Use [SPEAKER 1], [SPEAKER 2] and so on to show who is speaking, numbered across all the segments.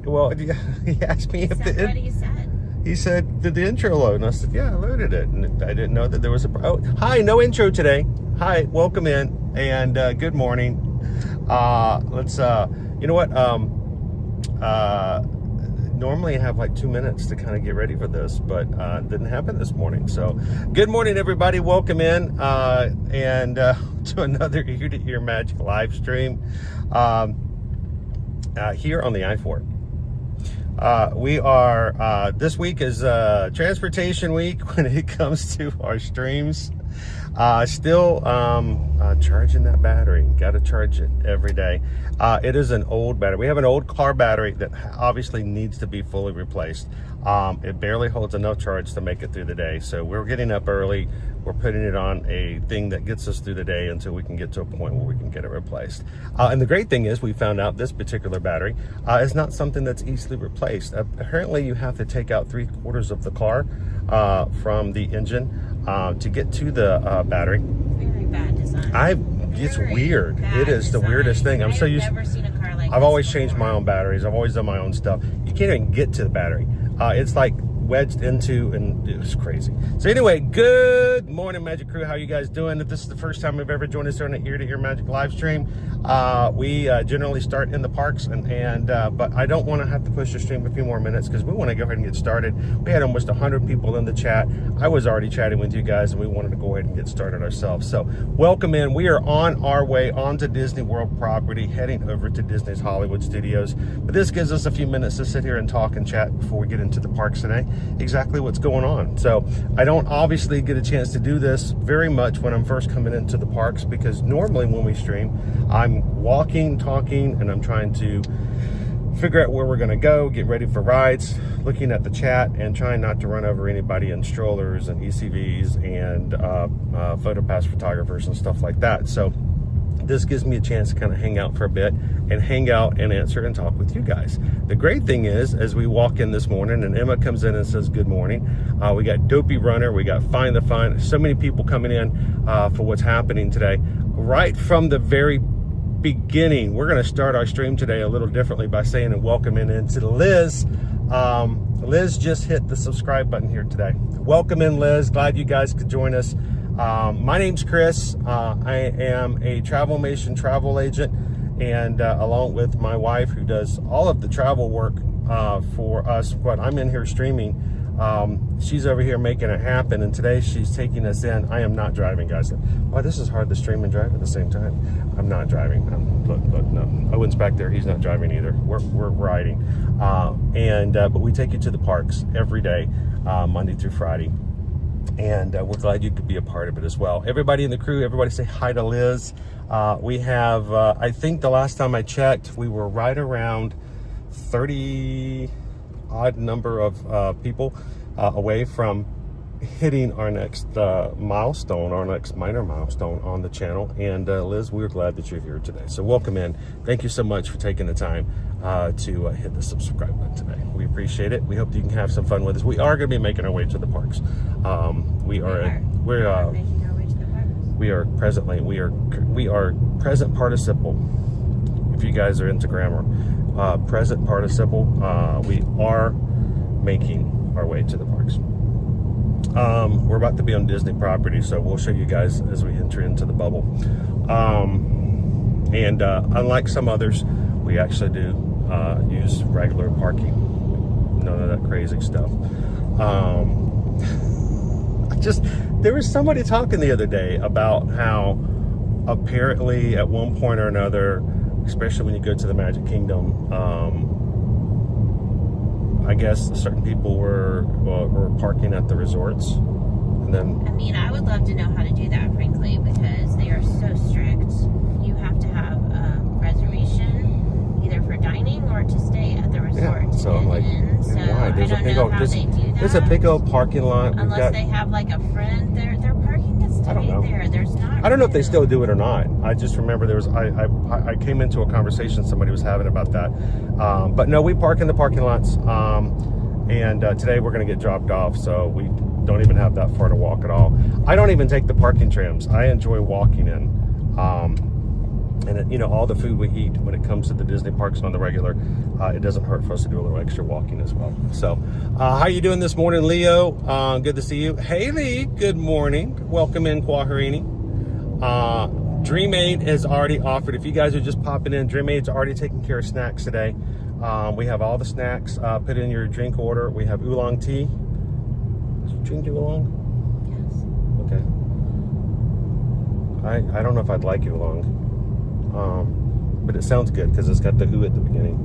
[SPEAKER 1] Well, he asked me if
[SPEAKER 2] What he said.
[SPEAKER 1] He said, did the intro load? And I said, yeah, I loaded it. And I didn't know that there was a... Oh, hi, no intro today. Hi, welcome in. And good morning. Let's... you know what? Normally I have like 2 minutes to kind of get ready for this, but didn't happen this morning. So good morning, everybody. Welcome in to another ear-to-ear magic live stream here on the I-4. We are, this week is transportation week when it comes to our streams. Still charging that battery. Got to charge it every day. It is an old battery. We have an old car battery that obviously needs to be fully replaced. It barely holds enough charge to make it through the day. So we're getting up early. We're putting it on a thing that gets us through the day until we can get to a point where we can get it replaced. And the great thing is we found out this particular battery is not something that's easily replaced. Apparently you have to take out 3/4 of the car from the engine to get to the battery.
[SPEAKER 2] Very bad design.
[SPEAKER 1] It's weird. It is the weirdest thing. I'm so used.
[SPEAKER 2] I've never seen a car like
[SPEAKER 1] I've
[SPEAKER 2] this
[SPEAKER 1] always
[SPEAKER 2] before.
[SPEAKER 1] changed my own batteries. I've always done my own stuff. You can't even get to the battery. It's like wedged into, and it was crazy. So anyway, good morning, Magic Crew. How you guys doing? If this is the first time you've ever joined us on an ear-to-ear magic live stream, we generally start in the parks, but I don't want to have to push the stream a few more minutes because we want to go ahead and get started. We had almost 100 people in the chat. I was already chatting with you guys, and we wanted to go ahead and get started ourselves. So welcome in. We are on our way onto Disney World property, heading over to Disney's Hollywood Studios. But this gives us a few minutes to sit here and talk and chat before we get into the parks today. Exactly what's going on. So I don't obviously get a chance to do this very much when I'm first coming into the parks, because normally when we stream, I'm walking, talking, and I'm trying to figure out where we're going to go, get ready for rides, looking at the chat, and trying not to run over anybody in strollers and ECVs and PhotoPass photographers and stuff like that. So this gives me a chance to kind of hang out for a bit and hang out and answer and talk with you guys. The great thing is, as we walk in this morning and Emma comes in and says good morning, we got Dopey Runner, we got Find the Fun, so many people coming in for what's happening today. Right from the very beginning, we're going to start our stream today a little differently by saying and welcoming into Liz. Liz just hit the subscribe button here today. Welcome in, Liz. Glad you guys could join us. My name's Chris. I am a Travelmation travel agent, and along with my wife, who does all of the travel work for us. What I'm in here streaming, she's over here making it happen, and today she's taking us in. I am not driving, guys. Wow, this is hard to stream and drive at the same time. I'm not driving. Look, no. Owen's back there. He's not driving either. We're riding, but we take you to the parks every day, Monday through Friday. And we're glad you could be a part of it as well. Everybody in the crew, everybody say hi to Liz. We have, I think the last time I checked, we were right around 30 odd number of people away from hitting our next milestone, our next minor milestone on the channel. And Liz, we're glad that you're here today. So welcome in. Thank you so much for taking the time to hit the subscribe button today. We appreciate it. We hope you can have some fun with us. We are going to be making our way to the parks. We are making our way to the parks. We are present participle. If you guys are into grammar, present participle. We are making our way to the parks. We're about to be on Disney property, so we'll show you guys as we enter into the bubble. Unlike some others, we actually do use regular parking. None of that crazy stuff. There was somebody talking the other day about how apparently at one point or another, especially when you go to the Magic Kingdom, I guess certain people were parking at the resorts, and then. I mean, I would love to know how to do that, frankly, because they are so strict. You have to have a reservation either for dining or to stay at the resort. Yeah, so I'm like, why?
[SPEAKER 2] There's
[SPEAKER 1] a big old parking lot.
[SPEAKER 2] Unless they have like a friend, their parking is staying there. There's not.
[SPEAKER 1] I don't know if they still do it or not. I just remember there was. I came into a conversation somebody was having about that. But no, we park in the parking lots. Today we're going to get dropped off, so we don't even have that far to walk at all. I don't even take the parking trams. I enjoy walking in. And you know, all the food we eat when it comes to the Disney parks on the regular, it doesn't hurt for us to do a little extra walking as well. So, how you doing this morning, Leo? Good to see you. Haley, good morning. Welcome in, Quaharini. Dream Aid has already offered. If you guys are just popping in, Dream Aid's already taking care of snacks today. We have all the snacks. Put in your drink order. We have oolong tea. Do you drink oolong?
[SPEAKER 2] Yes.
[SPEAKER 1] Okay. I don't know if I'd like oolong. But it sounds good because it's got the ooh at the beginning.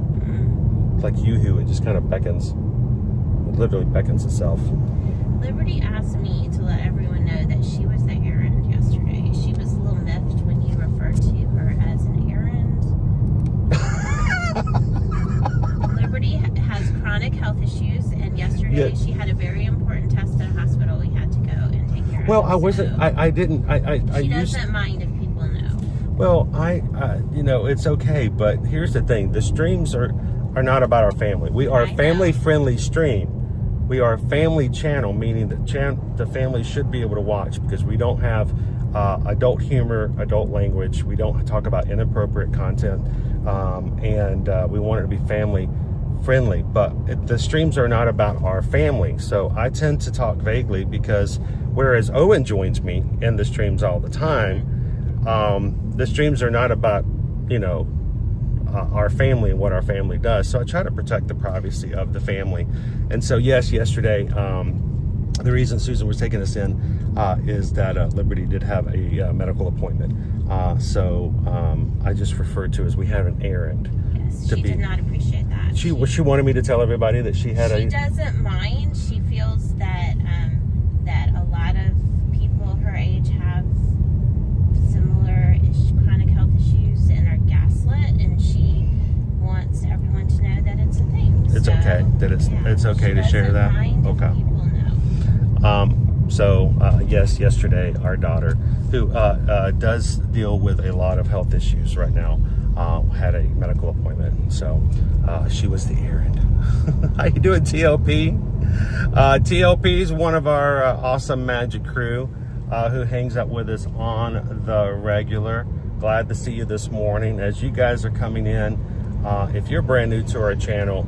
[SPEAKER 1] It's like yoo-hoo. It just kind of beckons. It literally beckons itself.
[SPEAKER 2] Liberty asked me to let everyone know that she was the errand yesterday. She was a little miffed when you referred to her as an errand. Liberty has chronic health issues, and yesterday she had a very important test at a hospital we had to go and take care of.
[SPEAKER 1] Well, I wasn't. I didn't.
[SPEAKER 2] She doesn't mind if people know.
[SPEAKER 1] Well, you know, it's okay, but here's the thing. The streams are not about our family. We are a family-friendly stream. We are a family channel, meaning that the family should be able to watch because we don't have adult humor, adult language. We don't talk about inappropriate content, and we want it to be family-friendly. But the streams are not about our family, so I tend to talk vaguely because whereas Owen joins me in the streams all the time, the streams are not about, you know, our family and what our family does. So I try to protect the privacy of the family. And so, yes, yesterday, the reason Susan was taking us in is that Liberty did have a medical appointment. So I just referred to as we had an errand.
[SPEAKER 2] Yes, she did not appreciate that.
[SPEAKER 1] She wanted me to tell everybody that she had
[SPEAKER 2] She doesn't mind. She feels that that a lot of people her age have similar-ish chronic health issues and are gaslit, and she wants everyone to know that it's a thing.
[SPEAKER 1] It's okay that it's okay to share that. Okay.
[SPEAKER 2] People know.
[SPEAKER 1] So yes, yesterday our daughter, who does deal with a lot of health issues right now, had a medical appointment. So she was the errand. How you doing, TLP? TLP is one of our awesome magic crew who hangs out with us on the regular. Glad to see you this morning. As you guys are coming in, if you're brand new to our channel,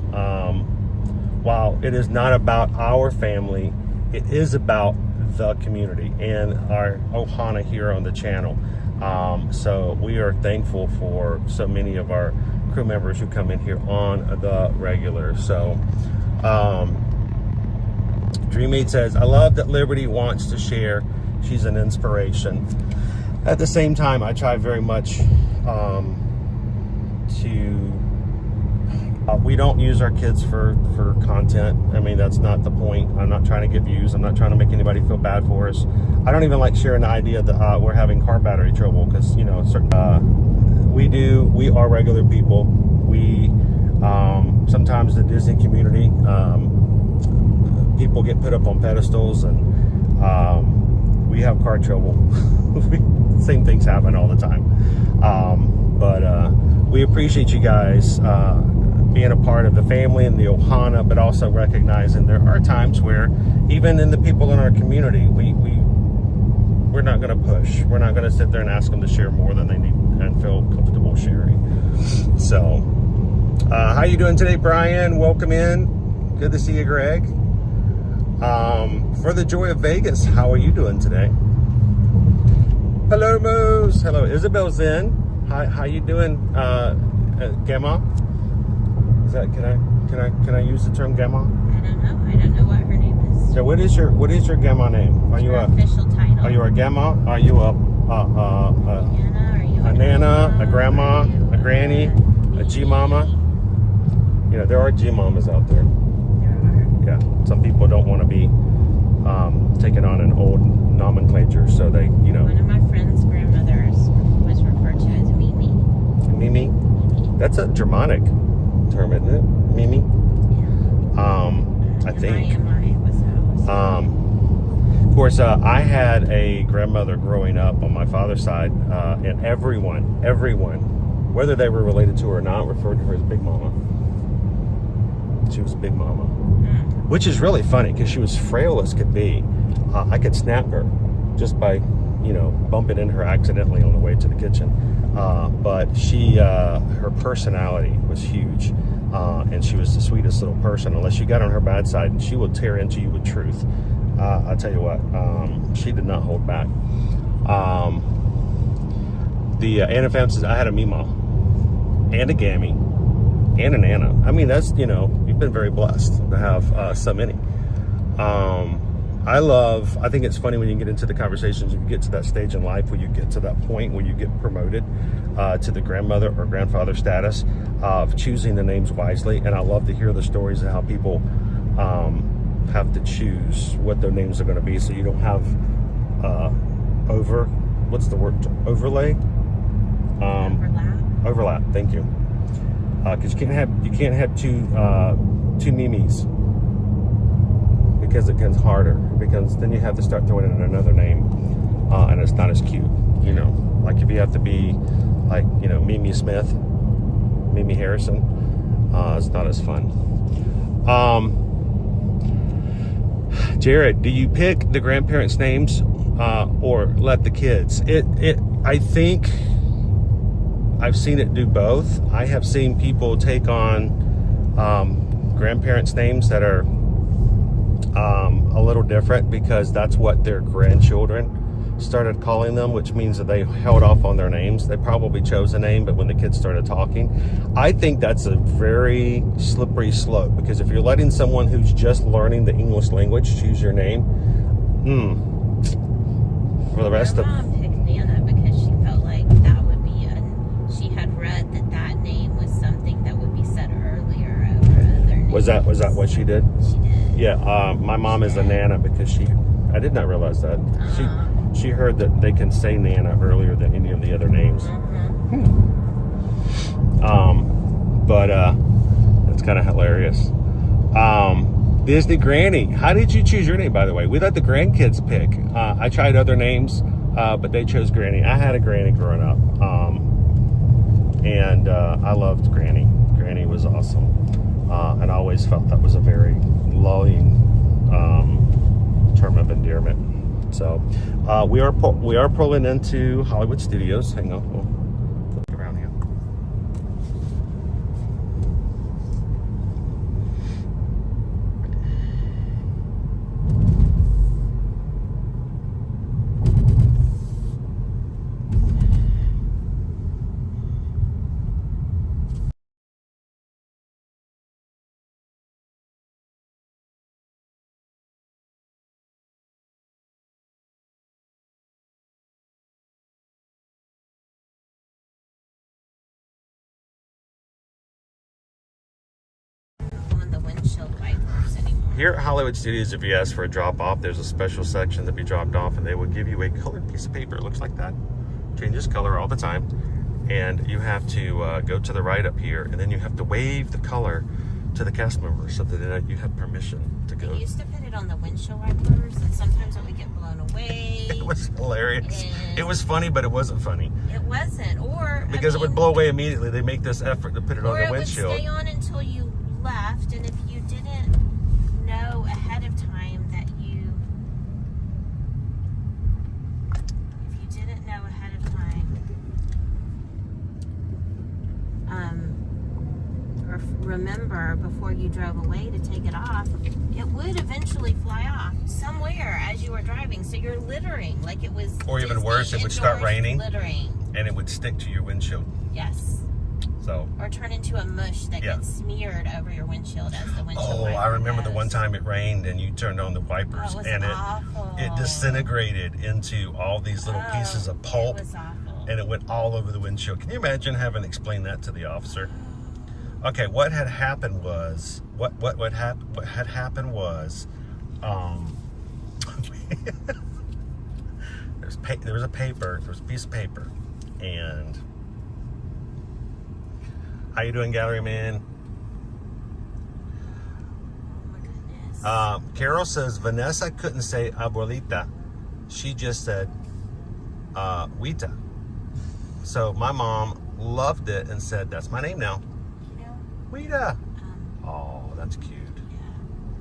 [SPEAKER 1] while it is not about our family, it is about the community and our Ohana here on the channel. So we are thankful for so many of our crew members who come in here on the regular. So Dreammate says, I love that Liberty wants to share. She's an inspiration. At the same time, I try very much we don't use our kids for content. I mean, that's not the point. I'm not trying to get views. I'm not trying to make anybody feel bad for us. I don't even like sharing the idea that we're having car battery trouble because, you know, we are regular people. We sometimes the Disney community, people get put up on pedestals, and we have car trouble. Same things happen all the time. But we appreciate you guys being a part of the family and the Ohana, but also recognizing there are times where even in the people in our community, we're not going to push. We're not going to sit there and ask them to share more than they need and feel comfortable sharing. So, how you doing today, Brian? Welcome in. Good to see you, Greg. For the Joy of Vegas, how are you doing today? Hello, Moose. Hello, Isabel's in. How you doing, Gemma? Is that can I use the term Gemma?
[SPEAKER 2] I don't know. I don't know what her name is.
[SPEAKER 1] So what is your Gemma name? Are you
[SPEAKER 2] her official title?
[SPEAKER 1] Are you a Gemma? Are you a Nana, a grandma, a granny, a G mama? You know, there are G mamas out there.
[SPEAKER 2] There are.
[SPEAKER 1] Yeah, some people don't want to be taking on an old nomenclature, so they, you know.
[SPEAKER 2] One of my friend's grandmothers was referred to as Mimi.
[SPEAKER 1] Mimi? That's a Germanic term, isn't it? Mimi?
[SPEAKER 2] Yeah.
[SPEAKER 1] I think.
[SPEAKER 2] Was
[SPEAKER 1] Of course, I had a grandmother growing up on my father's side, and everyone, whether they were related to her or not, referred to her as Big Mama. She was Big Mama. Which is really funny because she was frail as could be. I could snap her just by, bumping into her accidentally on the way to the kitchen. But she, her personality was huge, and she was the sweetest little person. Unless you got on her bad side, she will tear into you with truth. I'll tell you what, she did not hold back. The Anna fam says, I had a Mima and a Gammy and an Anna. I mean, that's, you've been very blessed to have so many. I think it's funny when you get into the conversations, you get to that stage in life where you get to that point where you get promoted to the grandmother or grandfather status of choosing the names wisely. And I love to hear the stories of how people have to choose what their names are going to be, so you don't have overlay? Overlap. Thank you. Because you can't have two Mimis, because it becomes harder. Because then you have to start throwing in another name, and it's not as cute. Like if you have to be like Mimi Smith, Mimi Harrison, it's not as fun. Jared, do you pick the grandparents' names or let the kids? I think I've seen it do both. I have seen people take on grandparents' names that are a little different because that's what their grandchildren started calling them, which means that they held off on their names. They probably chose a name, but when the kids started talking, I think that's a very slippery slope, because if you're letting someone who's just learning the English language choose your name, for the rest of...
[SPEAKER 2] My mom picked Nana because she felt like that would be she had read that name was something that would be said earlier over other names.
[SPEAKER 1] Was that what she did?
[SPEAKER 2] She did.
[SPEAKER 1] Yeah, my mom is a Nana because I did not realize that. She heard that they can say Nana earlier than any of the other names. But it's kind of hilarious. Disney Granny, how did you choose your name, by the way? We let the grandkids pick. I tried other names, but they chose Granny. I had a Granny growing up, and I loved Granny. Granny was awesome, and I always felt that was a very loving term of endearment. So we are pulling into Hollywood Studios. Hang on, we'll look around here.
[SPEAKER 2] Windshield wipers anymore.
[SPEAKER 1] Here at Hollywood Studios, if you ask for a drop-off, there's a special section to be dropped off, and they will give you a colored piece of paper. It looks like that. Changes color all the time. And you have to go to the right up here, and then you have to wave the color to the cast members so that you have permission to go.
[SPEAKER 2] They used to put it on the windshield wipers, and sometimes it would get blown away.
[SPEAKER 1] It was hilarious. It was funny, but it wasn't funny.
[SPEAKER 2] It wasn't.
[SPEAKER 1] Because it would blow away immediately. They make this effort to put it on the windshield.
[SPEAKER 2] Or it would stay on until you left, and if you didn't know ahead of time that remember before you drove away to take it off, it would eventually fly off somewhere as you were driving. So you're littering like it was.
[SPEAKER 1] Or even worse, it would start raining,
[SPEAKER 2] littering,
[SPEAKER 1] and it would stick to your windshield.
[SPEAKER 2] Yes.
[SPEAKER 1] So.
[SPEAKER 2] Or turn into a mush that gets smeared over your windshield as the windshield.
[SPEAKER 1] Oh, I remember the one time it rained and you turned on the wipers, and it disintegrated into all these little pieces of pulp.
[SPEAKER 2] It was awful.
[SPEAKER 1] And it went all over the windshield. Can you imagine having to explain that to the officer? Okay, what had happened was there was a piece of paper, and how you doing, gallery man?
[SPEAKER 2] Oh my goodness.
[SPEAKER 1] Carol says Vanessa couldn't say abuelita, she just said Wita. So my mom loved it and said, that's my name now. Wita. Oh, that's cute.
[SPEAKER 2] Yeah.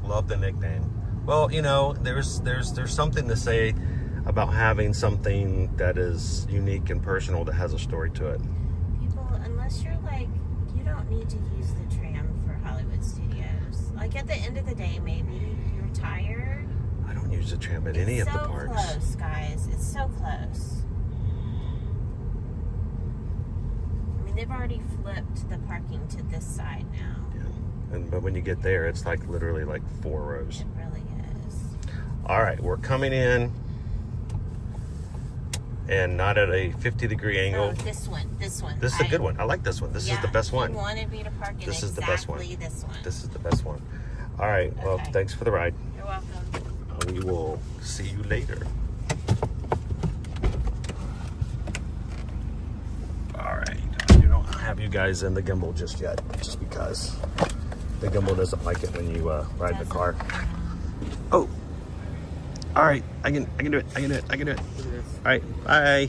[SPEAKER 1] Love the nickname. Well, you know, there's something to say about having something that is unique and personal that has a story to it.
[SPEAKER 2] People, unless you're like, you don't need to use the tram for Hollywood Studios. Like at the end of the day, maybe you're tired.
[SPEAKER 1] I don't use the tram at any of the parks.
[SPEAKER 2] It's so close, guys. It's so close. I mean, they've already flipped the parking to this side now.
[SPEAKER 1] Yeah. But when you get there, it's like literally like 4 rows.
[SPEAKER 2] It really is.
[SPEAKER 1] All right, we're coming in and not at a 50-degree angle.
[SPEAKER 2] Oh, this one.
[SPEAKER 1] This is a good one. I like this one. This is the best one.
[SPEAKER 2] You wanted me to park in
[SPEAKER 1] This is the best one.
[SPEAKER 2] this one.
[SPEAKER 1] This is the best one. All right, well,
[SPEAKER 2] Okay.
[SPEAKER 1] thanks for the ride.
[SPEAKER 2] You're welcome.
[SPEAKER 1] We will see you later. All right, you don't have you guys in the gimbal just yet, just because the gimbal doesn't like it when you ride the car. Oh, all right, I can do it. I can do it. All right, bye.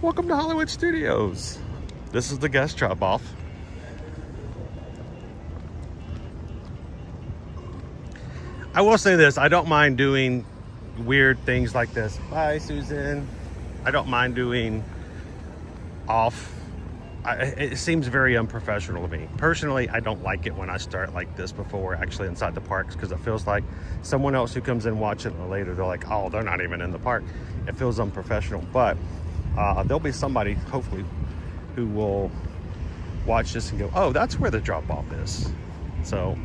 [SPEAKER 1] Welcome to Hollywood Studios. This is the guest drop off. I will say this, I don't mind doing weird things like this. Bye, Susan. I don't mind doing off. It seems very unprofessional to me. Personally, I don't like it when I start like this before we're actually inside the parks, because it feels like someone else who comes in watching it later, they're like, oh, they're not even in the park. It feels unprofessional, but there'll be somebody, hopefully, who will watch this and go, oh, that's where the drop-off is. So,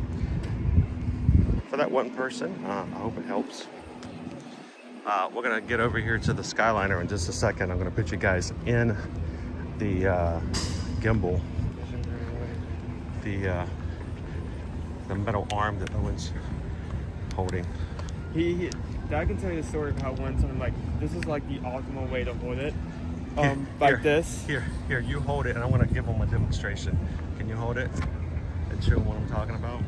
[SPEAKER 1] for that one person, I hope it helps. We're gonna get over here to the Skyliner in just a second. I'm gonna put you guys in the gimbal, the metal arm that Owen's holding.
[SPEAKER 3] I can tell you a story of how one time, like, this is like the optimal way to hold it. This.
[SPEAKER 1] Here, you hold it, and I want to give them a demonstration. Can you hold it and show them what I'm talking about?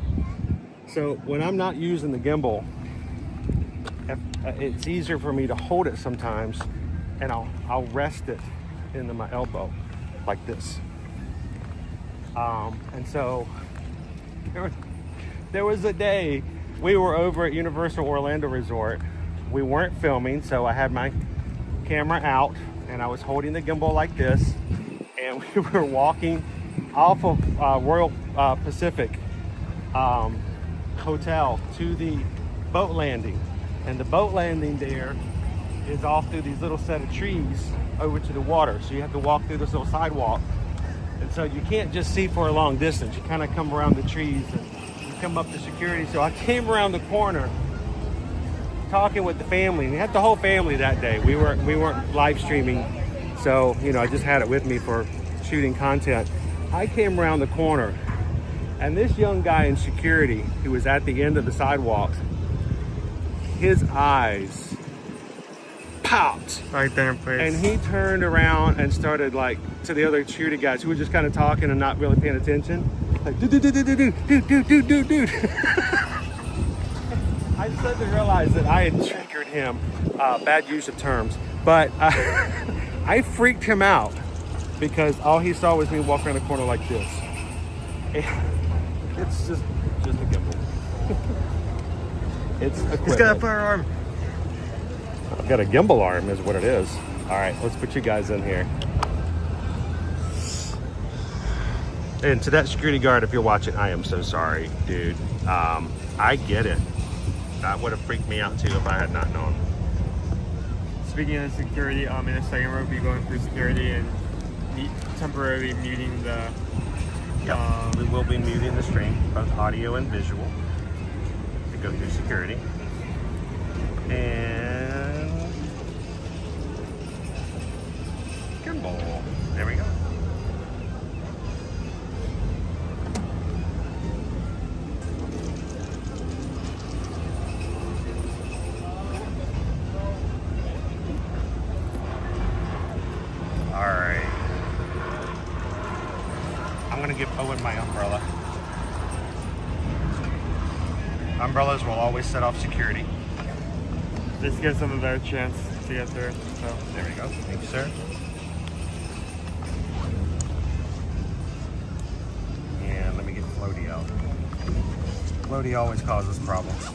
[SPEAKER 1] So when I'm not using the gimbal, it's easier for me to hold it sometimes, and I'll rest it into my elbow like this. And so there was a day we were over at Universal Orlando Resort. We weren't filming, so I had my camera out and I was holding the gimbal like this, and we were walking off of Royal Pacific Hotel to the boat landing, and the boat landing there is off through these little set of trees over to the water, so you have to walk through this little sidewalk, and so you can't just see for a long distance. You kind of come around the trees and you come up to security. So I came around the corner talking with the family, and we had the whole family that day. We weren't live streaming, so I just had it with me for shooting content. I came around the corner, and this young guy in security who was at the end of the sidewalk, his eyes popped
[SPEAKER 3] Right there in place.
[SPEAKER 1] and he turned around and started like to the other security guys who were just kind of talking and not really paying attention, like dude. I suddenly realized that I had triggered him. Bad use of terms, but I freaked him out because all he saw was me walking around the corner like this. It's just a gimbal. It's equipment.
[SPEAKER 3] He's got a firearm.
[SPEAKER 1] I've got a gimbal arm is what it is. All right, let's put you guys in here. And to that security guard, if you're watching, I am so sorry, dude. I get it. That would have freaked me out too if I had not known.
[SPEAKER 3] Speaking of security, in a second we'll be going through security and temporarily muting the.
[SPEAKER 1] Yep. We will be muting the stream, both audio and visual, to go through security. And gimbal. There we go. All right. I'm gonna give Owen my umbrella. Umbrellas will always set off security.
[SPEAKER 3] This gives them a better chance to get through. So
[SPEAKER 1] There we go. Thank you, sir. And let me get Floaty out. Lodi always causes problems.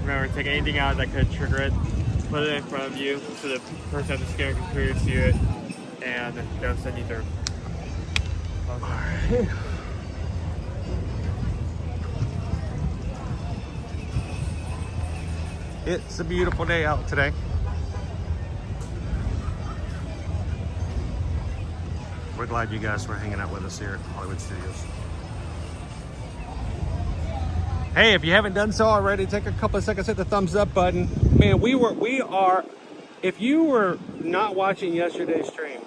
[SPEAKER 3] Remember, take anything out that could trigger it, put it in front of you so the person at the scanner can clearly see it, and they'll send you through.
[SPEAKER 1] Alright. It's a beautiful day out today. We're glad you guys were hanging out with us here at Hollywood Studios. Hey, if you haven't done so already, take a couple of seconds, hit the thumbs up button. Man, we are, if you were not watching yesterday's stream, it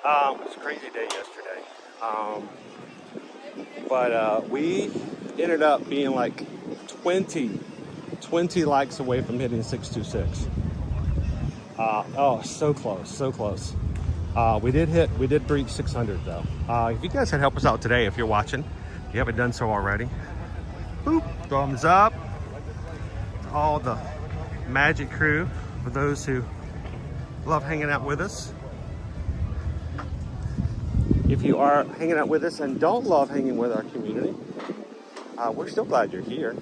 [SPEAKER 1] was a crazy day yesterday. But we ended up being like 20 likes away from hitting 626. Oh, so close, so close. We did breach 600 though. If you guys could help us out today, if you're watching, if you haven't done so already, boop, thumbs up to all the Magic crew, for those who love hanging out with us. If you are hanging out with us and don't love hanging with our community, we're still glad you're here.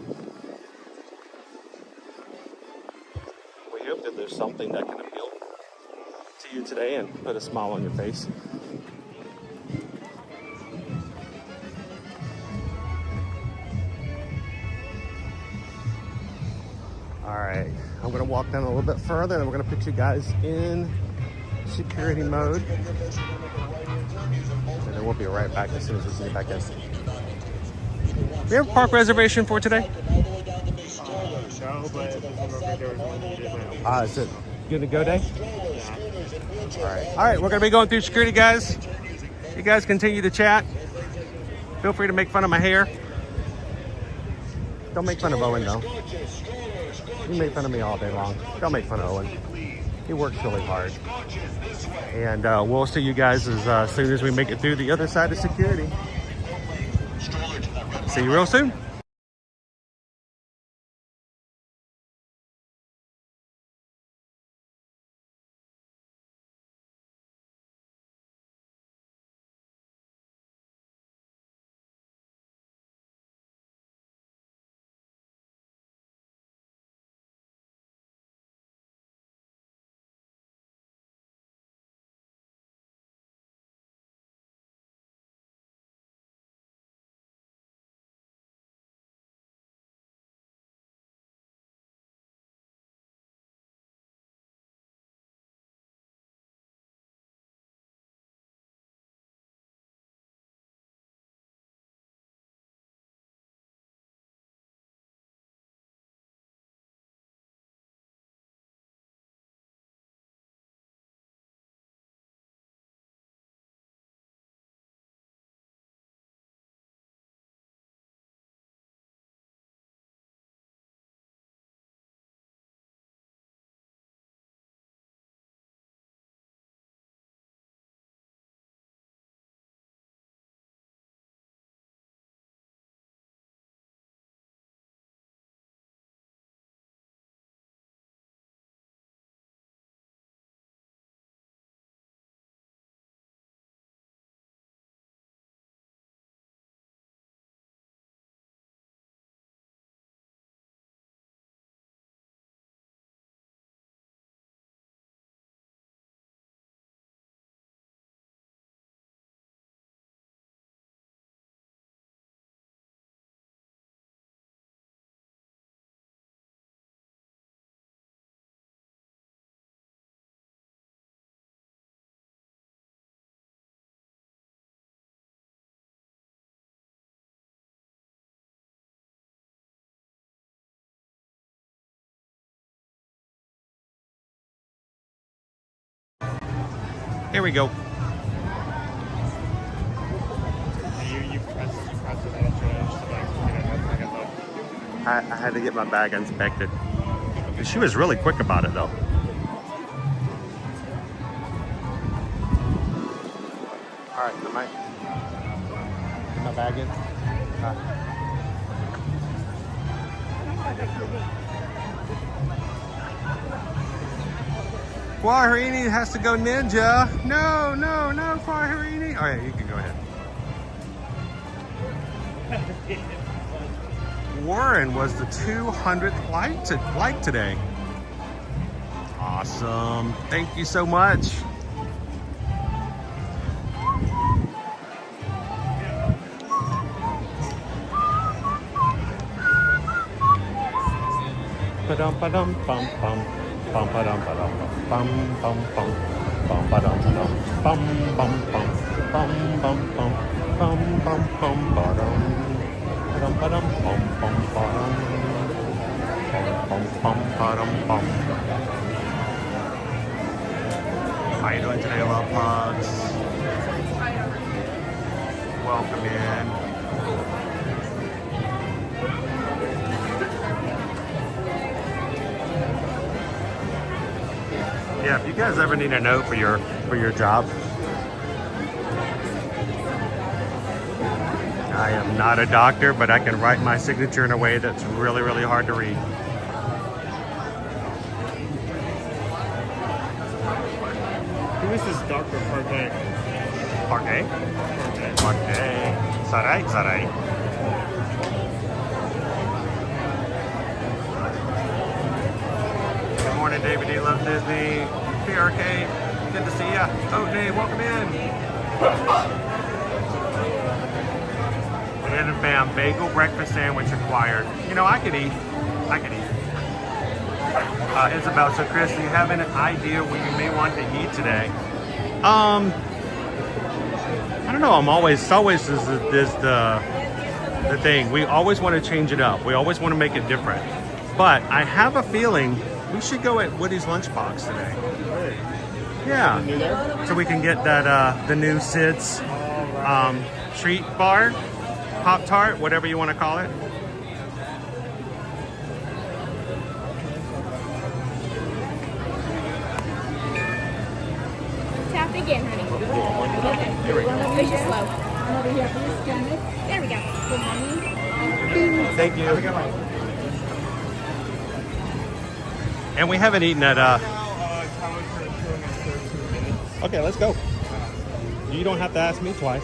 [SPEAKER 1] We hope that there's something that can appeal to you today and put a smile on your face. All right, I'm gonna walk down a little bit further and we're gonna put you guys in security mode. And then we'll be right back as soon as we can get back in. We have a park reservation for today?
[SPEAKER 3] No, but if there was one needed,
[SPEAKER 1] Is it good to go day? All right, we're gonna be going through security, guys. You guys continue to chat. Feel free to make fun of my hair. Don't make fun of Owen though. You make fun of me all day long. Don't make fun of Owen. He works really hard. And we'll see you guys as soon as we make it through the other side of security. See you real soon. Here we go.
[SPEAKER 3] you press it and
[SPEAKER 1] I had to get my bag inspected. She was really quick about it though. All right, am I get my bag in? Guarini has to go ninja. No, no, no, Guarini. All right, you can go ahead. Warren was the 200th like today. Awesome. Thank you so much. Ba-dum ba-dum bum bum bum ba-dum ba-dum bum bum bum bum ba-dum ba-dum bum bum bum bum bum bum bum bum bum ba-dum ba-dum ba-dum bum bum ba-dum bum bum ba-dum bum. How you doing today, love pugs? Welcome in. Yeah, if you guys ever need a note for your job, I am not a doctor, but I can write my signature in a way that's really, really hard to read.
[SPEAKER 3] This is Dr. Parquet.
[SPEAKER 1] Parquet? Parquet. Sarai, sarai. Good morning, David D. Loves Disney. PRK, good to see ya. Oh, Dave, welcome in. And bam, bagel breakfast sandwich required. You know, I could eat. Isabel, so Chris, do you have an idea what you may want to eat today? I don't know. It's always is the thing. We always want to change it up. We always want to make it different. But I have a feeling we should go at Woody's Lunchbox today. Yeah. So we can get that the new Sid's treat bar, Pop-Tart, whatever you want to call it.
[SPEAKER 4] Tap again, honey.
[SPEAKER 1] Here we go.
[SPEAKER 4] Push it slow. Over here, please. There we go. Good morning.
[SPEAKER 1] Thank you. And we haven't eaten at Okay, let's go. You don't have to ask me twice.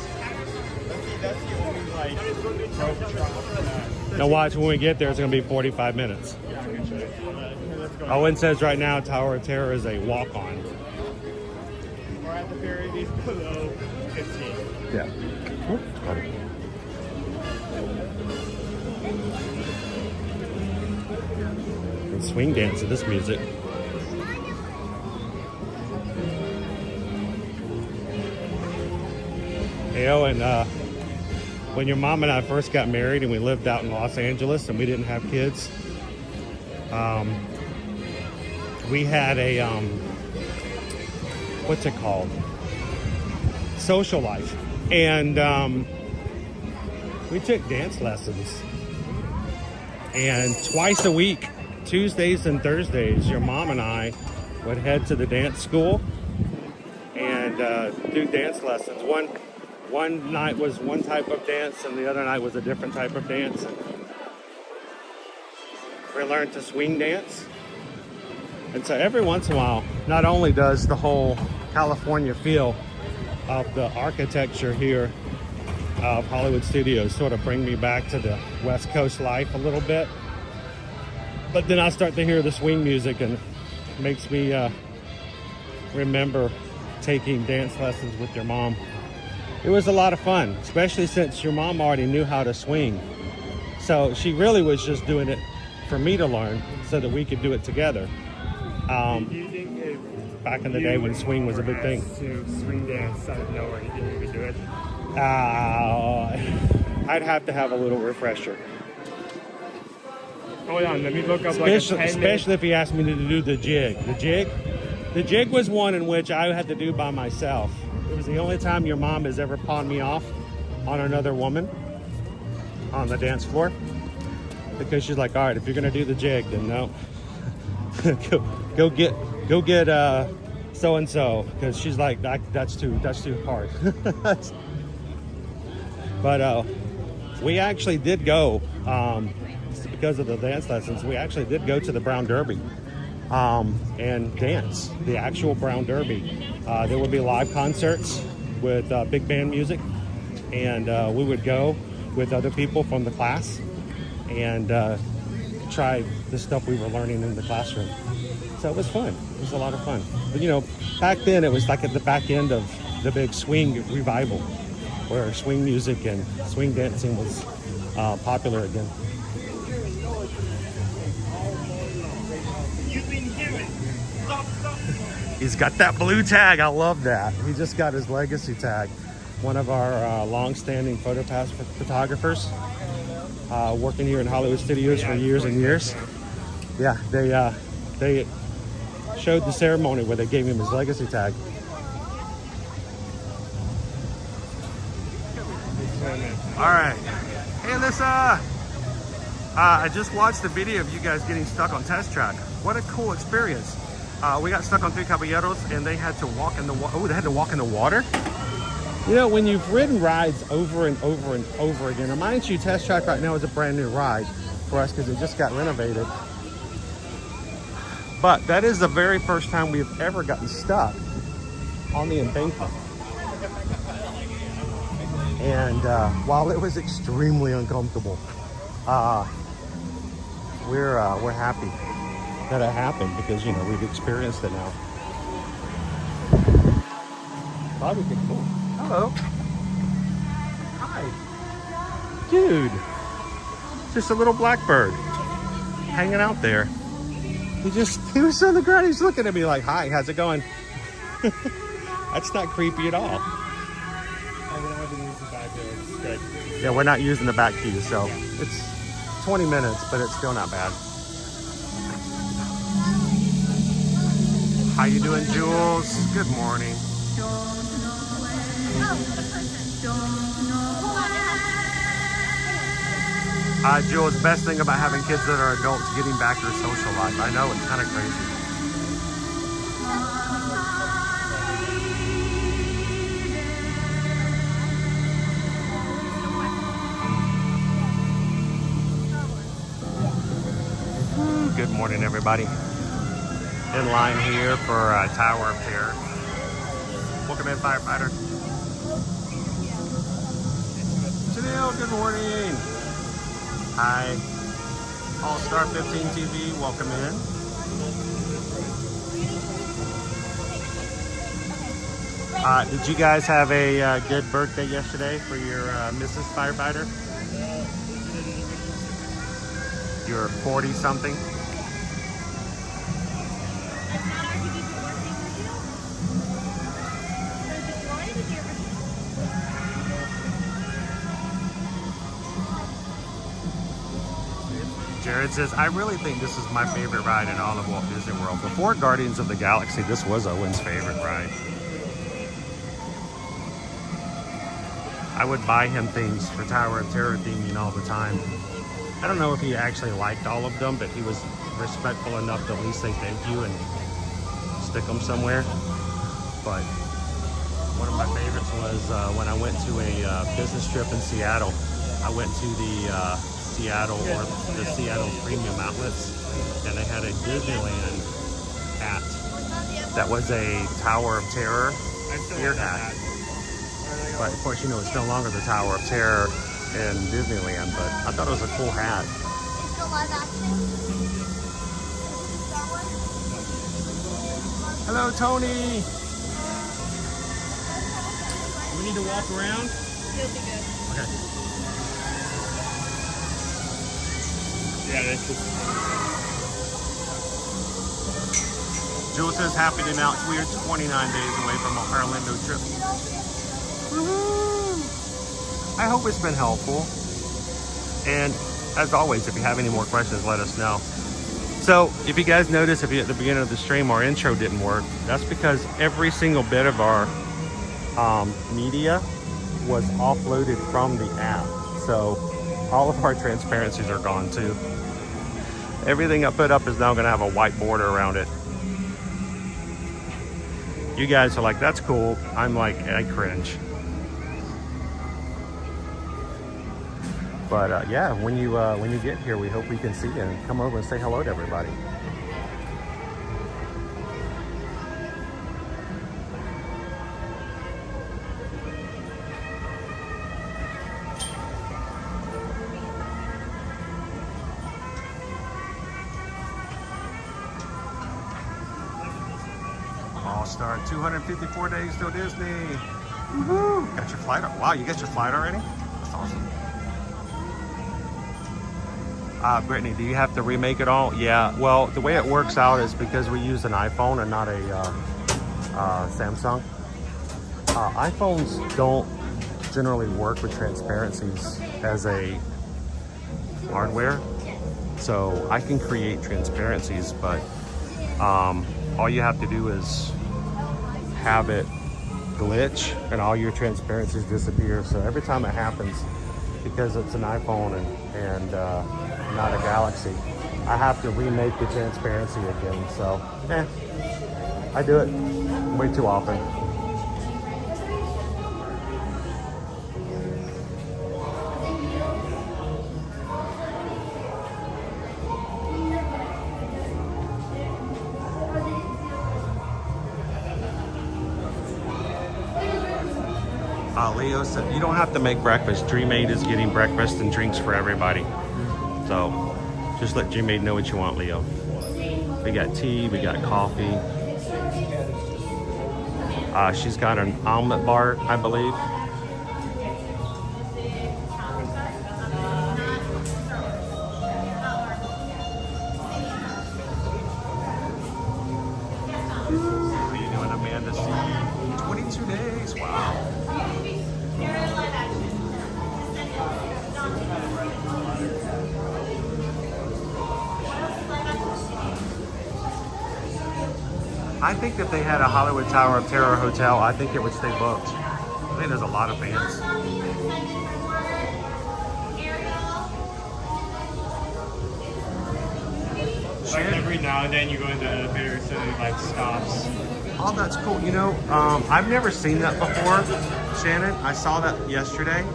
[SPEAKER 1] Now watch, when we get there, it's going to be 45 minutes. Owen says right now Tower of Terror is a walk-on.
[SPEAKER 3] We're at the ferry, these below 15.
[SPEAKER 1] Yeah. And swing dance to this music. Hey, Owen, when your mom and I first got married and we lived out in Los Angeles and we didn't have kids, we had a, what's it called? Social life. And we took dance lessons. And twice a week, Tuesdays and Thursdays, your mom and I would head to the dance school and do dance lessons. One night was one type of dance and the other night was a different type of dance. And we learned to swing dance. And so every once in a while, not only does the whole California feel of the architecture here of Hollywood Studios sort of bring me back to the West Coast life a little bit, but then I start to hear the swing music and it makes me remember taking dance lessons with your mom. It was a lot of fun, especially since your mom already knew how to swing. So she really was just doing it for me to learn so that we could do it together.
[SPEAKER 3] Do you think if
[SPEAKER 1] Back in the day when swing was a big thing.
[SPEAKER 3] To swing dance out of nowhere, you think you could do it?
[SPEAKER 1] I'd have to have a little refresher.
[SPEAKER 3] Hold on, let me look up
[SPEAKER 1] Especially if he asked me to do the jig. The jig was one in which I had to do by myself. It was the only time your mom has ever pawned me off on another woman on the dance floor. Because she's like, all right, if you're gonna do the jig, then no. go get so-and-so, because she's like, that's too hard. But we actually did go, because of the dance lessons, we actually did go to the Brown Derby and dance, the actual Brown Derby. There would be live concerts with big band music, and we would go with other people from the class and try the stuff we were learning in the classroom. So it was fun. It was a lot of fun. But you know, back then it was like at the back end of the big swing revival, where swing music and swing dancing was popular again. He's got that blue tag. I love that. He just got his legacy tag. One of our long-standing PhotoPass photographers, working here in Hollywood Studios for years and years. Yeah, they showed the ceremony where they gave him his legacy tag. All right. Hey, Alyssa. I just watched the video of you guys getting stuck on test track. What a cool experience. We got stuck on Three Caballeros and they had to walk in the water. Oh, they had to walk in the water? You know, when you've ridden rides over and over and over again, and mind you, Test Track right now is a brand new ride for us because it just got renovated. But that is the very first time we've ever gotten stuck on the embankment. And while it was extremely uncomfortable, we're happy that it happened because, you know, we've experienced it now. Thought we could, oh, hello. Hi. Dude. Just a little blackbird hanging out there. He was on the ground. He's looking at me like, hi, how's it going? That's not creepy at all. Yeah, we're not using the back keys, so it's 20 minutes, but it's still not bad. How you doing, Jules? Good morning. Jules, best thing about having kids that are adults, getting back your social life. I know, it's kind of crazy. Good morning, everybody. In line here for Tower of Terror. Welcome in, firefighter. Janelle, good morning. Hi. All Star 15 TV, welcome in. Did you guys have a good birthday yesterday for your Mrs. Firefighter? You're 40 something? Jared says, I really think this is my favorite ride in all of Walt Disney World. Before Guardians of the Galaxy, this was Owen's favorite ride. I would buy him things for Tower of Terror theming all the time. I don't know if he actually liked all of them, but he was respectful enough to at least say thank you and stick them somewhere. But one of my favorites was when I went to a business trip in Seattle. I went to the Seattle Premium Outlets, and they had a Disneyland hat that was a Tower of Terror ear hat. But of course, you know, it's no longer the Tower of Terror in Disneyland, but I thought it was a cool hat. Hello, Tony. Do we need to walk around?
[SPEAKER 4] You'll be good.
[SPEAKER 1] Okay.
[SPEAKER 3] Yeah, this is.
[SPEAKER 1] Jules says, happy to announce we are 29 days away from our Orlando trip. Woo-hoo! I hope it's been helpful. And as always, if you have any more questions, let us know. So if you guys notice, if you at the beginning of the stream, our intro didn't work, that's because every single bit of our media was offloaded from the app. So all of our transparencies are gone too. Everything I put up is now gonna have a white border around it. You guys are like, that's cool. I'm like, I cringe. But yeah, when you get here, we hope we can see you and come over and say hello to everybody. All-Star. 254 days till Disney. Woohoo! Got your flight? Wow, you got your flight already? That's awesome. Brittany, do you have to remake it all? Yeah, well, the way it works out is because we use an iPhone and not a Samsung. iPhones don't generally work with transparencies as a hardware. So I can create transparencies, but all you have to do is have it glitch and all your transparencies disappear. So every time it happens, because it's an iPhone and not a Galaxy, I have to remake the transparency again. So I do it way too often. Leo said, you don't have to make breakfast. Dream8 is getting breakfast and drinks for everybody. So just let Dream8 know what you want, Leo. We got tea, we got coffee. She's got an omelet bar, I believe. How you doing, Amanda? 22 days, wow. I think if they had a Hollywood Tower of Terror hotel, I think it would stay booked. I think there's a lot of fans.
[SPEAKER 3] Like every now and then you go in the elevator, so it like stops.
[SPEAKER 1] Oh, that's cool. You know, I've never seen that before, Shannon. I saw that yesterday.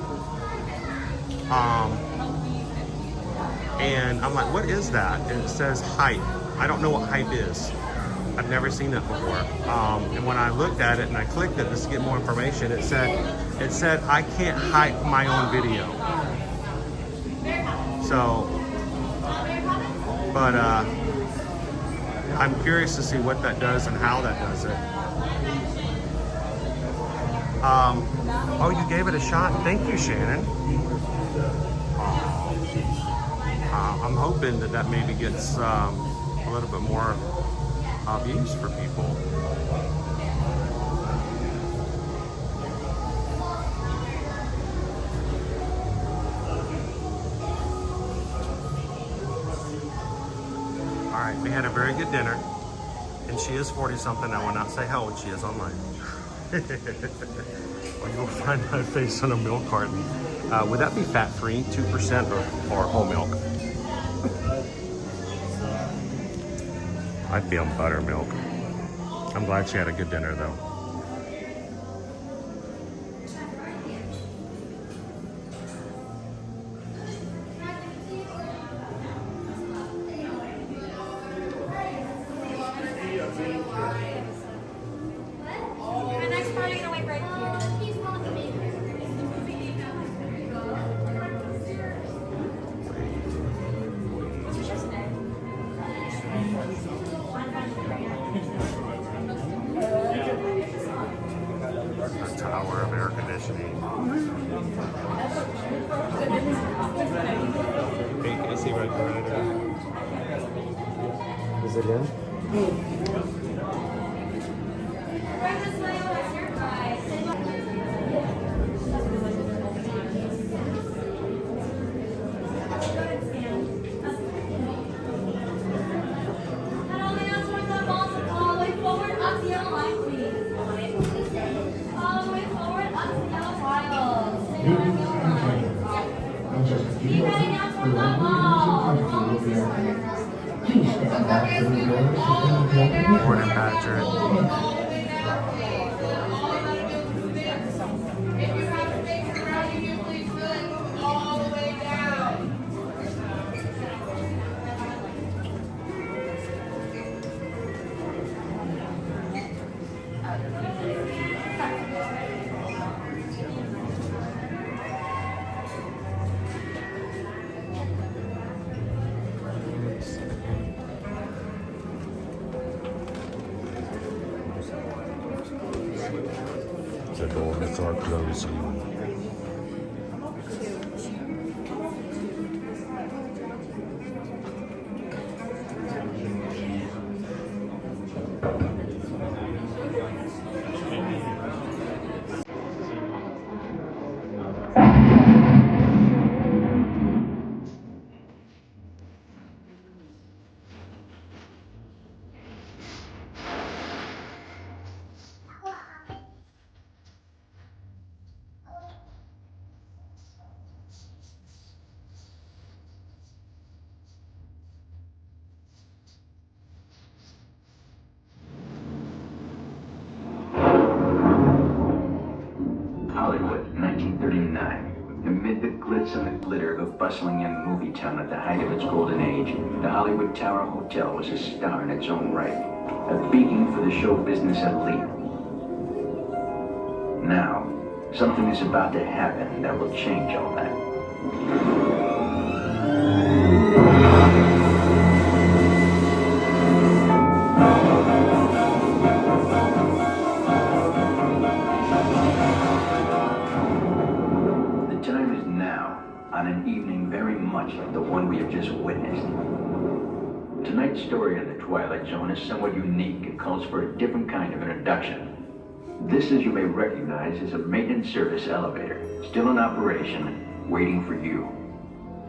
[SPEAKER 1] And I'm like, what is that? And it says hype. I don't know what hype is. I've never seen that before. And when I looked at it and I clicked it just to get more information, it said I can't hype my own video. So, but I'm curious to see what that does and how that does it. Oh, you gave it a shot. Thank you, Shannon. I'm hoping that maybe gets a little bit more views for people. All right, we had a very good dinner, and she is 40-something. I will not say how old she is online. Well, you'll find my face on a milk carton. Would that be fat-free, 2% or whole milk? I'd be on buttermilk. I'm glad she had a good dinner, though.
[SPEAKER 4] The next party gonna wait right here.
[SPEAKER 1] The tower of air conditioning. Hey, can I see right there? Is it in? Morning, Patrick. doors are closing.
[SPEAKER 5] Hollywood, 1939. Amid the glitz and the glitter of a bustling young movie town at the height of its golden age, the Hollywood Tower Hotel was a star in its own right, a beacon for the show business elite. Now, something is about to happen that will change all that. On an evening very much like the one we have just witnessed. Tonight's story in the Twilight Zone is somewhat unique and calls for a different kind of introduction. This, as you may recognize, is a maintenance service elevator, still in operation, waiting for you.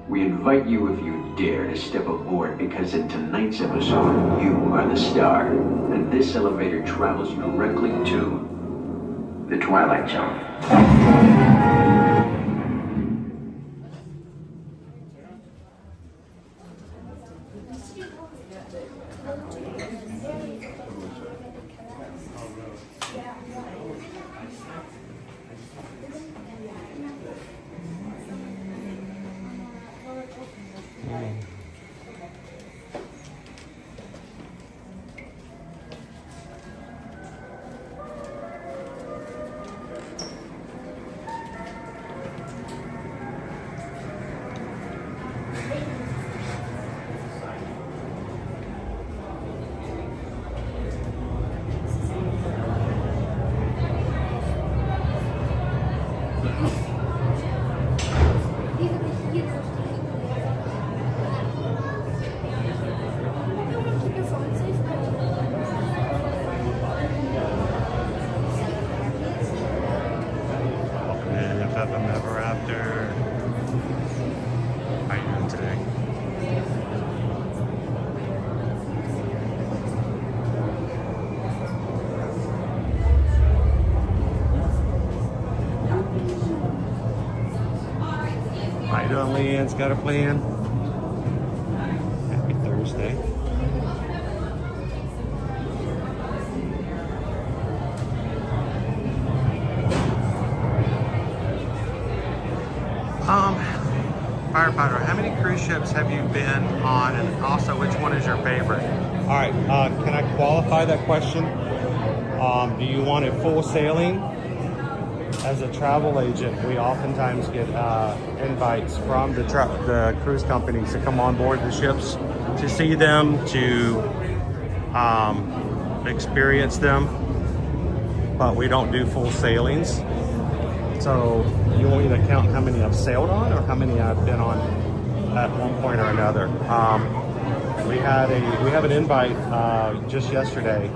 [SPEAKER 5] We invite you, if you dare, to step aboard because in tonight's episode, you are the star, and this elevator travels you directly to the Twilight Zone.
[SPEAKER 1] Leanne's got a plan. Happy Thursday. Firefighter, how many cruise ships have you been on, and also which one is your favorite? All right, can I qualify that question? Do you want a full sailing? As a travel agent, we oftentimes get invites from the cruise companies to come on board the ships, to see them, to experience them, but we don't do full sailings. So you want me to count how many I've sailed on or how many I've been on at one point or another? We have an invite just yesterday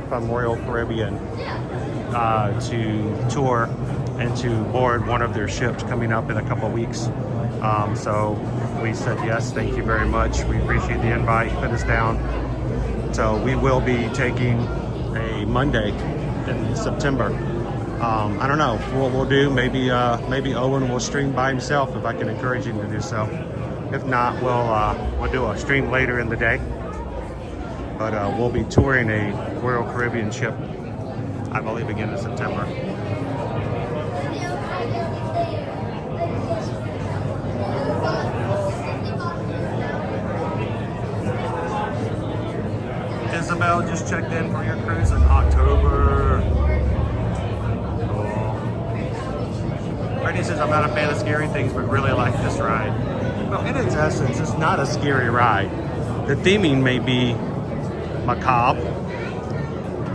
[SPEAKER 1] from Royal Caribbean to tour and to board one of their ships coming up in a couple of weeks. So we said yes, thank you very much. We appreciate the invite, put us down. So we will be taking a Monday in September. I don't know what we'll do. Maybe Owen will stream by himself if I can encourage him to do so. If not, we'll do a stream later in the day. But we'll be touring a Royal Caribbean ship, I believe, again in September. Isabel just checked in for your cruise in October. Cool. Brittany says, I'm not a fan of scary things, but really like this ride. Well, in its essence, it's not a scary ride. The theming may be macabre,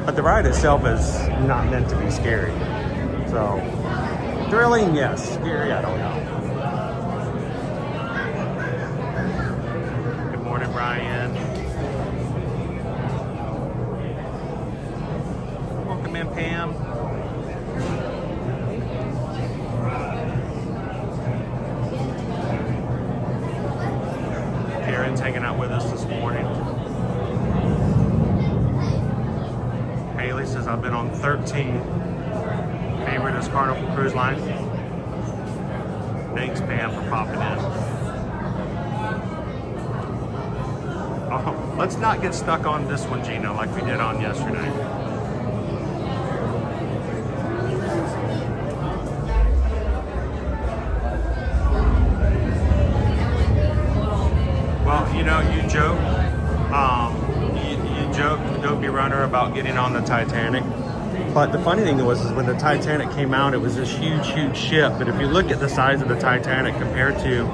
[SPEAKER 1] but the ride itself is not meant to be scary. So, thrilling, yes. Scary, I don't know. Good morning, Brian. Welcome in, Pam. Karen's hanging out with us this morning. Haley says, I've been on 13. Favorite is Carnival Cruise Line. Thanks, Pam, for popping in. Oh, let's not get stuck on this one, Gino, like we did on yesterday. Well, you know, you joke, you joke, Dopey Runner, about getting on the Titanic. But the funny thing was, is when the Titanic came out, it was this huge, huge ship. But if you look at the size of the Titanic compared to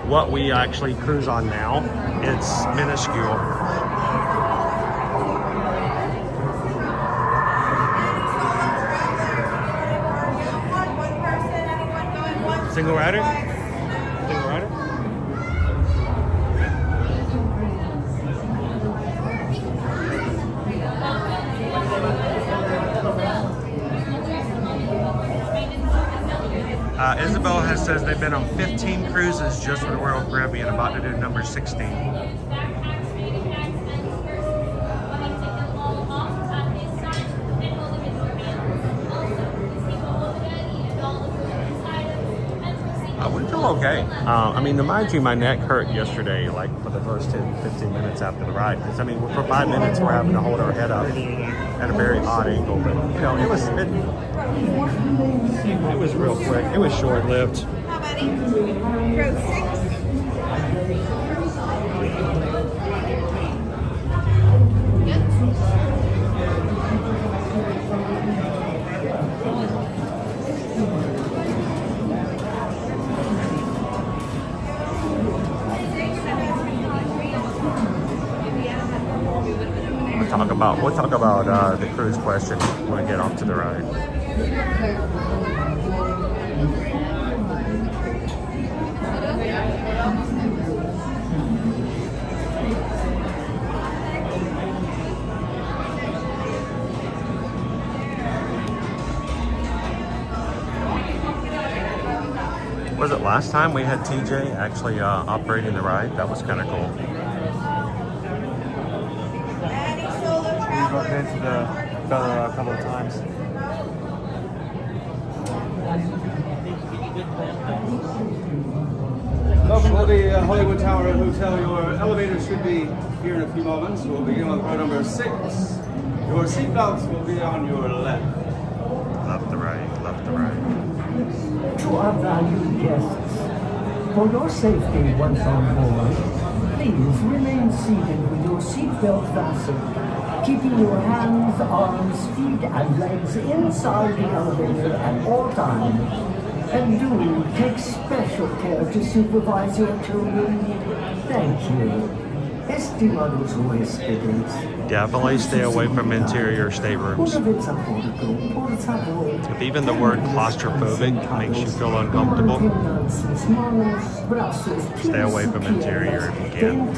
[SPEAKER 1] what we actually cruise on now, it's minuscule. Single rider? Single rider? Isabel says they've been on 15 cruises just for the Royal Caribbean, about to do number 16. We feel okay. I mean, to mind you, my neck hurt yesterday, like for the first 10, 15 minutes after the ride. Because, I mean, for 5 minutes, we're having to hold our head up at a very odd angle. But, you know, it was real quick. It was short-lived.
[SPEAKER 4] How about row 6?
[SPEAKER 1] We'll talk about the cruise question when we get off to the ride. Was it last time we had TJ actually operating the ride? That was kind of cool.
[SPEAKER 3] We've broken into the fellow a couple of times.
[SPEAKER 6] Welcome to the Hollywood Tower Hotel. Your elevator should be here in a few moments. We'll begin with row number 6. Your seatbelts will be on your left.
[SPEAKER 1] Left to right, left to right.
[SPEAKER 7] To our valued guests, for your safety once on board, please remain seated with your seatbelt fastened, keeping your hands, arms, feet, and legs inside the elevator at all times. And do take special care to supervise your children. Thank you. Estimados huéspedes.
[SPEAKER 1] Definitely stay away from interior staterooms. If even the word claustrophobic makes you feel uncomfortable, stay away from interior if you can.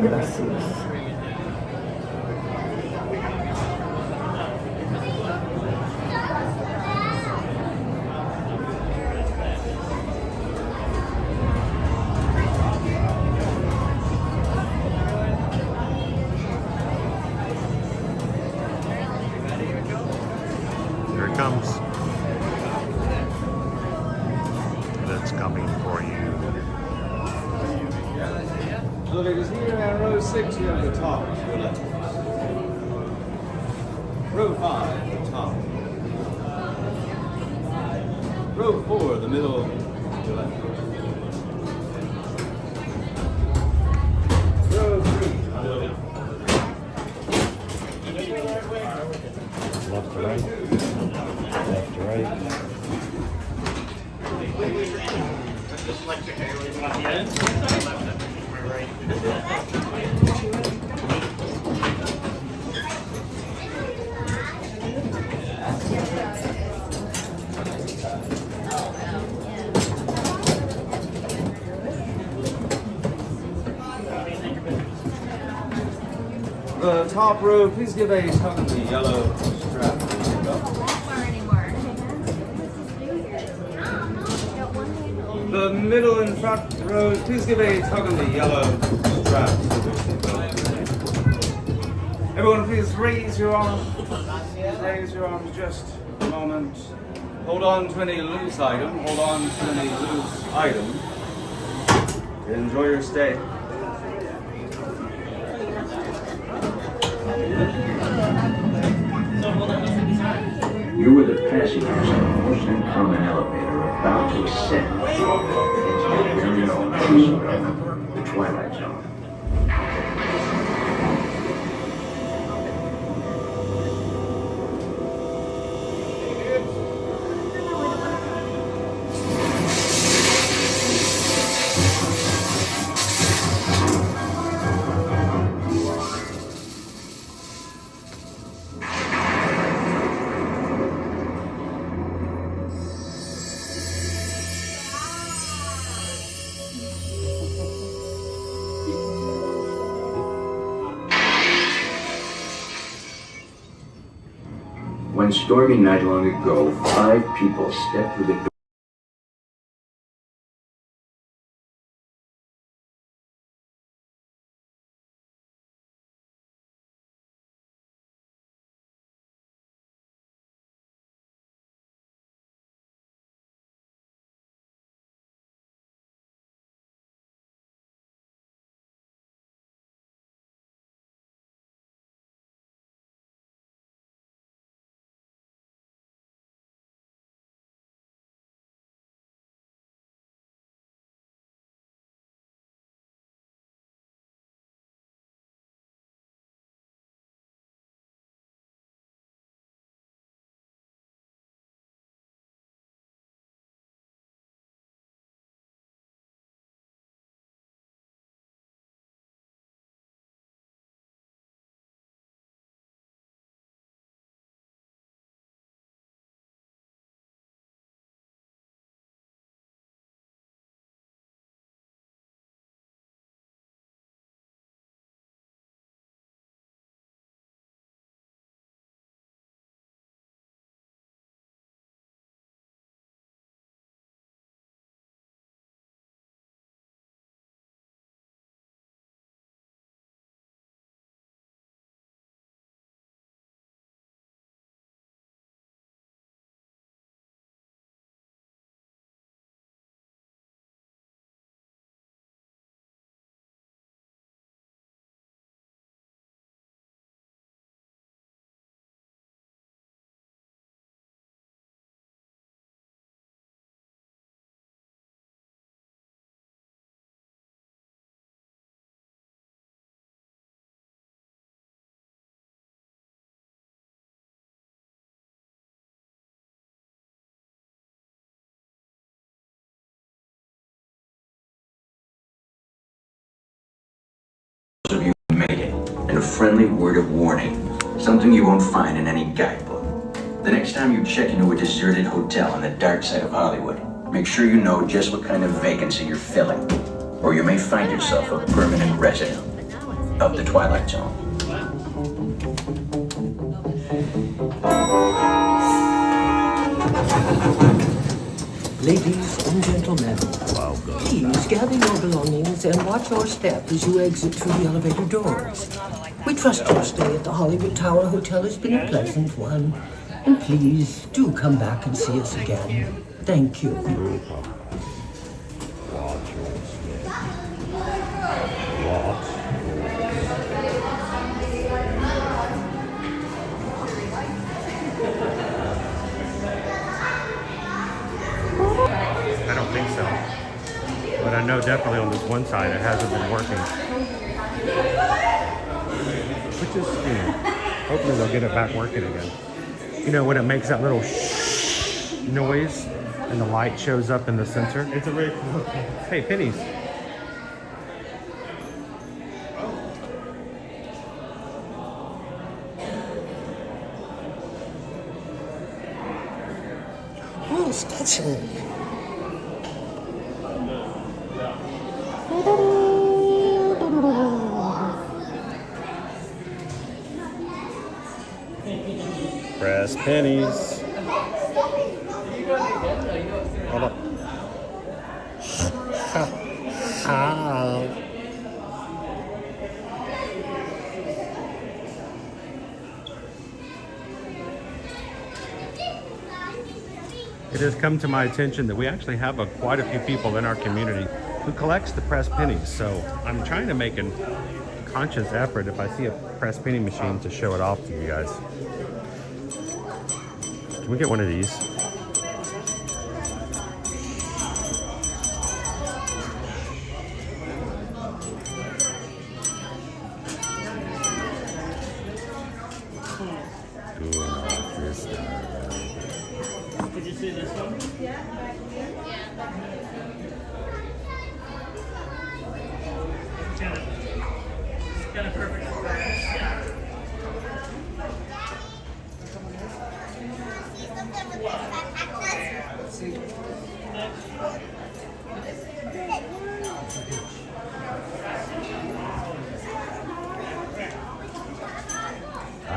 [SPEAKER 7] Gracias.
[SPEAKER 1] Here it comes. That's coming for you.
[SPEAKER 6] Elevators here and row 6 here at the top to your left. Row 5 at the top. Row 4, the middle to your left. Row 3 on your left.
[SPEAKER 1] Left to right. Left to right.
[SPEAKER 3] Just like the
[SPEAKER 6] The top row, please give a tug on the yellow strap to your seatbelt. The middle and front rows, please give a tug on the yellow strap to your seatbelt. Everyone, please raise your arms. Raise your arms just a moment. Hold on to any loose item. Hold on to any loose item. Enjoy your stay.
[SPEAKER 5] You were the passengers of a most uncommon elevator about to ascend into your very own episode of The Twilight Zone. One stormy night long ago, 5 people stepped through the door. Of you made it, and a friendly word of warning. Something you won't find in any guidebook. The next time you check into a deserted hotel on the dark side of Hollywood, make sure you know just what kind of vacancy you're filling, or you may find yourself a permanent resident of the Twilight Zone.
[SPEAKER 7] Ladies and gentlemen, please gather your belongings and watch your step as you exit through the elevator doors. We trust your stay at the Hollywood Tower Hotel has been a pleasant one. And please do come back and see us again. Thank you.
[SPEAKER 1] I don't think so. But I know definitely on this one side it hasn't been working. Which is, you know, hopefully they'll get it back working again. You know, when it makes that little shh noise and the light shows up in the center.
[SPEAKER 3] It's a very cool.
[SPEAKER 1] Hey, pennies.
[SPEAKER 7] Oh, Stetson.
[SPEAKER 1] press pennies. Hold up. It has come to my attention that we actually have quite a few people in our community who collects the press pennies. So I'm trying to make a conscious effort if I see a press penny machine to show it off to you guys. Can we get one of these?
[SPEAKER 3] Did you see this one? It's kind of perfect for that.
[SPEAKER 1] I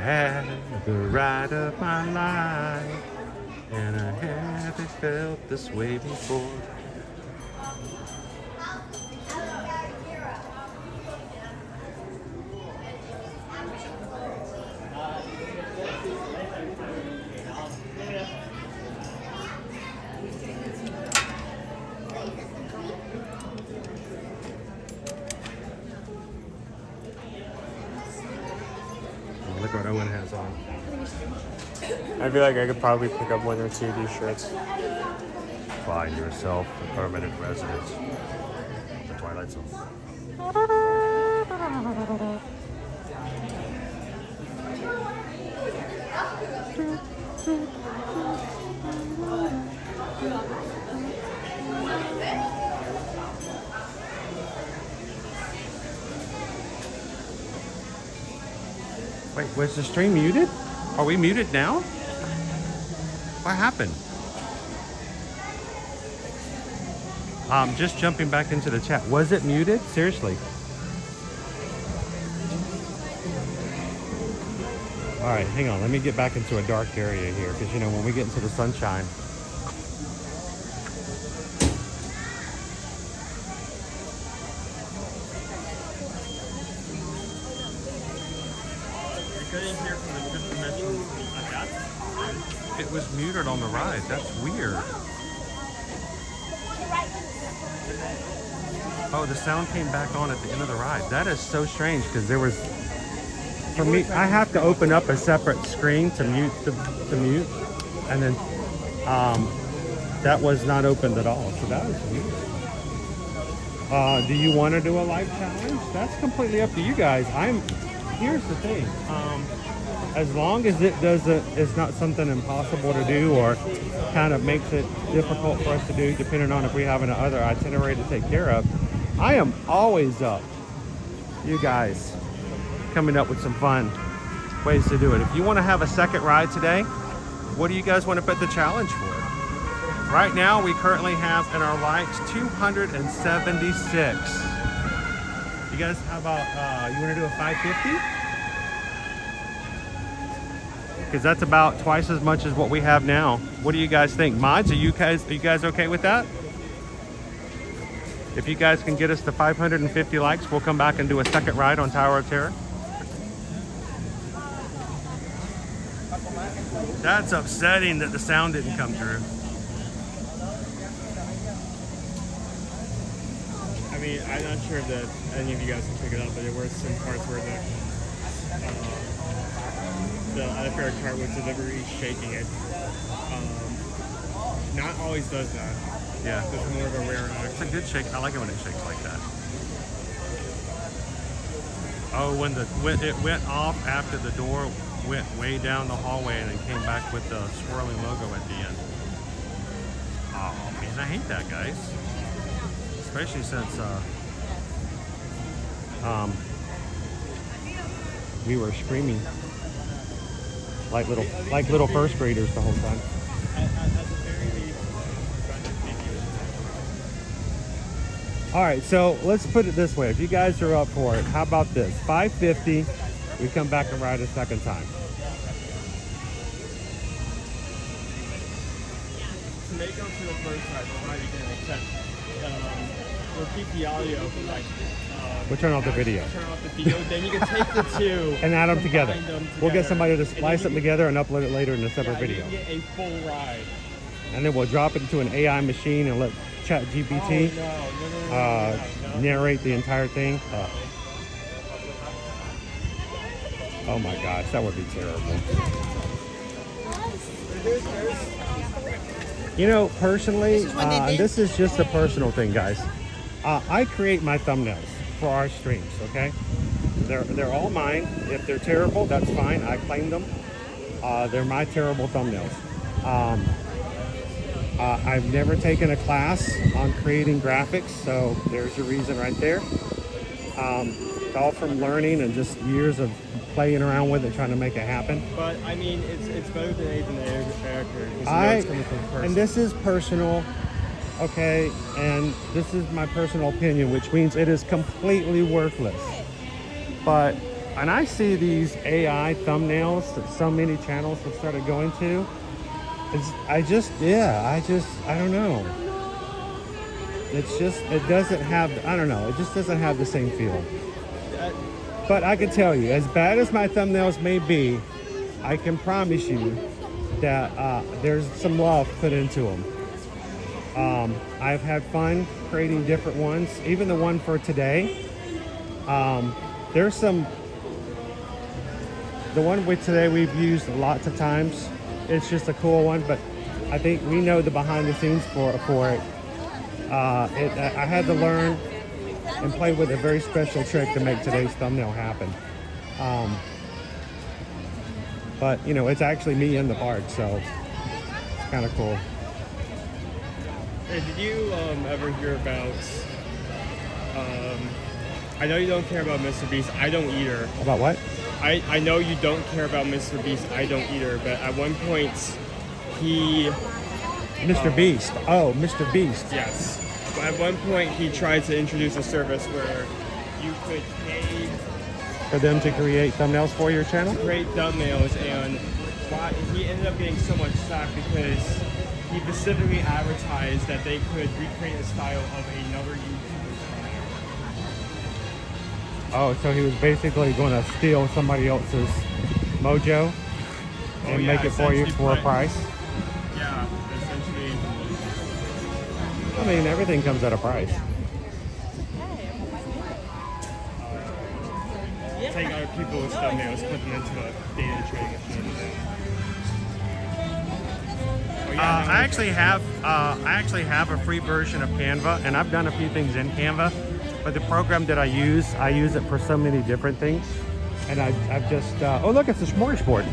[SPEAKER 1] had the ride of my life, and I haven't felt this way before. Look what Owen has on.
[SPEAKER 3] I feel like I could probably pick up one or two of these shirts.
[SPEAKER 1] Find yourself a permanent residence. The Twilight Zone. Wait, was the stream muted? Are we muted now? What happened? Just jumping back into the chat. Was it muted? Seriously. All right, hang on. Let me get back into a dark area here because, you know, when we get into the sunshine. It was muted on the ride. That's weird. Oh, the sound came back on at the end of the ride. That is so strange because there was, for me, I have to open up a separate screen to mute mute, and then that was not opened at all. So that was weird. Do you want to do a live challenge? That's completely up to you guys. Here's the thing. As long as it's not something impossible to do or kind of makes it difficult for us to do, depending on if we have another itinerary to take care of, I am always up, you guys, coming up with some fun ways to do it. If you want to have a second ride today, what do you guys want to put the challenge for? Right now, we currently have in our likes 276. You guys, how about, you want to do a 550? Because that's about twice as much as what we have now. What do you guys think? Mods, are you guys okay with that? If you guys can get us to 550 likes, we'll come back and do a second ride on Tower of Terror. That's upsetting that the sound didn't come through.
[SPEAKER 3] I mean, I'm not sure that any of you guys can pick it up, but there were some parts where the other cart was deliberately shaking it. Not always does that.
[SPEAKER 1] Yeah.
[SPEAKER 3] It's more of a rare act.
[SPEAKER 1] It's a good shake. I like it when it shakes like that. Oh, when it went off after the door went way down the hallway and then came back with the swirling logo at the end. Oh man, I hate that, guys. Especially since we were screaming like little first graders the whole time. All right, so let's put it this way. If you guys are up for it, how about this? 550, we come back and ride a second time.
[SPEAKER 3] make them for the first time, but not again, except we'll keep the audio for like.
[SPEAKER 1] We'll turn off the video.
[SPEAKER 3] Turn off the video. Then you can take the two
[SPEAKER 1] and add them together. We'll get somebody to
[SPEAKER 3] And
[SPEAKER 1] splice them together and upload it later in a separate video.
[SPEAKER 3] You can get a full ride.
[SPEAKER 1] And then we'll drop it into an AI machine and let ChatGPT narrate the entire thing. Oh my gosh, that would be terrible. You know, personally, this is just a personal thing, guys. I create my thumbnails for our streams, okay? They're all mine. If they're terrible, that's fine. I claim them. They're my terrible thumbnails. I've never taken a class on creating graphics, so there's your reason right there. It's all from learning and just years of playing around with it, trying to make it happen.
[SPEAKER 3] But I mean, it's better than anything that character.
[SPEAKER 1] And this is personal, okay? And this is my personal opinion, which means it is completely worthless. But when I see these AI thumbnails that so many channels have started going to, I don't know. It's just, it doesn't have, I don't know, it just doesn't have the same feel. But I can tell you, as bad as my thumbnails may be, I can promise you that there's some love put into them. I've had fun creating different ones, even the one for today. There's some, the one with today we've used lots of times. It's just a cool one, but I think we know the behind the scenes for it. I had to learn and play with a very special trick to make today's thumbnail happen. But you know, it's actually me in the part, so it's kind of cool.
[SPEAKER 3] Hey, did you ever hear about? I know you don't care about Mr. Beast. I don't either.
[SPEAKER 1] About what?
[SPEAKER 3] I know you don't care about Mr. Beast. I don't either. But at one point, he.
[SPEAKER 1] Mr. Beast. Oh, Mr. Beast.
[SPEAKER 3] Yes. But at one point, he tried to introduce a service where you could pay
[SPEAKER 1] For them to create thumbnails for your channel?
[SPEAKER 3] Create thumbnails, and he ended up getting so much slack because he specifically advertised that they could recreate the style of another YouTuber's thumbnail.
[SPEAKER 1] Oh, so he was basically going to steal somebody else's mojo and make it for you for a price?
[SPEAKER 3] Yeah, essentially.
[SPEAKER 1] I mean, everything comes at a price.
[SPEAKER 3] Take other people's thumbnails, put them into a data trading machine.
[SPEAKER 1] I actually have a free version of Canva, and I've done a few things in Canva. But the program that I use it for so many different things. And I've just, oh look, it's a smorgasbord.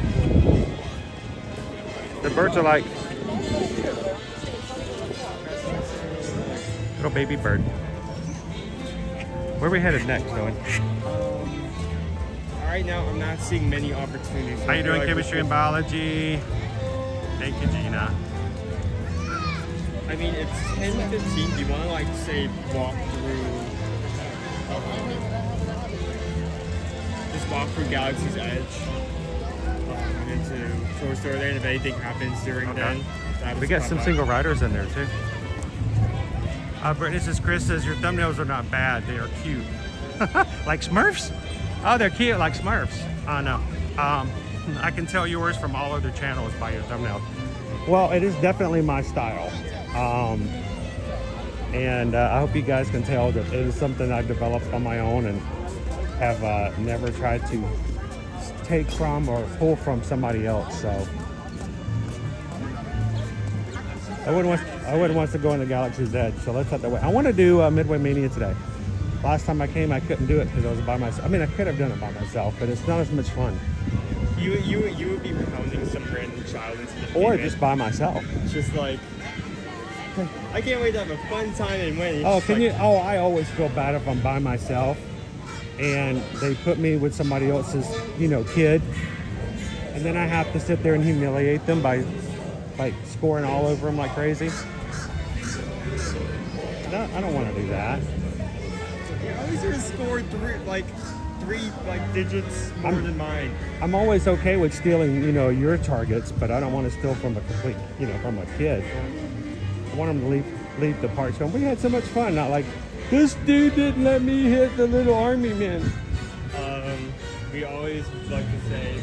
[SPEAKER 1] The birds are like, little baby bird. Where are we headed next, Owen?
[SPEAKER 3] Right now, I'm not seeing many opportunities.
[SPEAKER 1] How you doing, chemistry and biology? Thank you, Gina.
[SPEAKER 3] I mean, it's 10:15. Do you want to, like, say, walk through Galaxy's Edge into Toy Story there, and if anything happens during then,
[SPEAKER 1] we got some single riders in there too. Brittany says, Chris says your thumbnails are not bad; they are cute, like Smurfs. Oh, they're cute like Smurfs. Oh no, I can tell yours from all other channels by your thumbnail. Well, it is definitely my style. And I hope you guys can tell that it is something I've developed on my own and have never tried to take from or pull from somebody else. So I wouldn't want to go into Galaxy's Edge. So let's head that way. I want to do Midway Mania today. Last time I came, I couldn't do it because I was by myself. I mean, I could have done it by myself, but it's not as much fun.
[SPEAKER 3] You would be pounding some random child into the
[SPEAKER 1] or just by myself.
[SPEAKER 3] It's just like, I can't wait to have a fun time and win.
[SPEAKER 1] Oh, can you? Oh, I always feel bad if I'm by myself and they put me with somebody else's, kid, and then I have to sit there and humiliate them by, like, scoring all over them like crazy. No, I don't want to do that.
[SPEAKER 3] You're always going to score three digits more than mine.
[SPEAKER 1] I'm always okay with stealing, your targets, but I don't want to steal from a complete, from a kid. I want them to leave the parks going, we had so much fun. Not like, this dude didn't let me hit the little army men.
[SPEAKER 3] We always like to say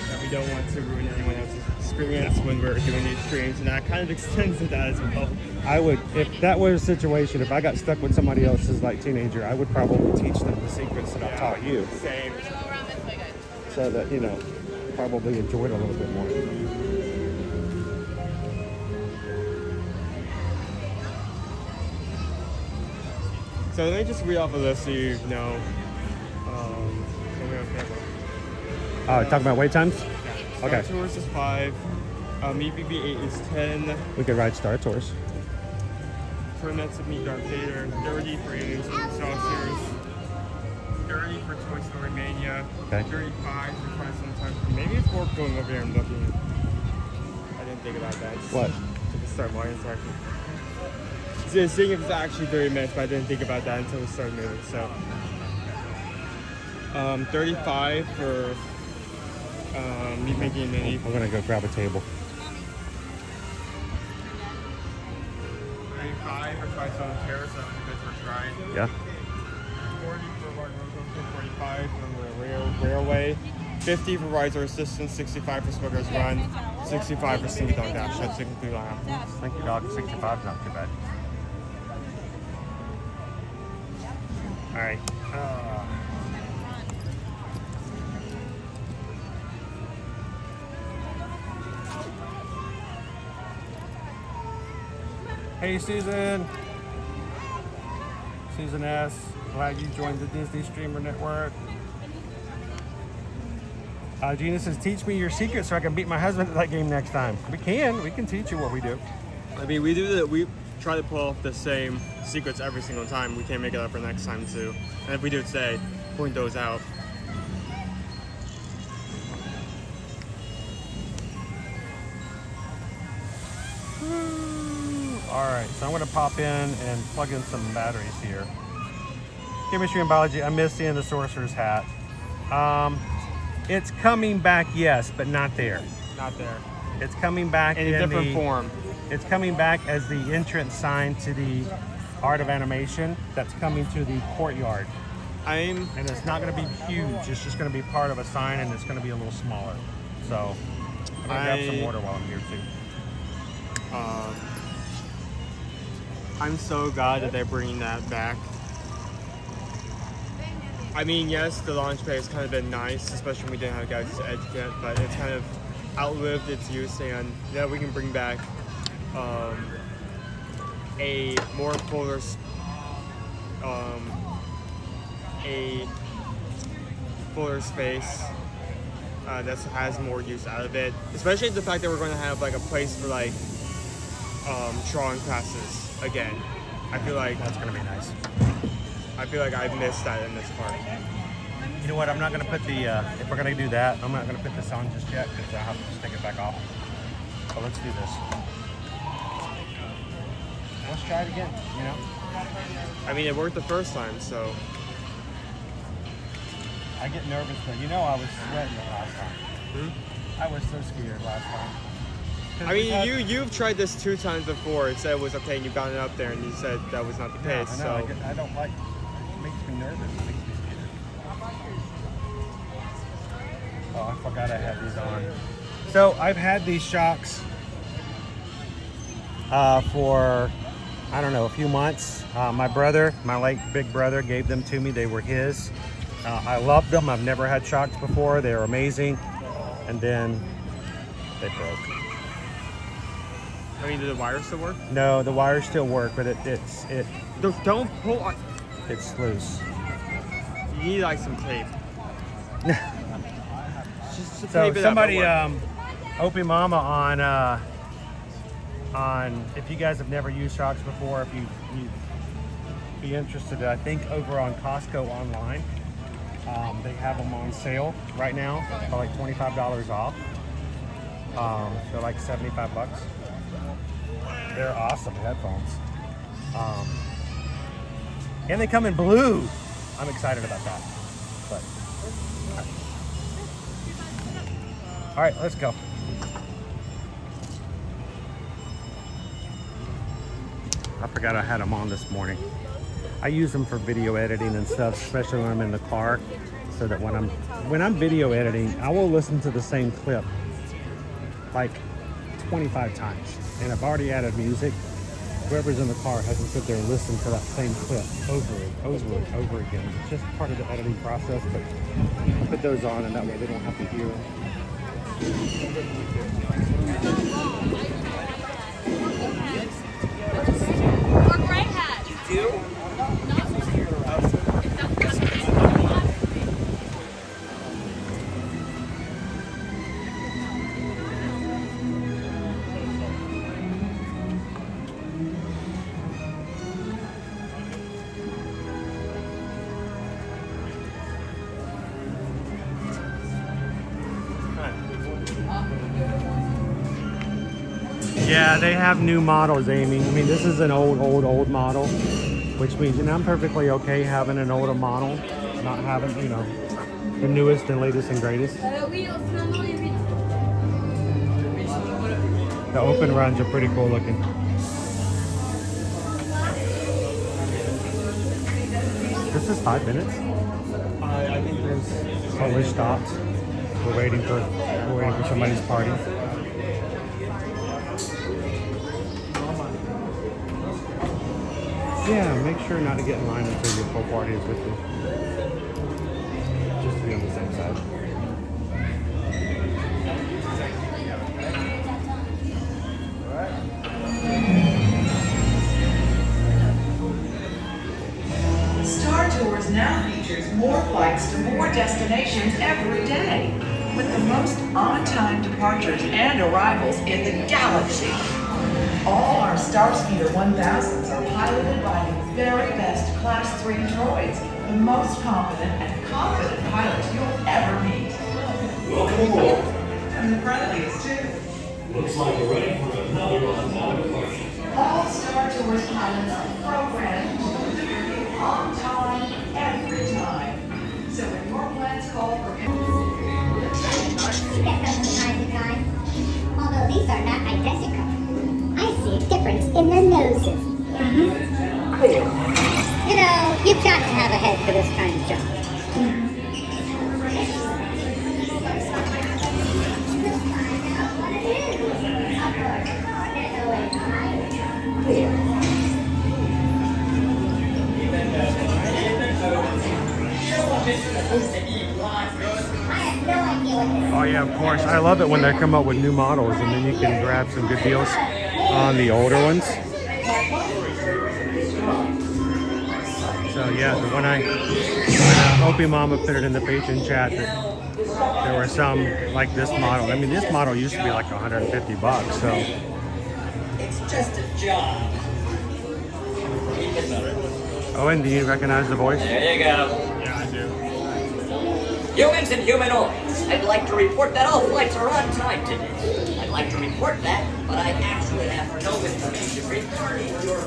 [SPEAKER 3] that we don't want to ruin anyone else's experience when we're doing these streams, and that kind of extends to that as well.
[SPEAKER 1] I would, if that was a situation, if I got stuck with somebody else's like teenager, I would probably teach them the secrets that I taught you.
[SPEAKER 3] Same.
[SPEAKER 1] So that, you know, probably enjoy it a little bit more.
[SPEAKER 3] So let me just read off a list so you know.
[SPEAKER 1] Talking about wait times?
[SPEAKER 3] Star
[SPEAKER 1] Okay.
[SPEAKER 3] Tours is 5. EBB 8 is 10.
[SPEAKER 1] We could ride Star Tours.
[SPEAKER 3] 20 minutes to meet Darth Vader. 30 for Aliens and Saucers. 30 for Toy Story Mania.
[SPEAKER 1] Okay.
[SPEAKER 3] 35 for Twice Sometimes. Maybe it's worth going over here and looking. I didn't think about that.
[SPEAKER 1] What?
[SPEAKER 3] To the start line section. Seeing if it's actually 30 minutes, but I didn't think about that until we started moving. So, 35 for me making a mini.
[SPEAKER 1] I'm gonna go grab a table.
[SPEAKER 3] 35 for Twice on Terrace. That was a good first ride.
[SPEAKER 1] Yeah.
[SPEAKER 3] 40 for Ride Road 45 from the Railway. 50 for Riser Assistance. 65 for Smuggler's Run. 65 for Slinky Dog Dash. That's a complete lineup.
[SPEAKER 1] Thank you, dog. 65 is not too bad. All right. Hey, Susan. Susan S. Glad you joined the Disney Streamer Network. Gina says, teach me your secret so I can beat my husband at that game next time. We can teach you what we do.
[SPEAKER 3] I mean, we try to pull off the same secrets every single time. We can't make it up for next time too. And if we do it today, point those out.
[SPEAKER 1] All right, so I'm gonna pop in and plug in some batteries here. Chemistry and biology, I miss seeing the sorcerer's hat. It's coming back, yes, but not there.
[SPEAKER 3] Not there.
[SPEAKER 1] It's coming back
[SPEAKER 3] In a different form.
[SPEAKER 1] It's coming back as the entrance sign to the Art of Animation that's coming to the courtyard. And it's not gonna be huge, it's just gonna be part of a sign, and it's gonna be a little smaller. So, I'm gonna grab some water while I'm here too.
[SPEAKER 3] I'm so glad that they're bringing that back. I mean, yes, the launch pad has kind of been nice, especially when we didn't have Galaxy's Edge yet, but it's kind of outlived its use, and yeah, we can bring back a more fuller, space that has more use out of it. Especially the fact that we're going to have like a place for like drawing classes again. I feel like
[SPEAKER 1] That's gonna be nice.
[SPEAKER 3] I feel like I've missed that in this park.
[SPEAKER 1] You know what, I'm not gonna put the, if we're gonna do that, I'm not gonna put this on just yet, because I'll have to just take it back off. So let's do this. Let's try it again, you know?
[SPEAKER 3] I mean, it worked the first time, so.
[SPEAKER 1] I get nervous though. You know I was sweating the last time. I was so scared last time.
[SPEAKER 3] I mean, you've tried this 2 times before and said it was okay, and you got it up there, and you said that was not the case.
[SPEAKER 1] I know,
[SPEAKER 3] So
[SPEAKER 1] I don't like, it makes me nervous, it makes me scared. Oh, I forgot I had these on. So I've had these shocks for, I don't know, a few months. My brother, my late big brother, gave them to me. They were his. I loved them. I've never had shocks before. They were amazing. And then they broke.
[SPEAKER 3] I mean, do the wires still work?
[SPEAKER 1] No, the wires still work, but
[SPEAKER 3] Don't pull on.
[SPEAKER 1] it's loose.
[SPEAKER 3] You need like some tape. Just to
[SPEAKER 1] So
[SPEAKER 3] tape it
[SPEAKER 1] somebody,
[SPEAKER 3] up,
[SPEAKER 1] Opie Mama on if you guys have never used shocks before, if you be interested, I think over on Costco online, they have them on sale right now for like $25 off. They're like 75 bucks. They're awesome headphones. And they come in blue. I'm excited about that. But all right, let's go. I forgot I had them on this morning. I use them for video editing and stuff, especially when I'm in the car, so that when I'm video editing, I will listen to the same clip like 25 times. And I've already added music. Whoever's in the car has to sit there and listen to that same clip over and over again. It's just part of the editing process, but I put those on and that way they don't have to hear it. Yeah, they have new models, Amy. I mean, this is an old model, which means, and I'm perfectly okay having an older model, not having, you know, the newest and latest and greatest. The open runs are pretty cool looking. This is 5 minutes.
[SPEAKER 3] I think there's.
[SPEAKER 1] Oh, we're stopped. We're waiting for somebody's party. Yeah, make sure not to get in line until your full party is with you. Just to be on the same side.
[SPEAKER 8] Star Tours now features more flights to more destinations every day, with the most on-time departures and arrivals in the galaxy. All our Starspeeder 1000s are piloted by the very best Class 3 droids, the most confident and confident pilots you'll ever meet.
[SPEAKER 9] Welcome aboard.
[SPEAKER 8] And the friendliest too.
[SPEAKER 9] Looks like we're ready for another on-time departure.
[SPEAKER 8] All Star Tours pilots are programmed to deliver you on time, every time. So when your plans call for
[SPEAKER 10] although these are not identical. I see a difference in the noses. You know, you've got to have a head for this kind of job.
[SPEAKER 1] Oh yeah, of course. I love it when they come up with new models and then you can grab some good deals on the older ones. So yeah, when Opie Mama put it in the patron chat that there were some like this model. I mean, this model used to be like $150, so.
[SPEAKER 11] It's just a job.
[SPEAKER 1] Owen, do you recognize the voice?
[SPEAKER 11] There you go.
[SPEAKER 3] Yeah, I do.
[SPEAKER 11] Humans and humanoids, I'd like to report that all flights are on time today. I'd like to report that, but I actually have no information regarding your...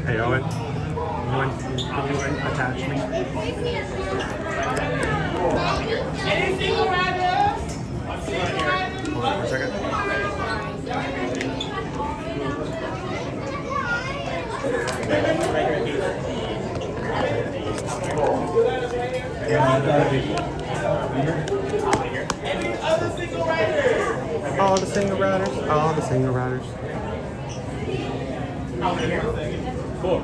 [SPEAKER 1] Hey Owen, can you attach me?
[SPEAKER 4] Anything around here?
[SPEAKER 1] Hold on for a second. All the single riders. All the single riders.
[SPEAKER 3] Cool.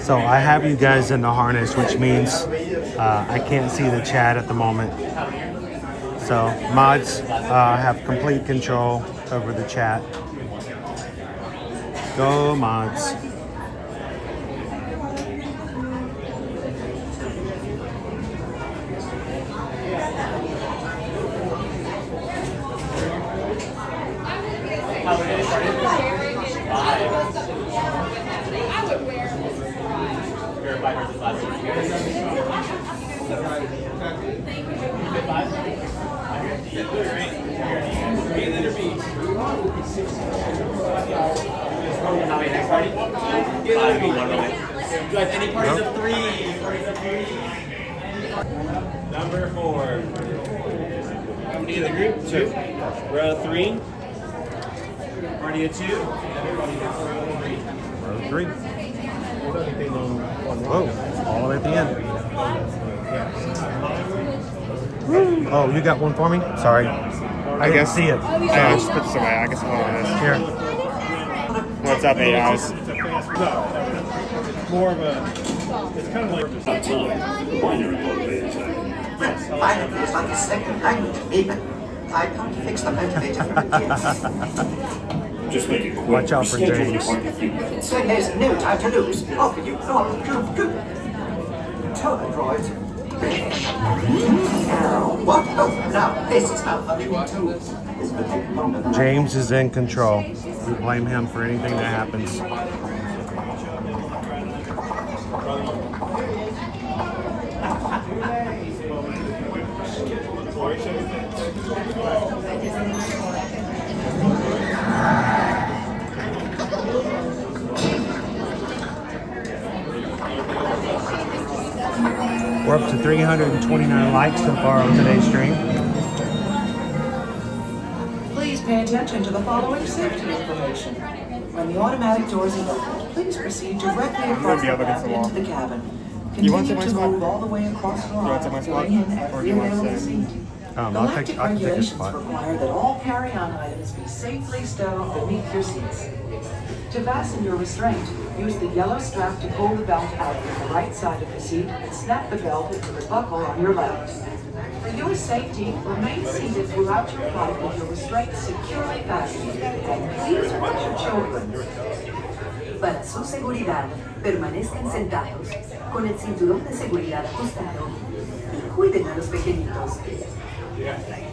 [SPEAKER 1] So I have you guys in the harness, which means I can't see the chat at the moment. So mods have complete control over the chat. Go mods.
[SPEAKER 3] Any parties of three? Number 4. How many in the group? 2. Row 3. Party of 2.
[SPEAKER 1] Row 3. Oh, all the way at the end. Oh, you got one for me? Sorry. I guess see it.
[SPEAKER 3] I just put this away. I guess we'll on this.
[SPEAKER 1] Here.
[SPEAKER 3] What's up, AIs?
[SPEAKER 6] More of a. It's kind of like.
[SPEAKER 12] Mine is like a second language to me. I can't fix the motivator for kids.
[SPEAKER 9] Just make it quick.
[SPEAKER 1] Watch out for James.
[SPEAKER 12] So there's no time to lose. Off you go. Tell the droids. What? Oh, now this is malfunctioning. This will take longer than
[SPEAKER 1] James is in control. We blame him for anything that happens. We're up to 329 likes so far on today's stream.
[SPEAKER 8] Please pay attention to the following safety information. When the automatic doors are open, please proceed directly across the path into the cabin.
[SPEAKER 3] You want
[SPEAKER 8] Continue
[SPEAKER 3] some
[SPEAKER 8] to
[SPEAKER 3] spot?
[SPEAKER 8] move all the way across the
[SPEAKER 3] You want some
[SPEAKER 8] line,
[SPEAKER 3] spot?
[SPEAKER 8] filling in
[SPEAKER 3] Or do
[SPEAKER 8] every
[SPEAKER 3] you want to
[SPEAKER 8] available
[SPEAKER 3] stay?
[SPEAKER 8] seat.
[SPEAKER 1] I can
[SPEAKER 8] Galactic
[SPEAKER 1] take a
[SPEAKER 8] regulations
[SPEAKER 1] spot.
[SPEAKER 8] require that all carry-on items be safely stowed beneath your seats. To fasten your restraint, use the yellow strap to pull the belt out from the right side of the seat and snap the belt into the buckle on your left. For your safety, remain seated throughout your flight with your restraint securely fastened, and please watch your children.
[SPEAKER 13] Para su seguridad, permanezcan sentados, con el cinturón de seguridad ajustado, y cuiden a los pequeñitos.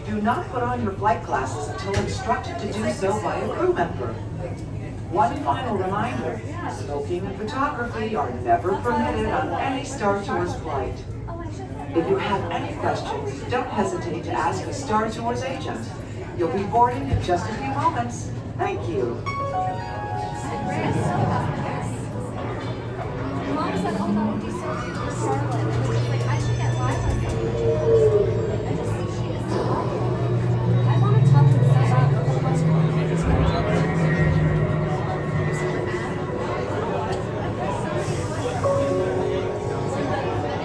[SPEAKER 8] Do not put on your flight glasses until instructed to do so by a crew member. One final reminder, smoking and photography are never permitted on any Star Tours flight. If you have any questions, don't hesitate to ask a Star Tours agent. You'll be boarding in just a few moments. Thank you.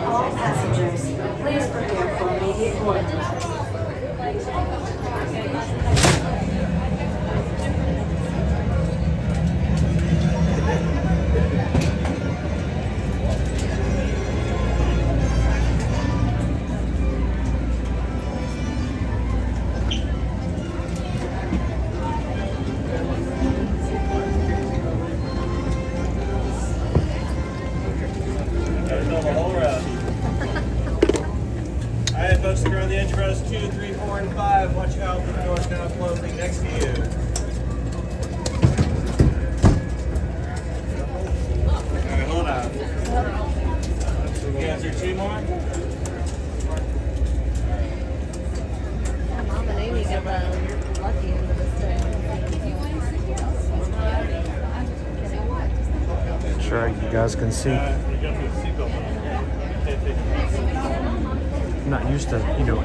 [SPEAKER 13] All passengers, please prepare for immediate boarding.
[SPEAKER 3] Alright, folks, look around the edge of rows 2, 3, 4, and 5. Watch out for the doors now closing next to you. Alright, hold on. You guys are 2 more?
[SPEAKER 2] Mom and Amy got the lucky end of this day.
[SPEAKER 1] Sure, you guys can see. I'm not used to,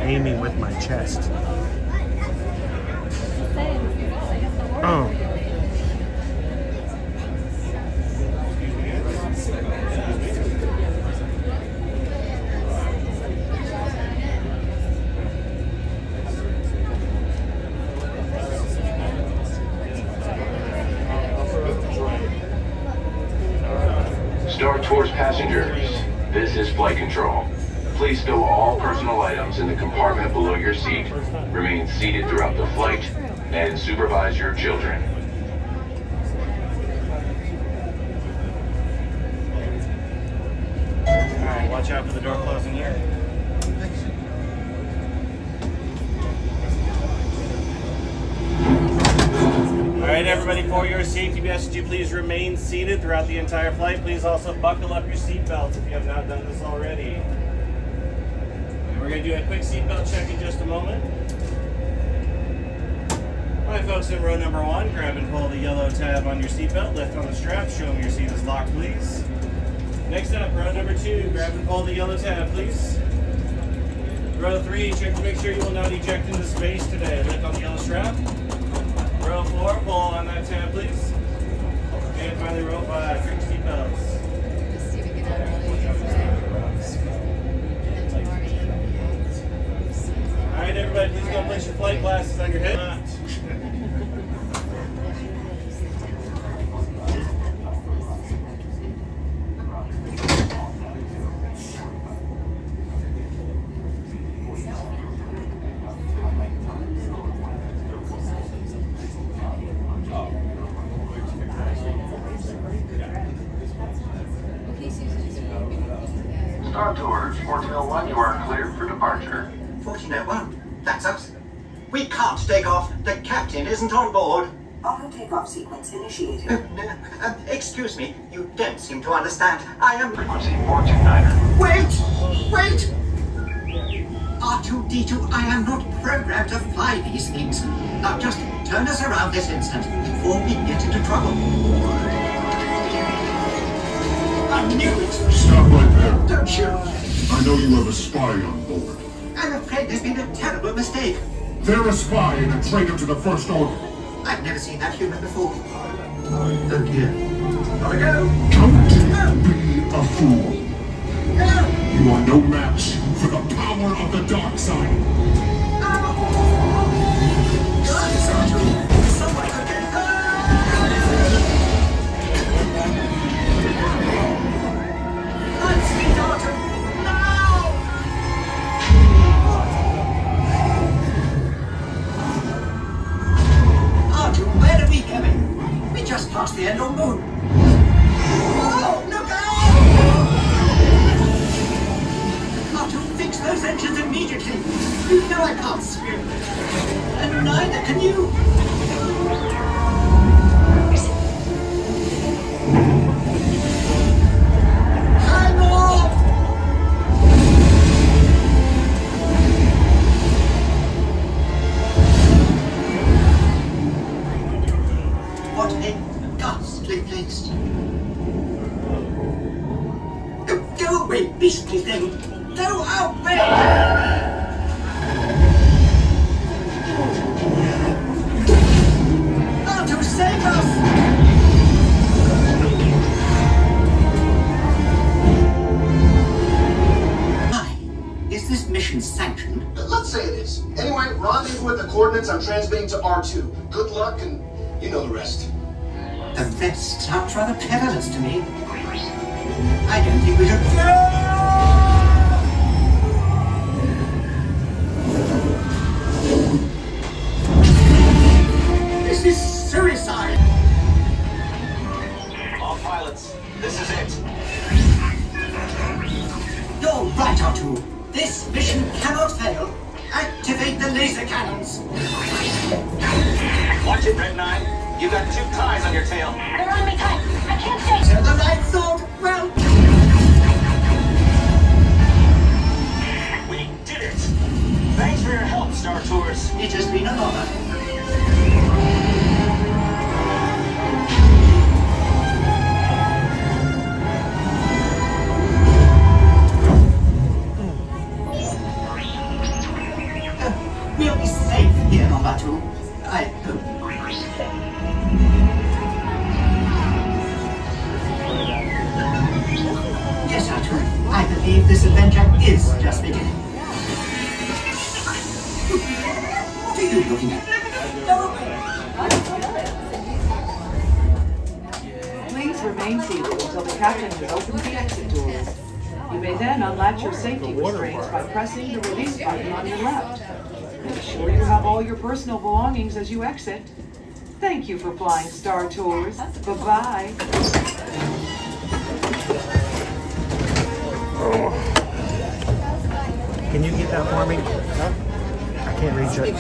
[SPEAKER 1] aiming with my chest. Oh.
[SPEAKER 14] Star Tours passengers, this is flight control. Please stow all personal items in the compartment below your seat, remain seated throughout the flight, and supervise your children.
[SPEAKER 3] Alright, watch out for the door closing here. Alright, everybody, for your safety, we ask that you please remain seated throughout the entire flight. Please also buckle up your seatbelts if you have not done this already. We're going to do a quick seatbelt check in just a moment.
[SPEAKER 6] Alright folks, in row number 1, grab and pull the yellow tab on your seatbelt, lift on the strap, show them your seat is locked, please. Next up, row number 2, grab and pull the yellow tab, please. Row 3, check to make sure you will not eject into space today, lift on the yellow strap. Row 4, pull on that tab, please. And finally, row 5, check your seatbelts. Alright everybody, please go place your flight glasses on your head.
[SPEAKER 14] Star Tours, 1401, you are cleared for departure.
[SPEAKER 12] 1401? That's us. We can't take off. The captain isn't on board.
[SPEAKER 13] Auto takeoff sequence initiated.
[SPEAKER 12] Excuse me, you don't seem to understand. I am...
[SPEAKER 14] Frequency 429er.
[SPEAKER 12] Wait! R2-D2, I am not programmed to fly these things. Now just turn us around this instant before we get into trouble. I knew it!
[SPEAKER 15] Stop right there.
[SPEAKER 12] Don't you?
[SPEAKER 15] I know you have a spy on board.
[SPEAKER 12] I'm afraid there's been a terrible mistake.
[SPEAKER 15] They're a spy and a traitor to the First Order.
[SPEAKER 12] I've never seen that human before. Oh dear. Gotta go!
[SPEAKER 15] Don't be a fool. You are no match for the power of the dark side.
[SPEAKER 12] Someone could get hurt! Unsweet daughter! Now! Artu, where are we going? We just passed the end on moon. Oh, look out! Artu, fix those engines immediately. You know I can't swim. And neither can you. Hang on! What a ghastly place. Go away, beastly thing! Go away! Artu, save us! Is this mission sanctioned?
[SPEAKER 16] Let's say it is. Anyway, rendezvous with the coordinates I'm transmitting to R2. Good luck, and you know the rest.
[SPEAKER 12] The rest sounds rather perilous to me. I don't think we should... This is suicide!
[SPEAKER 17] All pilots, this is it.
[SPEAKER 12] You're right, R2. This mission cannot fail. Activate the laser cannons.
[SPEAKER 17] Watch it, Red 9. You got 2 ties on your tail.
[SPEAKER 10] They're on me tight. I can't stay.
[SPEAKER 12] Turn the lights on. Well...
[SPEAKER 17] We did it. Thanks for your help, Star Tours.
[SPEAKER 12] It has been an honor. We'll be safe here, number 2. I hope. Yes, Arthur. I believe this adventure is just beginning. What are you looking at?
[SPEAKER 18] Please remain seated until the captain has opened the exit doors. You may then unlatch your safety restraints by pressing the release button on your left. Make sure you have all your personal belongings as you exit. Thank you for flying Star Tours. Bye-bye.
[SPEAKER 1] Can you get that for me? I can't reach it.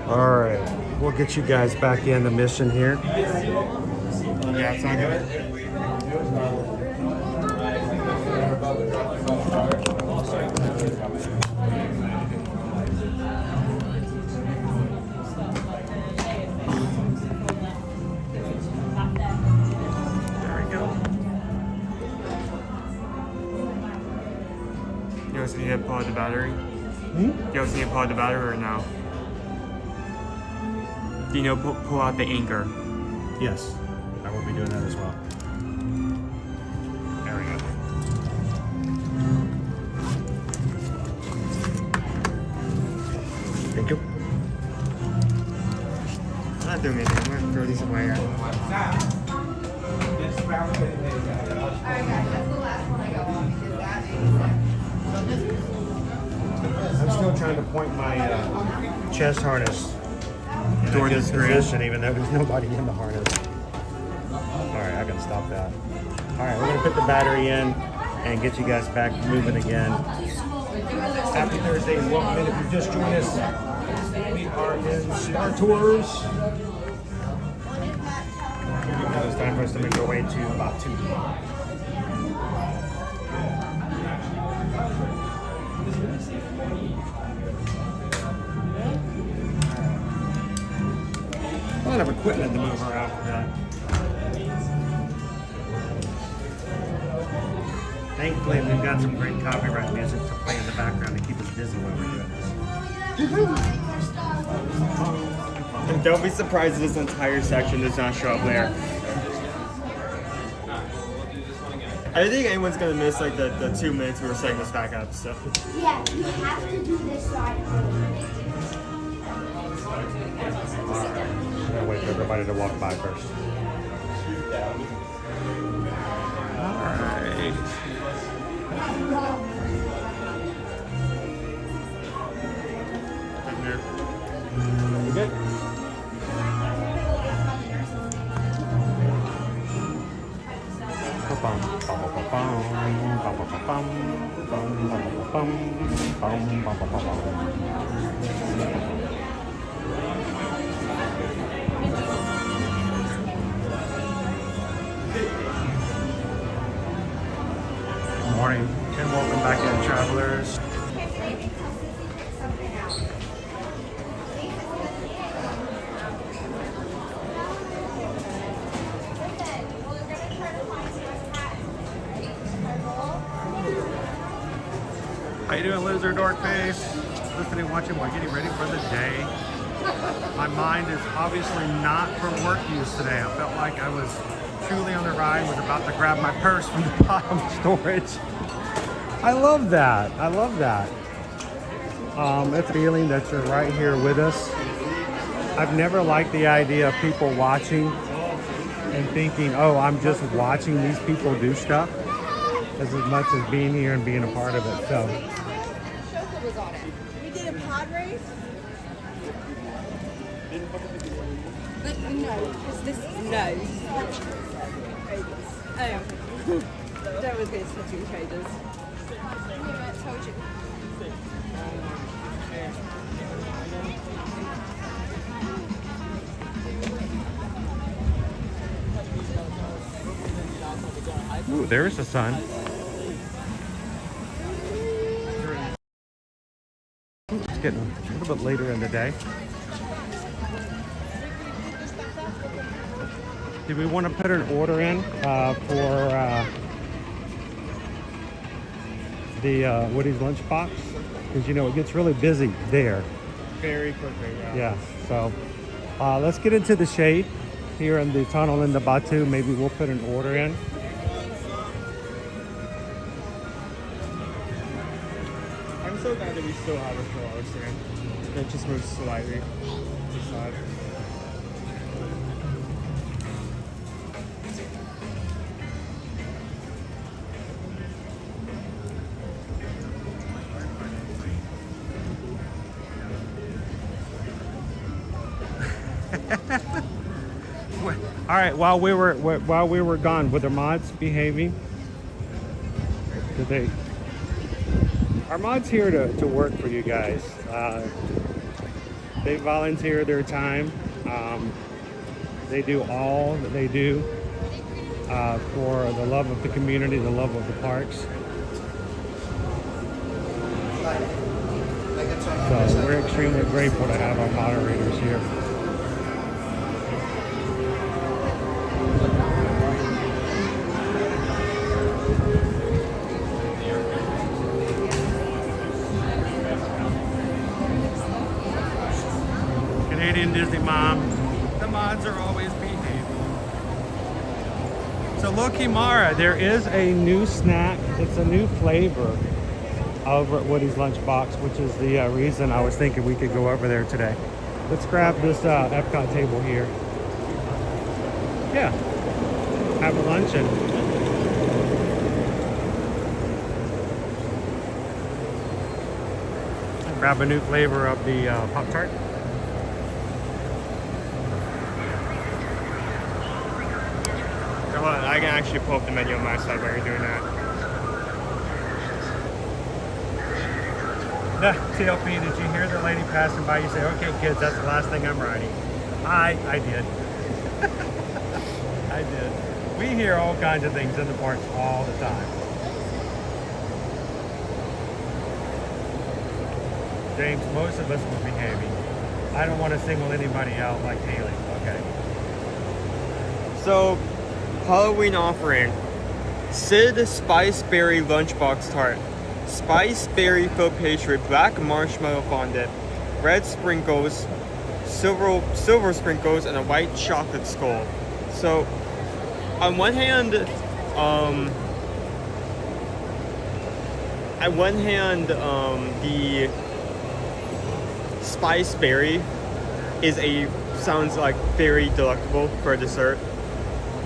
[SPEAKER 1] All right, we'll get you guys back in the mission here.
[SPEAKER 3] Yeah, it's not good.
[SPEAKER 1] There we go.
[SPEAKER 3] You also need to pull out the battery? You also need to pull out the battery or no? Do you know pull out the anchor?
[SPEAKER 1] Yes, I will be doing that as well. There we go. Thank you.
[SPEAKER 3] I'm not doing anything. I'm gonna throw these away.
[SPEAKER 1] I'm still trying to point my chest harness in a good position, even though there's nobody in the harness. All right, I can stop that. All right, we're gonna put the battery in and get you guys back moving again. Happy Thursday and welcome in. If you just joined us, we are in Star Tours. It's time for us to make our way to Batu. A lot of equipment to move around for that. Thankfully, we've got some great copyright music to play in the background to keep us busy while we're doing this.
[SPEAKER 3] And don't be surprised if this entire section does not show up there. I don't think anyone's gonna miss like the 2 minutes we were setting this back up, so.
[SPEAKER 10] Yeah, you have to do this side.
[SPEAKER 1] I'm gonna wait for everybody to walk by first. Alright. You good? Good morning and welcome back in, travelers. How you doing, loser, dork face? Listening, watching, we're getting ready for the day. My mind is obviously not for work use today. I felt like I was truly on the ride, was about to grab my purse from the bottom storage. I love that. I love that. It's a feeling that you're right here with us. I've never liked the idea of people watching and thinking, oh, I'm just watching these people do stuff, as much as being here and being a part of it. So.
[SPEAKER 4] We did a pod race. But no, because this no. Oh, that was good switching traders. I told you.
[SPEAKER 1] Ooh, there's the sun. It's getting a little bit later in the day. Do we want to put an order in for the Woody's Lunchbox? Because, you know, it gets really busy there.
[SPEAKER 3] Very quickly, yeah.
[SPEAKER 1] Yeah, so let's get into the shade here in the tunnel in the Batu. Maybe we'll put an order in.
[SPEAKER 3] I'm so glad that we still have a full hour stand. It just moves slightly to the side.
[SPEAKER 1] All right, while we were gone, were the mods behaving? Did they? Our mods here to work for you guys. They volunteer their time. They do all that they do for the love of the community, the love of the parks. So we're extremely grateful to have our moderators here. Canadian Disney Mom, the mods are always behaving. So look, Mara, there is a new snack. It's a new flavor over at Woody's Lunchbox, which is the reason I was thinking we could go over there today. Let's grab this Epcot table here. Yeah, have a luncheon. Grab a new flavor of the Pop-Tart.
[SPEAKER 3] I can actually pull up the menu on my side while you're doing that.
[SPEAKER 1] TLP, did you hear the lady passing by? You say, okay, kids, that's the last thing I'm writing. I did. I did. We hear all kinds of things in the parks all the time. James, most of us were behaving. I don't want to single anybody out like Haley, okay?
[SPEAKER 3] So, Halloween offering. Sid Spice Berry Lunchbox Tart. Spice Berry filled pastry, black marshmallow fondant, red sprinkles, silver sprinkles, and a white chocolate skull. So, on one hand, the Spice Berry sounds like very delectable for a dessert.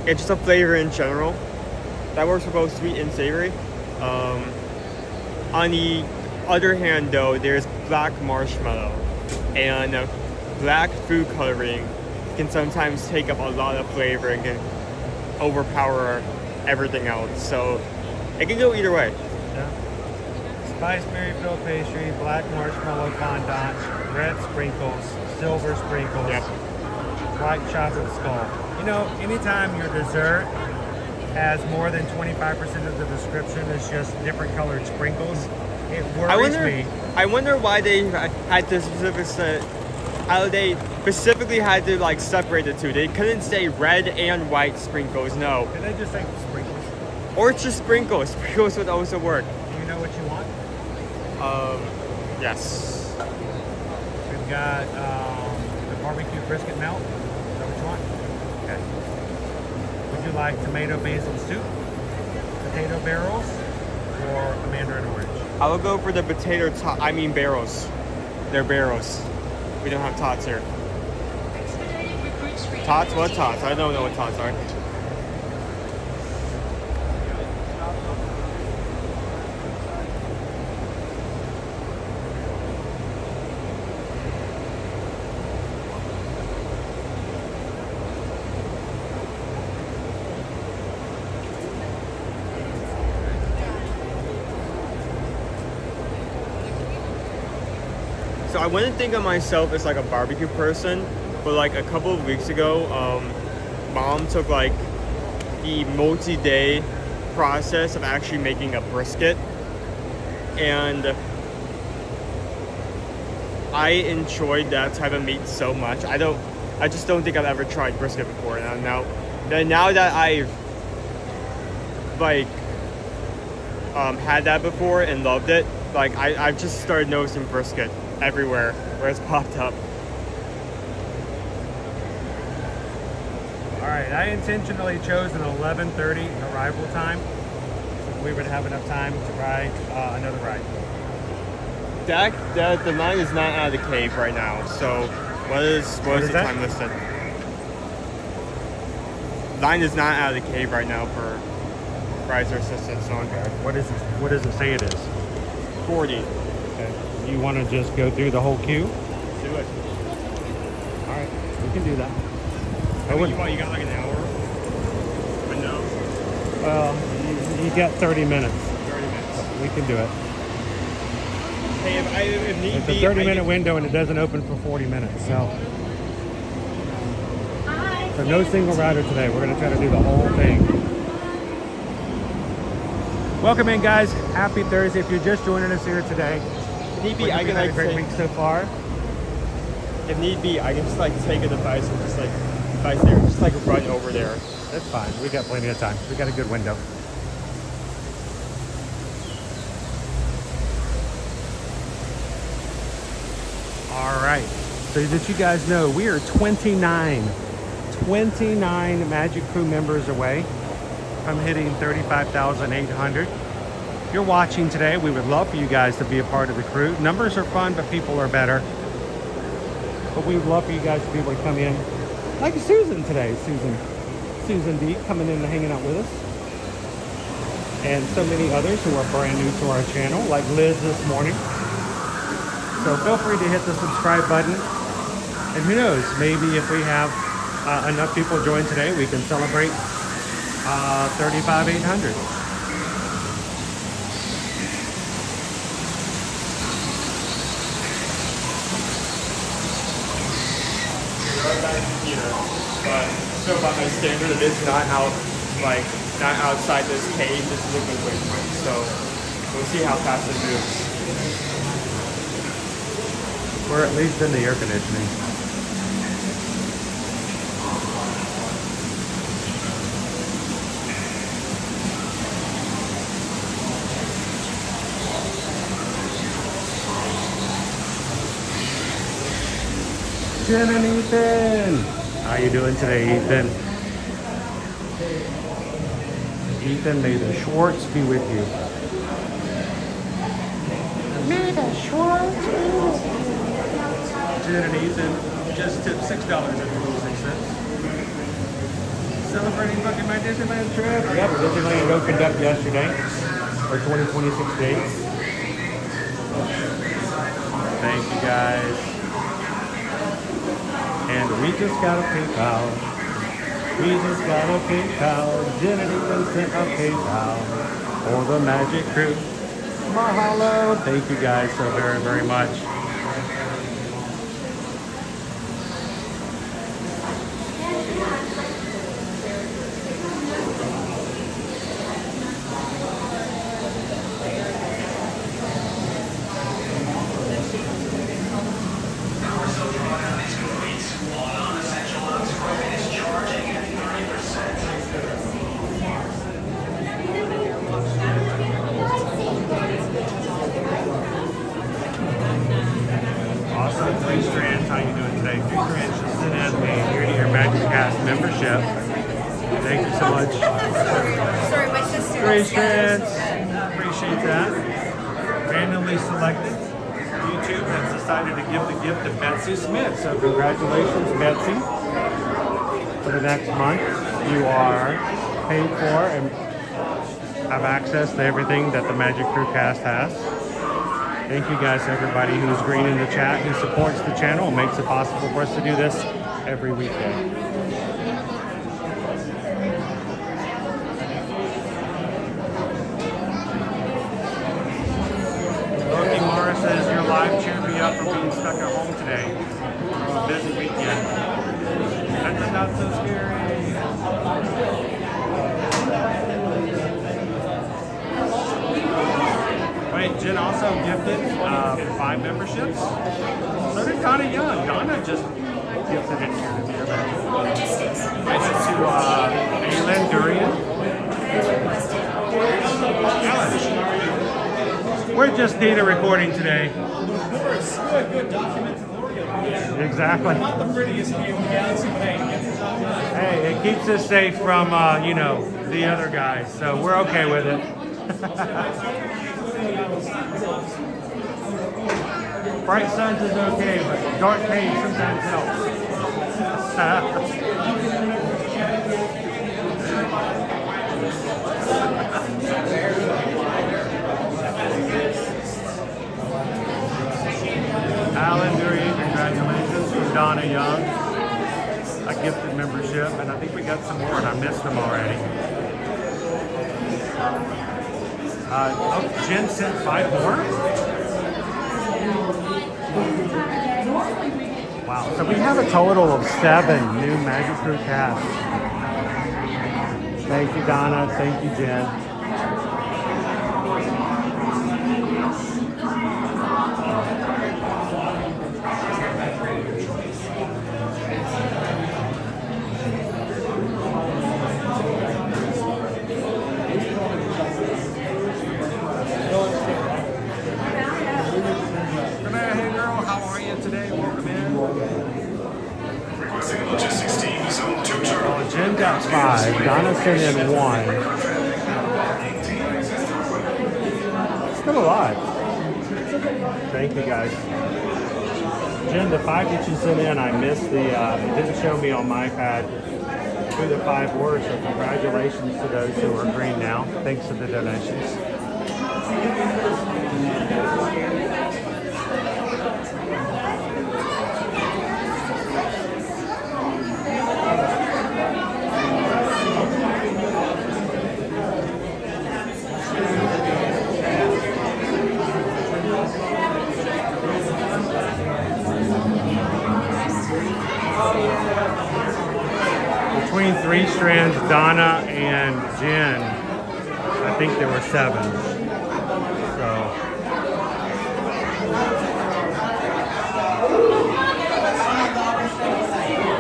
[SPEAKER 3] It's just a flavor in general that works for both sweet and savory. On the other hand, though, there's black marshmallow and black food coloring can sometimes take up a lot of flavor and can overpower everything else. So it can go either way.
[SPEAKER 1] Yeah. Spice berry filled pastry, black marshmallow fondant, red sprinkles, silver sprinkles,
[SPEAKER 3] yep.
[SPEAKER 1] White chocolate skull. You know, anytime your dessert has more than 25% of the description is just different colored sprinkles, it worries me.
[SPEAKER 3] I wonder why they had to specifically had to like separate the two. They couldn't say red and white sprinkles. No.
[SPEAKER 1] Did they just say sprinkles?
[SPEAKER 3] Or it's just sprinkles. Sprinkles would also work.
[SPEAKER 1] Do you know what you want?
[SPEAKER 3] Yes.
[SPEAKER 1] We've got the barbecue brisket melt. Is that what you want? Okay. Would you like tomato basil soup, potato barrels, or a mandarin orange?
[SPEAKER 3] I will go for the barrels. They're barrels. We don't have tots here. Tots? What tots? I don't know what tots are. So I wouldn't think of myself as like a barbecue person, but like a couple of weeks ago, Mom took like the multi-day process of actually making a brisket, and I enjoyed that type of meat so much. I just don't think I've ever tried brisket before. And now that I've like had that before and loved it, like I've just started noticing brisket everywhere where it's popped up.
[SPEAKER 1] All right, I intentionally chose an 11:30 arrival time so we would have enough time to ride another ride.
[SPEAKER 3] The line is not out of the cave right now. So what is the time listed? Line is not out of the cave right now for riser assistance. So okay.
[SPEAKER 1] What does it say it is?
[SPEAKER 3] 40.
[SPEAKER 1] Okay. You want to just go through the whole queue?
[SPEAKER 3] Do it.
[SPEAKER 1] All right, we can do that.
[SPEAKER 3] You got like an hour window?
[SPEAKER 1] Well, you get 30 minutes.
[SPEAKER 3] 30 minutes.
[SPEAKER 1] We can do it.
[SPEAKER 3] Hey, if need
[SPEAKER 1] It's a
[SPEAKER 3] be,
[SPEAKER 1] 30-minute window and it doesn't open for 40 minutes. So no single rider today. We're going to try to do the whole thing. Welcome in, guys. Happy Thursday. If you're just joining us here today,
[SPEAKER 3] if need be, I can
[SPEAKER 1] had a great
[SPEAKER 3] take,
[SPEAKER 1] week so far.
[SPEAKER 3] If need be, I can just like take a device and just like device there, just like run over there.
[SPEAKER 1] That's fine. We got plenty of time. We got a good window. All right. So that you guys know, we are 29 Magic Crew members away from hitting 35,800. If you're watching today, we would love for you guys to be a part of the crew. Numbers are fun, but people are better. But we would love for you guys to be able to come in, like Susan today. Susan D coming in and hanging out with us. And so many others who are brand new to our channel, like Liz this morning. So feel free to hit the subscribe button. And who knows, maybe if we have enough people join today, we can celebrate 35,800.
[SPEAKER 3] But so by my standard, it is not outside this cage. This is a good way for it. So we'll see how fast it moves.
[SPEAKER 1] We're at least in the air conditioning. Jen and Ethan! How you doing today, Ethan? Ethan, may the Schwartz be with you. May the Schwartz be with you. Jen and Ethan just tipped $6.26. Celebrating fucking my Disneyland trip. Yep, Disneyland opened up yesterday for 2026 dates. Thank you guys. And we just got a PayPal. We just got a PayPal. Jen and Ethan sent a PayPal for the Magic Crew. Mahalo. Thank you guys so very, very much. Membership. Thank you so much.
[SPEAKER 4] Sorry, my sister.
[SPEAKER 1] Grace Trans. Appreciate that. Randomly selected. YouTube has decided to give the gift to Betsy Smith. So congratulations, Betsy. For the next month, you are paid for and have access to everything that the Magic Crew cast has. Thank you guys, everybody who's green in the chat, who supports the channel and makes it possible for us to do this every weekend. Says your live cheered me up for being stuck at home today. A busy weekend. That's not so scary. Wait, Jen also gifted 5 memberships. So did Donna Young. Donna just gifted it here to be here. Thanks to Aylin Durian. We're just data recording today.
[SPEAKER 6] Good documented Lord.
[SPEAKER 1] Exactly.
[SPEAKER 6] Not the prettiest view in the galaxy, but hey, get the job done.
[SPEAKER 1] Hey, it keeps us safe from, you know, the other guys, so we're okay with it. Bright suns is okay, but dark haze sometimes helps. Alan Dury, congratulations from Donna Young. A gifted membership, and I think we got some more, and I missed them already. Jen sent 5 more. Wow, so we have a total of 7 new Magic Crew casts. Thank you, Donna. Thank you, Jen. Hey girl, how are you today? Welcome in.
[SPEAKER 15] Logistics team, zone 2 Charlie.
[SPEAKER 1] Jen got 5. Donna sent in 1. Still alive. Thank you guys. Jen, the 5 that you sent in, I missed the, it didn't show me on my iPad who the 5 were, so congratulations to those who are green now. Thanks for the donations. Between 3 strands, Donna and Jen, I think there were 7. So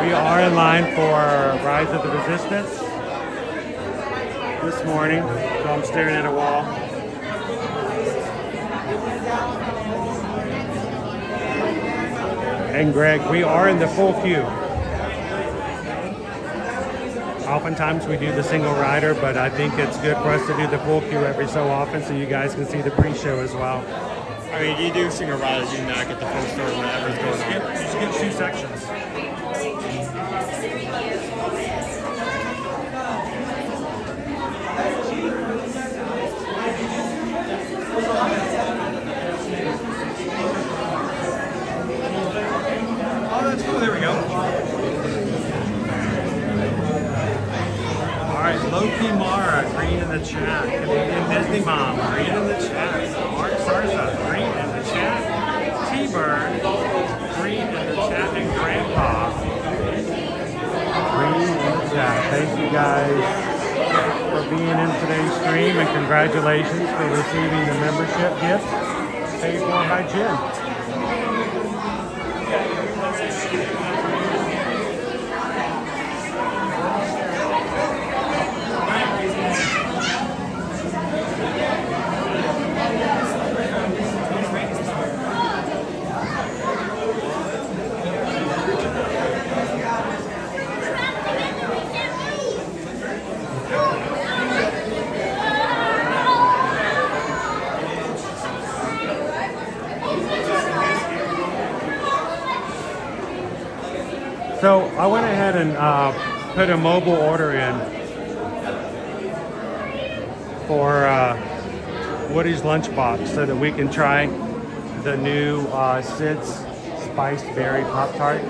[SPEAKER 1] we are in line for Rise of the Resistance this morning. So I'm staring at a wall. And Greg, we are in the full queue. Oftentimes we do the single rider, but I think it's good for us to do the full queue every so often so you guys can see the pre-show as well.
[SPEAKER 3] I mean, you do single riders, you not get the full story whenever's going on.
[SPEAKER 1] You just get 2 sections. Oh, that's cool. There we go. Loki Mara, green in the chat. Canadian Disney Mom, green in the chat. Mark Sarza, green in the chat. T-Bird, green in the chat. And Grandpa, green in the chat. Thank you guys for being in today's stream, and congratulations for receiving the membership gift paid for by Jen. So I went ahead and put a mobile order in for Woody's Lunchbox so that we can try the new Sid's Spiced Berry Pop-Tart.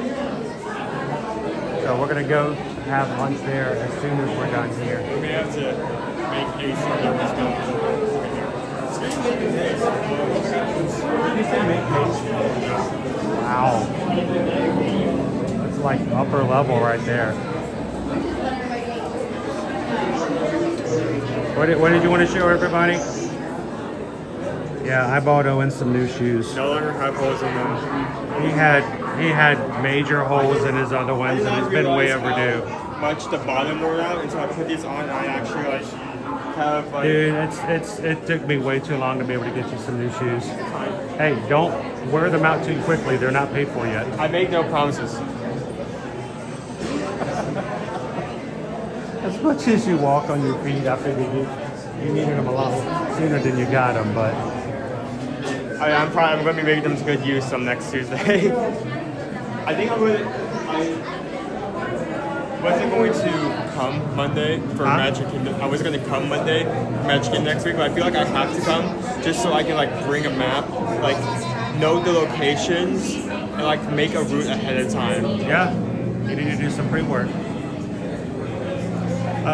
[SPEAKER 1] So we're going to go have lunch there as soon as we're done here.
[SPEAKER 3] We have to make haste on the stuff.
[SPEAKER 1] Did you say make haste? Wow. Like upper level right there. What did you want to show everybody? Yeah, I bought Owen some new shoes.
[SPEAKER 3] No longer have holes in them.
[SPEAKER 1] He had major holes in his other ones, and it's been way overdue.
[SPEAKER 3] Much the bottom wore out until I put these on. I actually have
[SPEAKER 1] Dude, it took me way too long to be able to get you some new shoes. Hey, don't wear them out too quickly. They're not paid for yet.
[SPEAKER 3] I make no promises.
[SPEAKER 1] As much as you walk on your feet, I figured you needed them a lot sooner than you got them, but
[SPEAKER 3] I'm going to be making them to good use next Tuesday. I think I wasn't going to come Monday for Magic Kingdom. I was going to come Monday for Magic Kingdom next week, but I feel like I have to come just so I can bring a map, know the locations, and make a route ahead of time.
[SPEAKER 1] Yeah, you need to do some pre-work.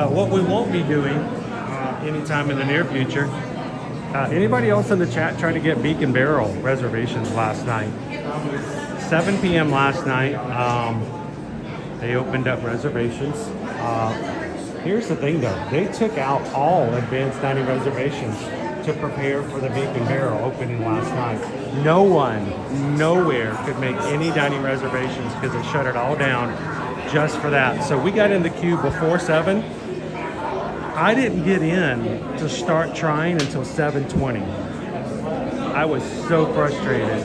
[SPEAKER 1] What we won't be doing anytime in the near future, Anybody else in the chat trying to get Beacon Barrel reservations last night? 7 p.m. last night, they opened up reservations. Here's the thing though, they took out all advanced dining reservations to prepare for the Beacon Barrel opening last night. No one, nowhere could make any dining reservations because they shut it all down just for that. So we got in the queue before 7. I didn't get in to start trying until 7:20. I was so frustrated.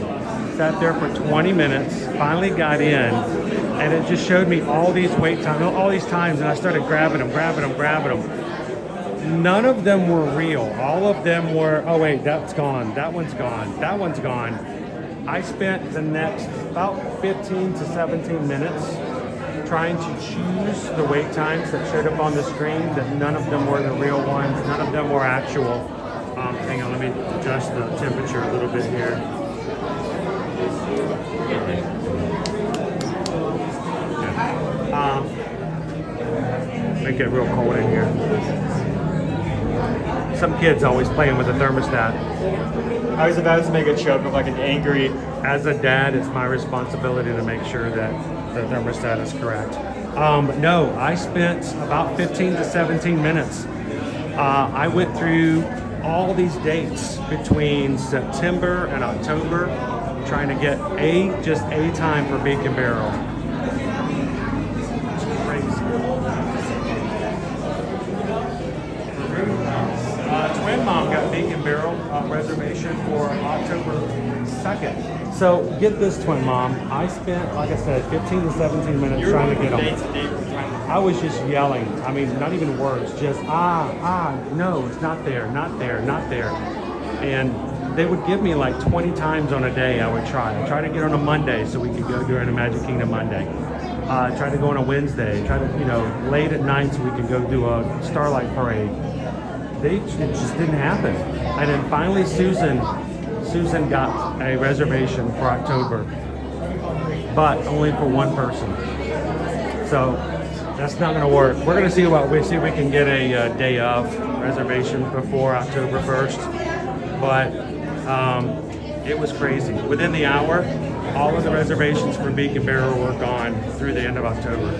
[SPEAKER 1] Sat there for 20 minutes, finally got in, and it just showed me all these wait times, all these times, and I started grabbing them. None of them were real. All of them were, oh wait, that's gone, that one's gone, that one's gone. I spent the next about 15 to 17 minutes trying to choose the wait times that showed up on the screen, that none of them were the real ones, none of them were actual. Hang on, let me adjust the temperature a little bit here. Make it real cold in here. Some kids always playing with the thermostat.
[SPEAKER 3] I was about to make a joke of like an angry.
[SPEAKER 1] As a dad, it's my responsibility to make sure that the thermostat is correct. No, I spent about 15 to 17 minutes. I went through all these dates between September and October, trying to get just a time for Beacon Barrel. It's crazy. Twin Mom got Beacon Barrel reservation for October 2nd. So get this, Twin Mom. I spent, like I said, 15 to 17 minutes trying to get them. I was just yelling. I mean, not even words, just no, it's not there, not there, not there. And they would give me like 20 times on a day. I would try to get on a Monday so we could go during a Magic Kingdom Monday. Try to go on a Wednesday. Try to, late at night so we could go do a Starlight Parade. It just didn't happen. And then finally Susan got a reservation for October, but only for one person. So that's not going to work. We're going to see if we can get a day of reservation before October 1st. But it was crazy. Within the hour, all of the reservations for Beacon Barrel were gone through the end of October.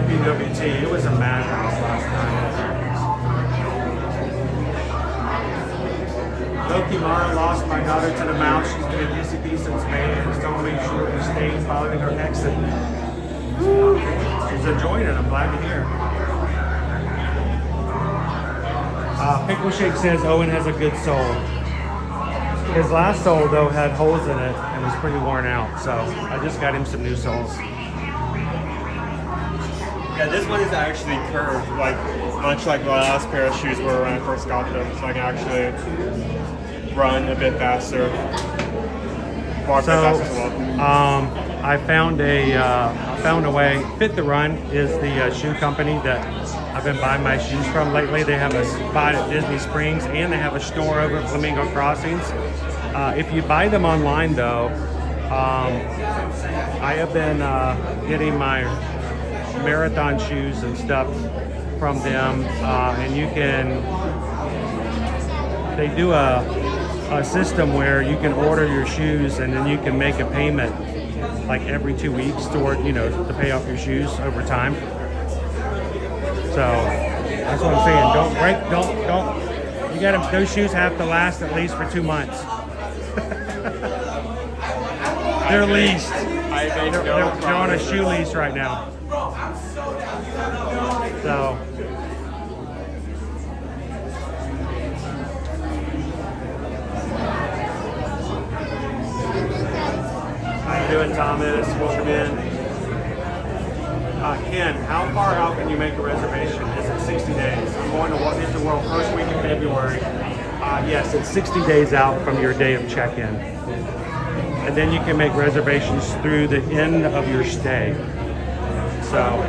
[SPEAKER 1] PWT, it was a madhouse last night. Loki Mara lost my daughter to the mouse. She's been a DCP since May and was telling me she would stay following her exit. She's enjoying it, I'm glad to hear. Pickle Shake says Owen has a good soul. His last soul though had holes in it and was pretty worn out, so I just got him some new soles.
[SPEAKER 3] Yeah, this one is actually curved, much like the last pair of shoes were when I first got them, so I can actually run a bit faster. Walk a bit faster as well.
[SPEAKER 1] I found a way. Fit the Run is the shoe company that I've been buying my shoes from lately. They have a spot at Disney Springs and they have a store over at Flamingo Crossings. If you buy them online though, I have been getting my marathon shoes and stuff from them, and they do a system where you can order your shoes and then you can make a payment like every 2 weeks to pay off your shoes over time. So that's what I'm saying. Don't you got those shoes have to last at least for 2 months. They're leased. They're on a shoe lease right now. So how you doing, Thomas? Welcome in. Ken, how far out can you make a reservation? Is it 60 days? I'm going to Walt Disney World first week in February. Yes, it's 60 days out from your day of check-in. And then you can make reservations through the end of your stay. So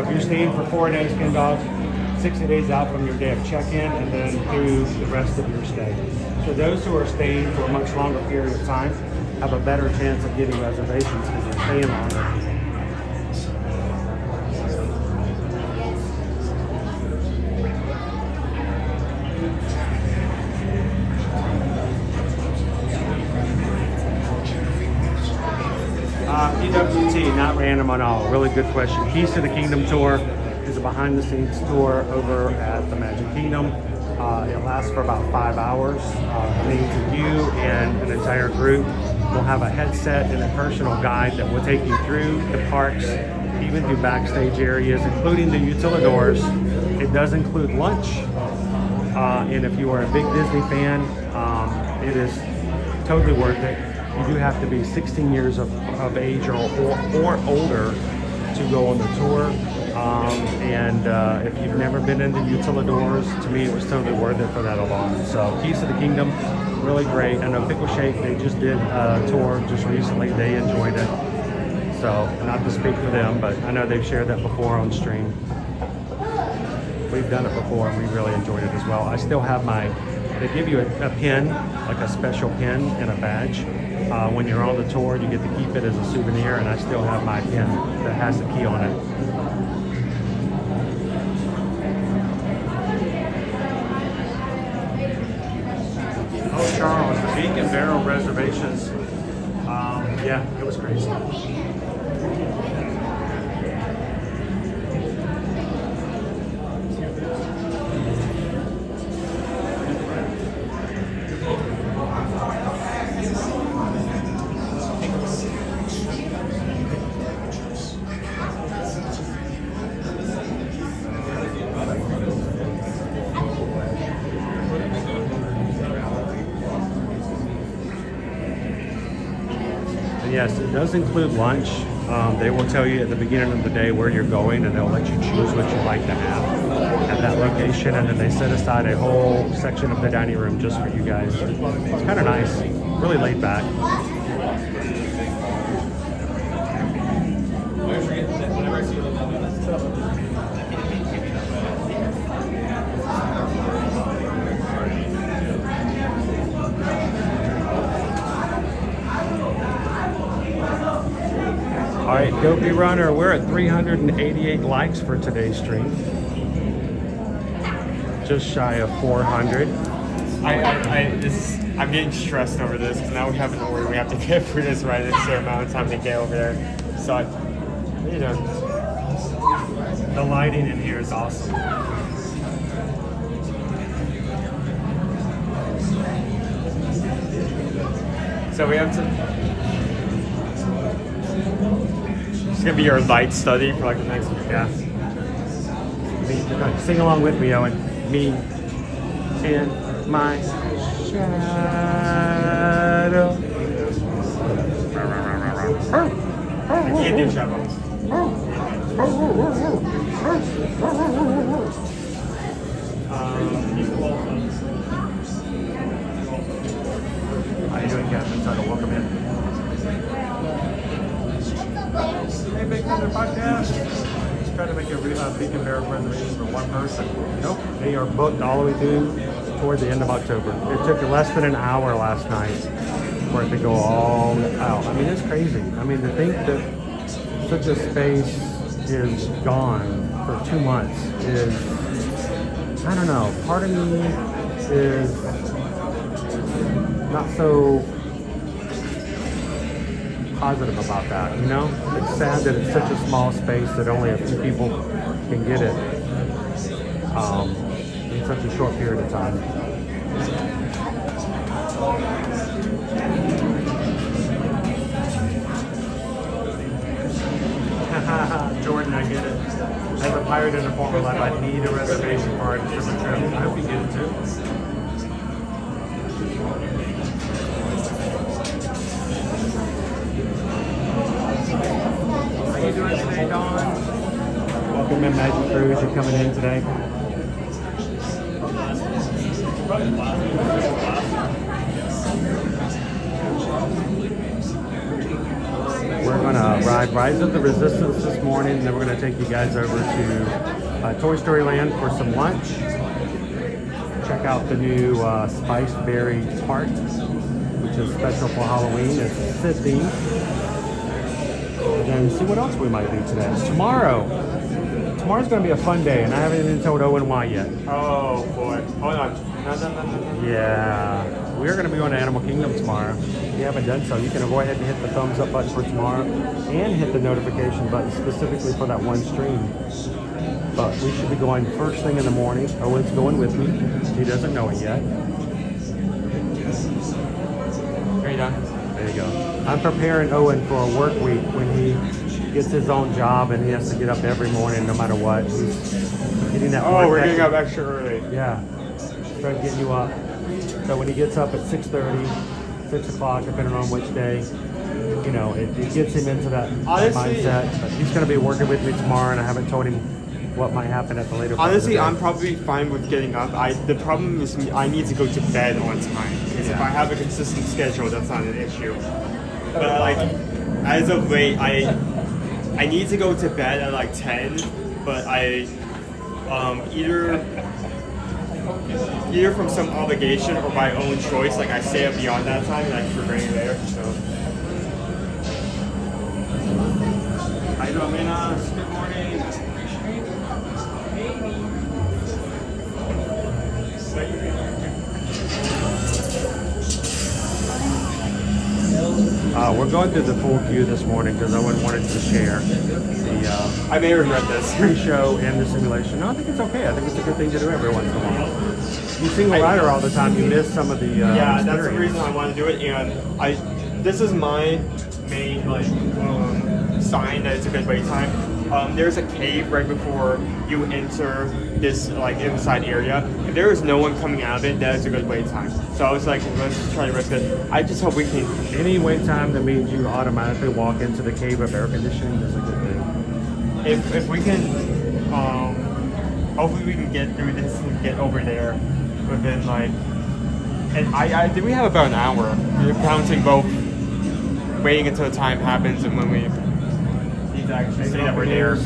[SPEAKER 1] if you're staying for 4 days, Ken Dog, 60 days out from your day of check-in and then through the rest of your stay. So those who are staying for a much longer period of time have a better chance of getting reservations because they're staying longer. PWT, not random on all. Really good question. Keys to the Kingdom tour is a behind-the-scenes tour over at the Magic Kingdom. It lasts for about 5 hours. It means that you and an entire group will have a headset and a personal guide that will take you through the parks, even through backstage areas, including the utilidors. It does include lunch. And if you are a big Disney fan, it is totally worth it. You do have to be 16 years of age or older to go on the tour. If you've never been into utilidors, to me it was totally worth it for that alone. So Keys to the Kingdom, really great. I know Pickle Shake, they just did a tour just recently. They enjoyed it. So not to speak for them, but I know they've shared that before on stream. We've done it before and we really enjoyed it as well. I still have they give you a pin, like a special pin and a badge. When you're on the tour, you get to keep it as a souvenir, and I still have my pin that has the key on it. Oh, Charles, the Beacon Barrel reservations. Yeah, it was crazy. Yes, it does include lunch. They will tell you at the beginning of the day where you're going, and they'll let you choose what you'd like to have at that location. And then they set aside a whole section of the dining room just for you guys. It's kind of nice, really laid back. All right, Dopey Runner, we're at 388 likes for today's stream. Just shy of 400.
[SPEAKER 3] I'm getting stressed over this because now we have an order we have to get for this right. It's the amount of time to get over there. So,
[SPEAKER 1] the lighting in here is awesome.
[SPEAKER 3] So we have to. It's gonna be your light study for like the next week.
[SPEAKER 1] Yeah. Sing along with me, Owen. Me and my shadow.
[SPEAKER 3] I can't do shadows.
[SPEAKER 1] How you doing, Captain Tuttle? Welcome in. Hey, Big Thunder Podcast. Just trying to make a Beacon Barrel reservation for one person. Nope, they are booked all the way through toward the end of October. It took less than an hour last night for it to go all out. I mean, it's crazy. I mean, to think that such a space is gone for 2 months is, I don't know, part of me is not so positive about that, you know? It's sad that it's such a small space that only a few people can get it in such a short period of time. Jordan, I get it. As a pirate in a former life, I need a reservation for a December trip. I hope you get it too. How you doing today, Dawn? Welcome in, Magic Cruise. You're coming in today. We're going to ride Rise of the Resistance this morning, and then we're going to take you guys over to Toy Story Land for some lunch. Check out the new Spiced Berry Tart, which is special for Halloween. It's Sydney. And then see what else we might do today. Tomorrow's going to be a fun day, and I haven't even told Owen why yet.
[SPEAKER 3] Oh boy. Hold on. No.
[SPEAKER 1] Yeah. We're going to be going to Animal Kingdom tomorrow. If you haven't done so, you can go ahead and hit the thumbs up button for tomorrow and hit the notification button specifically for that one stream. But we should be going first thing in the morning. Owen's going with me. He doesn't know it yet.
[SPEAKER 3] Are you done?
[SPEAKER 1] There you go. I'm preparing Owen for a work week when he gets his own job and he has to get up every morning no matter what. He's getting that.
[SPEAKER 3] Oh, we're getting up extra early.
[SPEAKER 1] Yeah. Try to get you up. So when he gets up at 6:30, 6 o'clock, depending on which day, you know, it gets him into that mindset. But he's going to be working with me tomorrow, and I haven't told him what might happen at the later part
[SPEAKER 3] Honestly,
[SPEAKER 1] of the day.
[SPEAKER 3] I'm probably fine with getting up. The problem is I need to go to bed on time. Because if I have a consistent schedule, that's not an issue. But like, as of late, I need to go to bed at like 10, but I either from some obligation or my own choice, like I stay up beyond that time and I keep remaining there. So.
[SPEAKER 6] How you doing, man? Good morning.
[SPEAKER 1] We're going through the full queue this morning because Owen wanted to share the
[SPEAKER 3] I may regret this.
[SPEAKER 1] pre-show and the simulation. No, I think it's okay. I think it's a good thing to do every once in a while. You single rider all the time, you miss some of the
[SPEAKER 3] yeah,
[SPEAKER 1] experience.
[SPEAKER 3] that's the reason I want to do it. And this is my main like sign that it's a good wait time. There's a cave right before you enter this like inside area. If there is no one coming out of it, that is a good wait time. So I was like, let's just try to risk it. I just hope we can.
[SPEAKER 1] Any wait time that means you automatically walk into the cave of air conditioning is a good thing.
[SPEAKER 3] If we can, hopefully we can get through this and get over there within like. And I think we have about an hour. We're counting both waiting until the time happens and when we. To actually say that we're there.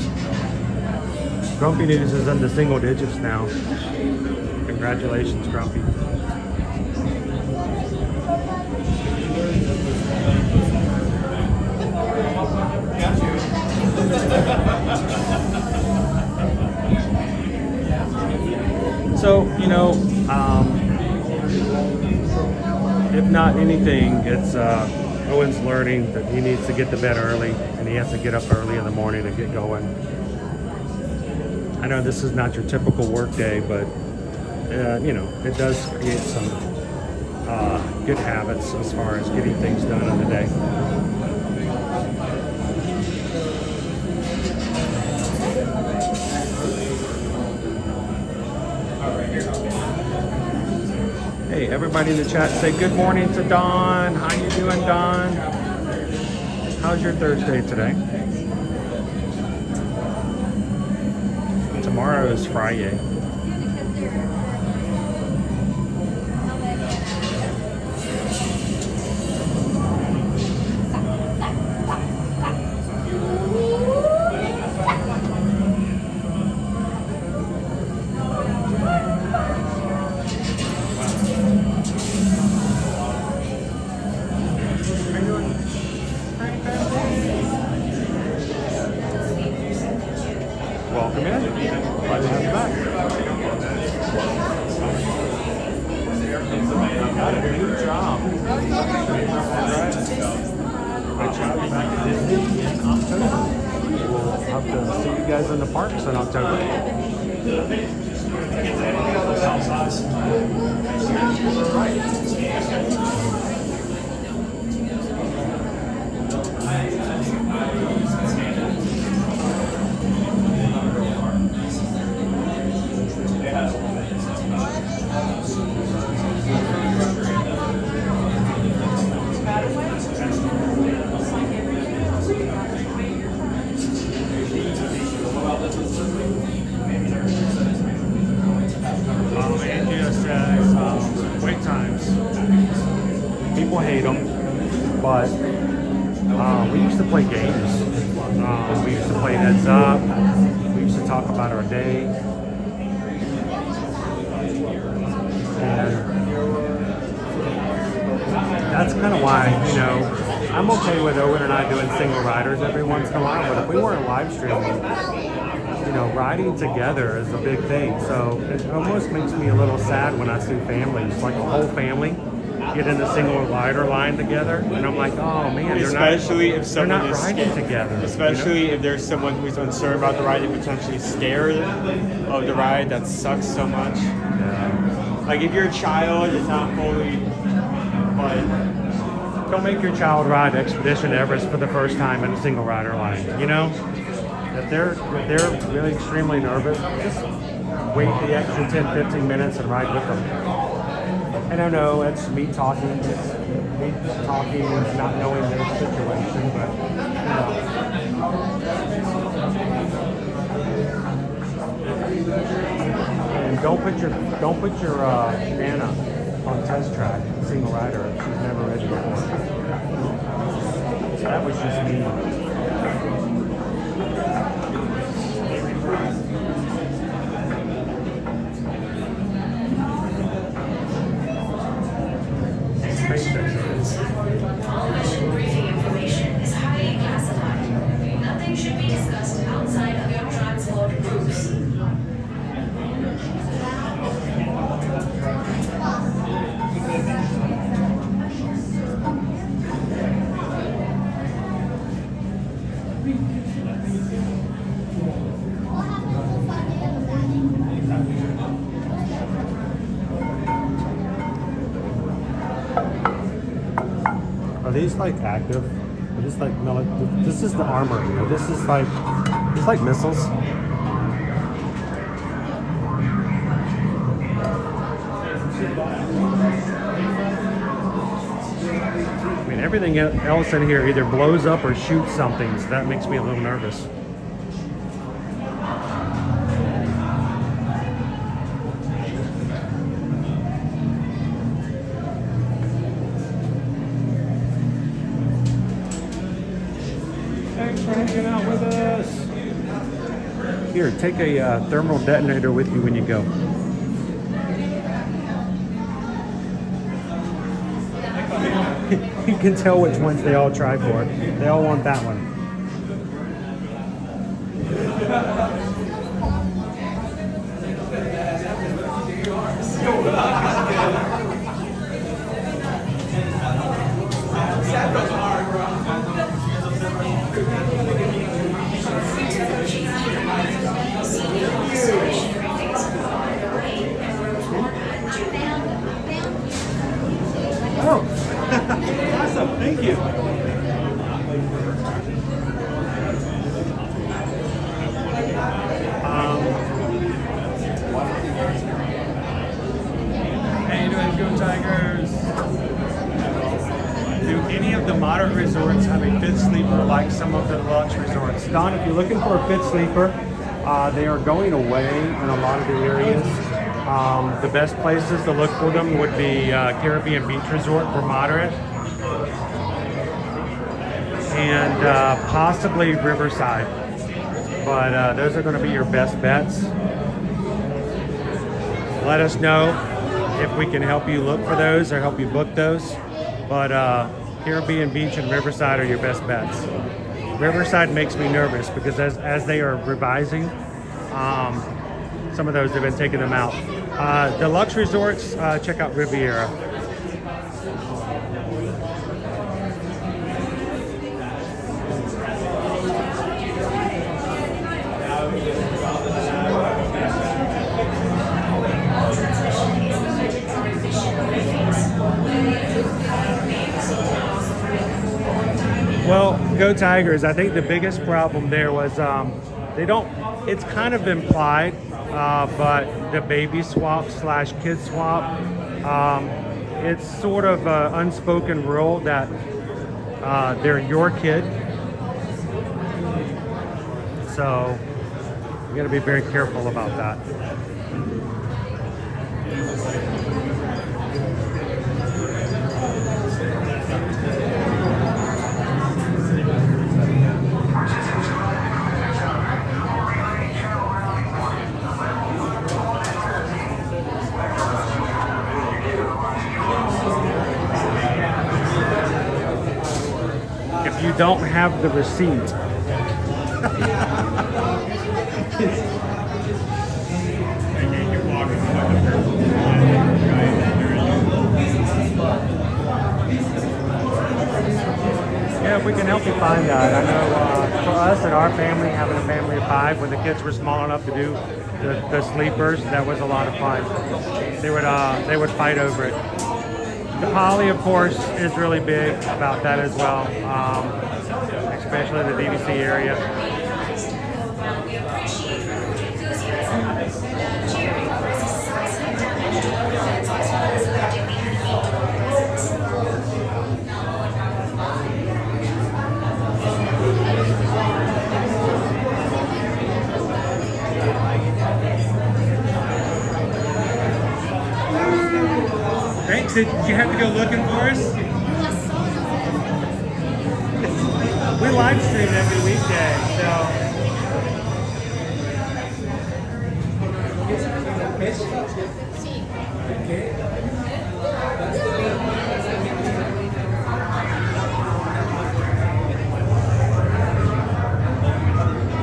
[SPEAKER 1] Grumpy News is in the single digits now. Congratulations, Grumpy. So, you know, if not anything, it's Owen's learning that he needs to get to bed early and he has to get up early in the morning to get going. I know this is not your typical work day, but you know, it does create some good habits as far as getting things done in the day. Hey, everybody in the chat, say good morning to Dawn. How you doing, Dawn? How's your Thursday today? Tomorrow is Friday. Welcome in. Glad to have you back. Got a new job. Good job back at Disney in October. We'll have to see you guys in the parks in October. Andrea says wait times. People hate them, but We used to play games. We used to play Heads Up. We used to talk about our day. And that's kind of why, you know, I'm okay with Owen and I doing single riders every once in a while, but if we weren't live streaming, you know, riding together is a big thing. So it almost makes me a little sad when I see families, like a whole family, get in a single rider line together, and I'm like, oh man,
[SPEAKER 3] especially if someone
[SPEAKER 1] they're not
[SPEAKER 3] is
[SPEAKER 1] riding together.
[SPEAKER 3] Especially
[SPEAKER 1] you know?
[SPEAKER 3] if there's someone who's uncertain about the ride and potentially scared of the ride, that sucks so much.
[SPEAKER 1] Yeah.
[SPEAKER 3] Like if your child is not fully, like,
[SPEAKER 1] don't make your child ride Expedition Everest for the first time in a single rider line. You know, if they're really extremely nervous, just wait the extra 10-15 minutes and ride with them. And I know it's me talking, and not knowing their situation, but you know. And don't put your Nana on test track, single rider, if she's never ridden before. So that was just me.
[SPEAKER 19] All mission briefing information is highly classified. Nothing should be discussed outside of your transport routes.
[SPEAKER 1] Are these like active? Are these like this is the armor, you know. This is like it's like missiles. I mean, everything else in here either blows up or shoots something, so that makes me a little nervous. Thanks for hanging out with us. Here, take a thermal detonator with you when you go. You can tell which ones they all try for. They all want that one. Oh, awesome! Thank you. How you doing, Go Tigers? Do any of the moderate resorts have a fifth sleeper like some of the deluxe resorts? Don, if you're looking for a fifth sleeper, they are going away in a lot of the areas. The best places to look for them would be Caribbean Beach Resort for moderate, and possibly Riverside. But those are going to be your best bets. Let us know if we can help you look for those or help you book those. But Caribbean Beach and Riverside are your best bets. Riverside makes me nervous because as they are revising, some of those have been taking them out. Deluxe resorts, check out Riviera. Well, Go Tigers, I think the biggest problem there was it's kind of implied, but the baby swap / kid swap, it's sort of an unspoken rule that they're your kid. So you got to be very careful about that. don't have the receipt. Yeah, if we can help you find that. I know for us and our family, having a family of 5, when the kids were small enough to do the sleepers, that was a lot of fun. They would fight over it. The Poly, of course, is really big about that as well, especially in the DVC area.
[SPEAKER 6] Thanks. Did you have to go looking for us?
[SPEAKER 1] We live stream every weekday, so.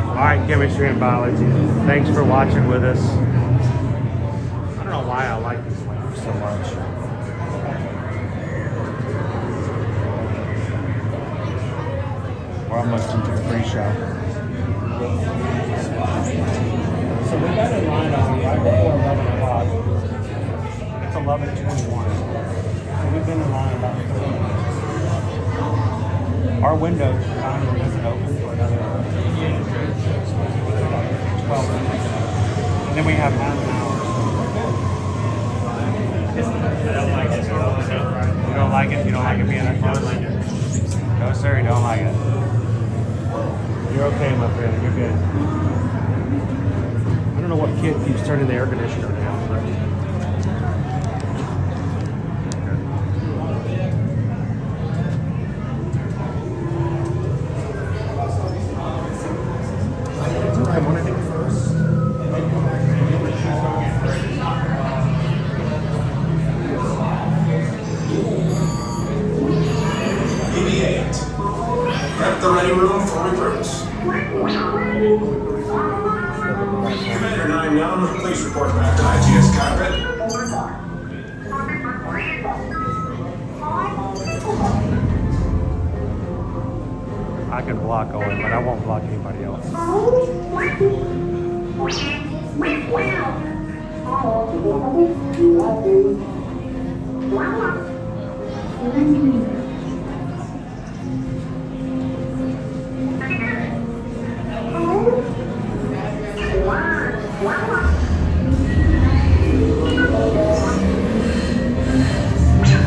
[SPEAKER 1] All right, chemistry and biology. Thanks for watching with us. I don't know why I like these lamps so much. We're almost into the pre-show. So we got in line on right before 11 o'clock. It's 11:21. So we've been in line about 30 minutes. Our window time isn't open for another 12 minutes. And then we have half an hour. I don't like it. You don't like it? You don't like it being that close? No, sir, you don't like it. You're okay, my friend. You're good. I don't know what kid keeps turning the air conditioner down, but... I want to think first.
[SPEAKER 15] BB-8. Prep the ready room for recruits. Commander 9-9, please report back to IGS cockpit.
[SPEAKER 1] I can block Owen, but I won't block anybody else.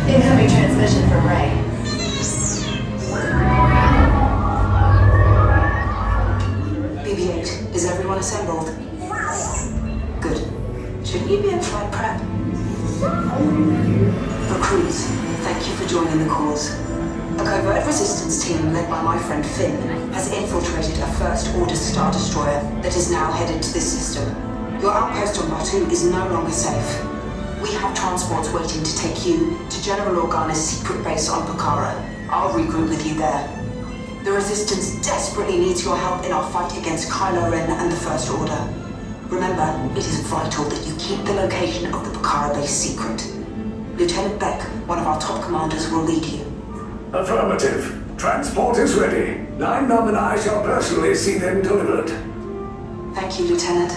[SPEAKER 13] Incoming transmission from Ray. BB-8, is everyone assembled? Good. Shouldn't you be in flight prep? Recruits, thank you for joining the cause. A covert resistance team led by my friend Finn has infiltrated a First Order Star Destroyer that is now headed to this system. Your outpost on Batu is no longer safe. We have transports waiting to take you to General Organa's secret base on Pokhara. I'll regroup with you there. The Resistance desperately needs your help in our fight against Kylo Ren and the First Order. Remember, it is vital that you keep the location of the Pokhara base secret. Lieutenant Beck, one of our top commanders, will lead you.
[SPEAKER 15] Affirmative. Transport is ready. 9-9 and I shall personally see them delivered.
[SPEAKER 13] Thank you, Lieutenant.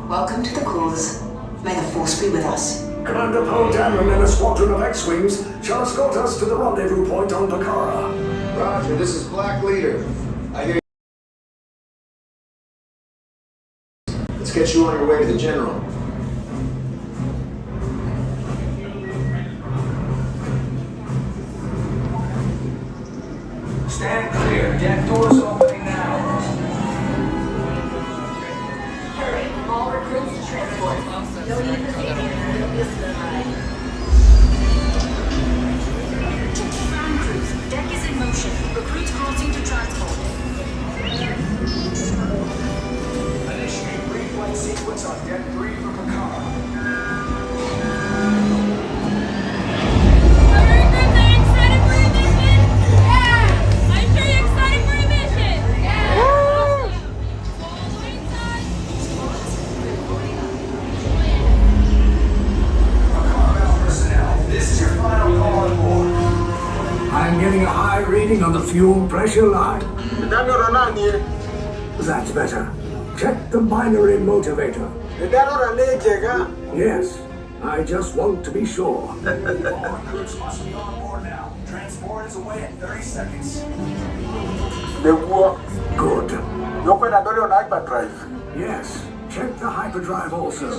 [SPEAKER 13] Welcome to the cause. May the Force be with us.
[SPEAKER 15] Commander Poe Dameron and a squadron of X-Wings shall escort us to the rendezvous point on Pokhara.
[SPEAKER 16] Roger, this is Black Leader. I hear you. Let's get you on your way to the General.
[SPEAKER 17] Stand clear. Deck doors opening now.
[SPEAKER 19] Hurry, all recruits to transport. No need for stadium. It'll be a slow ride. Ground crews, deck is in motion. Recruits crossing to transport.
[SPEAKER 17] Initiate pre-flight sequence on Deck 3 for Pokhara.
[SPEAKER 19] Recruits are excited for your mission? Yeah! I'm sure
[SPEAKER 7] fuel pressure line. That's better. Check the binary motivator. Yes, I just want to be sure.
[SPEAKER 17] Recruits must be on board now. Transport is away in 30 seconds.
[SPEAKER 7] Good.
[SPEAKER 17] You open a door on hyperdrive.
[SPEAKER 7] Yes, check the hyperdrive also.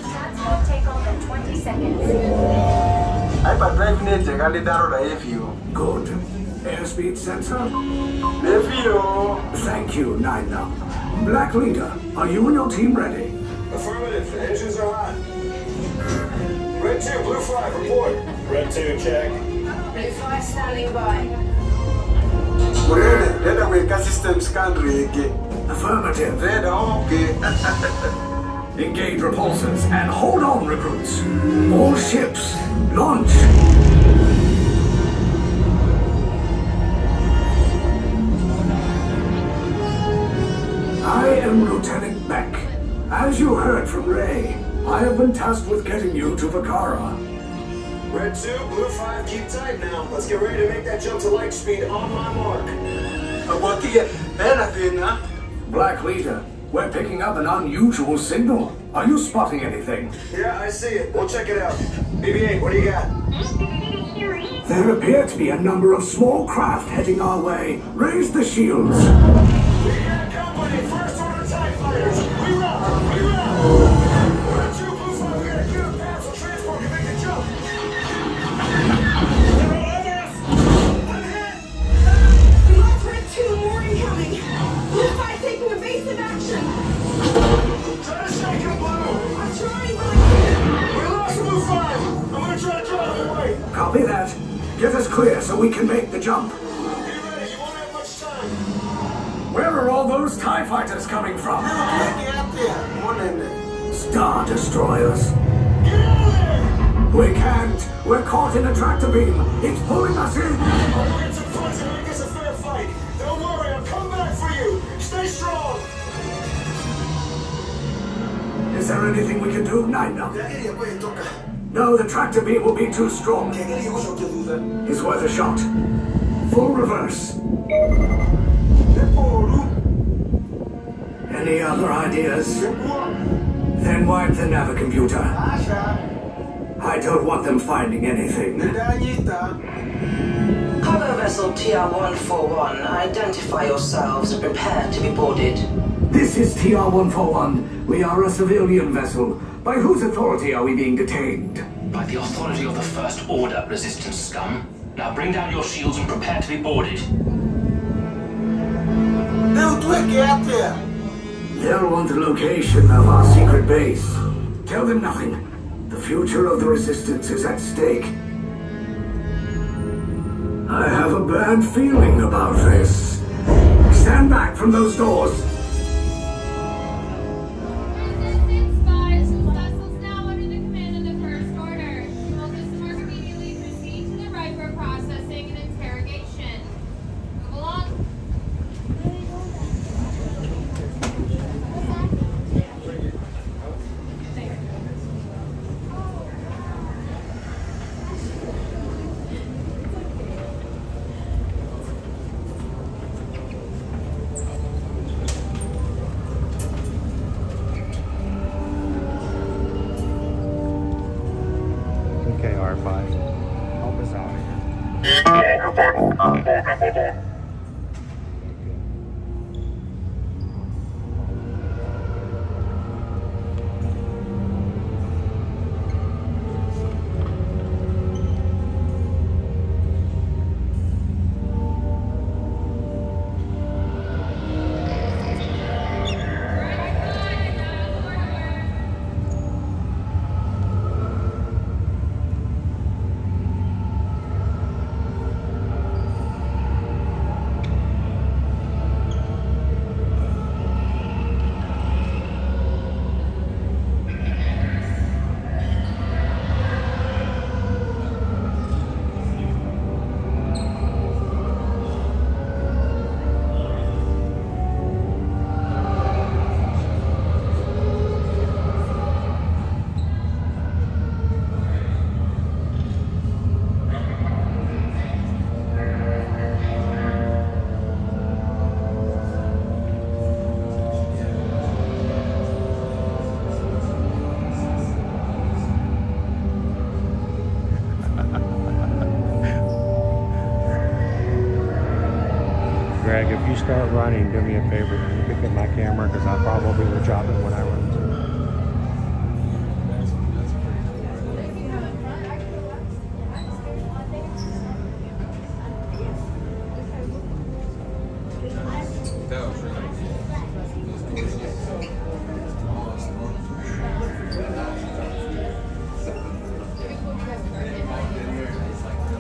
[SPEAKER 19] Transport takeoff in 20 seconds.
[SPEAKER 17] Hyperdrive needs a Galidaro AFU.
[SPEAKER 7] Good. Airspeed sensor?
[SPEAKER 17] AFU.
[SPEAKER 7] Thank you, 9-Num. Black Leader, are you and your team ready?
[SPEAKER 17] Affirmative. The engines are on. Red 2, Blue 5, report.
[SPEAKER 6] Red 2, check.
[SPEAKER 19] Blue 5 standing by.
[SPEAKER 17] Red Awake System scan again.
[SPEAKER 7] Affirmative.
[SPEAKER 17] Red, okay.
[SPEAKER 7] Engage repulsors and hold on, recruits. All ships, launch. I am Lieutenant Beck. As you heard from Ray, I have been tasked with getting you to Vakara.
[SPEAKER 17] Red 2, Blue 5, keep tight now. Let's get ready to make that jump to light speed on my mark.
[SPEAKER 7] Black Leader, we're picking up an unusual signal. Are you spotting anything?
[SPEAKER 17] Yeah, I see it. We'll check it out. BB-8, what do you got?
[SPEAKER 7] There appear to be a number of small craft heading our way. Raise the shields.
[SPEAKER 17] We got company, first order TIE fighters. Reroute, reroute. Red 2, Blue 5, we gotta get up path so transport can make the jump.
[SPEAKER 8] We lost Red 2, more incoming. Blue 5 taking evasive action.
[SPEAKER 17] Try to shake him, Blue.
[SPEAKER 8] I'm trying, but I can't.
[SPEAKER 17] We lost Blue 5. I'm gonna try to draw him away.
[SPEAKER 7] Copy that. Get us clear so we can make the jump.
[SPEAKER 17] Be ready, you won't have much time.
[SPEAKER 7] Where are all those TIE fighters coming from? Star Destroyers.
[SPEAKER 17] Get out of there!
[SPEAKER 7] We can't. We're caught in a tractor beam. It's pulling us in.
[SPEAKER 17] I'll go get some funds and make this a fair fight. Don't worry, I'll come back for you. Stay strong.
[SPEAKER 7] Is there anything we can do? 9-Num. No, the tractor beam will be too strong. It's worth a shot. Full reverse. Any other ideas? Then wipe the navicomputer. I don't want them finding anything.
[SPEAKER 13] Cargo vessel TR-141, identify yourselves and prepare to be boarded.
[SPEAKER 7] This is TR-141. We are a civilian vessel. By whose authority are we being detained?
[SPEAKER 9] By the authority of the First Order, Resistance scum. Now bring down your shields and prepare to be boarded.
[SPEAKER 7] They'll want the location of our secret base. Tell them nothing. The future of the Resistance is at stake. I have a bad feeling about this. Stand back from those doors.
[SPEAKER 20] Resistance spies, vessels now under the command of the First Order. You will disembark immediately, proceed to the right for processing and interrogation. Move along.
[SPEAKER 1] start running, do me a favor and pick up my camera because I probably will drop it when I run too.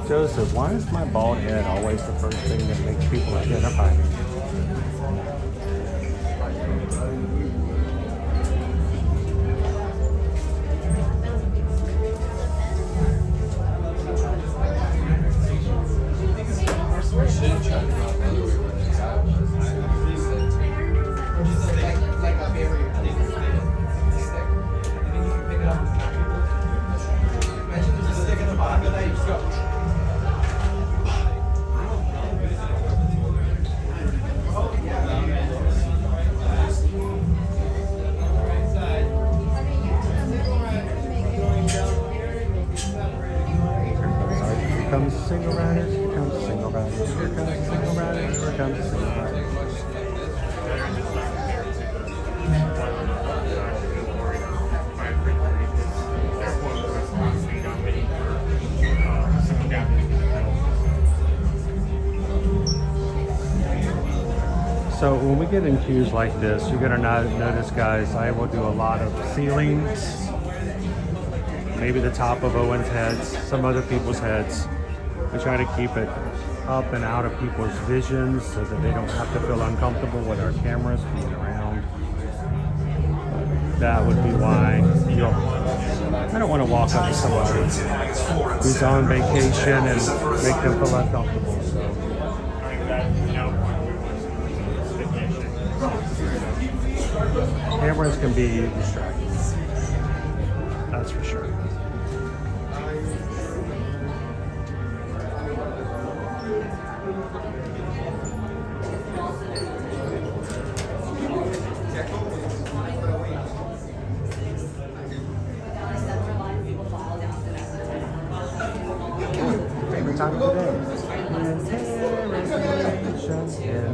[SPEAKER 1] Joseph, why is my bald head always the first thing that makes people identify me? Single riders, here comes a single rider, here comes a single rider, here comes a single rider. So when we get in queues like this, you're gonna notice, guys, I will do a lot of ceilings, maybe the top of Owen's heads, some other people's heads. We try to keep it up and out of people's visions so that they don't have to feel uncomfortable with our cameras being around. That would be why I don't want to walk up to somebody who's on vacation and make them feel uncomfortable. Cameras can be distracting. That's for sure. Favorite time of the day. Interrogation.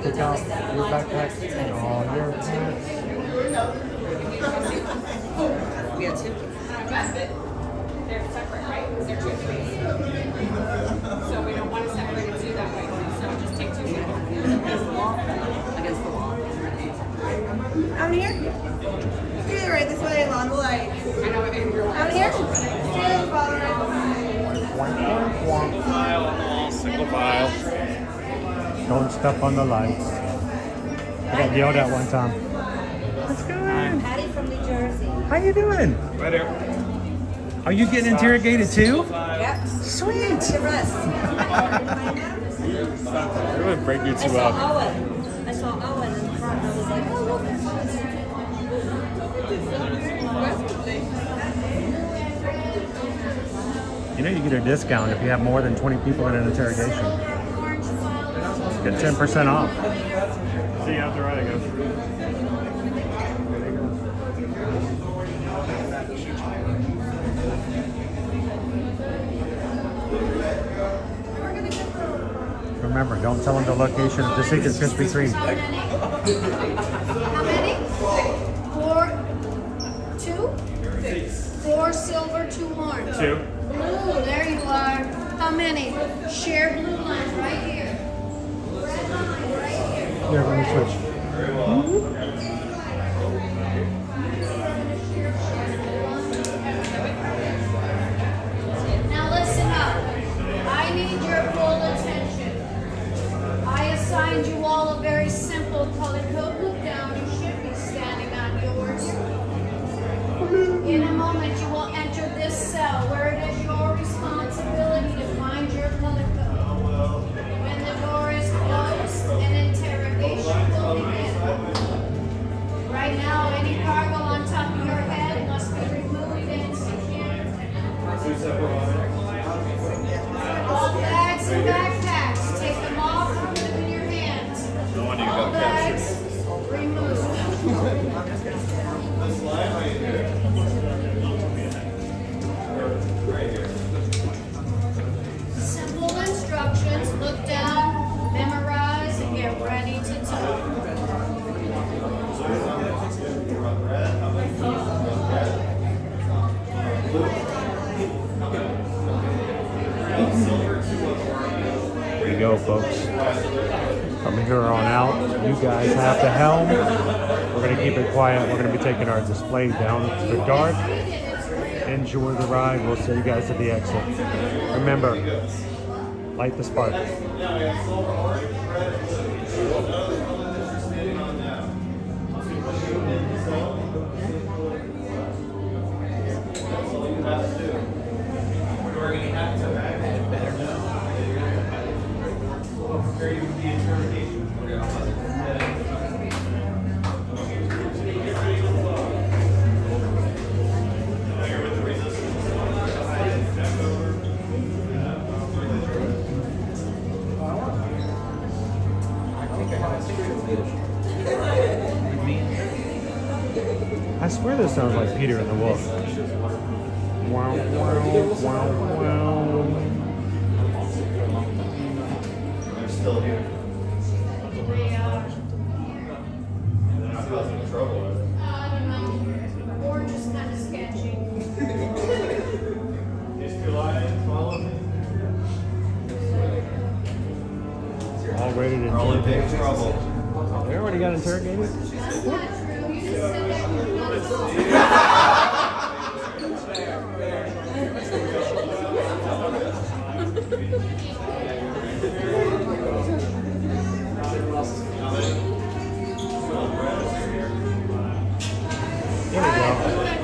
[SPEAKER 1] Take out your backpack and all your pants.
[SPEAKER 4] We have two.
[SPEAKER 20] They're separate, right? They're 2 trees. So we don't want to separate it two that way. So just take 2 trees.
[SPEAKER 4] Against the wall. Against the wall.
[SPEAKER 21] Out here? Yeah, right this way along the light.
[SPEAKER 20] I know what you're
[SPEAKER 21] Out here? Yeah, follow right behind.
[SPEAKER 3] File on the wall, single file.
[SPEAKER 1] Don't step on the lights. I got yelled at one time. What's going on?
[SPEAKER 21] Patty from New Jersey.
[SPEAKER 1] How you doing?
[SPEAKER 3] Right here.
[SPEAKER 1] Are you getting interrogated too?
[SPEAKER 21] Yep.
[SPEAKER 1] Sweet.
[SPEAKER 21] The rest.
[SPEAKER 3] It would break you
[SPEAKER 21] I
[SPEAKER 3] two
[SPEAKER 21] saw
[SPEAKER 3] up.
[SPEAKER 21] Owen. I saw Owen in front. I was like, oh, look.
[SPEAKER 1] You know you get a discount if you have more than 20 people in an interrogation. Get 10% off.
[SPEAKER 3] See you after right, I guess.
[SPEAKER 1] Remember, don't tell them the location of the Secret Krispy Kreme.
[SPEAKER 21] How many? 4, 2? 4 silver, 2 orange.
[SPEAKER 3] 2.
[SPEAKER 21] Blue, there you are. How many? Share blue lines right here. Red line right here.
[SPEAKER 1] Yeah, let me switch.
[SPEAKER 21] Now listen up. I need your full attention. I assigned you all a very simple color code. Look down. You should be standing on yours. In a moment, you will enter this cell where it is your responsibility to find your color code. When the door is closed, an interrogation will begin. Right now, any cargo on top of your head must be removed and secured. All bags and backpacks, take them off and put them in your hands. All bags, remove.
[SPEAKER 1] folks. From here on out, you guys have the helm. We're going to keep it quiet. We're going to be taking our display down to the dark. Enjoy the ride. We'll see you guys at the exit. Remember, light the spark. I swear this sounds like Peter and the Wolf. Wow, wow, wow, wow.
[SPEAKER 6] They're still here.
[SPEAKER 21] I don't know. Or just kind of sketchy.
[SPEAKER 1] All ready to
[SPEAKER 6] We're all in big trouble.
[SPEAKER 1] They already got interrogated?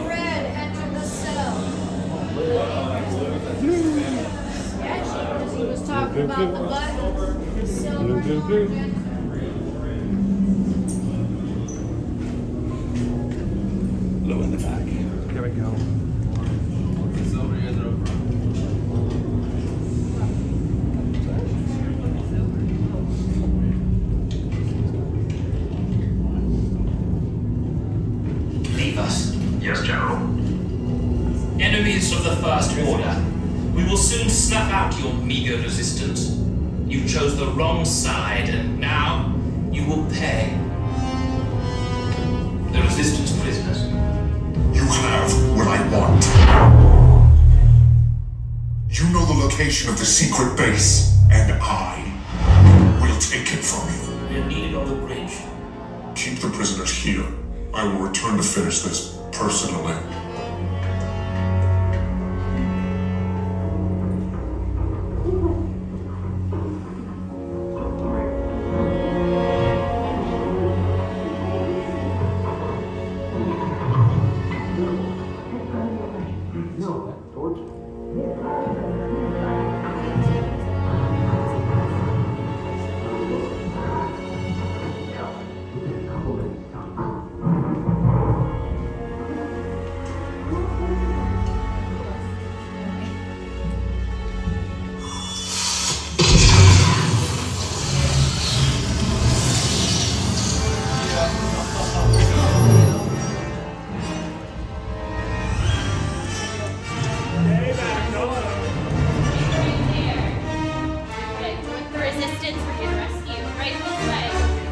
[SPEAKER 21] Red entered the cell. Sketchy, because he was talking about the button. Silver and
[SPEAKER 1] Low in the back. Here we go.
[SPEAKER 9] Leave us.
[SPEAKER 14] Yes, General.
[SPEAKER 9] Enemies of the First Order. We will soon snuff out your meager resistance. You chose the wrong side, and now you will pay. The Resistance prisoners.
[SPEAKER 15] You have what I want. You know the location of the secret base, and I will take it from you.
[SPEAKER 9] We're needed on the bridge.
[SPEAKER 15] Keep the prisoners here. I will return to finish this personally.
[SPEAKER 20] The resistance, we're here to rescue. Right this way.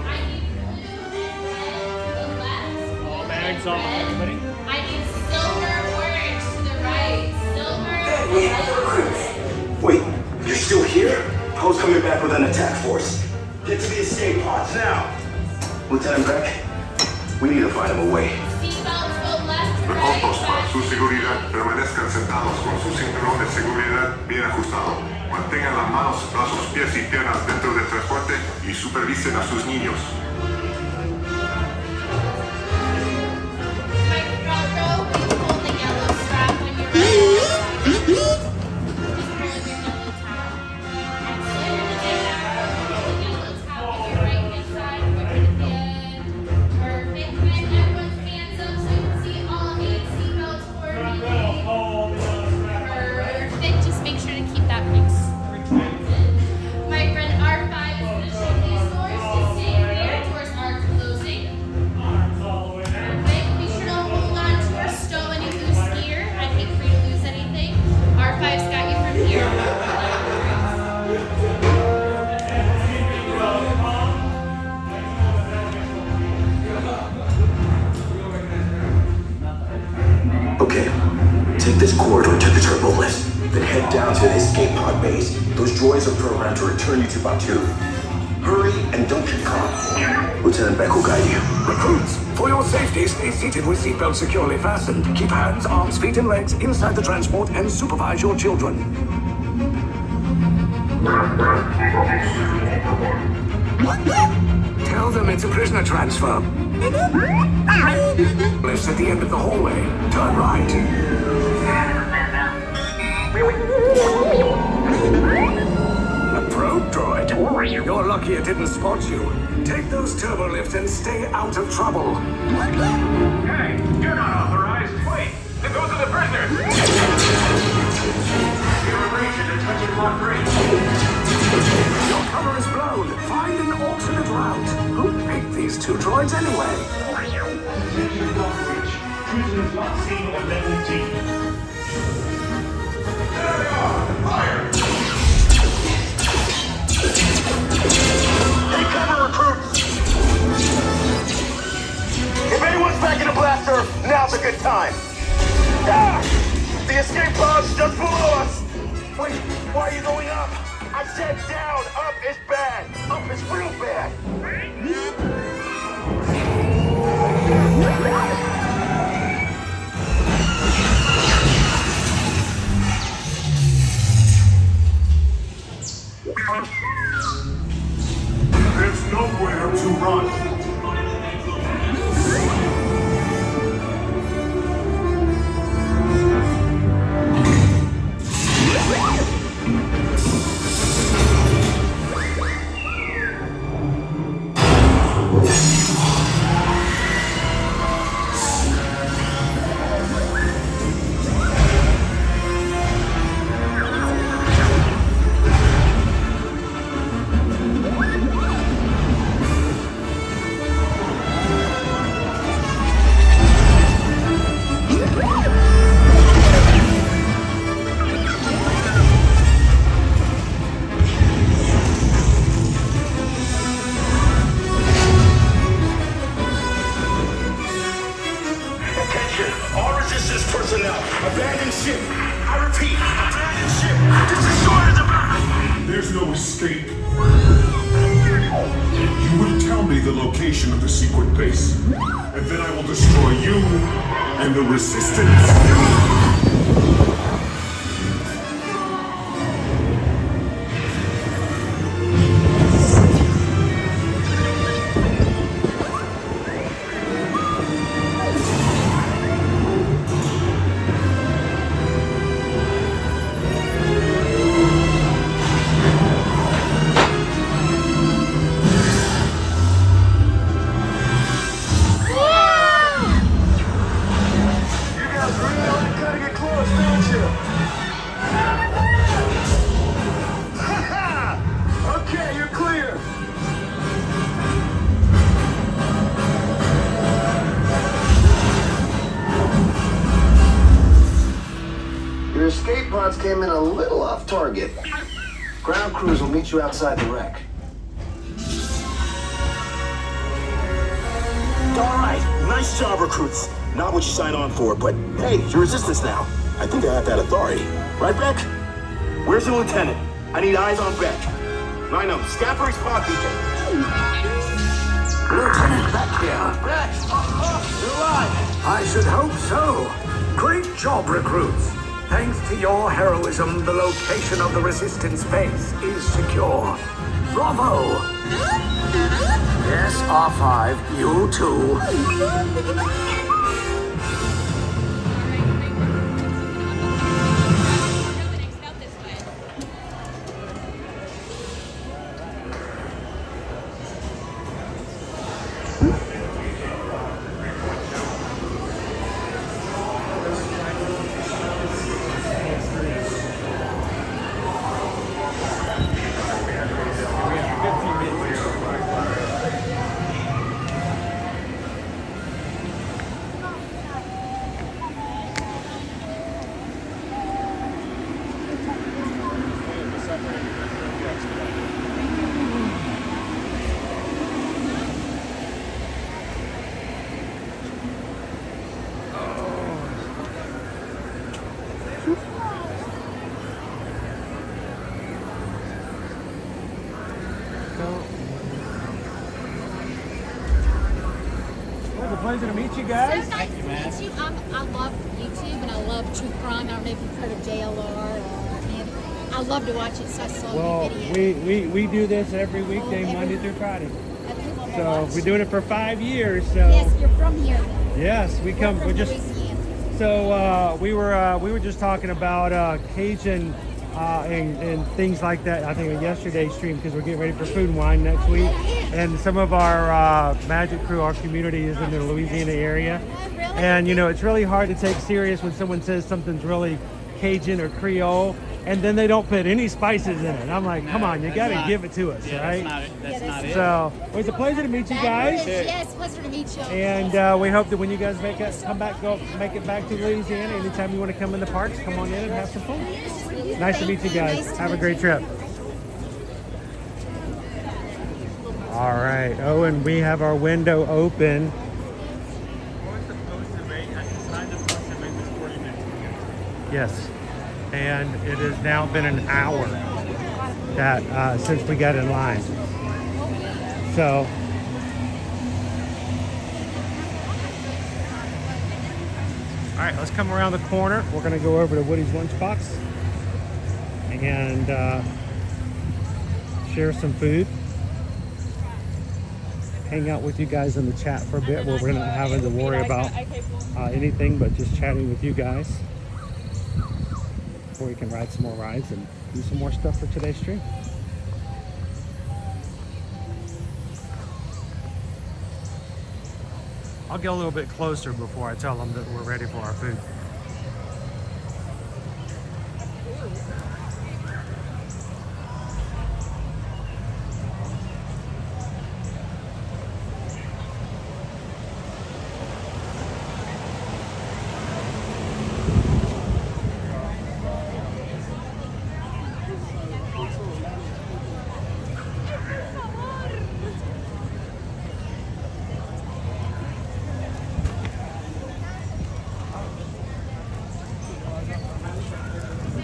[SPEAKER 20] I need blue and red to the left.
[SPEAKER 3] All bags off,
[SPEAKER 20] Red.
[SPEAKER 3] everybody.
[SPEAKER 20] I need silver orange to the right. Silver.
[SPEAKER 16] We have the recruits. Wait, you're still here? I was coming back with an attack force. Get to the escape pods now. Lieutenant Beck, we need to find him a way.
[SPEAKER 20] Seatbelts go left to right.
[SPEAKER 15] Reportos para su seguridad, permanezcan sentados con su cinturón de seguridad bien ajustado. Mantengan las manos, brazos, pies y piernas dentro del transporte y supervisen a sus niños.
[SPEAKER 20] My front row, you hold the yellow strap when you're ready. Just hold your yellow towel. Hold the yellow towel on your right hand side, put it at the end. Perfect. And everyone's hands up so you can see all 8 seatbelts working. Perfect. Just make sure to keep that mix retracted. My friend R5 is going to show these doors to stay clear. Doors are closing. Perfect. Be sure to hold on to or stow any loose gear. I'd hate for you to lose anything. R5's got you from here.
[SPEAKER 16] Okay, take this corridor to the turbo lift, then head down to the escape pod base. Those droids are programmed to return you to Batu. Hurry and don't get caught. Lieutenant Beck will guide you.
[SPEAKER 17] Recruits, for your safety, stay seated with seatbelts securely fastened. Keep hands, arms, feet, and legs inside the transport and supervise your children. Tell them it's a prisoner transfer. Lifts at the end of the hallway. Turn right. A probe droid. You're lucky it didn't spot you. Take those turbo lifts and stay out of trouble. Hey, you're not authorized. Wait, those are the prisoners. You're breaching and touching block 3. Your cover is blown. Find an alternate route. Who picked these two droids anyway?
[SPEAKER 15] Attention block breach. Prisoners not seen on level D. There they are! Fire!
[SPEAKER 17] Take cover, recruits! If anyone's back in the blaster, now's a good time. Ah! The escape pod's just below us! Wait, why are you going up? I said down! Up is bad! Up is real bad!
[SPEAKER 15] There's nowhere to run. There's no escape. You will tell me the location of the secret base, and then I will destroy you and the Resistance.
[SPEAKER 16] Your escape pods came in a little off target. Ground crews will meet you outside the wreck.
[SPEAKER 17] All right, nice job, recruits. Not what you signed on for, but hey, you're Resistance now. I think I have that authority. Right, Beck? Where's the lieutenant? I need eyes on Beck. Rhino, scan for his pod beacon.
[SPEAKER 7] Lieutenant Beck here.
[SPEAKER 17] Beck! You're alive!
[SPEAKER 7] I should hope so. Great job, recruits. Thanks to your heroism, the location of the Resistance base is secure. Bravo! Yes, R5, you too.
[SPEAKER 1] pleasure to meet you guys.
[SPEAKER 5] So nice to meet you. I love YouTube and I love true crime. I don't know if you've heard of JLR or I love to watch it, so I saw
[SPEAKER 1] Well,
[SPEAKER 5] your video.
[SPEAKER 1] we do this every weekday, Monday through Friday.
[SPEAKER 5] Okay,
[SPEAKER 1] So we're doing it for 5 years. So
[SPEAKER 5] yes, you're from here then.
[SPEAKER 1] yes, we come.
[SPEAKER 5] From
[SPEAKER 1] We're just
[SPEAKER 5] Louisiana.
[SPEAKER 1] so we were just talking about Cajun and things like that. I think on yesterday's stream because we're getting ready for Food and Wine next week, and some of our Magic Crew, our community is in the Louisiana area, and you know it's really hard to take serious when someone says something's really Cajun or Creole. And then they don't put any spices in it. I'm like, come on, you got to give it to us, right?
[SPEAKER 5] That's not it.
[SPEAKER 1] So it was a pleasure to meet you guys.
[SPEAKER 5] Yes, pleasure to meet you.
[SPEAKER 1] And we hope that when you guys make it back to Louisiana, anytime you want to come in the parks, come on in and have some fun. Nice to meet you guys. Have a great trip. All right. Oh, and we have our window open. Yes. And it has now been an hour that since we got in line. So all right, let's come around the corner. We're gonna go over to Woody's Lunchbox and share some food. Hang out with you guys in the chat for a bit where we're not having to worry about anything but just chatting with you guys. Or we can ride some more rides and do some more stuff for today's stream. I'll get a little bit closer before I tell them that we're ready for our food.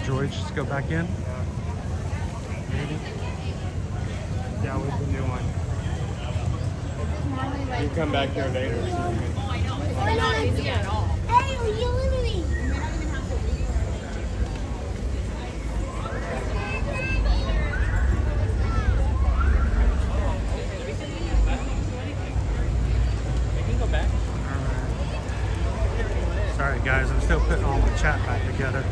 [SPEAKER 1] George, just go back in. Maybe.
[SPEAKER 3] Yeah, with the new one. You can come back here later. So you can...
[SPEAKER 5] Not easy at all.
[SPEAKER 10] Hey, are you listening?
[SPEAKER 1] Sorry guys, I'm still putting all my chat back together.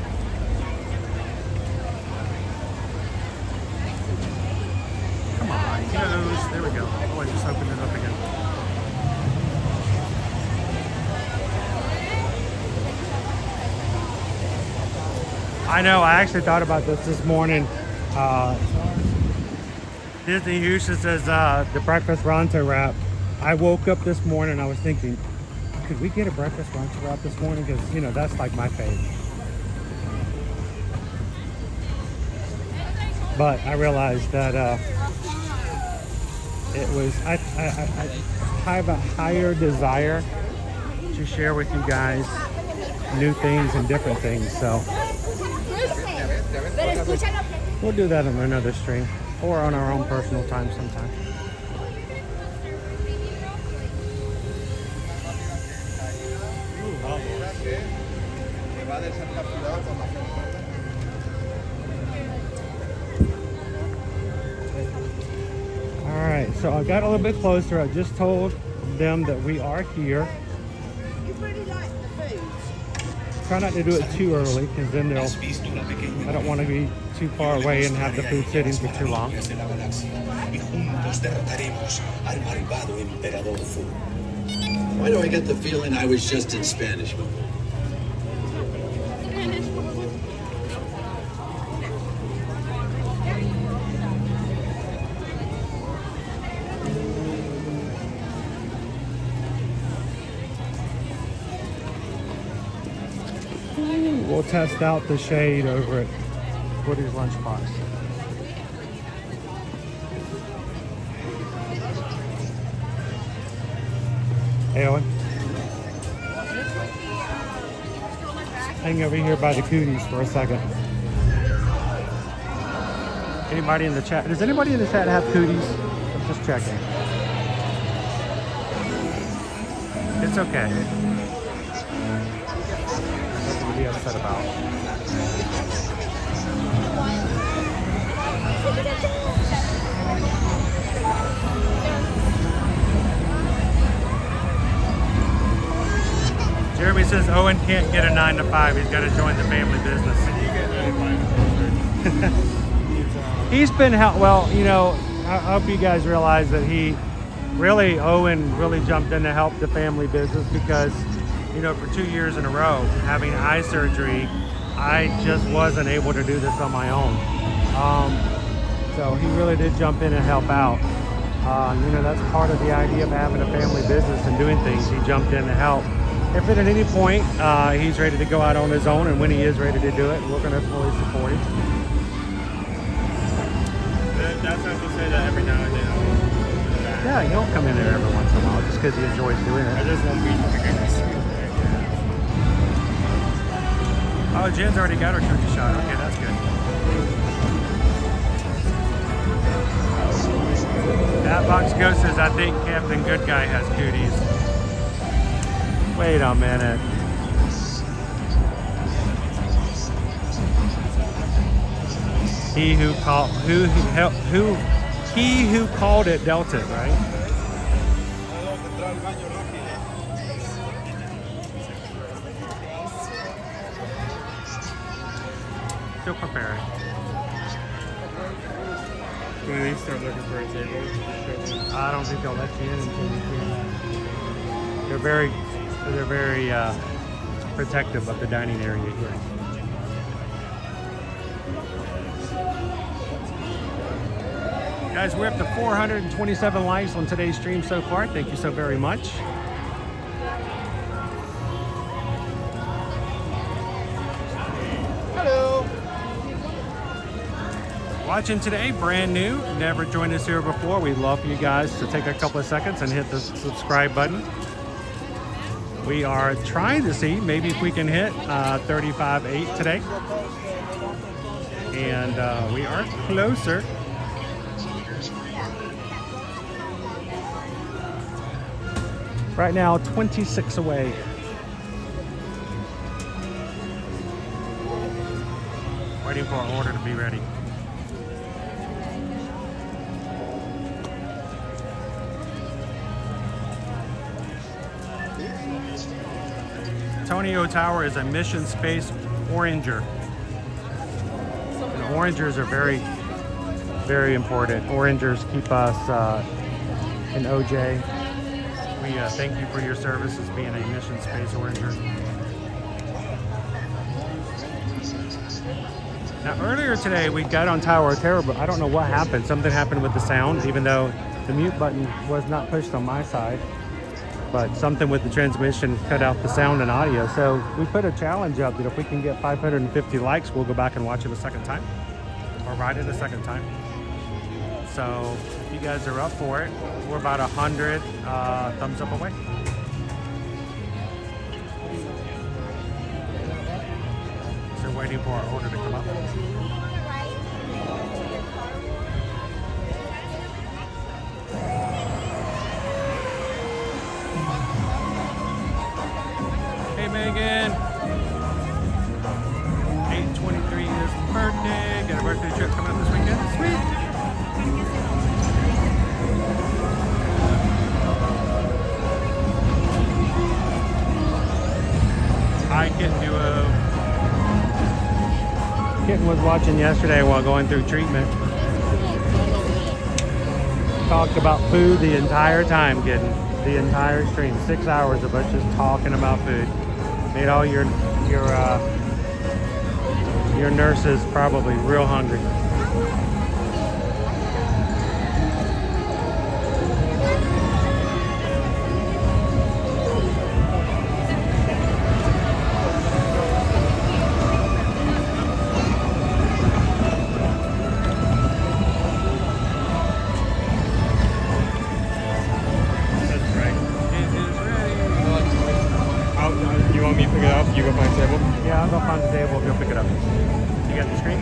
[SPEAKER 1] Come on, kiddos. There we go. Oh, I just opened it up again. I know, I actually thought about this morning. Disney Houston says the breakfast Ronto wrap. I woke up this morning and I was thinking, could we get a breakfast Ronto wrap this morning? Because, you know, that's like my favorite. But I realized that it was, I have a higher desire to share with you guys new things and different things. So we'll do that on another stream or on our own personal time sometime. All right, so I got a little bit closer. I just told them that we are here. Try not to do it too early because then they'll, I don't want to be too far away and have the food sitting for too long.
[SPEAKER 22] Why do I get the feeling I was just in Spanish movie?
[SPEAKER 1] We'll test out the shade over at Woody's Lunchbox. Hey, Owen. Hang over here by the cooties for a second. Anybody in the chat? Does anybody in the chat have cooties? I'm just checking. It's okay. Nothing to be upset about. Jeremy says Owen can't get a 9 to 5. He's got to join the family business. He's been well, you know, I hope you guys realize that Owen really jumped in to help the family business because, you know, for 2 years in a row, having eye surgery, I just wasn't able to do this on my own. So he really did jump in and help out. You know, that's part of the idea of having a family business and doing things. He jumped in to help. If at any point he's ready to go out on his own, and when he is ready to do it, we're going to fully support him.
[SPEAKER 3] That's not to say that every now and then
[SPEAKER 1] Yeah, he'll come in there every once in a while just because he enjoys doing it.
[SPEAKER 3] I just won't be
[SPEAKER 1] Oh, Jen's already got her cookie shot. Okay, that's good. That Box Ghost says, I think Captain Good Guy has cooties. Wait a minute. He who called it dealt it, right? Still preparing.
[SPEAKER 3] Can we start looking for a table?
[SPEAKER 1] I don't think they'll let you in until you can. They're very protective of the dining area here. Guys, we're up to 427 likes on today's stream so far. Thank you so very much.
[SPEAKER 3] Hello.
[SPEAKER 1] Watching today, brand new, never joined us here before. We'd love for you guys to take a couple of seconds and hit the subscribe button. We are trying to see maybe if we can hit 35.8 today. And we are closer. Right now, 26 away. Waiting for our order to be ready. Antonio Tower is a mission space oranger. And orangers are very, very important. Orangers keep us in OJ. We thank you for your service as being a mission space oranger. Now earlier today we got on Tower of Terror, but I don't know what happened. Something happened with the sound, even though the mute button was not pushed on my side. But something with the transmission cut out the sound and audio. So we put a challenge up that if we can get 550 likes, we'll go back and watch it a second time. Or ride it a second time. So if you guys are up for it, we're about 100 thumbs up away. So waiting for our order to come up. Hey Megan! 8/23 is birthday. Got a birthday trip coming up this weekend. Sweet! Hi, Kitten Duo. Kitten was watching yesterday while going through treatment. Talked about food the entire time, Kitten. The entire stream. 6 hours of us just talking about food. Made all your nurses probably real hungry.
[SPEAKER 3] You go find the table?
[SPEAKER 1] Yeah, I'll go find the table. Go pick it up. You got the screen?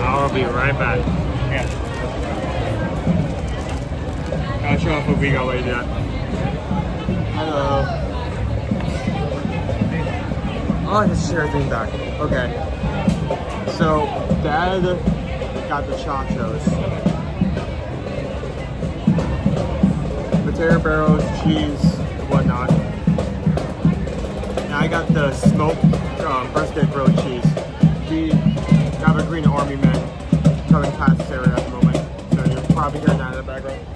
[SPEAKER 3] I'll be right back. Yeah. I'll show off what we got like that. Hello. Oh, his chair thing back. Okay. So, Dad got the chachos. Potato barrels, cheese, whatnot. And I got the smoked brisket grilled cheese. We have a green army man telling Pat's area at the moment. So you're probably hearing that in the background.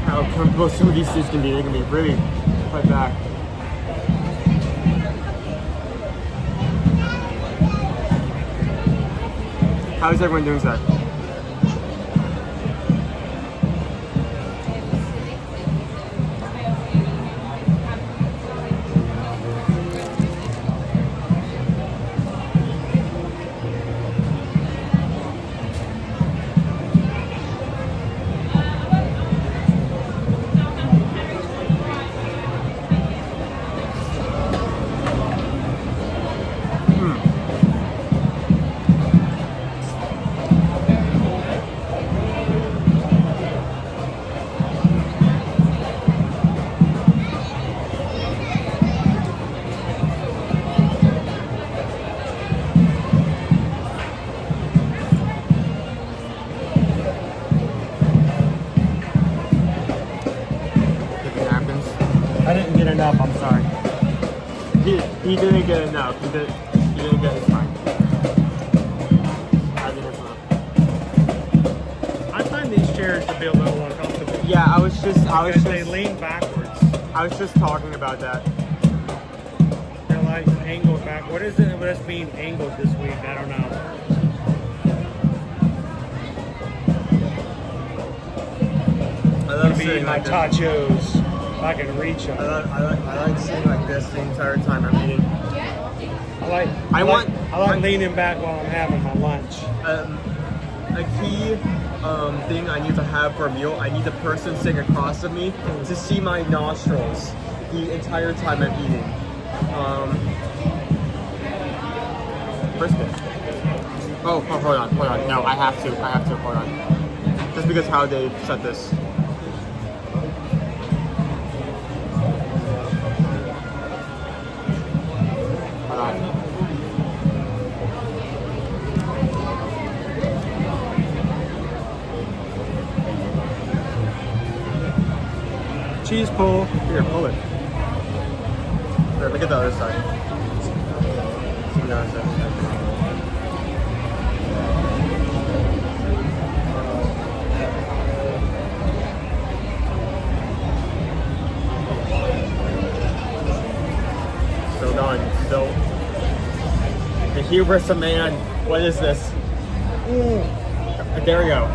[SPEAKER 3] How comfortable some of these seats can be. They can be really put back. How is everyone doing that? Enough, I'm sorry. He didn't get enough. He didn't get his time. I think it's enough. I find these chairs to be a little uncomfortable. Yeah, I was just
[SPEAKER 1] they lean backwards.
[SPEAKER 3] I was just talking about that.
[SPEAKER 1] They're like angled back. What is it with us being angled this week? I don't know.
[SPEAKER 3] I love
[SPEAKER 1] seeing my tachos. If I can reach them.
[SPEAKER 3] I like sitting like this the entire time I'm eating.
[SPEAKER 1] I like leaning back while I'm having my lunch.
[SPEAKER 3] A key thing I need to have for a meal, I need the person sitting across from me to see my nostrils the entire time I'm eating. Brisket. Oh, hold on. No, I have to, hold on. Just because how they set this.
[SPEAKER 1] Cheese pull.
[SPEAKER 3] Here, pull it. Here, look at the other side. See the other side. Still going. Still. The hubris of man. What is this? There we go.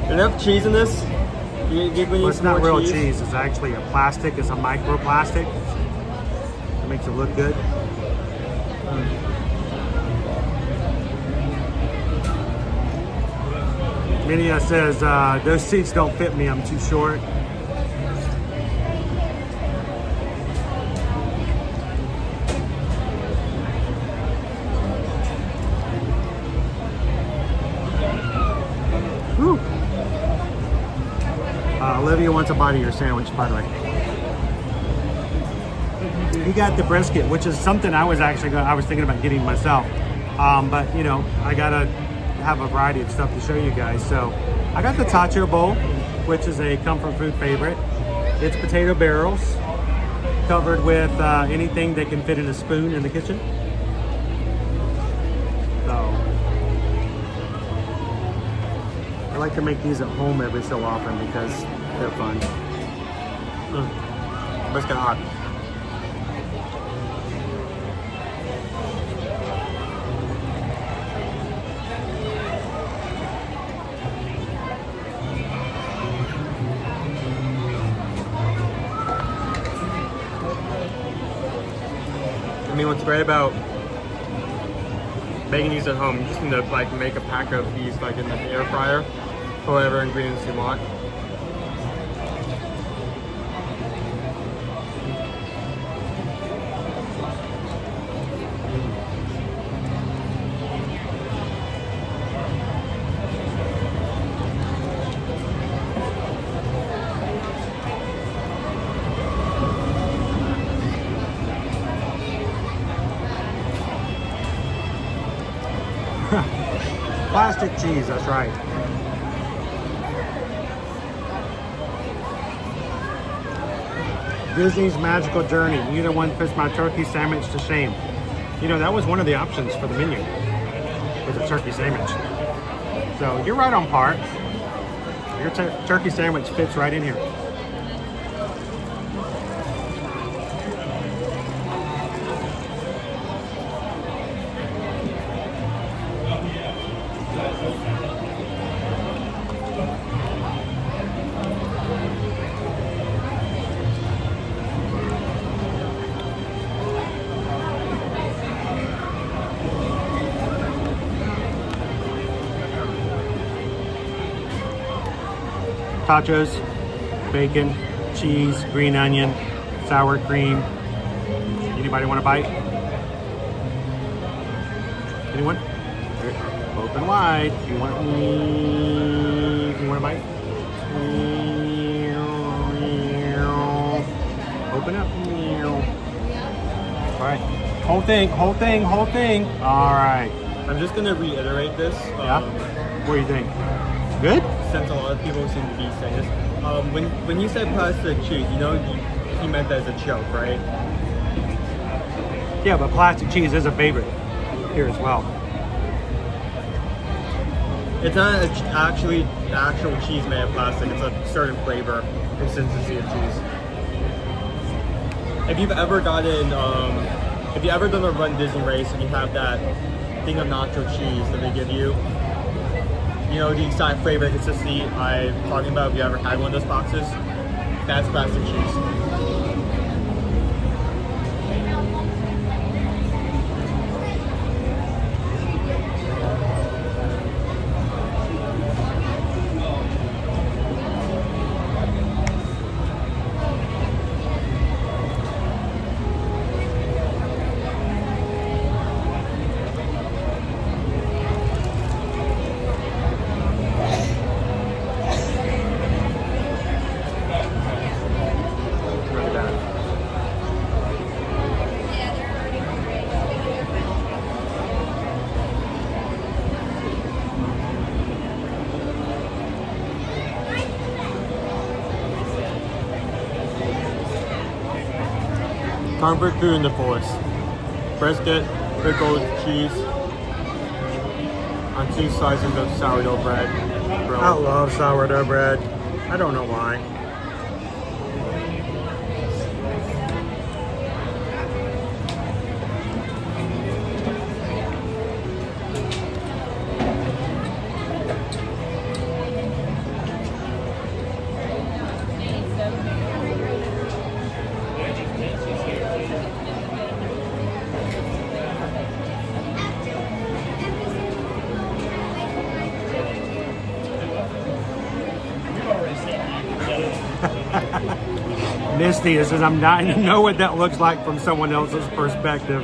[SPEAKER 3] Enough cheese in this?
[SPEAKER 1] Well, it's not real cheese. It's actually a plastic. It's a microplastic. It makes it look good. Mania says, those seats don't fit me. I'm too short. Whew. Olivia wants a bite of your sandwich, by the way. You got the brisket, which is something I was thinking about getting myself. But you know, I gotta have a variety of stuff to show you guys. So I got the tacho bowl, which is a comfort food favorite. It's potato barrels, covered with anything that can fit in a spoon in the kitchen. So I like to make these at home every so often because they're fun. But it's kind of hot.
[SPEAKER 3] I mean, what's great about making these at home, you just need to like make a pack of these like in the air fryer for whatever ingredients you want.
[SPEAKER 1] Plastic cheese, that's right. Disney's Magical Journey. Neither one puts my turkey sandwich to shame. You know, that was one of the options for the menu, was a turkey sandwich. So you're right on par. Your turkey sandwich fits right in here. Tachos, bacon, cheese, green onion, sour cream. Anybody want a bite? Anyone? Open wide. You want a bite? Open up. All right. Whole thing. All right.
[SPEAKER 3] I'm just gonna reiterate this.
[SPEAKER 1] Yeah. What do you think? Good?
[SPEAKER 3] Since a lot of people seem to be saying this. When you said plastic cheese, you know, you meant that as a joke, right?
[SPEAKER 1] Yeah, but plastic cheese is a favorite here as well.
[SPEAKER 3] It's not actually actual cheese made of plastic. It's a certain flavor, consistency of cheese. If you've ever gotten, if you ever done a Run Disney race and you have that thing of nacho cheese that they give you, you know, the exact flavor and consistency I'm talking about, if you ever had one of those boxes, that's plastic cheese. Comfort food in the fullest. Brisket, pickled cheese, on 2 slices of sourdough bread. Grilled.
[SPEAKER 1] I love sourdough bread. I don't know why. Misty, it says, I'm dying to know what that looks like from someone else's perspective.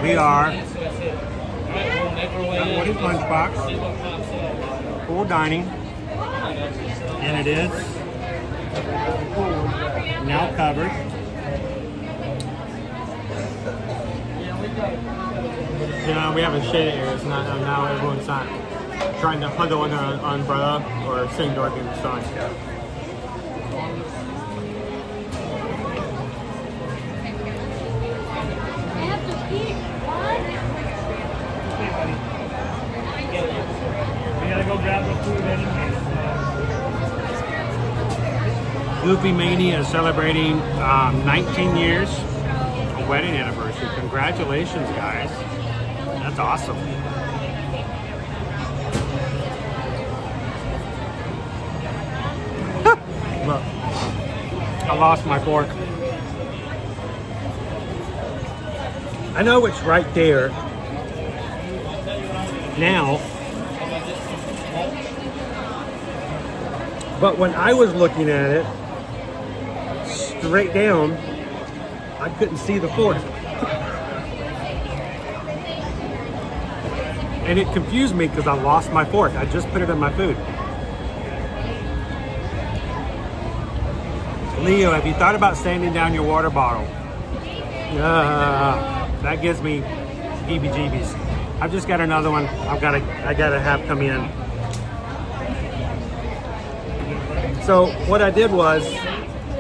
[SPEAKER 1] We are what is Lunchbox? Full dining. And it is
[SPEAKER 3] Now covered. Yeah, we have a shade here. It's not now everyone's not trying to huddle under an umbrella or sitting directly in the sun.
[SPEAKER 2] We gotta go grab the food anyway.
[SPEAKER 1] Midway Mania is celebrating 19 years of wedding anniversary. Congratulations, guys. That's awesome. Look, I lost my fork. I know it's right there now, but when I was looking at it straight down, I couldn't see the fork. And it confused me because I lost my fork. I just put it in my food. Leo, have you thought about sanding down your water bottle? That gives me heebie-jeebies. I've just got another one I gotta have come in. So what I did was,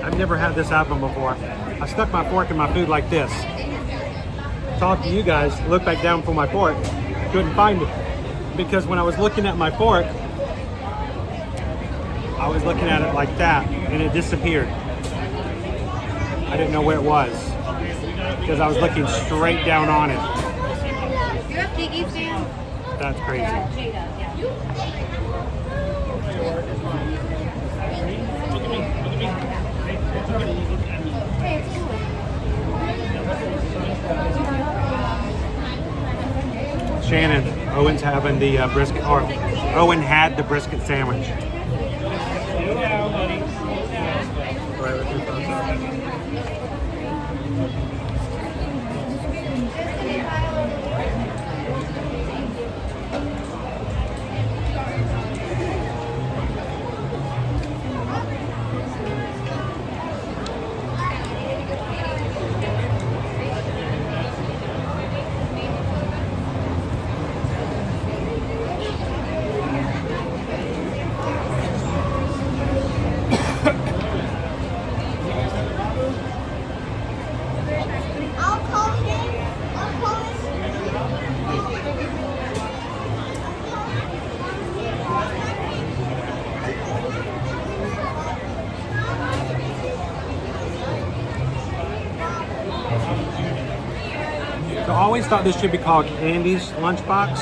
[SPEAKER 1] I've never had this happen before. I stuck my fork in my food like this. Talked to you guys, looked back down for my fork, couldn't find it. Because when I was looking at my fork, I was looking at it like that and it disappeared. I didn't know where it was because I was looking straight down on it.
[SPEAKER 21] You're a piggy fan?
[SPEAKER 1] That's crazy. Shannon, Owen's having the brisket, or Owen had the brisket sandwich. So I always thought this should be called Andy's Lunchbox.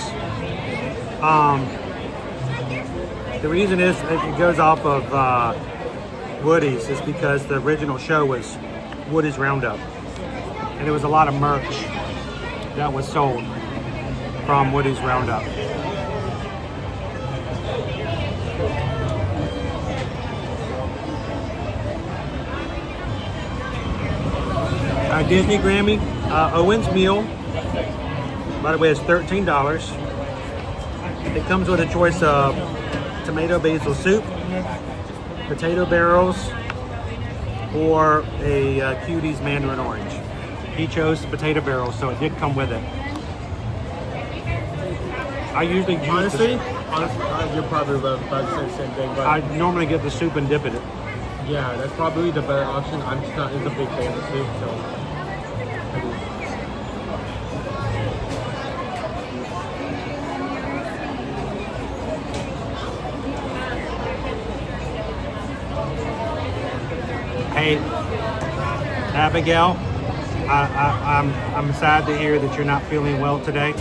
[SPEAKER 1] The reason is it goes off of Woody's is because the original show was Woody's Roundup. And there was a lot of merch that was sold from Woody's Roundup. Disney Grammy, Owen's meal, by the way, is $13. It comes with a choice of tomato basil soup, potato barrels, or a Cutie's mandarin orange. He chose potato barrels, so it did come with it. I usually
[SPEAKER 3] honestly, you're probably about to say the same thing. But
[SPEAKER 1] I normally get the soup and dip in it.
[SPEAKER 3] Yeah, that's probably the better option. I'm just not a big fan of soup, so.
[SPEAKER 1] Hey, Abigail, I'm sad to hear that you're not feeling well today.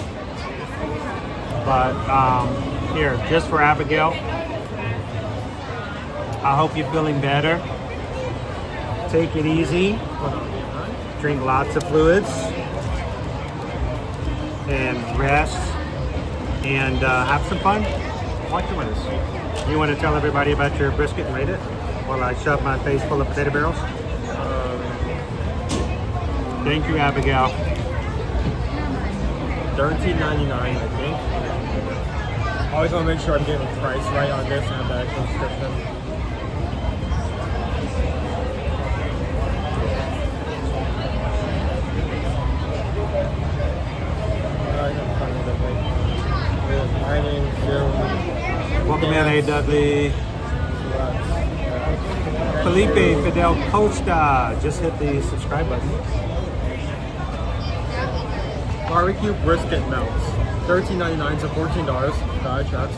[SPEAKER 1] But here, just for Abigail, I hope you're feeling better. Take it easy. Drink lots of fluids and rest and have some fun watching with us. You want to tell everybody about your brisket and rate it while I shove my face full of potato barrels? Thank you, Abigail.
[SPEAKER 3] $13.99, I think. Always want to make sure I'm getting the price right on this and the actual description.
[SPEAKER 1] Dudley. Felipe Fidel Costa just hit the subscribe button.
[SPEAKER 3] Barbecue brisket melts. $13.99 to $14. Got shots.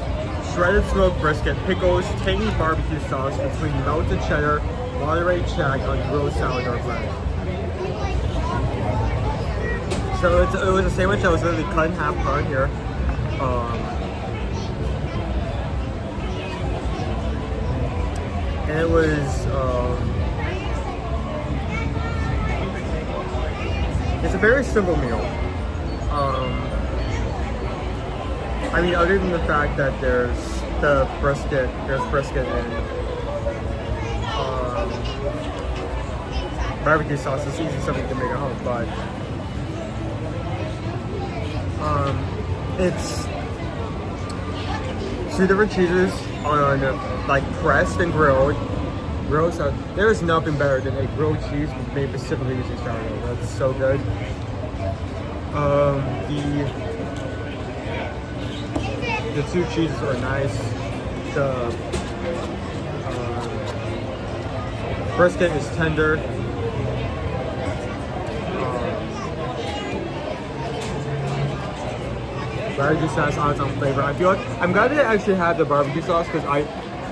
[SPEAKER 3] Shredded smoked brisket, pickles, tangy barbecue sauce between melted cheddar, Monterey Jack on grilled sourdough bread. So it was a sandwich that was literally cut in half right here. And it was, it's a very simple meal. I mean, other than the fact that there's brisket and barbecue sauce, it's easy something to make at home, but it's 2 different cheeses on like pressed and grilled. So there is nothing better than a grilled cheese made specifically using sourdough. That's so good. The 2 cheeses are nice. The brisket is tender. Barbecue sauce adds on flavor. I feel like I'm glad they actually have the barbecue sauce because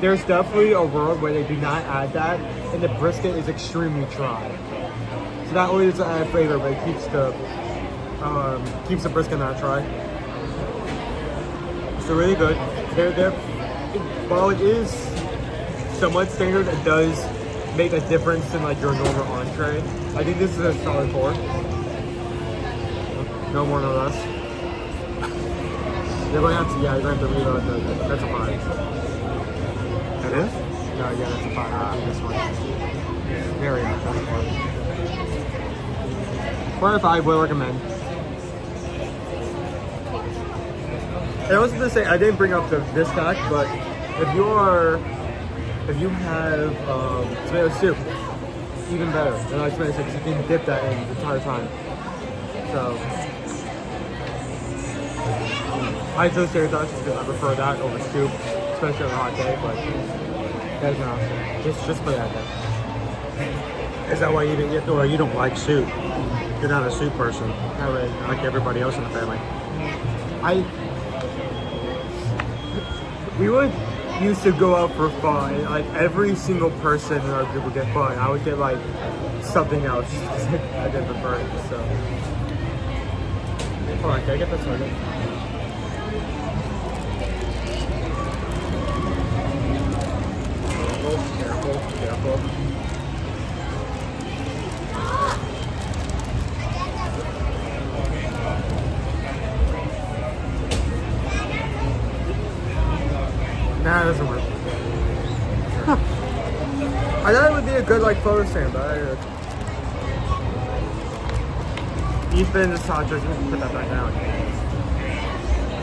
[SPEAKER 3] there's definitely a world where they do not add that, and the brisket is extremely dry. So not only does it add flavor, but it keeps the brisket not dry. So really good. While it is somewhat standard, it does make a difference in like your normal entree. I think this is a solid 4. No more, no less. You're going to have to reload that's a 5.
[SPEAKER 1] That is?
[SPEAKER 3] No, yeah, that's a 5. I think this one. Very good, that's a 4. 4 out of 5, would recommend. And I was going to say, I didn't bring up this fact, but if you have tomato soup, even better. And I was going to say, because you can dip that in the entire time. So, I chose tater tots because I prefer that over soup, especially on a hot day, but that's an option. Just for that day.
[SPEAKER 1] Is that why you didn't get, or you don't like soup? You're not a soup person.
[SPEAKER 3] Not really.
[SPEAKER 1] Like everybody else in the family.
[SPEAKER 3] We would used to go out for fun, and like every single person in our group would get fun. I would get like something else. I didn't prefer it, so. Hold on, can I get this one? Careful. Nah, it doesn't work. I thought it would be a good like photo stand, but Ethan is hot, just put that back down.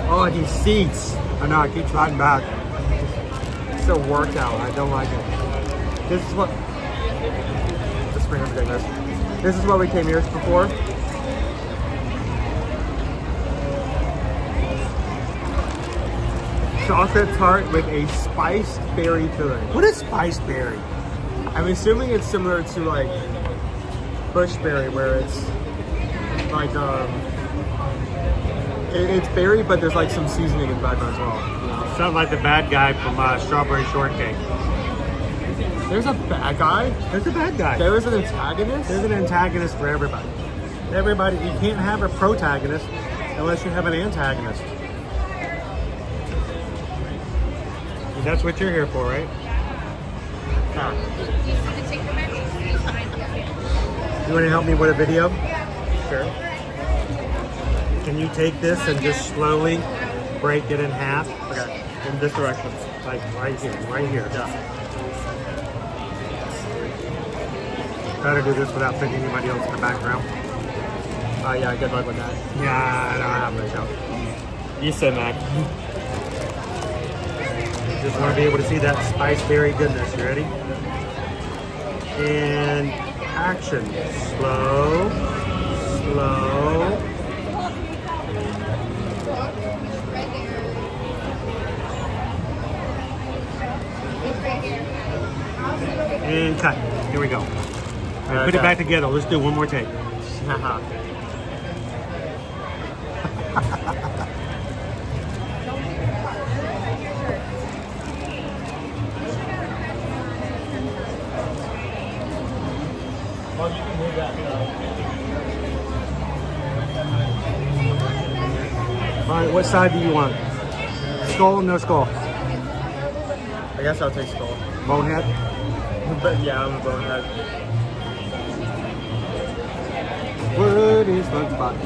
[SPEAKER 1] Oh, these seats. I know, I keep sliding back.
[SPEAKER 3] It's a workout. I don't like it. This is what. Just bring everything this. This is what we came here before. Chocolate tart with a spiced berry filling.
[SPEAKER 1] What is spiced berry?
[SPEAKER 3] I'm assuming it's similar to like bushberry, where it's like it's berry, but there's like some seasoning in the background as well.
[SPEAKER 1] You know? Sounds like the bad guy from Strawberry Shortcake.
[SPEAKER 3] There's a bad guy.
[SPEAKER 1] There's a bad guy.
[SPEAKER 3] There is an antagonist.
[SPEAKER 1] There's an antagonist for everybody. Everybody, you can't have a protagonist unless you have an antagonist. And that's what you're here for, right? You want to help me with a video?
[SPEAKER 3] Sure.
[SPEAKER 1] Can you take this and just slowly break it in half?
[SPEAKER 3] Okay. In this direction.
[SPEAKER 1] Like right here, right here.
[SPEAKER 3] Yeah.
[SPEAKER 1] Try to do this without picking anybody else in the background.
[SPEAKER 3] Yeah, good luck with that.
[SPEAKER 1] Yeah, I don't have much help.
[SPEAKER 3] You said, Mac.
[SPEAKER 1] Just want to be able to see that spice berry goodness. You ready? And action. Slow. Slow. And cut. Here we go. All right, put it back together. Let's do one more take. All right, what side do you want? Skull or no skull?
[SPEAKER 3] I guess I'll take skull.
[SPEAKER 1] Bonehead?
[SPEAKER 3] But yeah, I'm a bonehead.
[SPEAKER 1] What is Lunchbox?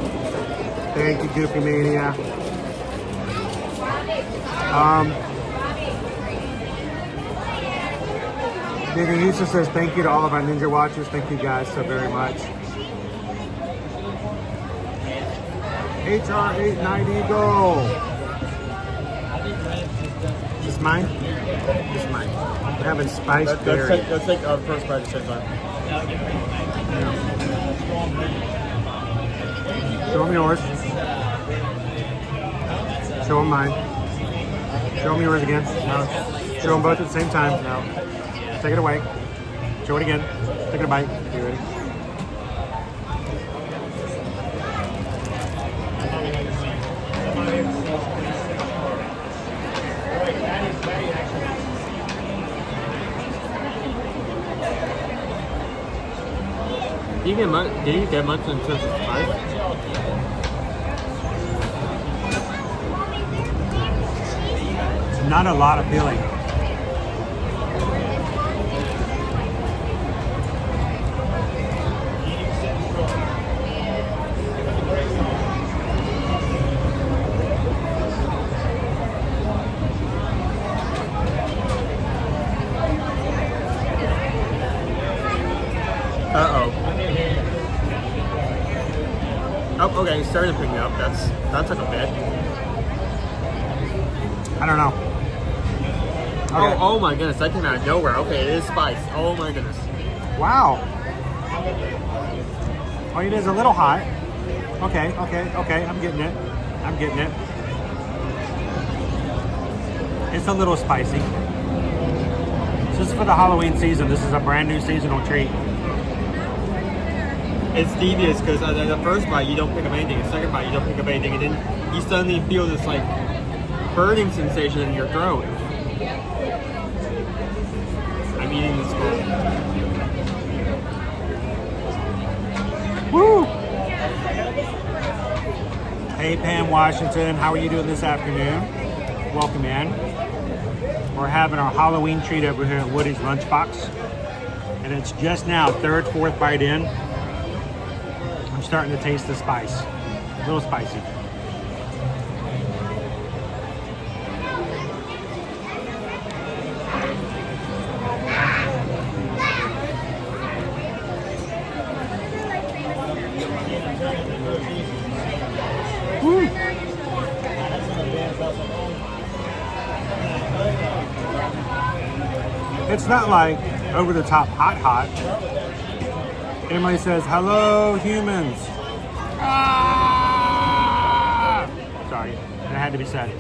[SPEAKER 1] Thank you, Goofy Mania. Nigga says thank you to all of our Ninja Watchers. Thank you guys so very much. HR890 go. Is this mine? This is mine. We're having spiced berry.
[SPEAKER 3] Let's take our first bite at the same time.
[SPEAKER 1] Show them yours. Show them mine. Show them yours again. No. Show them both at the same time. No. Take it away. Show it again. Take a bite. You ready?
[SPEAKER 3] Did you get much in terms of spice?
[SPEAKER 1] Not a lot of feeling.
[SPEAKER 3] Oh, okay, it started picking up. That took a bit.
[SPEAKER 1] I don't know. Okay.
[SPEAKER 3] Oh my goodness, that came out of nowhere. Okay, it is spice. Oh my goodness.
[SPEAKER 1] Wow. Oh, it is a little hot. Okay. I'm getting it. It's a little spicy. This is for the Halloween season. This is a brand new seasonal treat.
[SPEAKER 3] It's devious because the first bite you don't pick up anything, the second bite you don't pick up anything, and then you suddenly feel this like burning sensation in your throat. I'm eating this skull.
[SPEAKER 1] Woo! Hey Pam Washington, how are you doing this afternoon? Welcome in. We're having our Halloween treat over here at Woody's Lunchbox. And it's just now, third, fourth bite in. I'm starting to taste the spice. A little spicy. Woo. It's not like over the top hot. Emily says, hello humans. Ah! Sorry, that had to be said.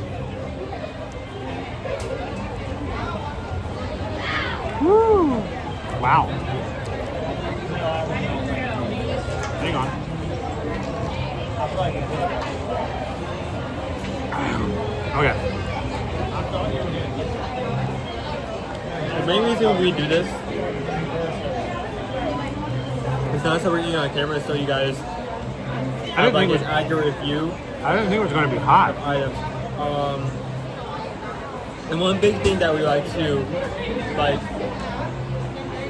[SPEAKER 1] Woo! Wow. Hang on. Okay.
[SPEAKER 3] The main reason we do this is not so we're eating on camera, so you guys have like an accurate view.
[SPEAKER 1] I didn't think it was going to be hot.
[SPEAKER 3] Items. And one big thing that we like to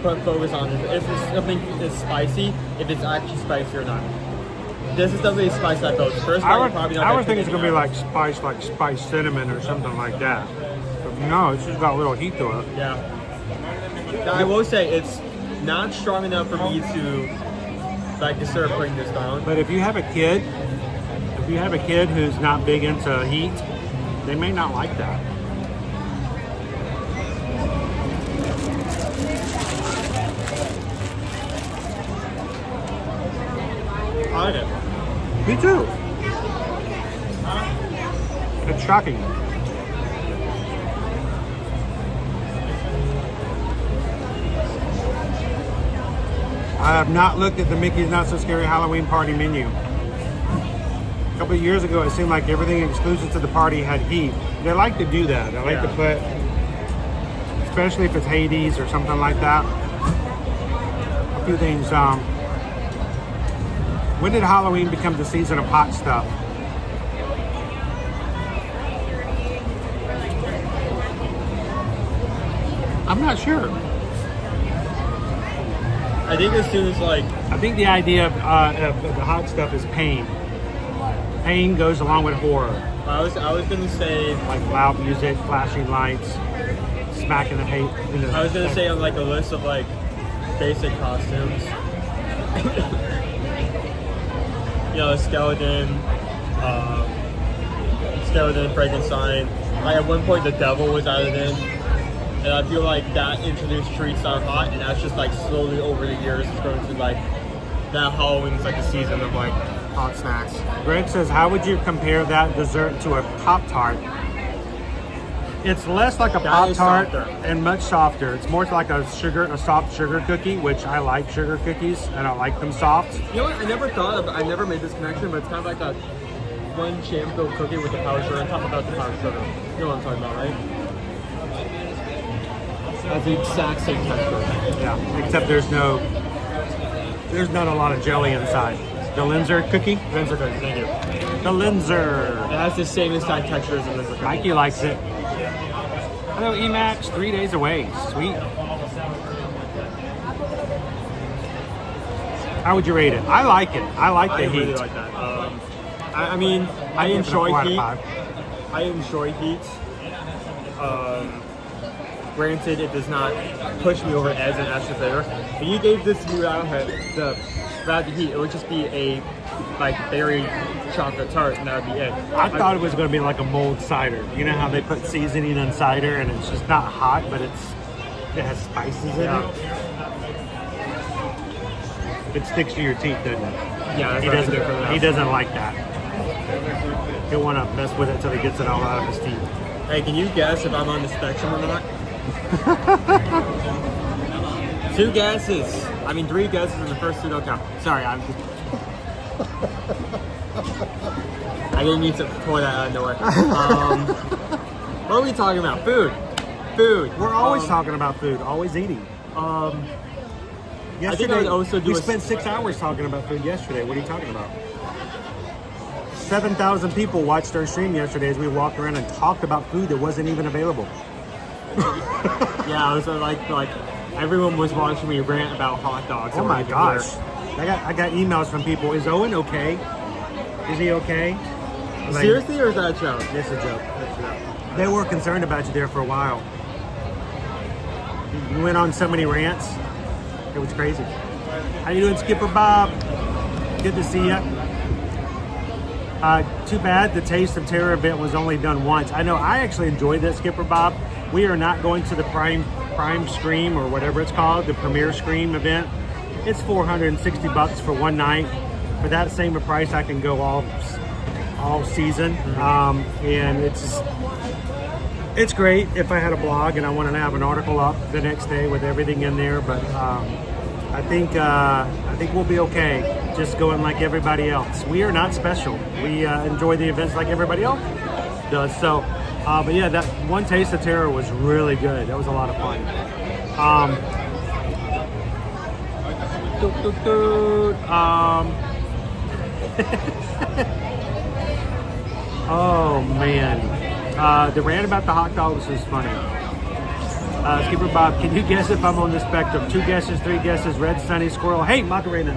[SPEAKER 3] put focus on is if something is spicy, if it's actually spicy or not. This is definitely spice that goes. First,
[SPEAKER 1] I would think it's going to be like spiced cinnamon or something like that. But no, it's just got a little heat to it.
[SPEAKER 3] Yeah. Now, I will say it's not strong enough for me to consider putting this down.
[SPEAKER 1] But if you have a kid, who's not big into heat, they may not like that.
[SPEAKER 3] I like it.
[SPEAKER 1] Me too. It's shocking. I have not looked at the Mickey's Not So Scary Halloween party menu. A couple of years ago, it seemed like everything exclusive to the party had heat. They like to do that. They like to put, especially if it's Hades or something like that, a few things. When did Halloween become the season of hot stuff? I'm not sure.
[SPEAKER 3] I think as soon as
[SPEAKER 1] I think the idea of the hot stuff is pain. Pain goes along with horror.
[SPEAKER 3] I was gonna say
[SPEAKER 1] like loud music, flashing lights, smacking the hate.
[SPEAKER 3] I was gonna say on like a list of like basic costumes. You know, skeleton, Frankenstein. Like at one point, the devil was added in, and I feel like that introduced treats on hot, and that's just like slowly over the years it's grown to like now Halloween's like the season of like hot snacks.
[SPEAKER 1] Greg says, how would you compare that dessert to a Pop-Tart? It's less like a Pop-Tart and much softer. It's more like a soft sugar cookie, which I like sugar cookies and I like them soft.
[SPEAKER 3] You know what? I never made this connection, but it's kind of like a one jam-filled cookie with the powdered sugar on top without the powdered sugar. You know what I'm talking about, right? That's the exact same texture.
[SPEAKER 1] Yeah, except there's not a lot of jelly inside. The Linzer cookie?
[SPEAKER 3] Linzer cookie, thank you.
[SPEAKER 1] The Linzer.
[SPEAKER 3] It has the same exact texture as the Linzer cookie.
[SPEAKER 1] Mikey likes it. Hello, Emax, 3 days away. Sweet. How would you rate it? I like it. I like the heat.
[SPEAKER 3] I really like that. I mean, I enjoy heat. I enjoy heat. Granted, it does not push me over as an extra flavor. If you gave this to me without the heat, it would just be a like berry chocolate tart, and that would be it.
[SPEAKER 1] I thought it was going to be like a mulled cider. You know how they put seasoning in cider, and it's just not hot, but it has spices in it. It sticks to your teeth, doesn't it?
[SPEAKER 3] Yeah,
[SPEAKER 1] he doesn't like that. He'll want to mess with it until he gets it all out of his teeth.
[SPEAKER 3] Hey, can you guess if I'm on the spectrum or not? 2 guesses. I mean, 3 guesses, and the first 2 don't count. Sorry, I didn't mean to pour that out of nowhere. What are we talking about? Food.
[SPEAKER 1] We're always talking about food. Always eating. Yesterday,
[SPEAKER 3] I think I would also do
[SPEAKER 1] we spent 6 hours talking about food yesterday. What are you talking about? 7,000 people watched our stream yesterday as we walked around and talked about food that wasn't even available.
[SPEAKER 3] Yeah, it was like everyone was watching me rant about hot dogs.
[SPEAKER 1] Oh my gosh. I got emails from people. Is Owen okay? Is he okay?
[SPEAKER 3] Seriously, or is that a joke?
[SPEAKER 1] It's a joke. They were concerned about you there for a while. You went on so many rants. It was crazy. How you doing, Skipper Bob? Good to see you. Too bad the Taste of Terror event was only done once. I know I actually enjoyed that, Skipper Bob. We are not going to the Prime Scream or whatever it's called, the Premiere Scream event. It's $460 for one night. For that same price, I can go all season, and it's great if I had a blog and I wanted to have an article up the next day with everything in there. But I think we'll be okay. Just going like everybody else. We are not special. We enjoy the events like everybody else does. So, but yeah, that one Taste of Terror was really good. That was a lot of fun. Oh man, the rant about the hot dogs was funny. Skipper Bob, can you guess if I'm on the spectrum? 2 guesses, 3 guesses, red sunny squirrel. Hey, Macarena.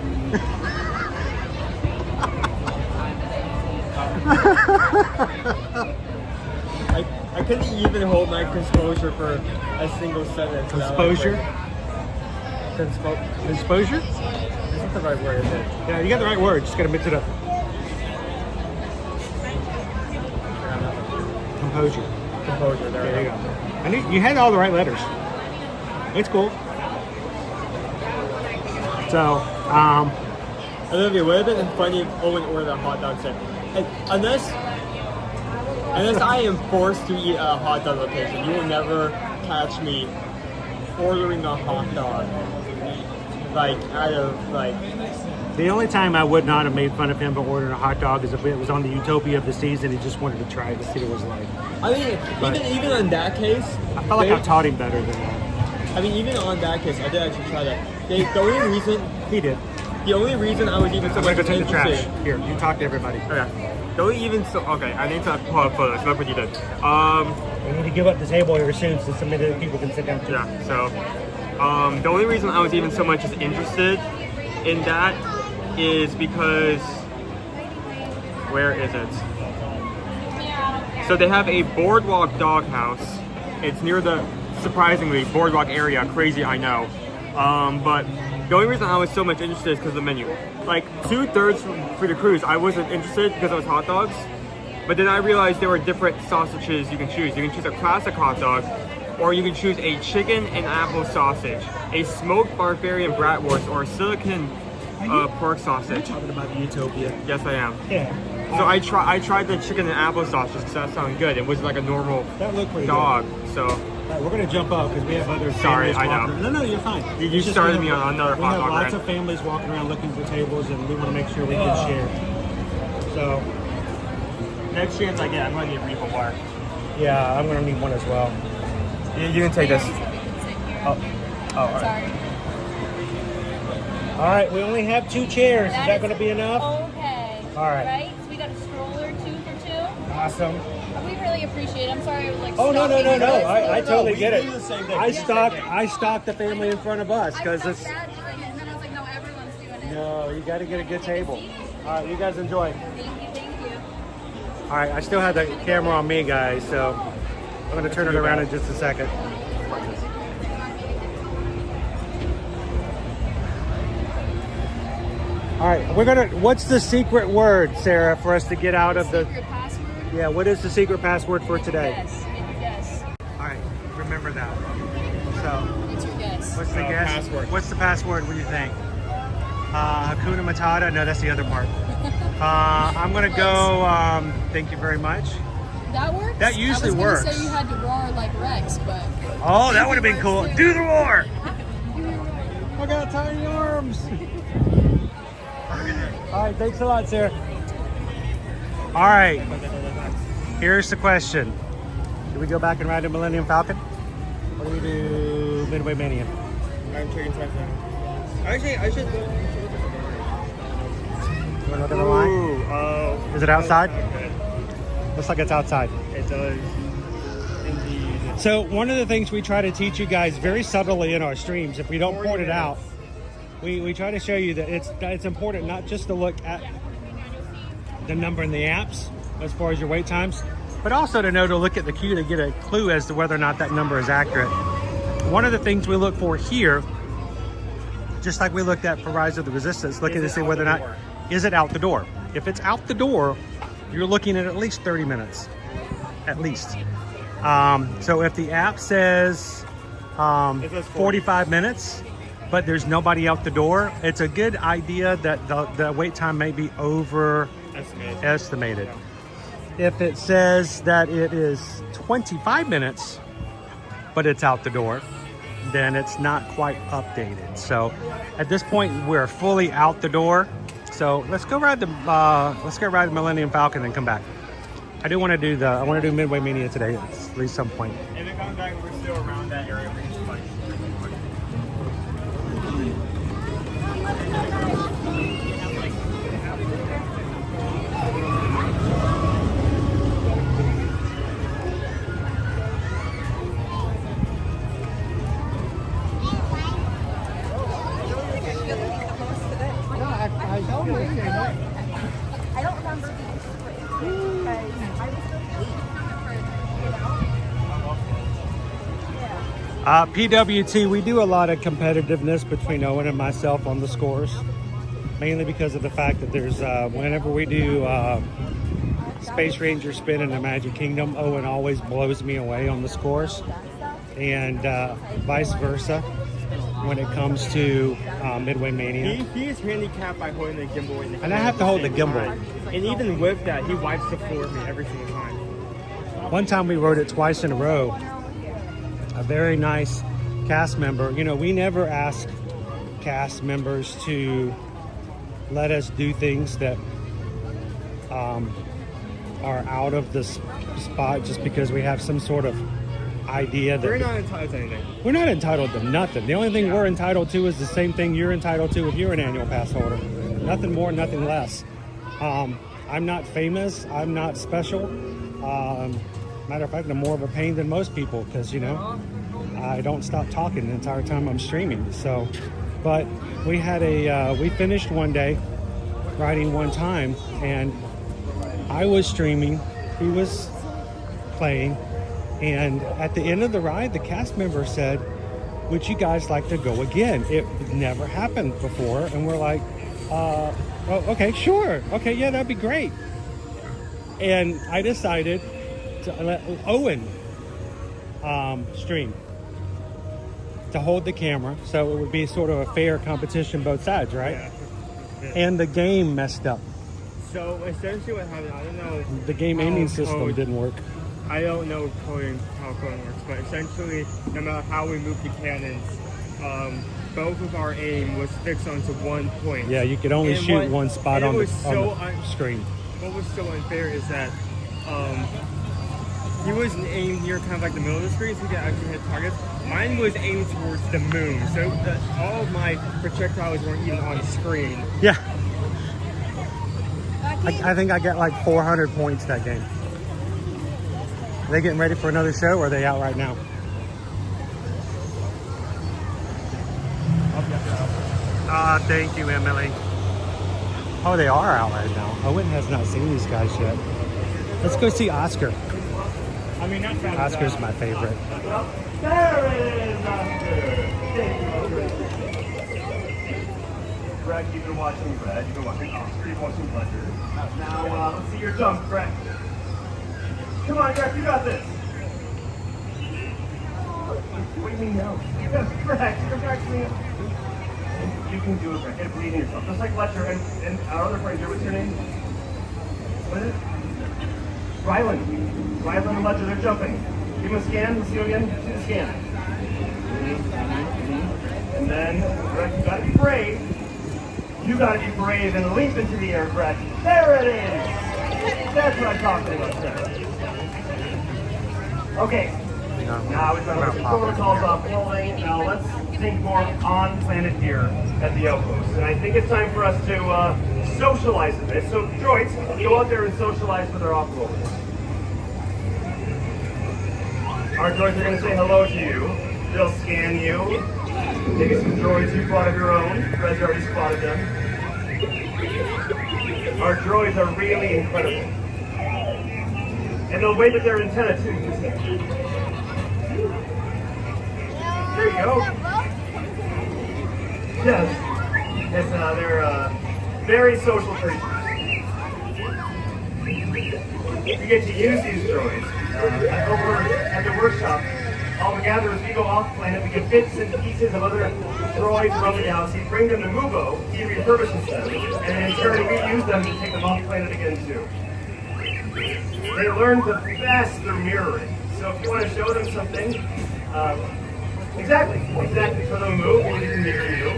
[SPEAKER 3] I couldn't even hold my composure for a single sentence.
[SPEAKER 1] Composure? Exposure?
[SPEAKER 3] Isn't the right word, is it?
[SPEAKER 1] Yeah, you got the right word. Just gotta mix it up. Composure.
[SPEAKER 3] There
[SPEAKER 1] you go. You had all the right letters. It's cool. So,
[SPEAKER 3] I don't know, it would have been funny if Owen ordered a hot dog set. Unless I am forced to eat at a hot dog location, you will never catch me ordering a hot dog. like out of like.
[SPEAKER 1] The only time I would not have made fun of him for ordering a hot dog is if it was on the Utopia of the season. He just wanted to try it to see what it was like.
[SPEAKER 3] I mean, even in that case,
[SPEAKER 1] I felt like I taught him better than that.
[SPEAKER 3] I mean, even on that case, I did actually try that. The only reason
[SPEAKER 1] he did.
[SPEAKER 3] The only reason I was even so
[SPEAKER 1] I'm gonna go take the trash. Here, you talk to everybody.
[SPEAKER 3] Okay. The only even so okay, I need to pull up photos. Look what you did.
[SPEAKER 1] We need to give up the table here soon so some of the people can sit down too.
[SPEAKER 3] Yeah. So, the only reason I was even so much as interested in that is because where is it? So they have a boardwalk doghouse. It's near the surprisingly boardwalk area. Crazy, I know. But the only reason I was so much interested is because of the menu. Like 2/3 for the cruise, I wasn't interested because it was hot dogs. But then I realized there were different sausages you can choose. You can choose a classic hot dog, or you can choose a chicken and apple sausage, a smoked barbarian bratwurst, or a silicon pork sausage.
[SPEAKER 1] You're talking about the Utopia.
[SPEAKER 3] Yes, I am.
[SPEAKER 1] Yeah.
[SPEAKER 3] So I tried the chicken and apple sausage because that sounded good. It was like a normal dog.
[SPEAKER 1] Good.
[SPEAKER 3] So.
[SPEAKER 1] Right, we're gonna jump up because we have other
[SPEAKER 3] Sorry,
[SPEAKER 1] families
[SPEAKER 3] I know.
[SPEAKER 1] walking. No, you're fine.
[SPEAKER 3] You started me on another hot dog.
[SPEAKER 1] We have lots
[SPEAKER 3] rant.
[SPEAKER 1] of families walking around looking for tables, and we want to make sure we can share. So
[SPEAKER 3] next chance I get, I'm gonna need a refill bar.
[SPEAKER 1] Yeah, I'm gonna need one as well.
[SPEAKER 3] You can take this.
[SPEAKER 1] Oh, all right. All right, we only have 2 chairs. Is that gonna be enough?
[SPEAKER 20] Okay.
[SPEAKER 1] All right.
[SPEAKER 20] Right? So we got a stroller 2 for 2.
[SPEAKER 1] Awesome.
[SPEAKER 20] We really appreciate it. I'm sorry I was like.
[SPEAKER 1] Oh no!
[SPEAKER 20] stalking you guys.
[SPEAKER 1] I totally get it.
[SPEAKER 3] do the same thing.
[SPEAKER 1] I stalked the family in front of us because it's.
[SPEAKER 20] And then I was like, no, everyone's doing it.
[SPEAKER 1] No, you got to get a good table. All right, you guys enjoy.
[SPEAKER 20] Thank you.
[SPEAKER 1] All right, I still have the camera on me, guys, so I'm gonna turn it around in just a second. All right, what's the secret word, Sarah, for us to get out of the...
[SPEAKER 20] Secret password?
[SPEAKER 1] Yeah, what is the secret password for today?
[SPEAKER 20] Yes.
[SPEAKER 1] All right, remember that. So,
[SPEAKER 20] What's your guess?
[SPEAKER 1] what's the guess?
[SPEAKER 3] Password.
[SPEAKER 1] What's the password? What do you think? Hakuna Matata? No, that's the other part. I'm gonna go, thank you very much.
[SPEAKER 20] That works?
[SPEAKER 1] That usually
[SPEAKER 20] I was
[SPEAKER 1] works.
[SPEAKER 20] gonna say you had to roar like Rex, but...
[SPEAKER 1] Oh, that would have been cool. Do the roar! I got tiny arms. All right, thanks a lot, Sarah. All right, here's the question. Do we go back and ride the Millennium Falcon? Or do we do Midway Mania?
[SPEAKER 3] I'm taking time. Actually, I should go.
[SPEAKER 1] You want to look at the line? Is it outside?
[SPEAKER 3] Okay.
[SPEAKER 1] Looks like it's outside.
[SPEAKER 3] It does. Indeed.
[SPEAKER 1] So one of the things we try to teach you guys very subtly in our streams, if we don't point it out, we try to show you that it's important not just to look at the number in the apps as far as your wait times, but also to know to look at the queue to get a clue as to whether or not that number is accurate. One of the things we look for here, just like we looked at for Rise of the Resistance, looking to see whether or not, is it out the door? If it's out the door, you're looking at least 30 minutes, at least. So if the app says 45 minutes, but there's nobody out the door, it's a good idea that the wait time may be overestimated. If it says that it is 25 minutes, but it's out the door, then it's not quite updated. So at this point, we're fully out the door. So let's go ride the Millennium Falcon and come back. I want to do Midway Mania today at least some point.
[SPEAKER 3] If it comes back, we're still around that area. We can just like.
[SPEAKER 21] I don't remember being spring because I was so
[SPEAKER 1] PWT, we do a lot of competitiveness between Owen and myself on the scores, mainly because of the fact that there's whenever we do Space Ranger spin in the Magic Kingdom, Owen always blows me away on the scores, and vice versa when it comes to Midway Mania.
[SPEAKER 3] He is handicapped by holding the gimbal.
[SPEAKER 1] And I have to hold the gimbal.
[SPEAKER 3] Time. And even with that, he wipes the floor with me every single time.
[SPEAKER 1] One time we rode it twice in a row. A very nice cast member. You know, we never ask cast members to let us do things that are out of the spot just because we have some sort of idea that
[SPEAKER 3] We're not entitled to anything.
[SPEAKER 1] we're not entitled to nothing. The only thing we're entitled to is the same thing you're entitled to if you're an annual pass holder. Nothing more, nothing less. I'm not famous. I'm not special. Matter of fact, I'm more of a pain than most people because, you know, I don't stop talking the entire time I'm streaming. So, but we had we finished one day riding one time, and I was streaming, he was playing, and at the end of the ride, the cast member said, "Would you guys like to go again?" It never happened before, and we're like, "Oh, okay, sure. Okay, yeah, that'd be great." And I decided to let Owen stream, to hold the camera, so it would be sort of a fair competition both sides, right?
[SPEAKER 3] Yeah.
[SPEAKER 1] And the game messed up.
[SPEAKER 3] So essentially what happened, I don't know.
[SPEAKER 1] The game aiming system didn't work.
[SPEAKER 3] I don't know how coding works, but essentially, no matter how we moved the cannons, both of our aim was fixed onto one point.
[SPEAKER 1] Yeah, you could only shoot one spot on the screen.
[SPEAKER 3] What was so unfair is that he was aimed near kind of like the middle of the screen, so he could actually hit targets. Mine was aimed towards the moon, so that all of my projectiles weren't even on screen.
[SPEAKER 1] Yeah. I think I got like 400 points that game. Are they getting ready for another show, or are they out right now? Thank you, Emily. Oh, they are out right now. Owen has not seen these guys yet. Let's go see Oscar.
[SPEAKER 2] I mean, that's
[SPEAKER 1] Oscar's my favorite.
[SPEAKER 2] There it is, Oscar. Thank you. Greg, you've been watching Red. You've been watching Oscar. You've been watching Pleasure. Now, let's see your jump, Greg. Come on, Greg, you got this. What do you mean no? Yes, Greg, you're actually... You can do it, Greg, and believe in yourself. Just like Fletcher and our other friend here, what's your name? What is it? Rylan and Ledger, they're jumping. Give him a scan, let's see him again. See the scan. And then, Greg, you gotta be brave. You gotta be brave and leap into the air, Greg. There it is! That's what I'm talking about, Sarah. Okay. Now we've got our protocols off building. Now let's think more on planet here at the outpost. And I think it's time for us to socialize a bit. So droids, go out there and socialize with our offloaders. Our droids are going to say hello to you. They'll scan you. Maybe some droids you brought of your own. Red's already spotted them. Our droids are really incredible. And they'll wave at their antenna too. There you go. Yes. Yes, they're very social creatures. You get to use these droids. Over at the workshop, all the gatherers, we go off planet, we get bits and pieces of other droids from the galaxy, bring them to Mubo, he refurbishes them, and in turn we use them to take them off planet again too. They learn the best through mirroring. So if you want to show them something, exactly, show them a move, maybe they can mirror you.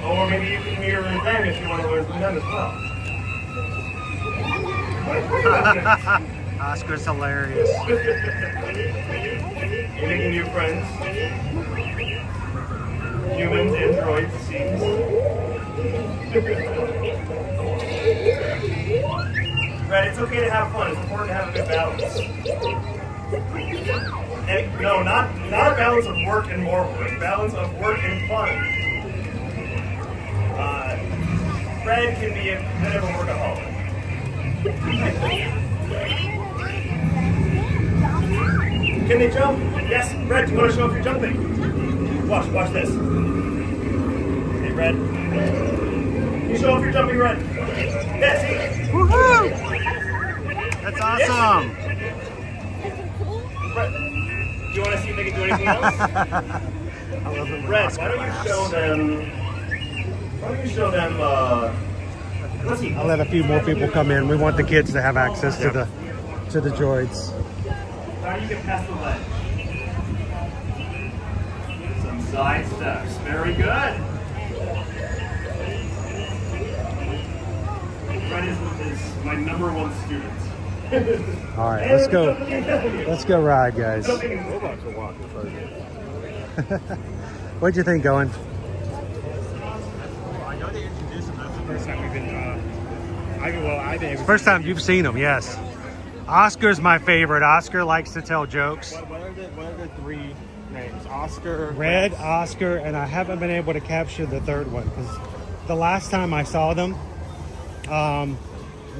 [SPEAKER 2] Or maybe you can mirror them if you want to learn from them as well.
[SPEAKER 1] Oscar's hilarious.
[SPEAKER 2] You're making new friends. Humans and droids, it seems. Right, it's okay to have fun. It's important to have a good balance. And no, not a balance of work and more work. Balance of work and fun. Fred can be a bit of a workaholic. Can they jump? Yes. Red, do you want to show off your jumping? Watch this. Hey, Red. Can you show off your jumping, Red? Yes, see?
[SPEAKER 1] Woohoo! That's awesome.
[SPEAKER 2] Yes. Red, do you want to see if they can do anything else?
[SPEAKER 1] I love it.
[SPEAKER 2] Red, why don't you show them, let's see.
[SPEAKER 1] I'll let a few more people come in. We want the kids to have access to the droids.
[SPEAKER 2] Now you can pass the ledge. Some side steps. Very good. Red is my #1 student.
[SPEAKER 1] All right, let's go. Let's go ride, guys.
[SPEAKER 3] Robots will walk.
[SPEAKER 1] What'd you think, Owen?
[SPEAKER 3] I know they introduced them. That's the first time we've been. I think
[SPEAKER 1] First time you've seen them, yes. Oscar's my favorite. Oscar likes to tell jokes.
[SPEAKER 3] What are the three names? Oscar,
[SPEAKER 1] Red, Oscar, and I haven't been able to capture the third one because the last time I saw them,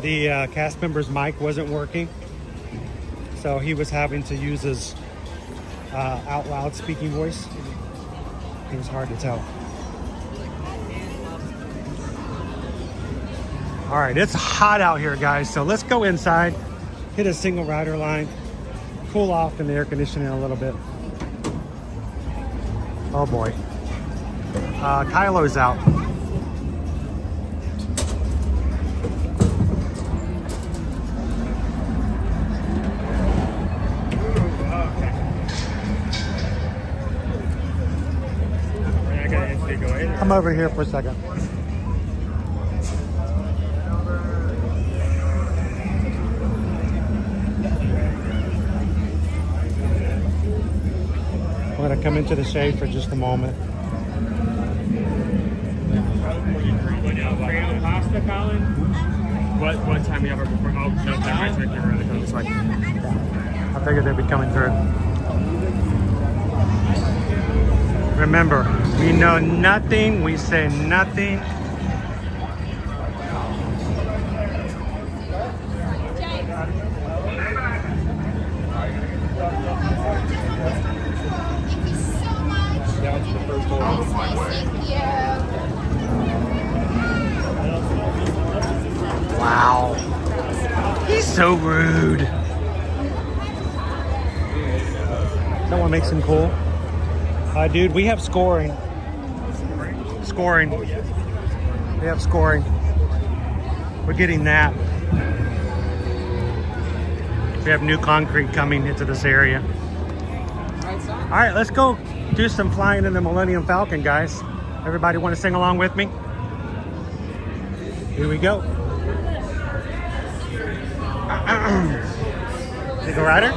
[SPEAKER 1] the cast member's mic wasn't working, so he was having to use his out loud speaking voice. It was hard to tell. All right, it's hot out here, guys, so let's go inside, hit a single rider line, cool off in the air conditioning a little bit. Oh boy. Kylo's out. Come over here for a second. We're going to come into the shade for just a moment.
[SPEAKER 3] Pasta, Colin? What time we have our before? Oh, no, that might be around the corner this way.
[SPEAKER 1] I figured they'd be coming through. Remember, we know nothing, we say nothing. Wow. He's so rude. Someone makes him cool. Dude, we have scoring. Scoring. We have scoring. We're getting that. We have new concrete coming into this area. All right, let's go do some flying in the Millennium Falcon, guys. Everybody want to sing along with me? Here we go. Single rider?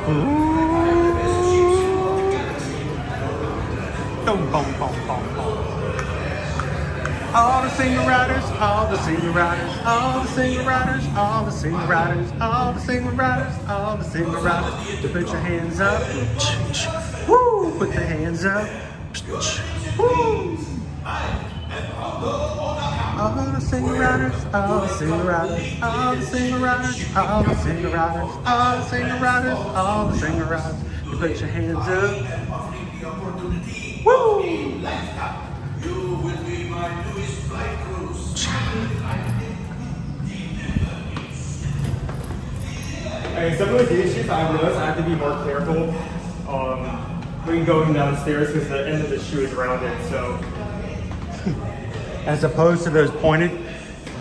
[SPEAKER 1] Ooh. Boom, boom, boom, boom, boom. All the single riders, all the single riders, all the single riders, all the single riders, all the single riders, all the single riders. To put your hands up. Woo! Put the hands up. Woo! All the single riders, all the single riders, all the single riders, all the single riders, all the single riders, all the single riders. You put your hands up. Woo!
[SPEAKER 3] Okay, some of the issues I realized I have to be more careful when going downstairs because the end of the shoe is rounded, so.
[SPEAKER 1] As opposed to those pointed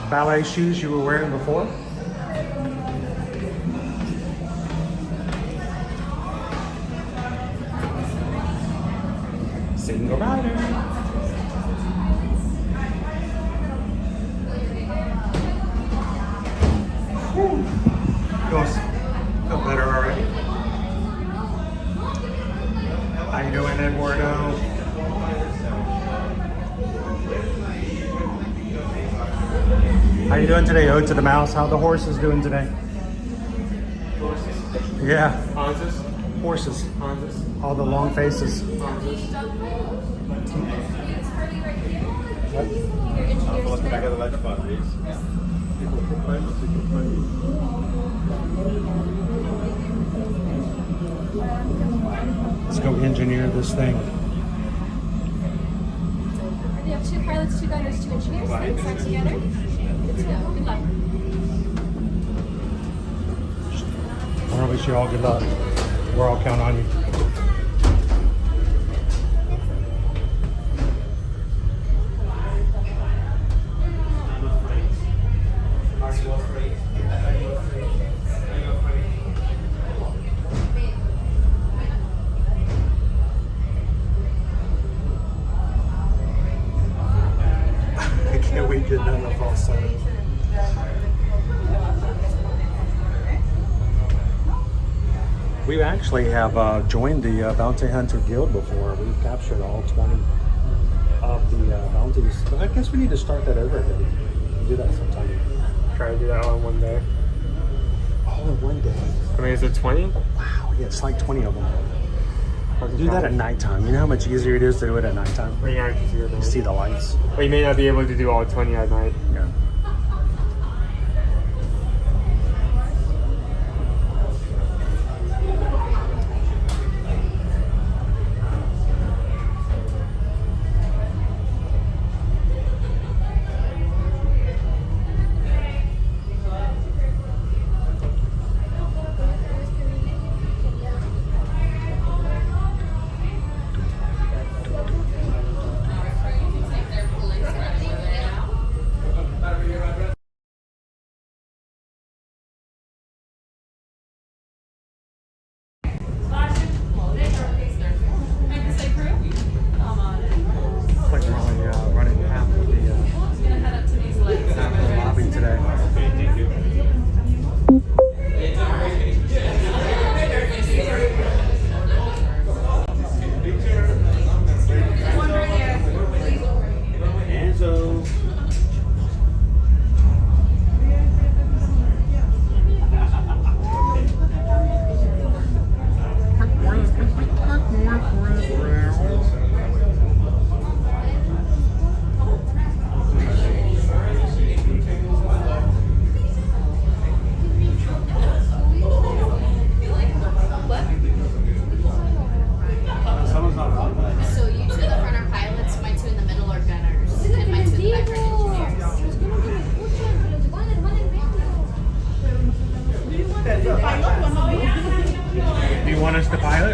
[SPEAKER 1] ballet shoes you were wearing before? Single rider. Feel better already. How you doing, Eduardo? How you doing today, Ode to the Mouse? How the horses doing today?
[SPEAKER 3] Horses?
[SPEAKER 1] Yeah.
[SPEAKER 3] Hanses?
[SPEAKER 1] Horses.
[SPEAKER 3] Hanses?
[SPEAKER 1] All the long faces.
[SPEAKER 3] Hanses?
[SPEAKER 1] Let's go engineer this thing.
[SPEAKER 20] We have 2 pilots, 2 gunners, 2 engineers. Right. Start together. Good to go. Good luck.
[SPEAKER 1] I want to wish you all good luck. We're all counting on you. that we did not know false start. We actually have joined the Bounty Hunter Guild before. We've captured all 20 of the bounties. But I guess we need to start that over again. We'll do that sometime.
[SPEAKER 3] Try to do that all in one day.
[SPEAKER 1] All in one day?
[SPEAKER 3] I mean, is it 20?
[SPEAKER 1] Wow, yeah, it's like 20 of them. Do that at nighttime. You know how much easier it is to do it at nighttime? You see the lights.
[SPEAKER 3] But you may not be able to do all 20 at night.
[SPEAKER 1] Yeah.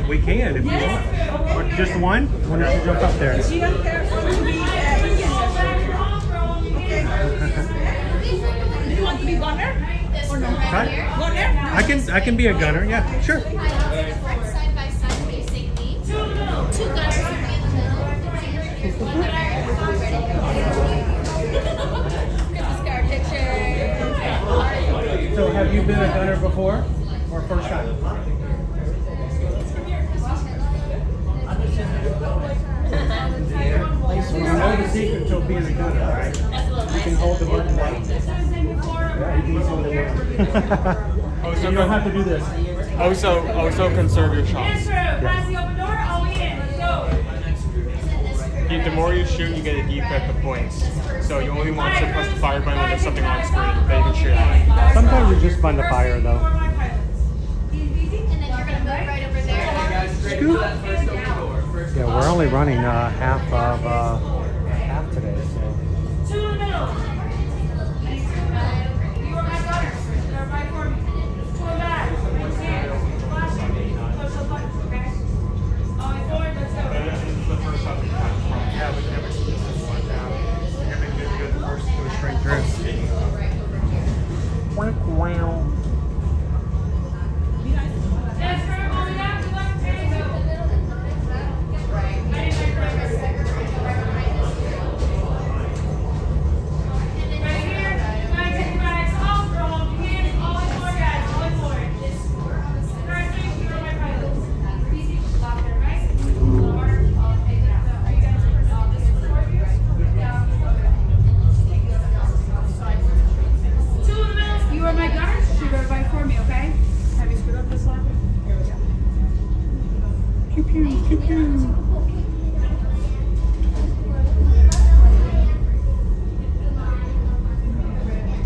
[SPEAKER 1] We can if you want. Or just one? One has to jump up there.
[SPEAKER 21] You want to be gunner? Or no? Gunner?
[SPEAKER 1] I can be a gunner, yeah, sure.
[SPEAKER 5] Side by side facing me. Two gunners will be in the middle. One gunner. Christmas card picture.
[SPEAKER 1] So have you been a gunner before? Or first time? You know the secret to being a gunner, right? You can hold the button down. Yeah, you can hold it down. So you don't have to do this.
[SPEAKER 3] Also conserve your shots. The more you shoot, you get a defect of points. So you only want to press the fire button when there's something on screen that you can shoot at.
[SPEAKER 1] Sometimes it's just fun to fire, though. Scoop. Yeah, we're only running half today, so.
[SPEAKER 21] Two in the middle. You are my daughter. They're right for me. Two in back. Flashing. Push the buttons, okay? Forward, let's go.
[SPEAKER 3] This is the first time we've had from. Yeah, we never see this one down. You're going to do good first, go straight through.
[SPEAKER 1] Wow.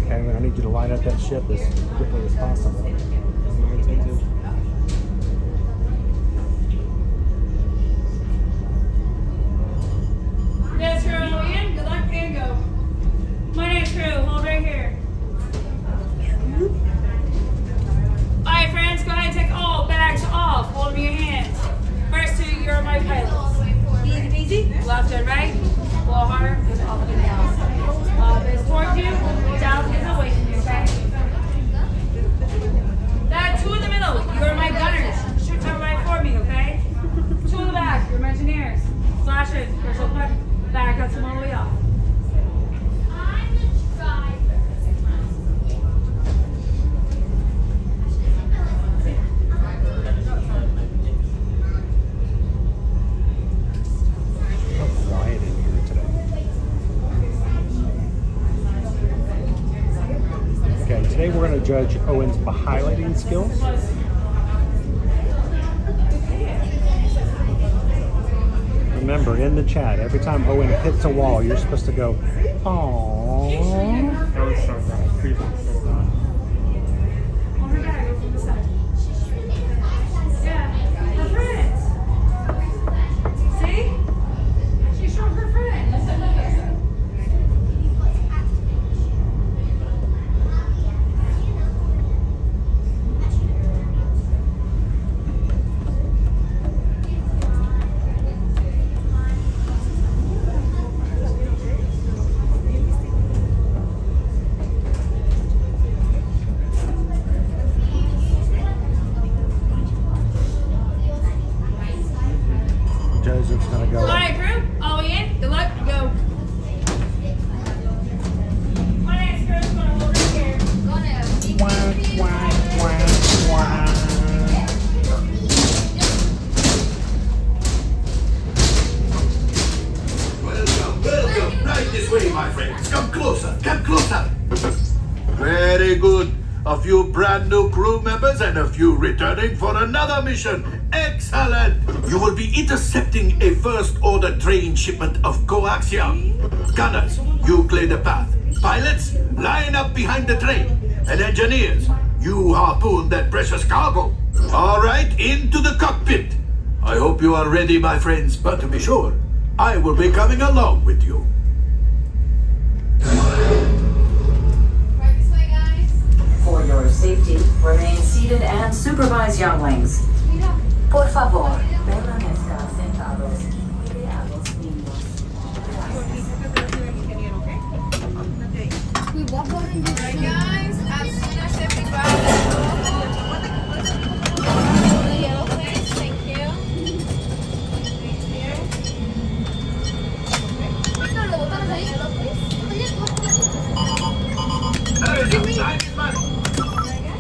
[SPEAKER 1] Okay, I need you to light up that ship as quickly as possible.
[SPEAKER 21] Yes, crew, in. Good luck and go. My name's Crew. Hold right here. Alright, friends, go ahead and take all bags off. Hold me your hands. First two, you're my pilots. Easy peasy. Left and right. Blow harder. Up and down. Up is towards you. Down is away from you, okay?
[SPEAKER 1] Today we're going to judge Owen's piloting skills. Remember, in the chat, every time Owen hits a wall, you're supposed to go, aww.
[SPEAKER 3] That was so bad. Creepy, so bad.
[SPEAKER 1] Joseph's going to go.
[SPEAKER 20] All right, crew. All we in? Good luck. Go. My next crew's going to hold it here.
[SPEAKER 17] Welcome. Right this way, my friends. Come closer. Come closer. Very good. A few brand new crew members and a few returning for another mission. Excellent! You will be intercepting a first order train shipment of coaxium. Gunners, you clear the path. Pilots, line up behind the train. And engineers, you harpoon that precious cargo. All right, into the cockpit. I hope you are ready, my friends, but to be sure, I will be coming along with you.
[SPEAKER 8] For your safety, remain seated and supervise younglings. Por favor, permanezcan sentados y cuide a los niños.
[SPEAKER 20] We walk over and do right, guys. As soon as everybody the yellow place, thank you.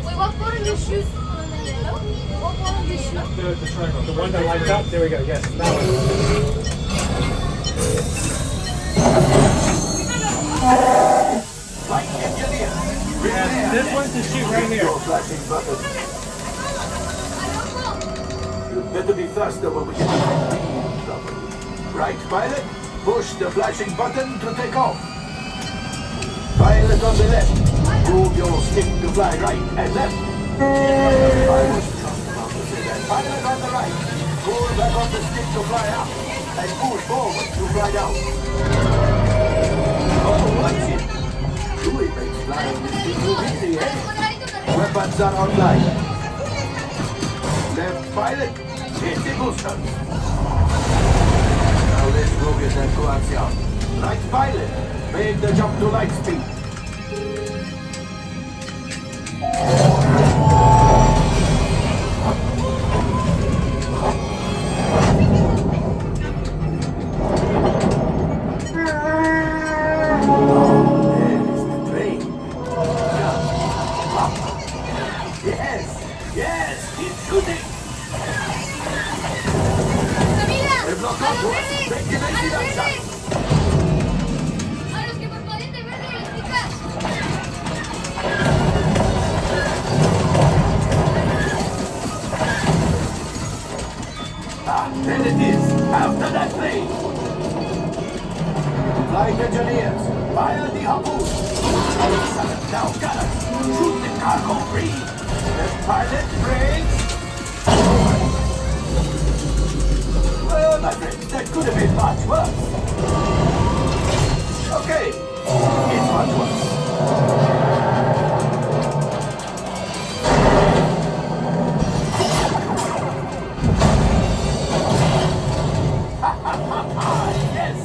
[SPEAKER 20] We walk over and do shoes on the yellow. We walk over and do shoes.
[SPEAKER 1] The triangle. The one that lights up. There we go. Yes. That one. Yeah, this one's the shoot right here.
[SPEAKER 17] You better be faster when we get into trouble. Right, pilot? Push the flashing button to take off. Pilot on the left. Move your stick to fly right and left. I was just about to say that. Pilot on the right. Pull back on the stick to fly up. And push forward to fly down. Oh, watch it. Louis makes flying this thing too easy, eh? Weapons are online. Left pilot, hit the boosters. Now let's go get that coaxium. Right pilot, make the jump to light speed. There it is, after that plane. Flight engineers, fire the harpoon. Now, gunners, shoot the cargo free. The pilot brakes. Well, my friends, that could have been much worse. Okay, it's much worse. Yes,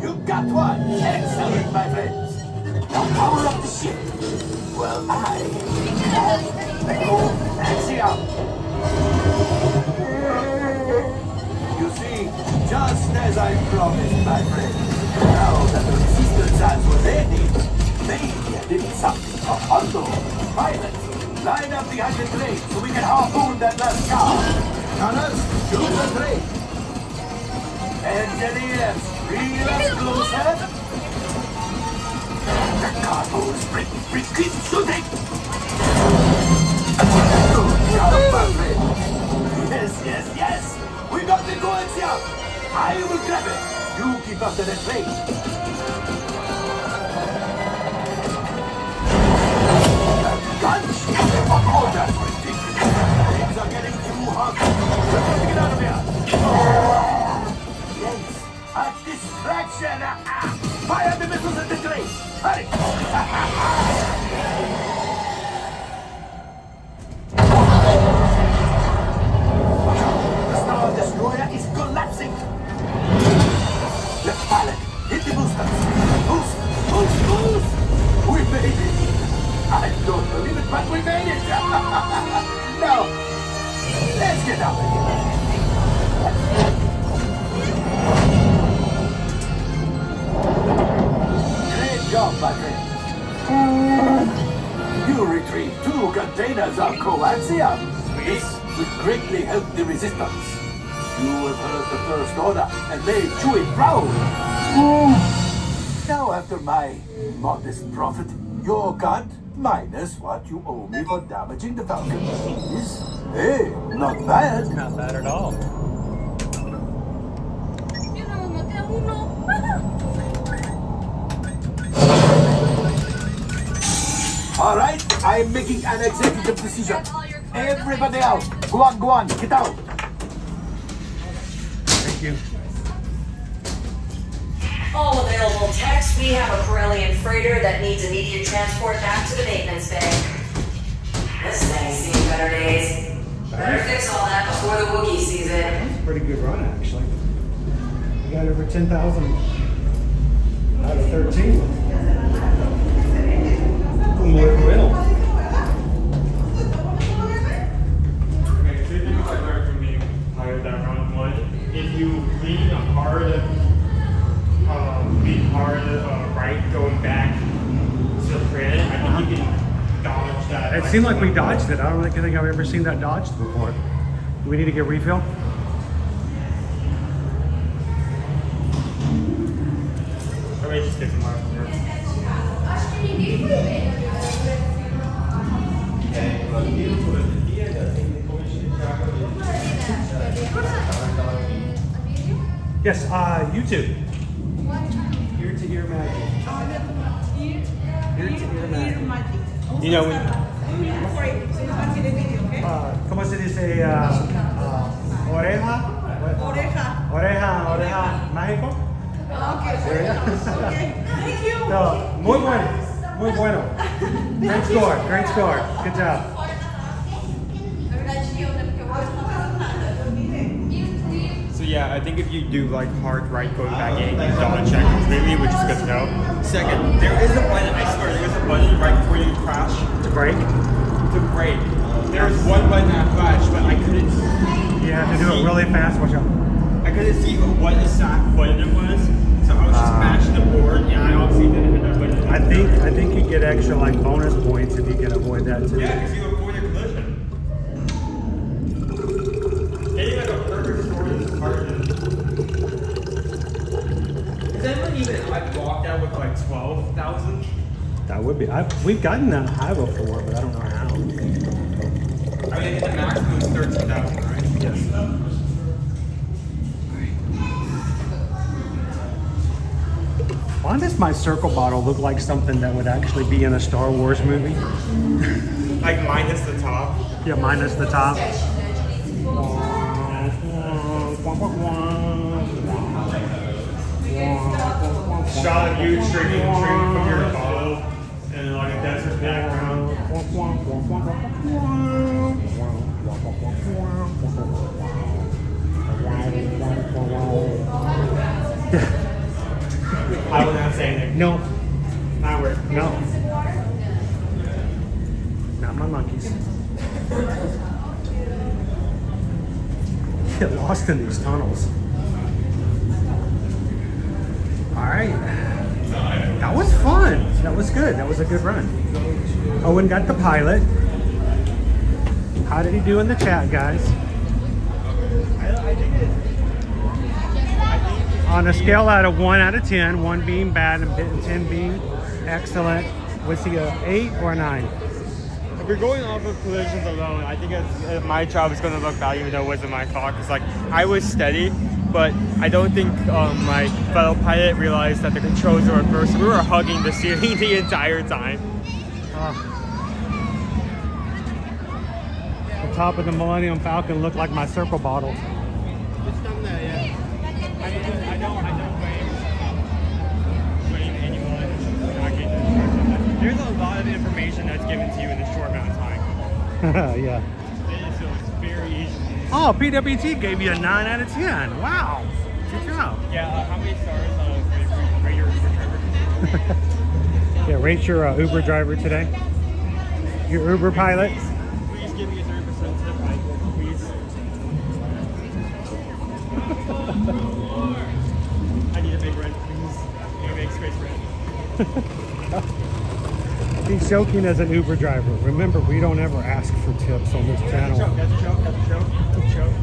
[SPEAKER 17] you got one. Excellent, my friends. Now power up the ship. Well, axiom. You see, just as I promised, my friends, now that the resistance has what they need, maybe I did something to handle. Pilots, line up behind the train so we can harpoon that last car. Gunners, shoot the train. Engineers, reel us closer. The cargo's breaking. Keep shooting. my friend. Yes. We got the goods here. I will grab it. You keep after the train. Guns? Oh, that's ridiculous. Things are getting too hot. We're going to get out of here. Yes, a distraction. Fire the missiles at the train. Hurry. The Star Destroyer is collapsing. Left pilot, hit the boosters. Boost. We made it. I don't believe it, but we made it. Now, let's get out of here. Great job, my friend. You retrieved 2 containers of coaxium. This will greatly help the resistance. You have heard the First Order and made Chewie proud. Now, after my modest profit, your cut minus what you owe me for damaging the Falcon is, hey, not bad.
[SPEAKER 1] Not bad at all.
[SPEAKER 17] All right, I'm making an executive decision. Everybody out. Go on, get out.
[SPEAKER 1] Thank you.
[SPEAKER 11] All available techs, we have a Corellian freighter that needs immediate transport back to the maintenance bay. This thing's seen better days. Better fix all that before the Wookiee sees it.
[SPEAKER 1] That's a pretty good run, actually. We got over 10,000 out of 13. Muy bueno.
[SPEAKER 3] Okay, 2 things I learned from being hired that round. One, if you lean hard right going back to the print, I think you can dodge that.
[SPEAKER 1] It seemed like we dodged it. I don't think I've ever seen that dodged before. Do we need to get refill?
[SPEAKER 3] Or maybe just get some more from there.
[SPEAKER 1] Yes, YouTube. Ear-to-ear magic. Ear-to-ear magic. You know when... ¿Cómo se dice? Oreja? Oreja mágico?
[SPEAKER 4] Okay. Thank you.
[SPEAKER 1] No, muy bueno. Great score. Good job.
[SPEAKER 3] So yeah, I think if you do like hard right going back in, you don't check completely, which is good to know. Second, there is a button, I swear, there is a button right before you crash.
[SPEAKER 1] To brake?
[SPEAKER 3] To brake. There's one button that flashed, but I couldn't see.
[SPEAKER 1] You have to do it really fast, watch out.
[SPEAKER 3] I couldn't see what exact button it was, so I was just mashing the board, and I obviously didn't hit that button.
[SPEAKER 1] I think you get extra like bonus points if you can avoid that too.
[SPEAKER 3] Yeah, because you avoid a collision. Getting like a perfect score is hard to... Has anyone even like walked out with like 12,000?
[SPEAKER 1] That would be. We've gotten that high before, but I don't know how.
[SPEAKER 3] I mean, the maximum is 13,000, right?
[SPEAKER 1] Yes. Why does my circle bottle look like something that would actually be in a Star Wars movie?
[SPEAKER 3] Like minus the top?
[SPEAKER 1] Yeah, minus the top.
[SPEAKER 3] Shot of you drinking from your bottle and like a desert background. I will not say anything.
[SPEAKER 1] No.
[SPEAKER 3] Not word.
[SPEAKER 1] No. Not my monkeys. Get lost in these tunnels. Alright. That was fun. That was good. That was a good run. Owen got the pilot. How did he do in the chat, guys? On a scale out of 1 out of 10, 1 being bad and 10 being excellent, was he a 8 or a 9?
[SPEAKER 3] if you're going off of collisions alone, I think my job is going to look bad, even though it wasn't my fault. Because like I was steady, but I don't think my fellow pilot realized that the controls were reversed. We were hugging the steering the entire time.
[SPEAKER 1] The top of the Millennium Falcon looked like my circle bottle.
[SPEAKER 3] It's done that, yeah. I don't blame anyone for not getting the instructions. There's a lot of information that's given to you in a short amount of time.
[SPEAKER 1] Yeah.
[SPEAKER 3] So it's very easy.
[SPEAKER 1] Oh, PWT gave you a 9 out of 10. Wow. Good job.
[SPEAKER 3] Yeah, how many stars rate your Uber driver?
[SPEAKER 1] Yeah, rate your Uber driver today. Your Uber pilot.
[SPEAKER 3] Please give me a 30% tip, please. I need a big rent, please. Need a big space rent.
[SPEAKER 1] He's joking as an Uber driver. Remember, we don't ever ask for tips on this channel.
[SPEAKER 3] That's a joke.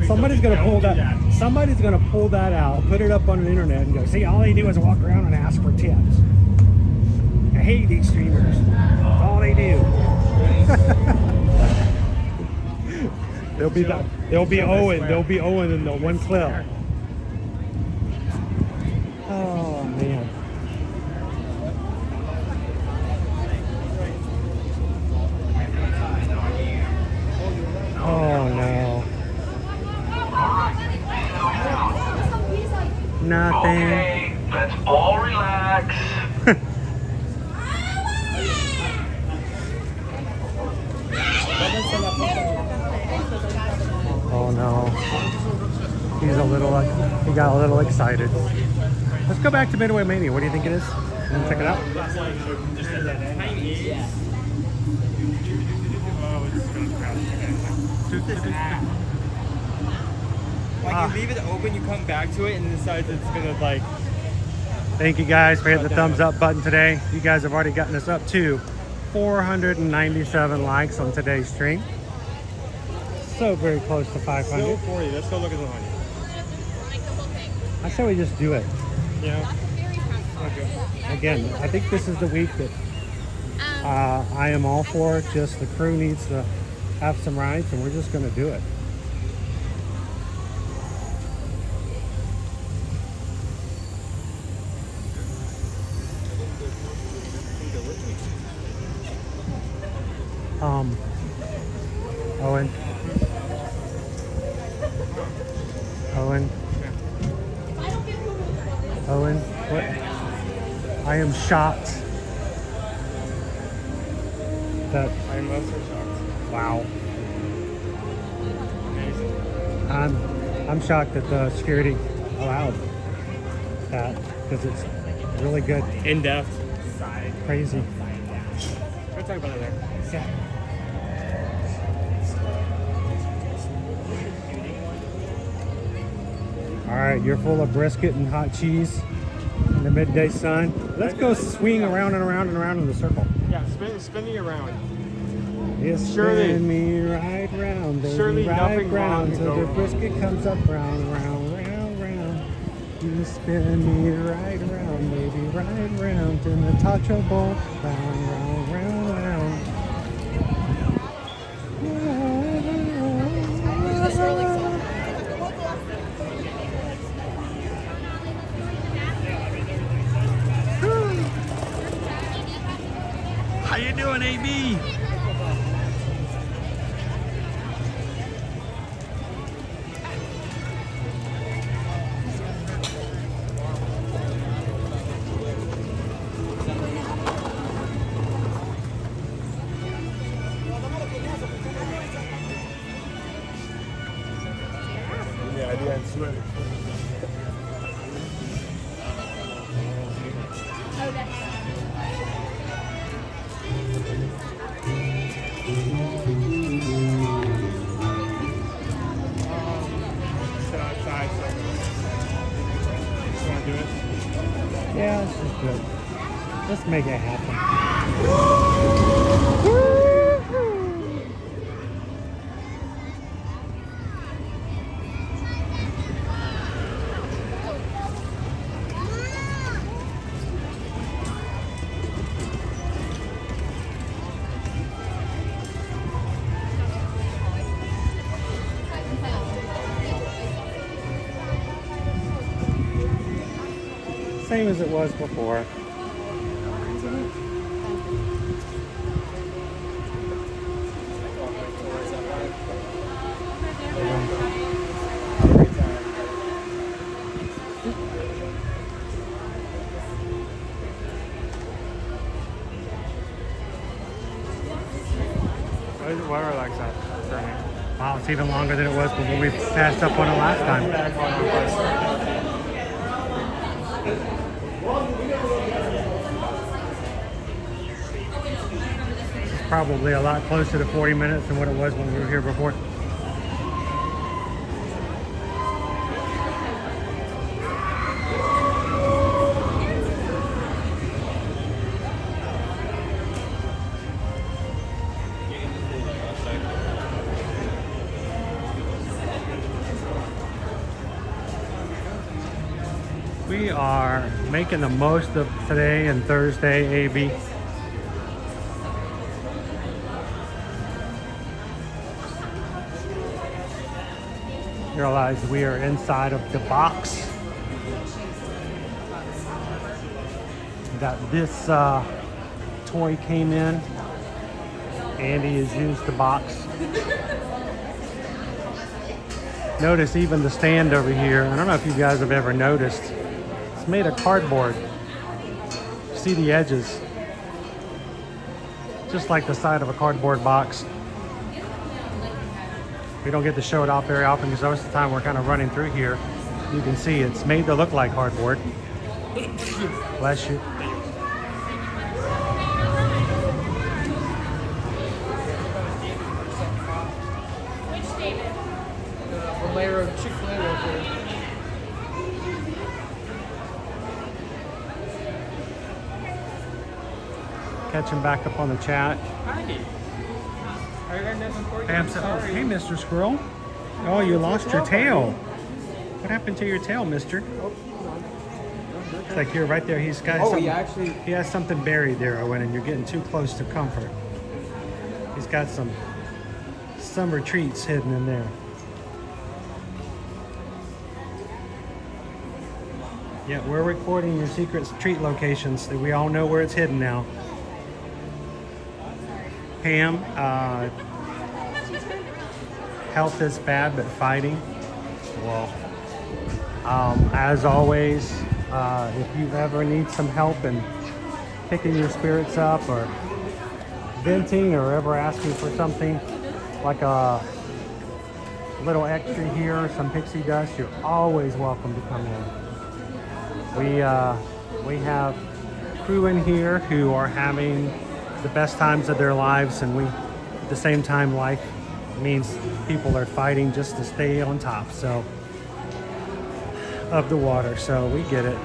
[SPEAKER 1] Somebody's gonna pull that. Somebody's gonna pull that out, put it up on the internet, and go, "See, all they do is walk around and ask for tips." I hate these streamers. That's all they do. They'll be Owen. They'll be Owen in the one clip. Oh man. Oh no. Nothing.
[SPEAKER 17] Okay, let's all relax.
[SPEAKER 1] Oh no. He got a little excited. Let's go back to Midway Mania. What do you think it is? You want to check it out?
[SPEAKER 3] Like you leave it open, you come back to it, and decides it's gonna like.
[SPEAKER 1] Thank you guys for hitting the thumbs up button today. You guys have already gotten us up to 497 likes on today's stream. So very close to 500.
[SPEAKER 3] Still 40. Let's go look at the money.
[SPEAKER 1] I say we just do it.
[SPEAKER 3] Yeah.
[SPEAKER 1] Again, I think this is the week that I am all for it. Just the crew needs to have some rides, and we're just going to do it. Owen, what? I am shocked that
[SPEAKER 3] I am also shocked.
[SPEAKER 1] Wow.
[SPEAKER 3] Amazing.
[SPEAKER 1] I'm shocked that the security allowed that because it's really good.
[SPEAKER 3] In depth.
[SPEAKER 1] Crazy.
[SPEAKER 3] We'll talk about it there.
[SPEAKER 1] Yeah. All right, you're full of brisket and hot cheese in the midday sun. Let's go swing around and around and around in the circle.
[SPEAKER 3] Yeah, spin me around.
[SPEAKER 1] Yes,
[SPEAKER 3] Surely,
[SPEAKER 1] spin me right round, baby,
[SPEAKER 3] surely
[SPEAKER 1] right
[SPEAKER 3] nothing wrong
[SPEAKER 1] round,
[SPEAKER 3] can
[SPEAKER 1] so
[SPEAKER 3] go
[SPEAKER 1] the
[SPEAKER 3] wrong.
[SPEAKER 1] brisket comes up round, round, round, round. You spin me right round, baby, right round, in the taco bowl, round, round, round, round. How you doing, AB?
[SPEAKER 3] Yeah, I do have sweat.
[SPEAKER 1] Yeah, this is good. Let's make it happen. same as it was before.
[SPEAKER 3] Why relax that?
[SPEAKER 1] Wow, it's even longer than it was when we passed up on it last time. It's probably a lot closer to 40 minutes than what it was when we were here before. We are making the most of today and Thursday, AB. Realize we are inside of the box that this toy came in. Andy has used the box. Notice even the stand over here. I don't know if you guys have ever noticed. It's made of cardboard. See the edges? Just like the side of a cardboard box. We don't get to show it off very often because most of the time we're kind of running through here. You can see it's made to look like cardboard. Bless you.
[SPEAKER 20] Which David?
[SPEAKER 12] A layer of Chick-fil-A wafer.
[SPEAKER 1] Catching back up on the chat.
[SPEAKER 12] Heidi. Are you Davenport?
[SPEAKER 1] Pam said, oh, hey, Mr. Squirrel. Oh, you lost your tail. What happened to your tail, mister? It's like here, right there. He's got something. He has something buried there, Owen, and you're getting too close to comfort. He's got some summer treats hidden in there. Yeah, we're recording your secret treat locations. We all know where it's hidden now. Pam, health is bad, but fighting. Well, as always, if you ever need some help in picking your spirits up or venting or ever asking for something like a little extra here, some pixie dust, you're always welcome to come in. We have crew in here who are having the best times of their lives, and at the same time, life means people are fighting just to stay on top of the water. So we get it.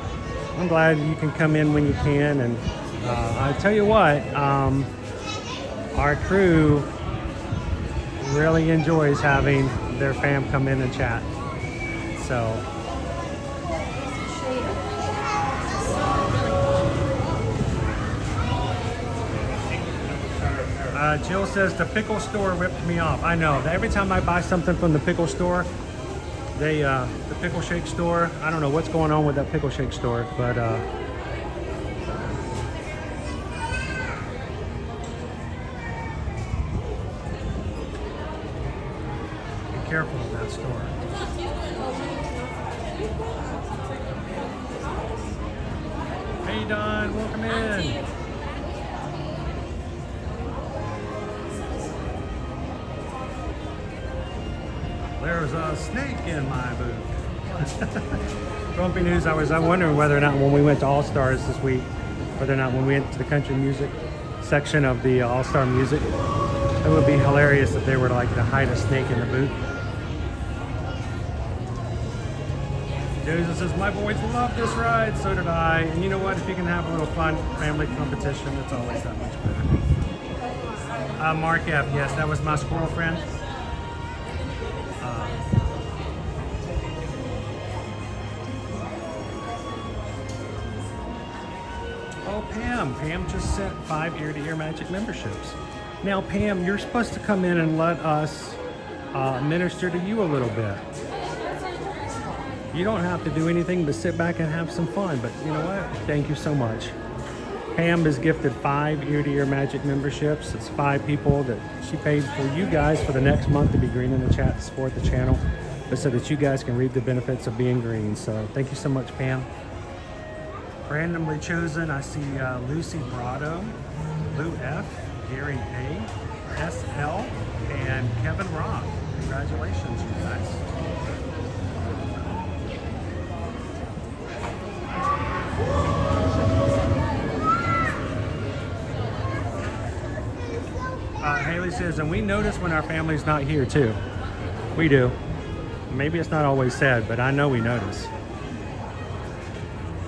[SPEAKER 1] I'm glad you can come in when you can, and I tell you what, our crew really enjoys having their fam come in and chat. So. Jill says the pickle store ripped me off. I know. Every time I buy something from the pickle store, the pickle shake store, I don't know what's going on with that pickle shake store, but be careful of that store. Hey Don, welcome in. There's a snake in my boot. Grumpy News, I'm wondering whether or not when we went to All Stars this week, whether or not when we went to the country music section of the All Star Music, it would be hilarious if they were like to hide a snake in the boot. Joseph says, my boys love this ride, so did I. And you know what, if you can have a little fun family competition, it's always that much better. Mark F, yes, that was my squirrel friend. Oh, Pam just sent 5 ear-to-ear magic memberships. Now, Pam, you're supposed to come in and let us minister to you a little bit. You don't have to do anything but sit back and have some fun. But you know what? Thank you so much. Pam has gifted 5 ear-to-ear magic memberships. It's 5 people that she paid for you guys for the next month to be green in the chat to support the channel, but so that you guys can reap the benefits of being green. So thank you so much, Pam. Randomly chosen, I see Lucy Brado, Lou F, Gary A, SL, and Kevin Roth. Congratulations, you guys. Haley says, and we notice when our family's not here too. We do. Maybe it's not always said, but I know we notice.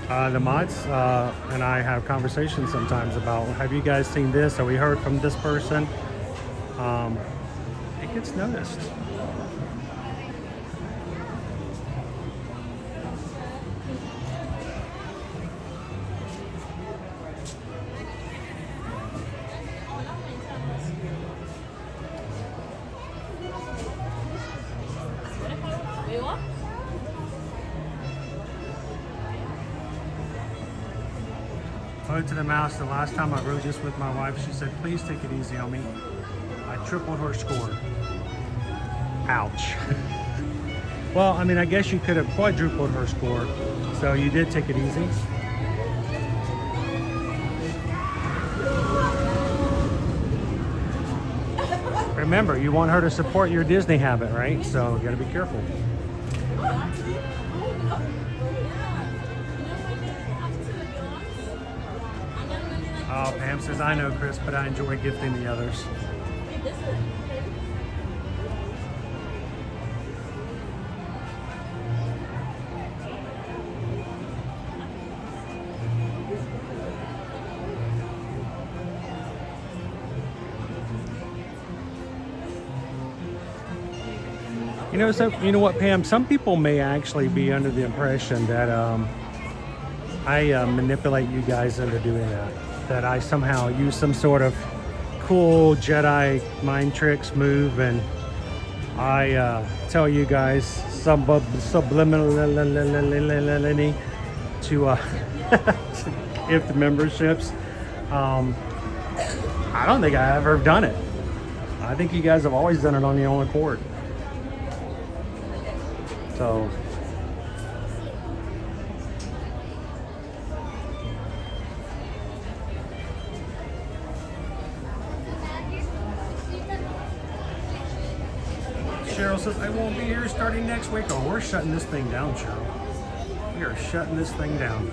[SPEAKER 1] The mods and I have conversations sometimes about, have you guys seen this? Have we heard from this person? It gets noticed. Ode to the Mouse, the last time I rode this with my wife, she said, please take it easy on me. I tripled her score. Ouch. Well, I mean, I guess you could have quadrupled her score, so you did take it easy. Remember, you want her to support your Disney habit, right? So you gotta be careful. Oh, Pam says, I know, Chris, but I enjoy gifting the others. You know what, Pam? Some people may actually be under the impression that I manipulate you guys into doing that. That I somehow use some sort of cool Jedi mind tricks move, and I tell you guys subliminally to gift the memberships. I don't think I've ever done it. I think you guys have always done it on your own accord. So Cheryl says, I won't be here starting next week. Oh, we're shutting this thing down, Cheryl. We are shutting this thing down.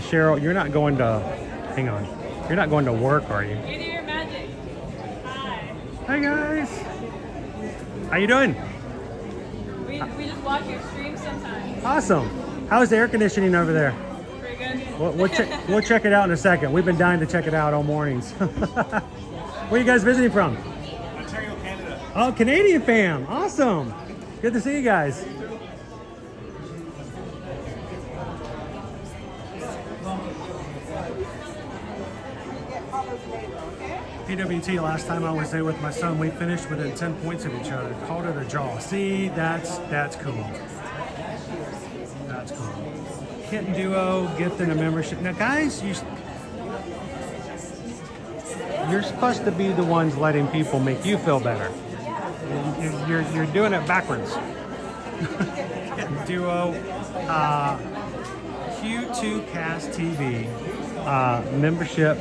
[SPEAKER 1] Cheryl, you're not going to, hang on. You're not going to work, are you?
[SPEAKER 4] Ear-to-ear magic. Hi.
[SPEAKER 1] Hey, guys. How you doing?
[SPEAKER 4] We just watch your stream sometimes.
[SPEAKER 1] Awesome. How's the air conditioning over there?
[SPEAKER 4] Pretty good.
[SPEAKER 1] We'll check it out in a second. We've been dying to check it out all mornings. Where are you guys visiting from?
[SPEAKER 6] Ontario, Canada.
[SPEAKER 1] Oh, Canadian fam. Awesome. Good to see you guys. PWT, last time I was there with my son, we finished within 10 points of each other. Called it a draw. See, that's cool. That's cool. Kitten Duo, gifting a membership. Now, guys, you're supposed to be the ones letting people make you feel better. You're doing it backwards. Kitten Duo, Q2 Cast TV, membership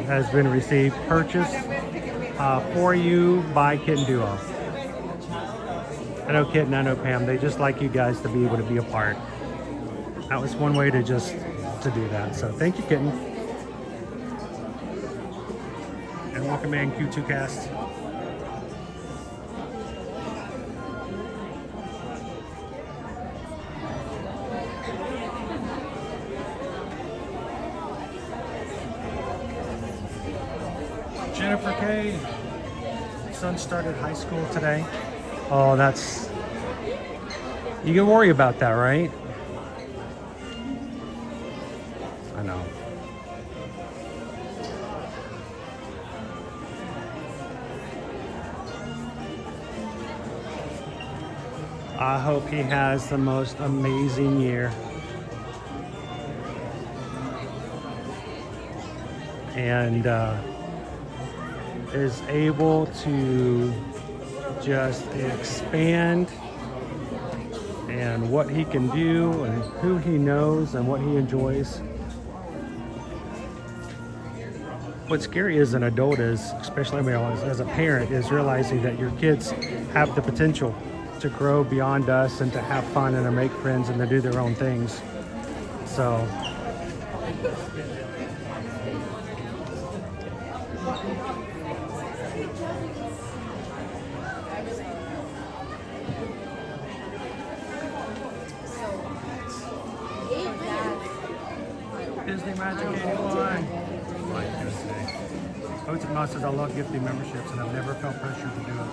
[SPEAKER 1] has been received, purchased for you by Kitten Duo. I know Kitten, I know Pam, they just like you guys to be able to be a part. That was one way to do that. So thank you, Kitten. And welcome in Q2 Cast. Jennifer K. Son started high school today. Oh, that's... You can worry about that, right? I know. I hope he has the most amazing year. And is able to just expand and what he can do and who he knows and what he enjoys. What's scary as an adult is, especially as a parent, is realizing that your kids have the potential to grow beyond us and to have fun and to make friends and to do their own things. So Disney Magic 81. Oats and Moss says, I love gifting memberships and I've never felt pressure to do it.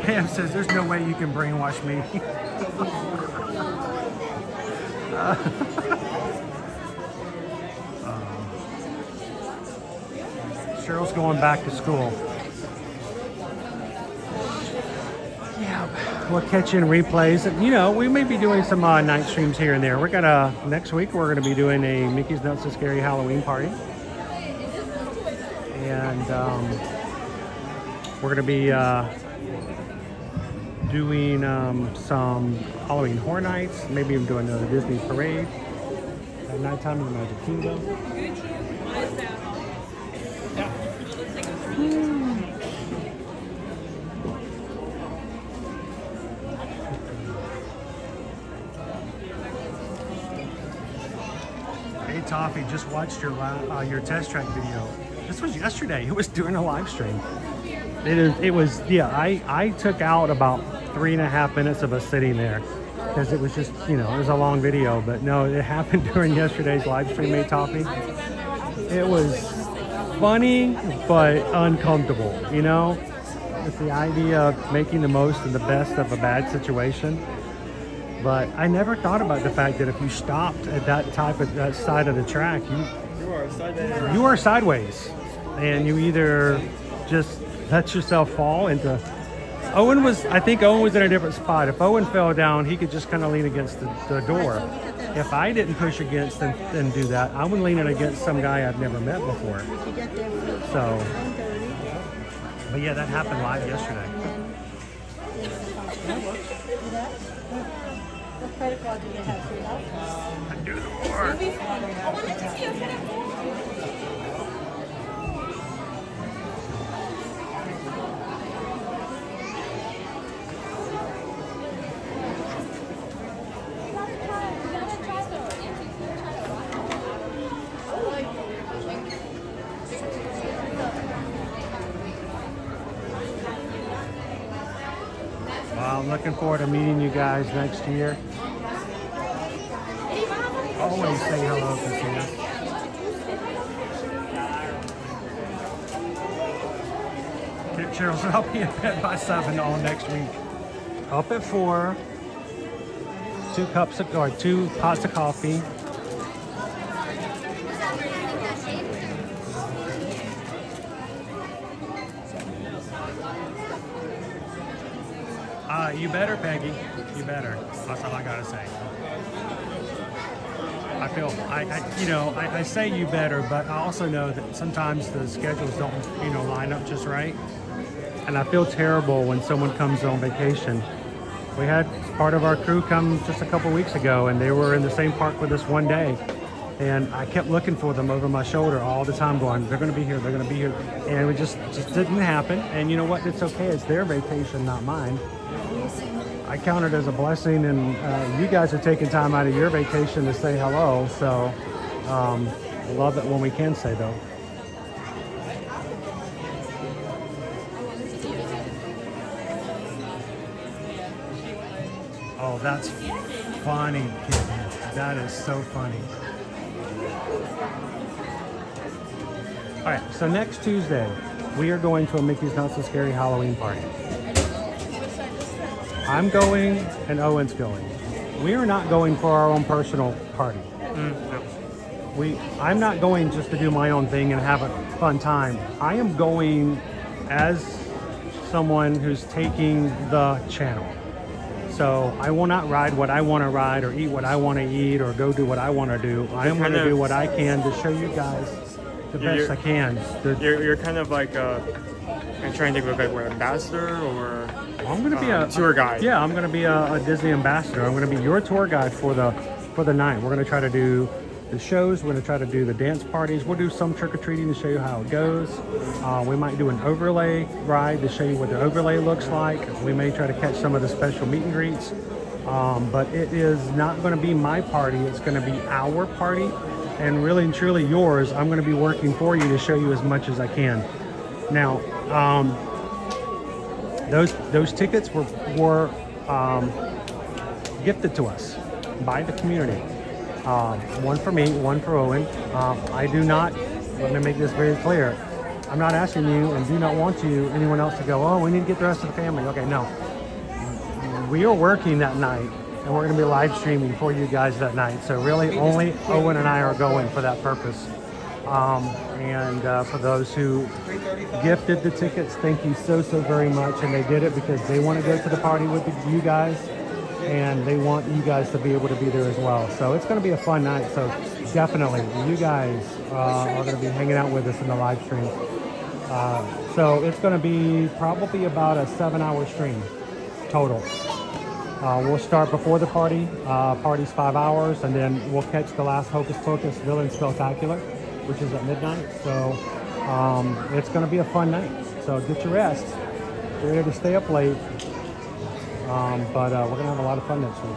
[SPEAKER 1] Pam says, there's no way you can brainwash me. Cheryl's going back to school. Yeah, we'll catch you in replays. You know, we may be doing some night streams here and there. We're gonna, next week, we're gonna be doing a Mickey's Not So Scary Halloween party. And we're gonna be doing some Halloween Horror Nights, maybe even doing another Disney parade at nighttime in the Magic Kingdom. Hey Toffee, just watched your test track video. This was yesterday. It was during a live stream. It was yeah. I took out about 3.5 minutes of us sitting there because it was just, you know, it was a long video. But no, it happened during yesterday's live stream. Hey Toffee, it was funny but uncomfortable. You know, it's the idea of making the most and the best of a bad situation. But I never thought about the fact that if you stopped at that side of the track, you are sideways, and you either just let yourself fall into. I think Owen was in a different spot. If Owen fell down, he could just kind of lean against the door. If I didn't push against and do that, I would lean it against some guy I've never met before. So, but yeah, that happened live yesterday.
[SPEAKER 4] What protocol do you have for that?
[SPEAKER 1] I do the work. Well, I'm looking forward to meeting you guys next year. Always say hello, Christina. Cheryl said I'll be in bed by 7 all next week. Up at 4. 2 pots of coffee. You better, Peggy. You better. That's all I gotta say. I feel, I say you better, but I also know that sometimes the schedules don't, line up just right. And I feel terrible when someone comes on vacation. We had part of our crew come just a couple weeks ago, and they were in the same park with us one day. And I kept looking for them over my shoulder all the time going, they're gonna be here, they're gonna be here. And it just didn't happen. And you know what, it's okay, it's their vacation, not mine. I count it as a blessing, and you guys are taking time out of your vacation to say hello. So love it when we can say though. Oh, that's funny, kid. That is so funny. All right, so next Tuesday, we are going to a Mickey's Not So Scary Halloween party. I'm going and Owen's going. We are not going for our own personal party. I'm not going just to do my own thing and have a fun time. I am going as someone who's taking the channel. So I will not ride what I want to ride or eat what I want to eat or go do what I want to do. I am going to do what I can to show you guys the best I can.
[SPEAKER 3] You're kind of like I'm trying to think of like what, ambassador or
[SPEAKER 1] I'm going to be a
[SPEAKER 3] tour guide.
[SPEAKER 1] Yeah, I'm going to be a Disney ambassador. I'm going to be your tour guide for the night. We're going to try to do the shows. We're going to try to do the dance parties. We'll do some trick-or-treating to show you how it goes. We might do an overlay ride to show you what the overlay looks like. We may try to catch some of the special meet and greets. But it is not going to be my party. It's going to be our party. And really and truly yours. I'm going to be working for you to show you as much as I can. Now, those tickets were gifted to us by the community. One for me, one for Owen. I do not, let me make this very clear, I'm not asking you and do not want anyone else to go, oh, we need to get the rest of the family. Okay, no. We are working that night and we're going to be live streaming for you guys that night. So really only Owen and I are going for that purpose. For those who gifted the tickets, thank you so very much. And they did it because they want to go to the party with you guys. And they want you guys to be able to be there as well. So it's going to be a fun night. So definitely, you guys are going to be hanging out with us in the live stream. So it's going to be probably about a 7-hour stream total. We'll start before the party. Party's 5 hours, and then we'll catch the last Hocus Pocus Villain Spectacular, which is at midnight. So it's going to be a fun night. So get your rest. You're ready to stay up late. But we're going to have a lot of fun next week.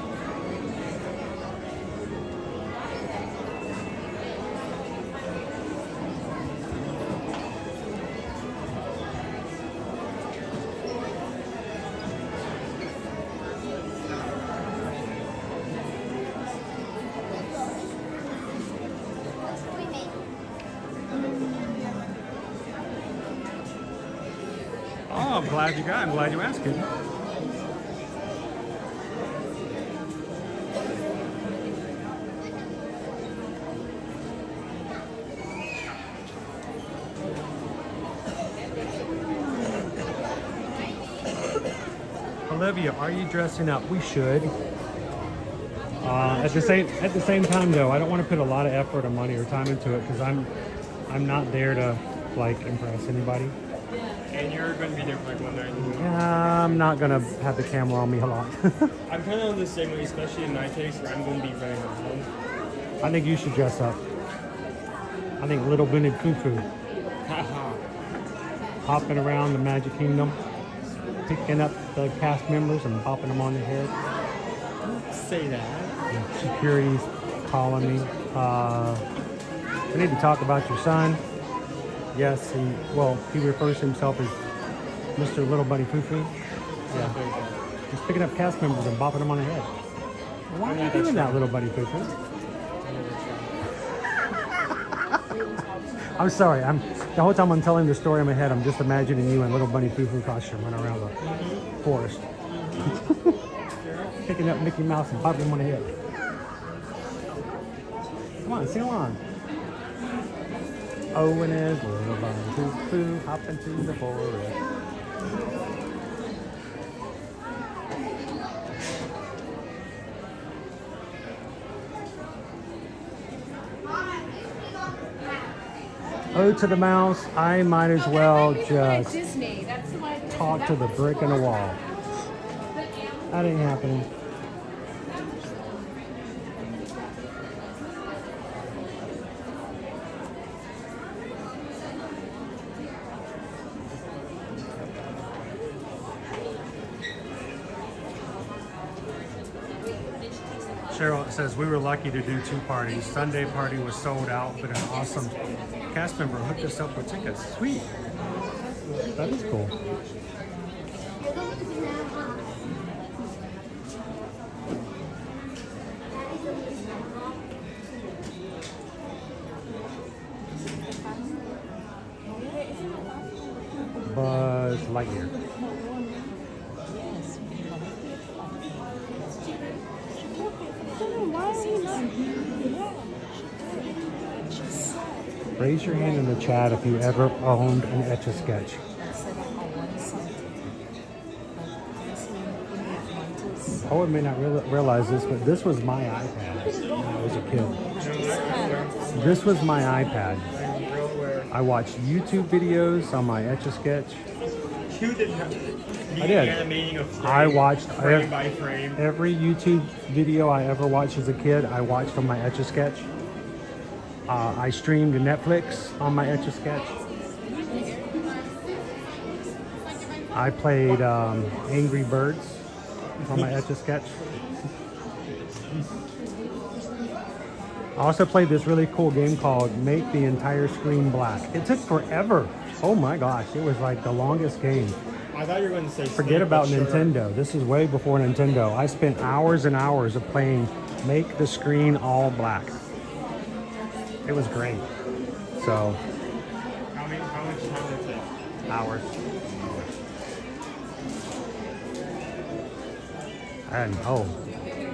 [SPEAKER 1] Oh, I'm glad you asked it. Olivia, are you dressing up? We should. At the same time, though, I don't want to put a lot of effort or money or time into it because I'm not there to like impress anybody.
[SPEAKER 3] And you're going to be there for like one night.
[SPEAKER 1] I'm not gonna have the camera on me a lot.
[SPEAKER 3] I'm kind of the same way, especially in night takes where I'm going to be running around.
[SPEAKER 1] I think you should dress up. I think Little Bunny Foo-Foo. Hopping around the Magic Kingdom, picking up the cast members and popping them on the head.
[SPEAKER 3] Don't say that.
[SPEAKER 1] And security's calling me. I need to talk about your son. Yes, he refers to himself as Mr. Little Bunny Foo-Foo. Yeah. He's picking up cast members and bopping them on the head. Why are you doing that, Little Bunny Foo-Foo? I'm sorry. The whole time I'm telling the story in my head, I'm just imagining you in Little Bunny Foo-Foo costume running around the forest. Picking up Mickey Mouse and popping him on the head. Come on, sing along. Owen is Little Bunny Foo-Foo hopping through the forest. Ode to the Mouse, I might as well just talk to the brick in the wall. That ain't happening. Cheryl says, we were lucky to do 2 parties. Sunday party was sold out, but an awesome cast member hooked us up with tickets. Sweet. That is cool. Buzz Lightyear. Raise your hand in the chat if you ever owned an Etch-a-Sketch. Howard may not realize this, but this was my iPad when I was a kid. This was my iPad. I watched YouTube videos on my Etch-a-Sketch.
[SPEAKER 3] You didn't have
[SPEAKER 1] I did.
[SPEAKER 3] animating of
[SPEAKER 1] I watched
[SPEAKER 3] frame by frame.
[SPEAKER 1] every YouTube video I ever watched as a kid. I watched on my Etch-a-Sketch. I streamed Netflix on my Etch-a-Sketch. I played Angry Birds on my Etch-a-Sketch. I also played this really cool game called Make the Entire Screen Black. It took forever. Oh my gosh, it was like the longest game.
[SPEAKER 3] I thought you were going to say
[SPEAKER 1] Forget about Nintendo. This is way before Nintendo. I spent hours and hours of playing Make the Screen All Black. It was great. So,
[SPEAKER 3] How much time did it take?
[SPEAKER 1] hours. And oh,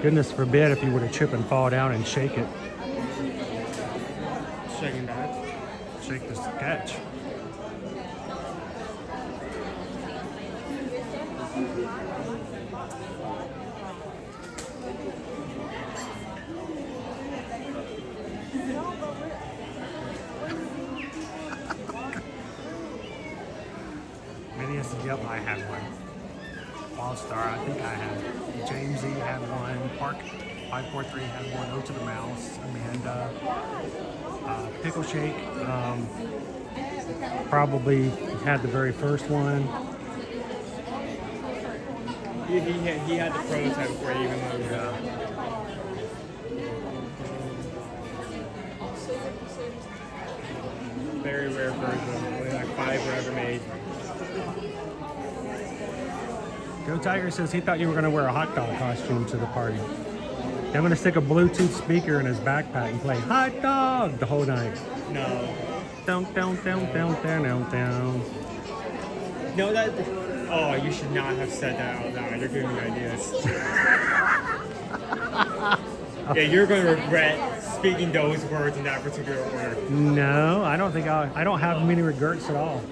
[SPEAKER 1] goodness forbid if you were to trip and fall down and shake it.
[SPEAKER 3] Shaking that.
[SPEAKER 1] Shake the sketch. Yep, I had one. All Star, I think I had. James E had one. Park 543 had one. O to the Mouse. Amanda. Pickle Shake. Probably had the very first one.
[SPEAKER 3] He had the prototype before he even moved.
[SPEAKER 1] Yeah.
[SPEAKER 3] Very rare version. Only like 5 were ever made.
[SPEAKER 1] Go Tiger says he thought you were going to wear a hot dog costume to the party. I'm going to stick a Bluetooth speaker in his backpack and play hot dog the whole night.
[SPEAKER 3] No.
[SPEAKER 1] Down, down, down, down, down, down, down.
[SPEAKER 3] No, that. Oh, you should not have said that out loud. You're giving me ideas. Yeah, you're going to regret speaking those words in that particular order.
[SPEAKER 1] No, I don't think I don't have many regrets at all.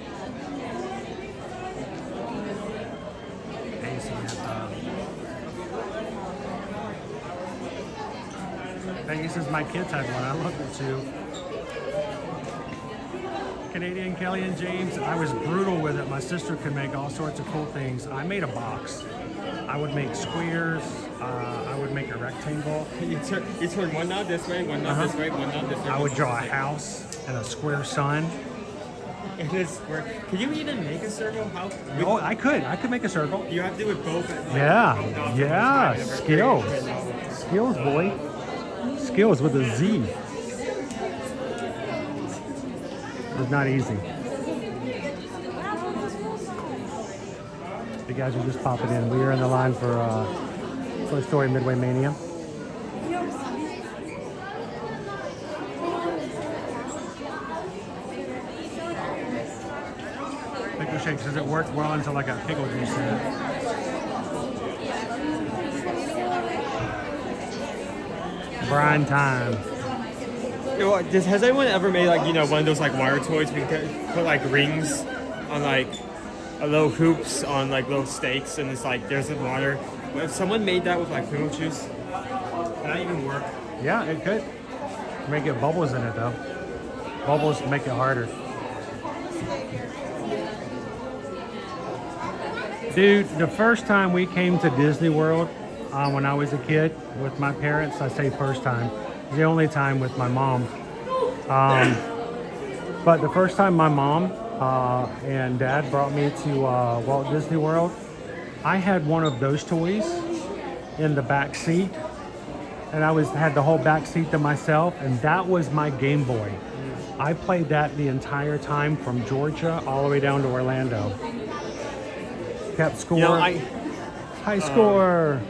[SPEAKER 1] Peggy says my kids had one. I loved it too. Canadian Kelly and James. I was brutal with it. My sister could make all sorts of cool things. I made a box. I would make squares. I would make a rectangle.
[SPEAKER 3] You turn one knot this way, one knot this way, one knot this way.
[SPEAKER 1] I would draw a house and a square sun.
[SPEAKER 3] And a square. Could you even make a circle? How?
[SPEAKER 1] Oh, I could. I could make a circle.
[SPEAKER 3] You have to do it both.
[SPEAKER 1] Yeah. Yeah. Skills. Skills, boy. Skills with a Z. It was not easy. You guys are just popping in. We are in the line for Toy Story Midway Mania. Pickle Shake says it worked well until I got pickle juice in it. Brine time.
[SPEAKER 3] Has anyone ever made like one of those like wire toys where you can put like rings on like little hoops on like little stakes and it's like there's some water? If someone made that with like pickle juice, would that even work?
[SPEAKER 1] Yeah, it could. You may get bubbles in it though. Bubbles make it harder. Dude, the first time we came to Disney World when I was a kid with my parents, I say first time, the only time with my mom. But the first time my mom and dad brought me to Walt Disney World, I had one of those toys in the back seat, and I had the whole back seat to myself, and that was my Game Boy. I played that the entire time from Georgia all the way down to Orlando. Kept score. High score.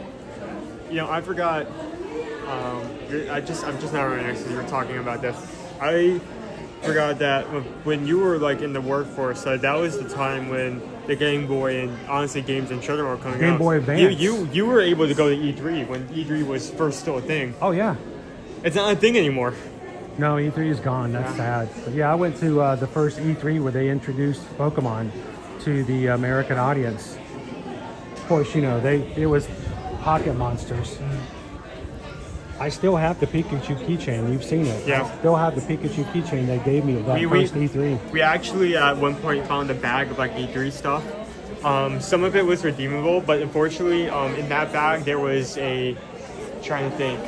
[SPEAKER 3] I forgot. I'm just not right next to you. You were talking about this. I forgot that when you were like in the workforce, that was the time when the Game Boy and honestly games and children were coming out.
[SPEAKER 1] Game Boy Advance.
[SPEAKER 3] You were able to go to E3 when E3 was first still a thing.
[SPEAKER 1] Oh yeah.
[SPEAKER 3] It's not a thing anymore.
[SPEAKER 1] No, E3 is gone. That's sad. But yeah, I went to the first E3 where they introduced Pokemon to the American audience. Of course, it was
[SPEAKER 18] Pocket Monsters. I still have the Pikachu keychain. You've seen it.
[SPEAKER 3] Yeah.
[SPEAKER 18] I still have the Pikachu keychain they gave me at that first E3.
[SPEAKER 3] We actually at one point found a bag of like E3 stuff. Some of it was redeemable, but unfortunately, in that bag there was trying to think,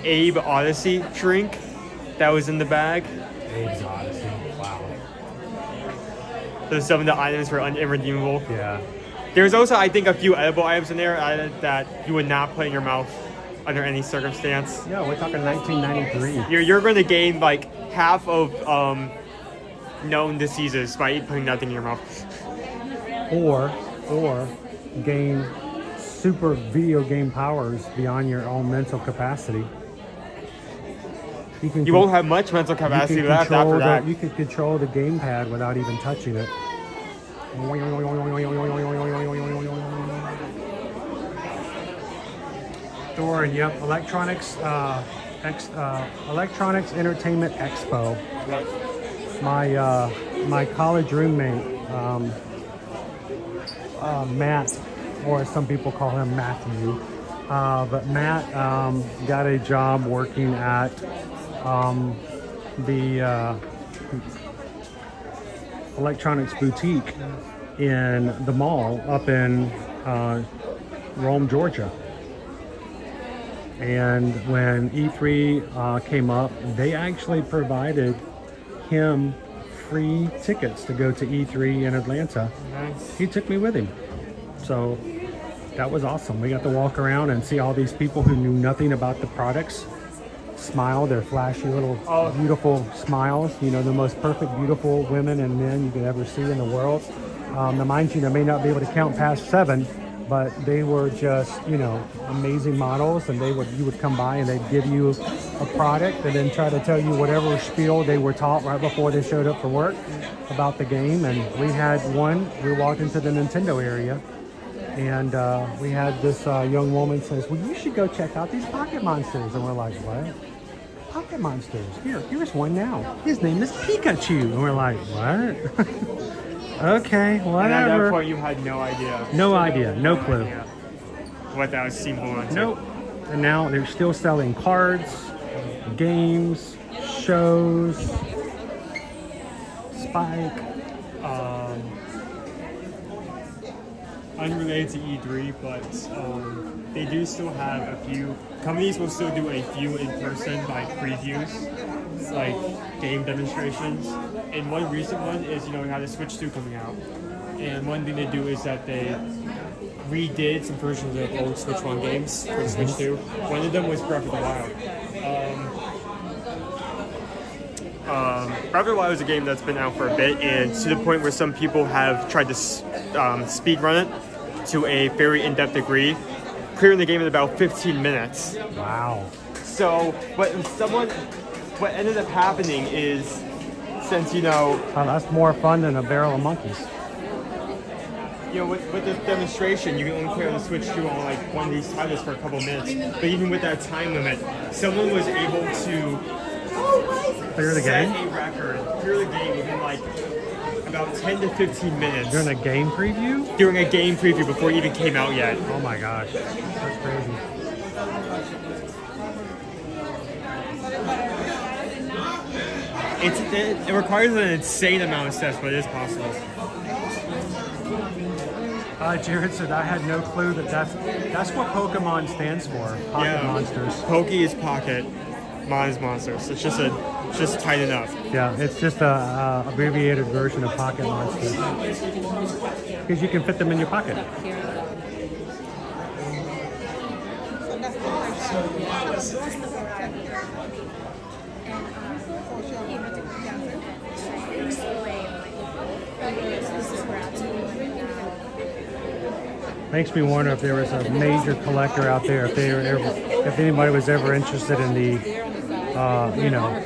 [SPEAKER 3] Abe Odyssey drink that was in the bag.
[SPEAKER 18] Abe's Odyssey. Wow.
[SPEAKER 3] So some of the items were irredeemable.
[SPEAKER 18] Yeah.
[SPEAKER 3] There's also, I think, a few edible items in there that you would not put in your mouth under any circumstance.
[SPEAKER 18] Yeah, we're talking 1993.
[SPEAKER 3] You're going to gain like half of known diseases by putting nothing in your mouth.
[SPEAKER 18] Or gain super video game powers beyond your own mental capacity.
[SPEAKER 3] You won't have much mental capacity left after that.
[SPEAKER 18] You can control the gamepad without even touching it. Thor, yep, Electronics Entertainment Expo. My college roommate, Matt, or some people call him Matthew, but Matt got a job working at the electronics boutique in the mall up in Rome, Georgia. And when E3 came up, they actually provided him free tickets to go to E3 in Atlanta.
[SPEAKER 3] Nice.
[SPEAKER 18] He took me with him. So that was awesome. We got to walk around and see all these people who knew nothing about the products smile, their flashy little beautiful smiles, you know, the most perfect beautiful women and men you could ever see in the world. Now mind you, they may not be able to count past 7, but they were just, you know, amazing models, and you would come by and they'd give you a product and then try to tell you whatever spiel they were taught right before they showed up for work about the game. And we had one, we walked into the Nintendo area, and we had this young woman says, well, you should go check out these Pocket Monsters. And we're like, what? Pocket Monsters? Here's one now. His name is Pikachu. And we're like, what? Okay, whatever.
[SPEAKER 3] And at that point, you had no idea.
[SPEAKER 18] No idea, no clue.
[SPEAKER 3] What that was symbol on.
[SPEAKER 18] Nope. And now they're still selling cards, games, shows, Spike.
[SPEAKER 3] Unrelated to E3, but they do still have a few. Companies will still do a few in-person like previews, like game demonstrations. And one recent one is, you know, we had a Switch 2 coming out, and one thing they do is that they redid some versions of old Switch 1 games for the Switch 2. One of them was Breath of the Wild. Breath of the Wild is a game that's been out for a bit, and to the point where some people have tried to speedrun it to a very in-depth degree, clearing the game in about 15 minutes.
[SPEAKER 18] Wow.
[SPEAKER 3] So, what ended up happening is, since, you know...
[SPEAKER 18] that's more fun than a barrel of monkeys.
[SPEAKER 3] You know, with this demonstration, you can only play on the Switch 2 on like one of these titles for a couple minutes. But even with that time limit, someone was able to
[SPEAKER 18] clear the game?
[SPEAKER 3] Set a record, clear the game within like about 10 to 15 minutes.
[SPEAKER 18] During a game preview?
[SPEAKER 3] During a game preview before it even came out yet.
[SPEAKER 18] Oh my gosh, that's crazy.
[SPEAKER 3] It requires an insane amount of steps, but it is possible.
[SPEAKER 18] Jared said I had no clue that's what Pokemon stands for. Pocket Monsters.
[SPEAKER 3] Pokey is pocket, Mon is monsters. It's just tighten up.
[SPEAKER 18] Yeah, it's just a abbreviated version of Pocket Monsters. Because you can fit them in your pocket. Makes me wonder if there was a major collector out there, if anybody was ever interested in the, you know,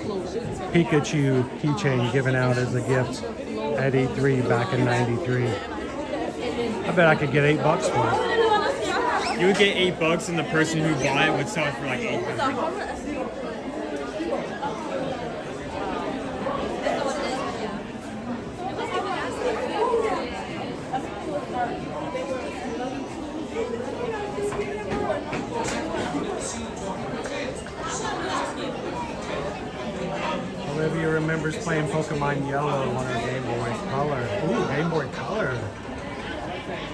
[SPEAKER 18] Pikachu keychain given out as a gift at E3 back in '93. I bet I could get $8 for it.
[SPEAKER 3] You would get $8, and the person who bought it would sell it for like $800.
[SPEAKER 18] Olivia remembers playing Pokemon Yellow on her Game Boy Color. Ooh, Game Boy Color.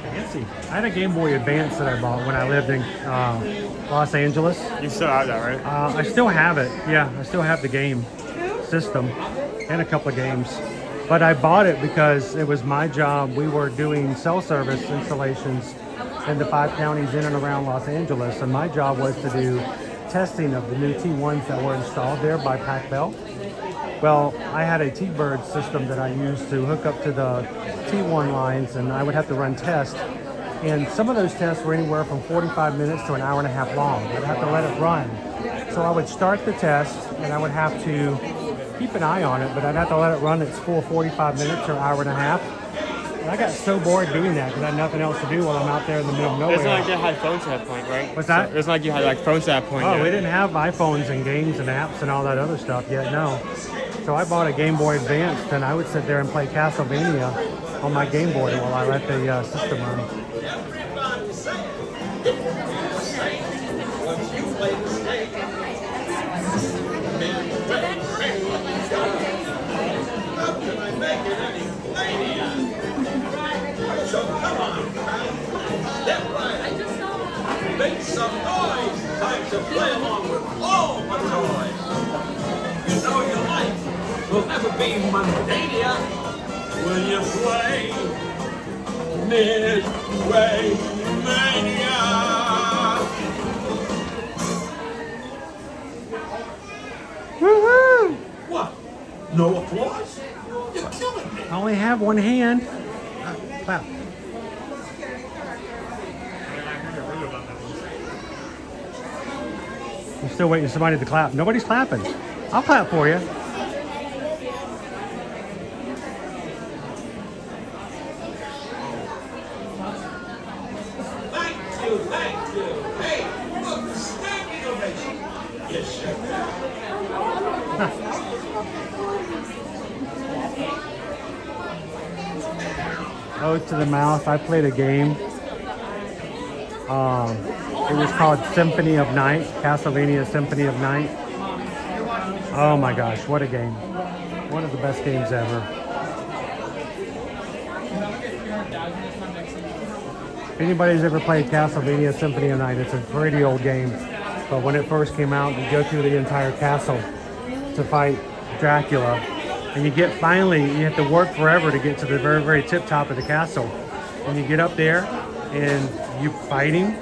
[SPEAKER 18] Fancy. I had a Game Boy Advance that I bought when I lived in Los Angeles.
[SPEAKER 3] You still have that, right?
[SPEAKER 18] I still have it. Yeah, I still have the game system and a couple of games. But I bought it because it was my job. We were doing cell service installations in the 5 counties in and around Los Angeles. And my job was to do testing of the new T1s that were installed there by Pac Bell. Well, I had a T-Bird system that I used to hook up to the T1 lines, and I would have to run tests. And some of those tests were anywhere from 45 minutes to an hour and a half long. I'd have to let it run. So I would start the test, and I would have to keep an eye on it, but I'd have to let it run its full 45 minutes or hour and a half. And I got so bored doing that because I had nothing else to do while I'm out there in the middle of nowhere.
[SPEAKER 3] It's not like you had phones at that point, right?
[SPEAKER 18] What's that?
[SPEAKER 3] So it's not like you had like phones at that point.
[SPEAKER 18] Oh,
[SPEAKER 3] yet.
[SPEAKER 18] we didn't have iPhones and games and apps and all that other stuff yet, no. So I bought a Game Boy Advance, and I would sit there and play Castlevania on my Game Boy while I let the system run.
[SPEAKER 17] So come on, step right. Make some noise. Time to play along with all the toys. You know your life will never be Mundania. Will you play Midway Mania?
[SPEAKER 18] Woohoo!
[SPEAKER 17] What? No applause? You're killing me.
[SPEAKER 18] I only have one hand. Clap. I'm still waiting for somebody to clap. Nobody's clapping. I'll clap for you.
[SPEAKER 17] Thank you. Hey, look, standing ovation. Yes, sir.
[SPEAKER 18] Ode to the Mouse. I played a game. It was called Symphony of Night, Castlevania Symphony of Night. Oh my gosh, what a game. One of the best games ever. If anybody's ever played Castlevania Symphony of Night, it's a pretty old game. But when it first came out, you go through the entire castle to fight Dracula. And you get finally, you have to work forever to get to the very, very tip top of the castle. And you get up there and you fight him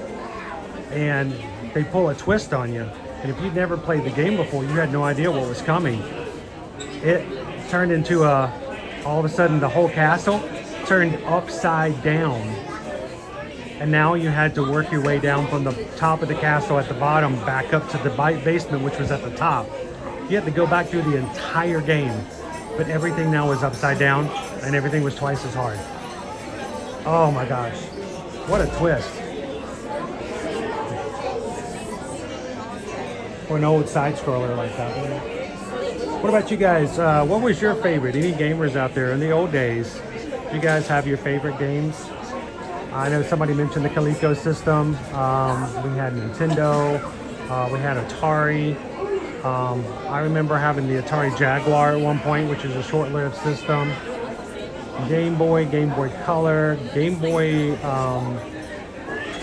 [SPEAKER 18] and they pull a twist on you. And if you'd never played the game before, you had no idea what was coming. It turned into all of a sudden the whole castle turned upside down. And now you had to work your way down from the top of the castle at the bottom back up to the basement, which was at the top. You had to go back through the entire game. But everything now was upside down and everything was twice as hard. Oh my gosh, what a twist. For an old side scroller like that. What about you guys? What was your favorite? Any gamers out there in the old days? Do you guys have your favorite games? I know somebody mentioned the Coleco system. We had Nintendo. We had Atari. I remember having the Atari Jaguar at one point, which is a short-lived system. Game Boy Color, Game Boy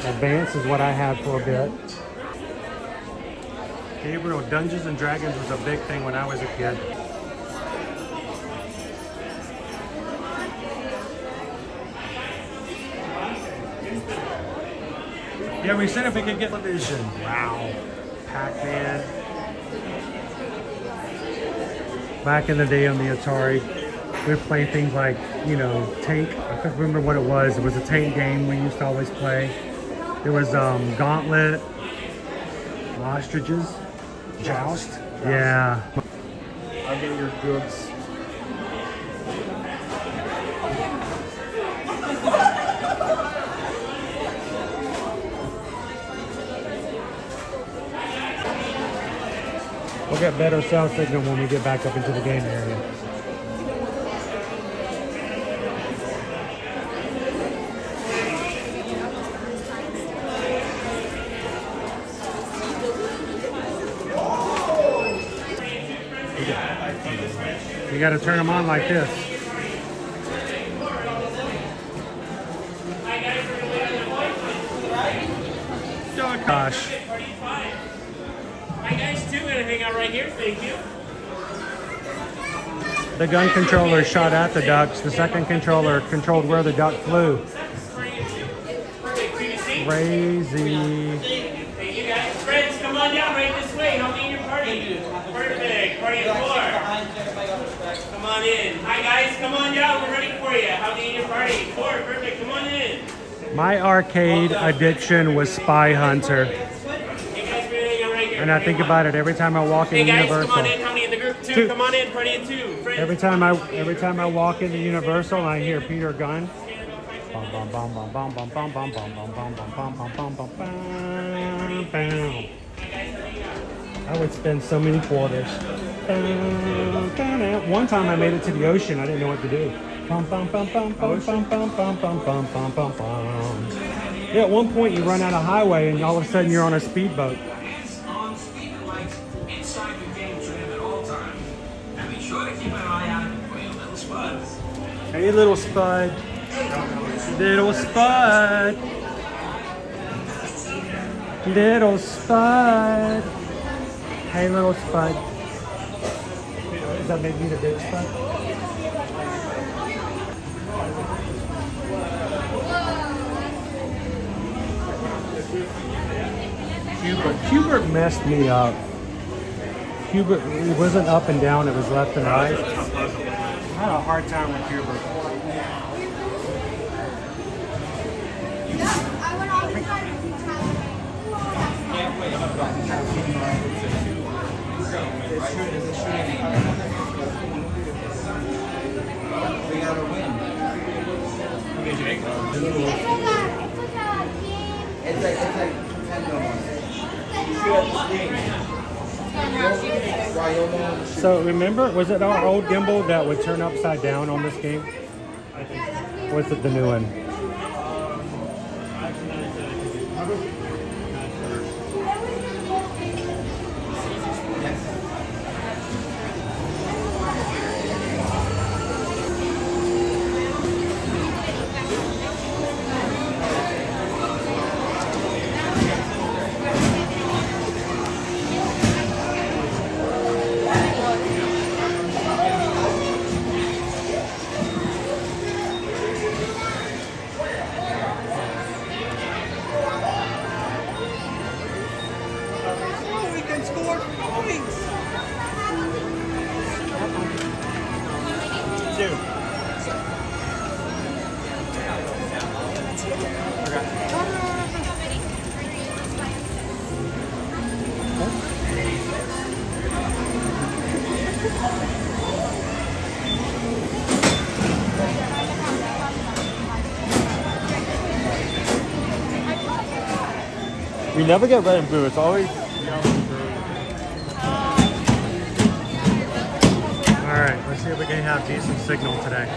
[SPEAKER 18] Advance is what I had for a bit. Gabriel, Dungeons and Dragons was a big thing when I was a kid. Yeah, we said if we could get television. Wow. Pac-Man. Back in the day on the Atari, we were playing things like, you know, Tank. I can't remember what it was. It was a tank game we used to always play. There was Gauntlet, Ostriches, Joust. Yeah.
[SPEAKER 3] I'll get your goods.
[SPEAKER 18] We'll get better sound signal when we get back up into the game area. You got to turn them on like this. Oh gosh.
[SPEAKER 2] Hi guys, too. Gonna hang out right here. Thank you.
[SPEAKER 18] The gun controller shot at the ducks. The second controller controlled where the duck flew. Crazy.
[SPEAKER 2] Thank you guys. Friends, come on down right this way. Help me in your party. Perfect. Party at 4. Come on in. Hi guys, come on down. We're ready for you. Help me in your party. 4. Perfect. Come on in.
[SPEAKER 18] My arcade addiction was Spy Hunter. And I think about it every time I walk in Universal.
[SPEAKER 2] Come on in. How many in the group? 2. Come on in. Party at 2. Friends.
[SPEAKER 18] Every time I walk into Universal and I hear Peter Gunn. Bum, bum, bum, bum, bum, bum, bum, bum, bum, bum, bum, bum, bum, bum, bum, bum, bum, bam. I would spend so many quarters. One time I made it to the ocean. I didn't know what to do. Bum, bum, bum, bum, bum, bum, bum, bum, bum, bum, bum, bum, bum. Yeah, at one point you run out of highway and all of a sudden you're on a speedboat.
[SPEAKER 17] On speaker lights inside your game trim at all times. And be sure to keep an eye out for your little spuds.
[SPEAKER 18] Hey, little spud. Little spud. Little spud. Hey, little spud. Does that make me the big spud? Hubert messed me up. Hubert, it wasn't up and down, it was left and right. I had a hard time with Hubert.
[SPEAKER 13] We gotta win. It's like
[SPEAKER 18] So remember, was it our old gimbal that would turn upside down on this game? Was it the new one?
[SPEAKER 3] We never get red and blue. It's always yellow and blue.
[SPEAKER 18] All right, let's see if we can have decent signal today.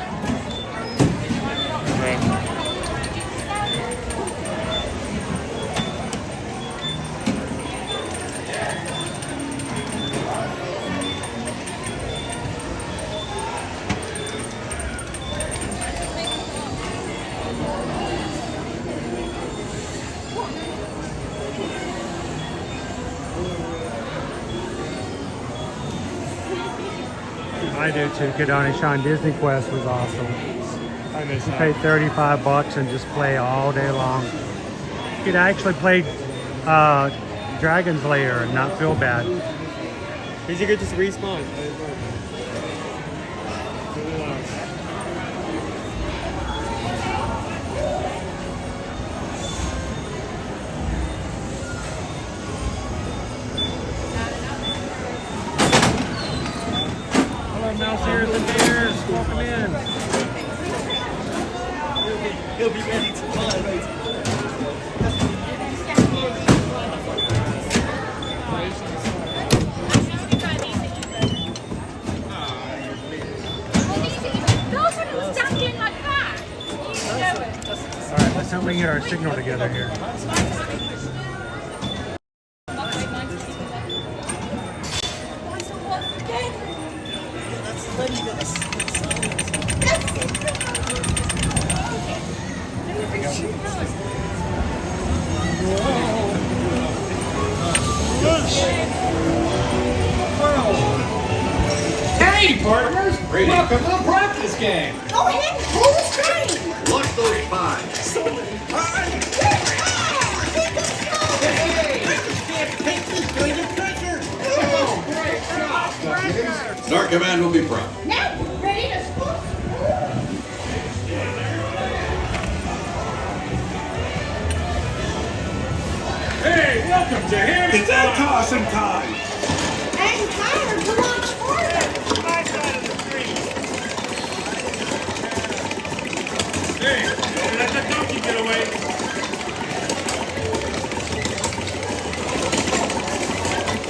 [SPEAKER 18] I do too, Kidani Sean. Disney Quest was awesome.
[SPEAKER 3] I miss
[SPEAKER 18] You
[SPEAKER 3] that.
[SPEAKER 18] pay $35 and just play all day long. You could actually play Dragon's Lair and not feel bad.
[SPEAKER 3] Because you could just respawn.
[SPEAKER 18] Hello, mouse ears and bears. Welcome in.
[SPEAKER 13] He'll be ready to fly right.
[SPEAKER 18] All right, let's hope we can get our signal together here.
[SPEAKER 13] That's
[SPEAKER 14] Hey, partners! Welcome to the practice game.
[SPEAKER 10] Go ahead and pull the string.
[SPEAKER 14] Look those pies. Star Command will be proud.
[SPEAKER 10] Now we're ready to score.
[SPEAKER 14] Hey, welcome to Ham's
[SPEAKER 17] It's that tossing time.
[SPEAKER 10] And tired to watch further.
[SPEAKER 2] My side of the street.
[SPEAKER 14] Hey, don't let the donkey get away.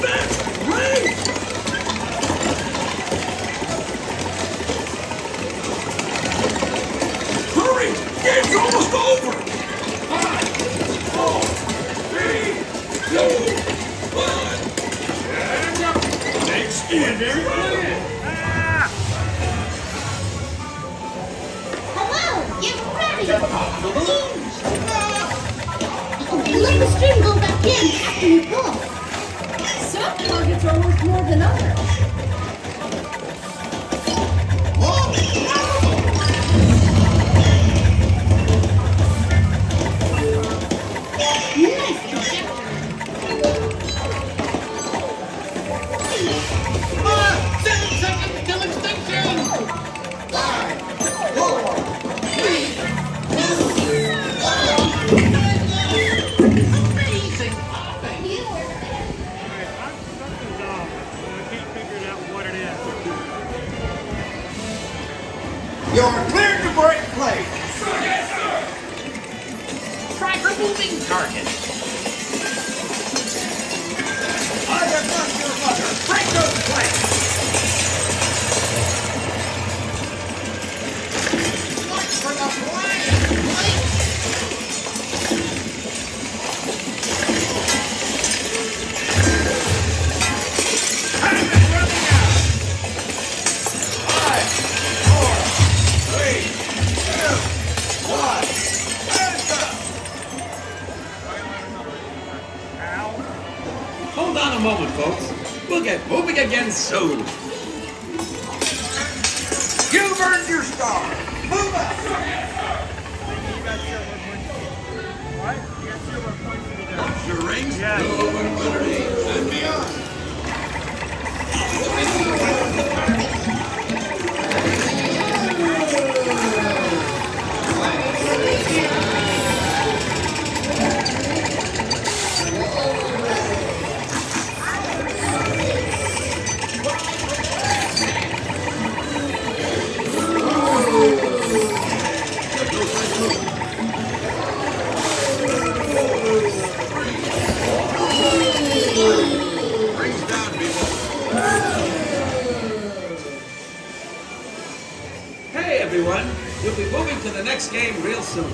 [SPEAKER 14] That's great! Hurry! Game's almost over! 5, 4, 3, 2, 1. And up. Next stand, everybody.
[SPEAKER 10] Hello, get ready. Let the string go back in after you pull.
[SPEAKER 21] Some targets are worth more than others.
[SPEAKER 10] Nice trajectory.
[SPEAKER 14] 7 seconds till extinction! 5, 4, 3, 2, 1. Amazing popping!
[SPEAKER 2] Something's off. I can't figure out what it is.
[SPEAKER 14] You're cleared to break play. Yes, sir. Try removing target. I have not your mother. Break those plates. Watch for the flying plate. Time is running out. 5, 4, 3, 2, 1. Hands up. Hold on a moment, folks. We'll get moving again soon. You've earned your star. Move up.
[SPEAKER 2] What? You got silver points to the
[SPEAKER 14] Once your rings,
[SPEAKER 2] Yeah.
[SPEAKER 14] go over 108 and beyond. Rings down, people. Hey, everyone. We'll be moving to the next game real soon.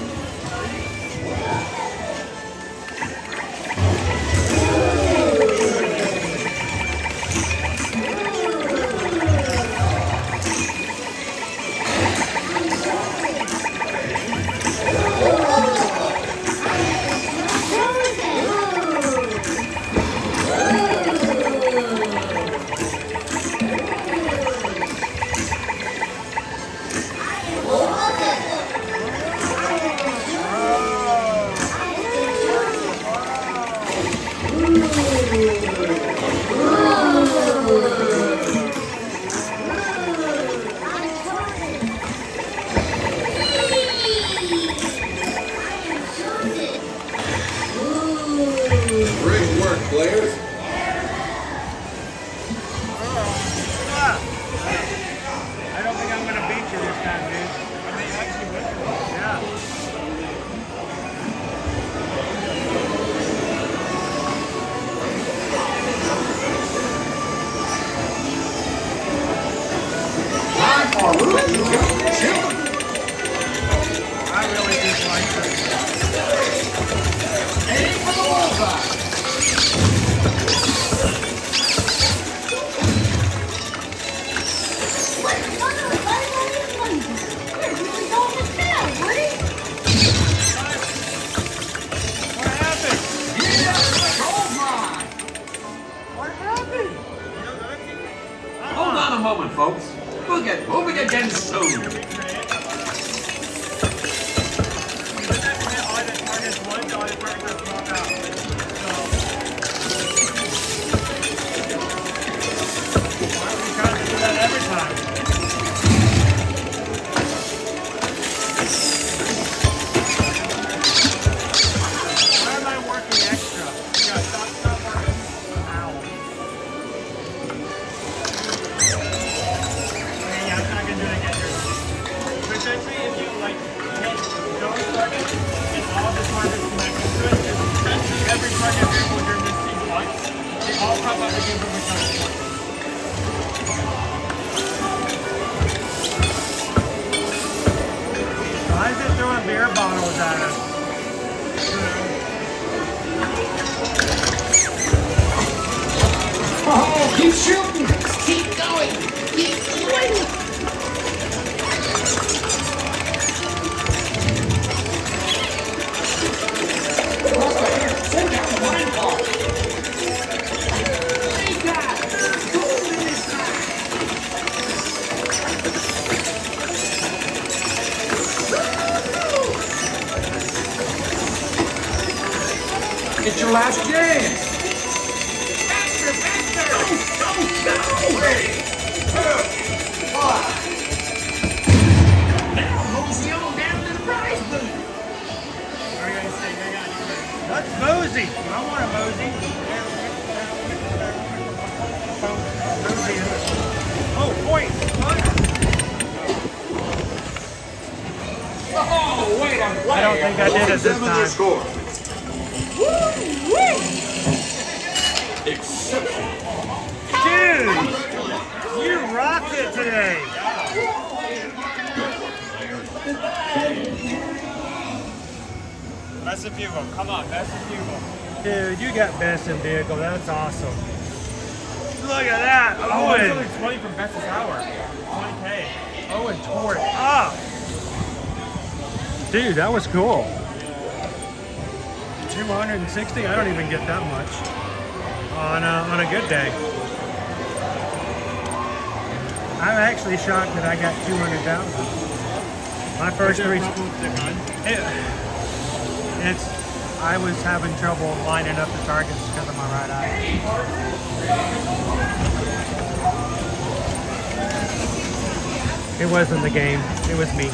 [SPEAKER 14] Great work, players.
[SPEAKER 2] I don't think I'm going to beat you this time, dude. I mean, actually, with you. Yeah.
[SPEAKER 14] Time for Rudy.
[SPEAKER 2] I really dislike this.
[SPEAKER 14] Aim for the bullseye. Keep shooting. Keep going. Keep going. Send out the mine car. Hey guys, there's gold in this mine. It's your last chance. Faster, faster. Go. 3, 2, 1. Now mosey on down to the prize booth.
[SPEAKER 18] Let's mosey. I want a mosey. Oh, point.
[SPEAKER 14] Oh, wait a minute.
[SPEAKER 18] I don't think I did it this time.
[SPEAKER 15] Score.
[SPEAKER 14] Exceptional.
[SPEAKER 18] Dude, you rocked it today.
[SPEAKER 3] Best in vehicle. Come on, best in vehicle.
[SPEAKER 18] Dude, you got best in vehicle. That's awesome. Look at that.
[SPEAKER 3] Oh, it's
[SPEAKER 18] Owen.
[SPEAKER 3] only 20 from bestest hour. 20K.
[SPEAKER 18] Owen tore it up. Dude, that was cool. 260? I don't even get that much on a good day. I'm actually shocked that I got 200,000. My first three. I was having trouble lining up the targets because of my right eye. It wasn't the game. It was me.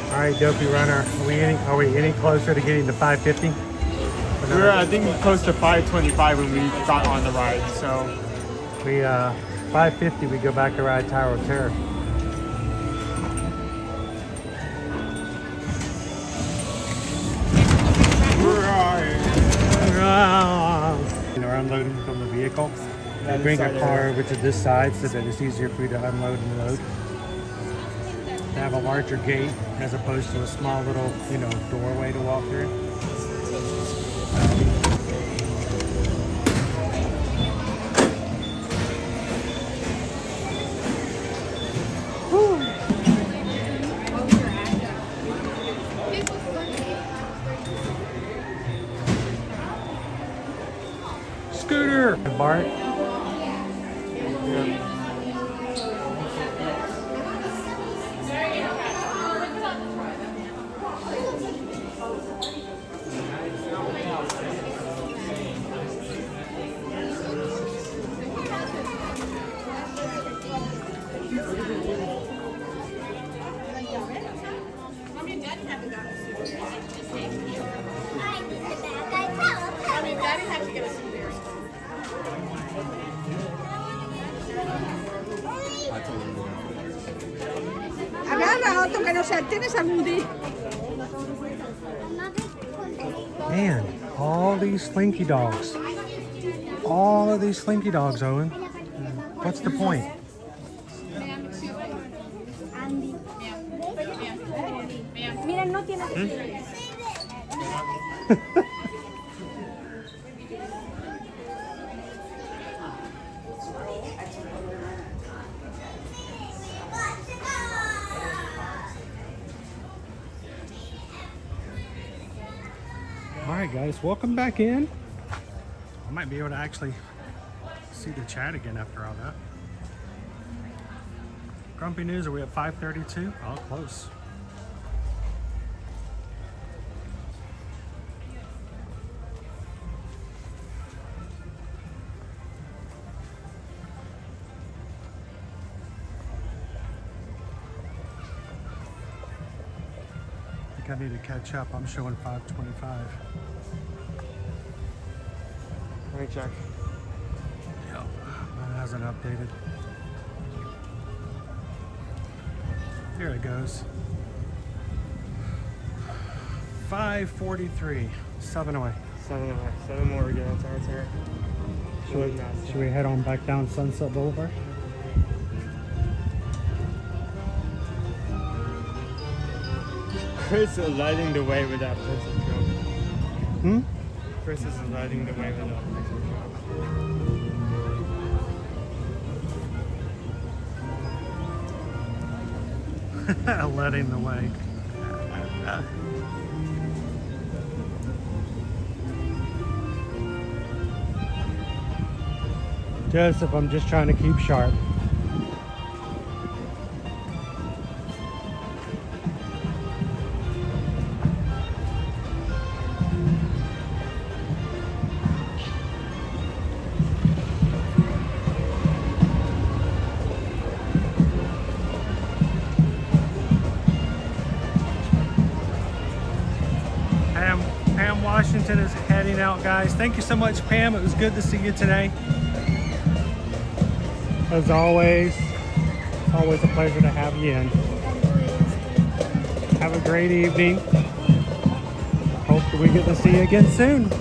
[SPEAKER 18] All right, Dopey Runner, are we any closer to getting to 550?
[SPEAKER 3] We were, I think, close to 525 when we got on the ride. So
[SPEAKER 18] we 550, we go back to ride Tower of Terror. We're unloading from the vehicle. We bring our car over to this side so that it's easier for you to unload and load. To have a larger gate as opposed to a small little, doorway to walk through. Scooter! Bart.
[SPEAKER 4] Agarra otro que no sea, tienes a Moody.
[SPEAKER 18] Man, all these slinky dogs. All of these slinky dogs, Owen. What's the point?
[SPEAKER 10] Mira, no tiene.
[SPEAKER 18] Alright guys, welcome back in. I might be able to actually see the chat again after all that. Grumpy News, are we at 532? Oh, close. think I need to catch up. I'm showing 525.
[SPEAKER 3] Let me check.
[SPEAKER 18] Yep, mine hasn't updated. Here it goes. 543. 7 away.
[SPEAKER 3] 7 away. 7 more to get into our turn.
[SPEAKER 18] Should we head on back down Sunset Boulevard?
[SPEAKER 3] Chris is lighting the way with that pistol truck.
[SPEAKER 18] Hmm?
[SPEAKER 3] Chris is lighting the way with that pistol truck.
[SPEAKER 18] Letting the way. Joseph, I'm just trying to keep sharp. Pam Washington is heading out, guys. Thank you so much, Pam. It was good to see you today. As always, it's always a pleasure to have you in. Have a great evening. Hope that we get to see you again soon.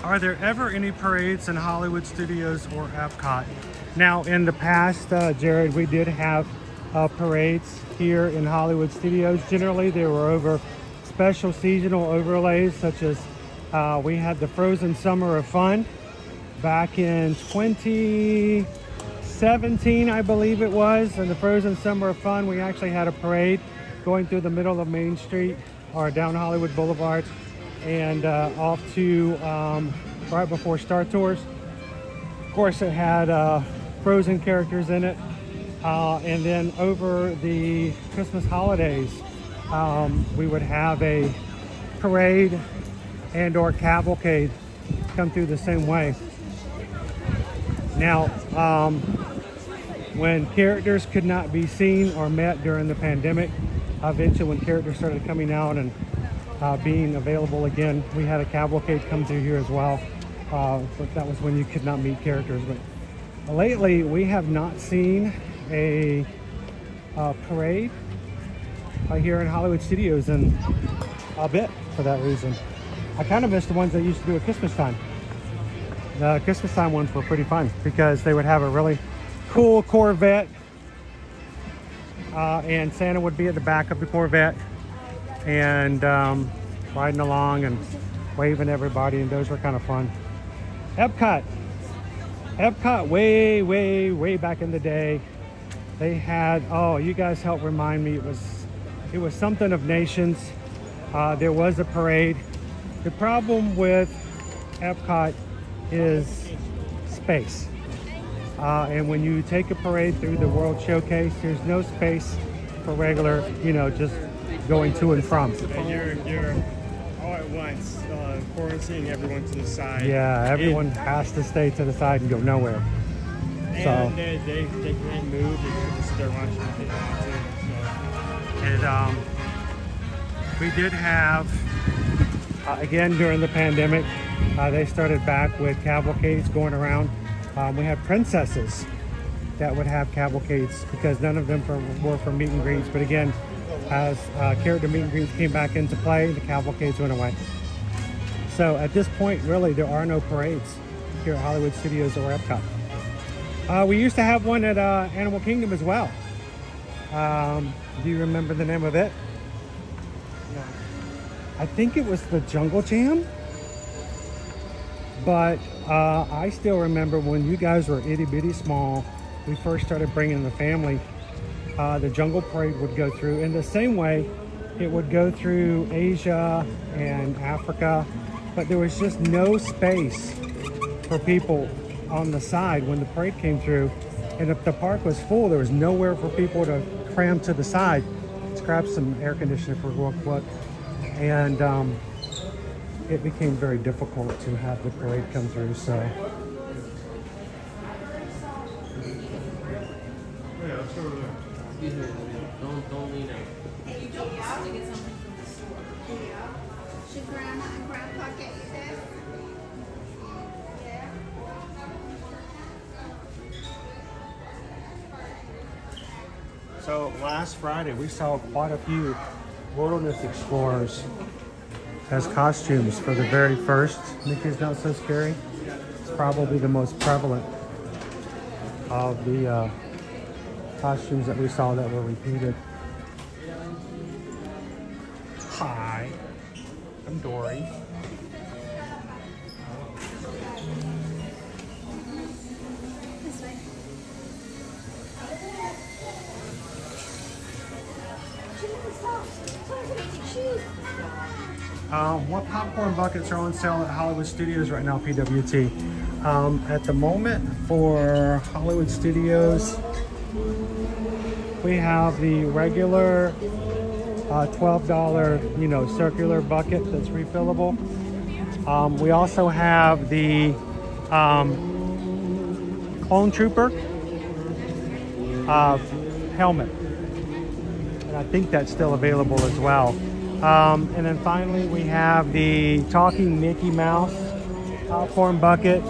[SPEAKER 18] Are there ever any parades in Hollywood Studios or Epcot? Now, in the past, Jared, we did have parades here in Hollywood Studios. Generally, they were over special seasonal overlays, such as we had the Frozen Summer of Fun back in 2017, I believe it was. And the Frozen Summer of Fun, we actually had a parade going through the middle of Main Street or down Hollywood Boulevard and off to right before Star Tours. Of course, it had Frozen characters in it. And then over the Christmas holidays, we would have a parade and or cavalcade come through the same way. Now, when characters could not be seen or met during the pandemic, eventually when characters started coming out and being available again, we had a cavalcade come through here as well. But that was when you could not meet characters. But lately, we have not seen a parade here in Hollywood Studios in a bit for that reason. I kind of miss the ones they used to do at Christmas time. The Christmas time ones were pretty fun because they would have a really cool Corvette and Santa would be at the back of the Corvette and riding along and waving everybody, and those were kind of fun. Epcot way back in the day, they had, oh, you guys help remind me, it was something of nations. There was a parade. The problem with Epcot is space. And when you take a parade through the World Showcase, there's no space for regular, just going to and from.
[SPEAKER 3] And you're all at once, quarantining everyone to the side.
[SPEAKER 18] Yeah, everyone has to stay to the side and go nowhere.
[SPEAKER 3] And they can't move, they can just sit there watching if they want to.
[SPEAKER 18] And we did have, again during the pandemic, they started back with cavalcades going around. We had princesses that would have cavalcades because none of them were for meet and greets. But again, as character meet and greets came back into play, the cavalcades went away. So at this point, really, there are no parades here at Hollywood Studios or Epcot. We used to have one at Animal Kingdom as well. Do you remember the name of it? No. I think it was the Jungle Jam. But I still remember when you guys were itty bitty small, we first started bringing the family, the Jungle Parade would go through. In the same way, it would go through Asia and Africa, but there was just no space for people on the side when the parade came through. And if the park was full, there was nowhere for people to cram to the side. Let's grab some air conditioner for real quick. And it became very difficult to have the parade come through, so.
[SPEAKER 12] Yeah, let's over there. Excuse me, don't lean out.
[SPEAKER 21] Hey, you don't have to get something from the store. Yeah. Should Grandma and Grandpa get you this? Yeah.
[SPEAKER 18] So last Friday, we saw quite a few wilderness explorers as costumes for the very first Mickey's Not So Scary. It's probably the most prevalent of the costumes that we saw that were repeated. Hi, I'm Dory. What popcorn buckets are on sale at Hollywood Studios right now, PWT? At the moment for Hollywood Studios, we have the regular $12, circular bucket that's refillable. We also have the Clone Trooper helmet. And I think that's still available as well. And then finally we have the Talking Mickey Mouse popcorn bucket.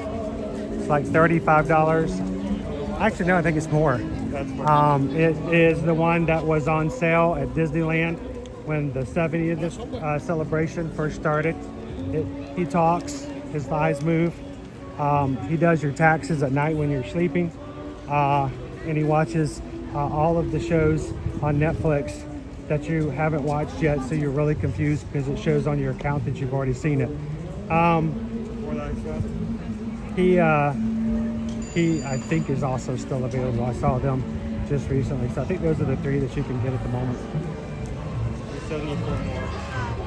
[SPEAKER 18] It's like $35. Actually, no, I think it's more. It is the one that was on sale at Disneyland when the 70th celebration first started. He talks, his eyes move. He does your taxes at night when you're sleeping. And he watches all of the shows on Netflix that you haven't watched yet, so you're really confused because it shows on your account that you've already seen it. He I think is also still available. I saw them just recently, so I think those are the three that you can get at the moment.
[SPEAKER 3] We still need 4 more.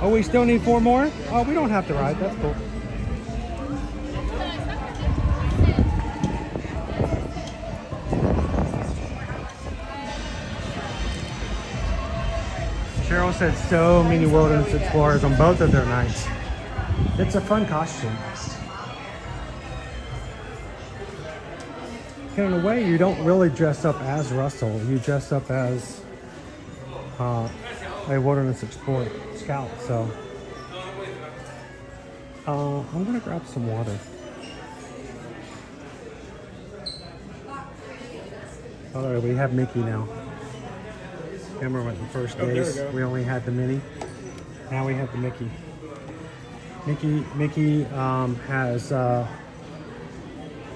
[SPEAKER 18] Oh, we still need 4 more? Oh, we don't have to ride. That's cool. Cheryl said so many wilderness explorers on both of their nights. It's a fun costume. In a way, you don't really dress up as Russell. You dress up as a wilderness explorer scout. So I'm gonna grab some water. Oh, we have Mickey now. Remember when the first days we only had the Minnie. Now we have the Mickey. Mickey has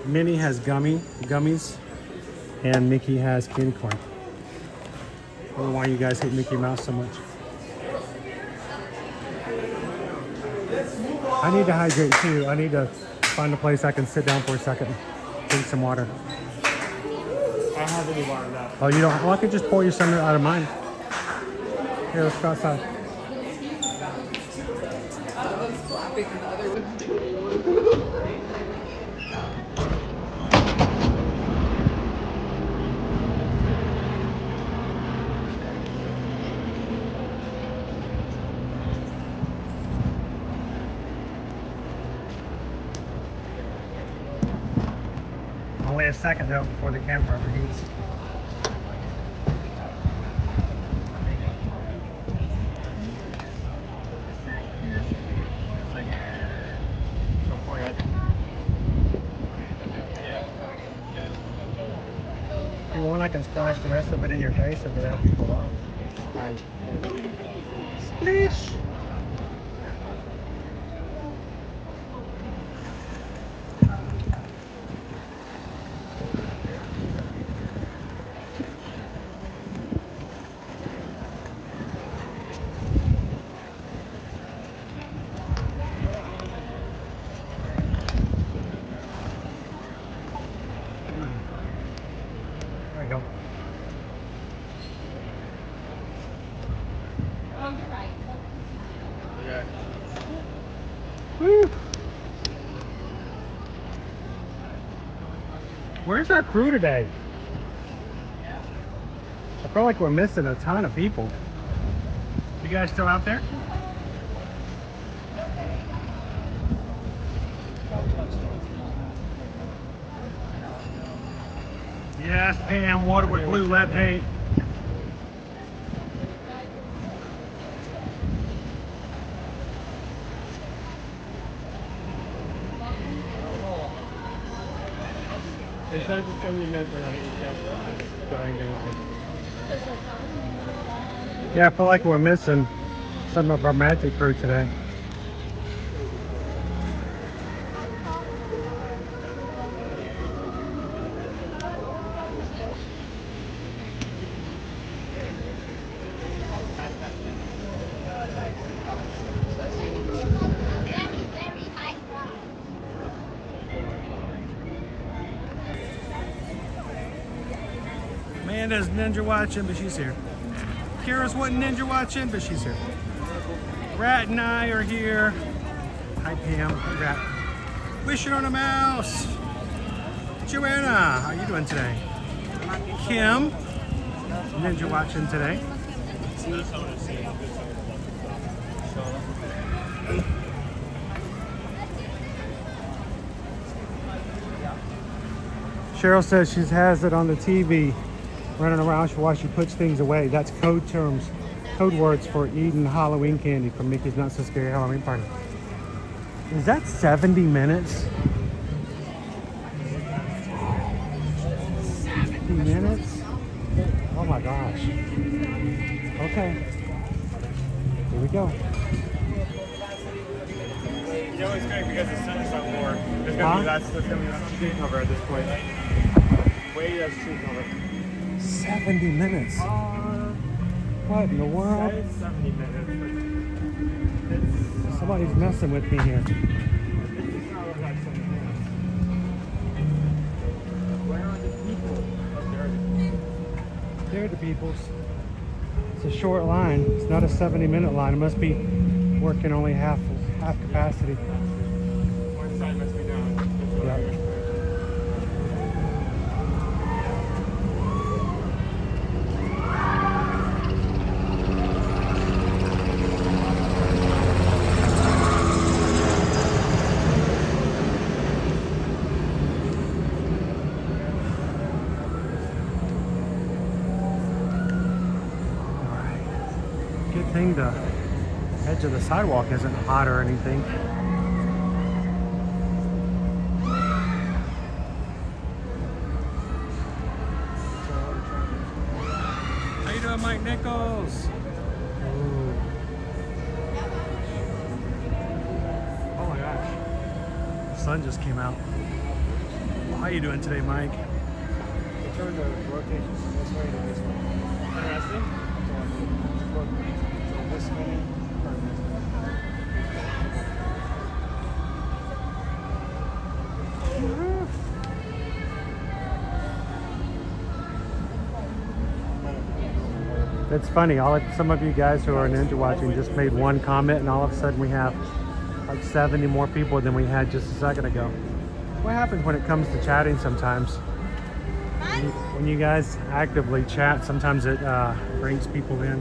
[SPEAKER 18] Minnie has gummies, and Mickey has candy corn. I don't know why you guys hate Mickey Mouse so much. I need to hydrate too. I need to find a place I can sit down for a second, drink some water.
[SPEAKER 3] I don't have any water left.
[SPEAKER 18] Oh, you don't? Well, I could just pour you some out of mine. Here, let's go outside.
[SPEAKER 4] One's flapping and the other one's
[SPEAKER 18] Only a second though before the camera overheats. If you want, I can splash the rest of it in your face if it helps you cool off. Splish! There we go.
[SPEAKER 20] Oh, you're right.
[SPEAKER 3] Okay.
[SPEAKER 18] Woo! Where's our crew today? I feel like we're missing a ton of people. You guys still out there? Yes, Pam, water with blue lead paint.
[SPEAKER 3] It says it's 70 minutes for another 8 Go ahead and get it.
[SPEAKER 18] Yeah, I feel like we're missing some of our magic crew today. Amanda's ninja watching, but she's here. Kira's wasn't ninja watching, but she's here. Rat and I are here. Hi, Pam. Hi, Rat. Wishing on a mouse. Joanna, how you doing today? Kim, ninja watching today. Cheryl says she has it on the TV running around while she puts things away. That's code terms, code words for eating Halloween candy from Mickey's Not So Scary Halloween Party. Is that 70 minutes? 70 minutes? Oh my gosh. Okay. Here we go.
[SPEAKER 3] You know it's great because the sun is up more. There's gonna be that's gonna be less tree cover at this point. Way less tree cover.
[SPEAKER 18] 70 minutes. What in the world?
[SPEAKER 3] That is 70 minutes, but it's
[SPEAKER 18] Somebody's messing with me here.
[SPEAKER 3] it's not like 70 minutes. Where are the people?
[SPEAKER 18] They're the peoples. It's a short line. It's not a 70-minute line. It must be working only half capacity.
[SPEAKER 3] One side must be down.
[SPEAKER 18] Yep. Good thing the edge of the sidewalk isn't hot or anything. How you doing, Mike Nichols? Ooh. Oh my gosh. The sun just came out. How you doing today, Mike?
[SPEAKER 3] turn the rotation from this way to this way. Interesting. So this way, turn this way.
[SPEAKER 18] It's funny, some of you guys who are ninja watching just made one comment and all of a sudden we have like 70 more people than we had just a second ago. What happens when it comes to chatting sometimes? When you guys actively chat, sometimes it brings people in.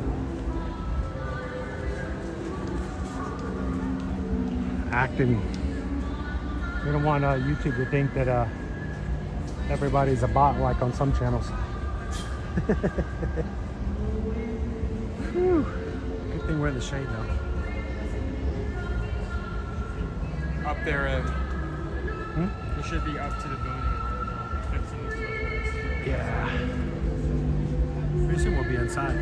[SPEAKER 18] Acting. We don't want YouTube to think that everybody's a bot like on some channels. Whew. Good thing we're in the shade though.
[SPEAKER 3] Up there, you should be up to the building. I don't know.
[SPEAKER 18] Yeah. Pretty soon we'll be inside.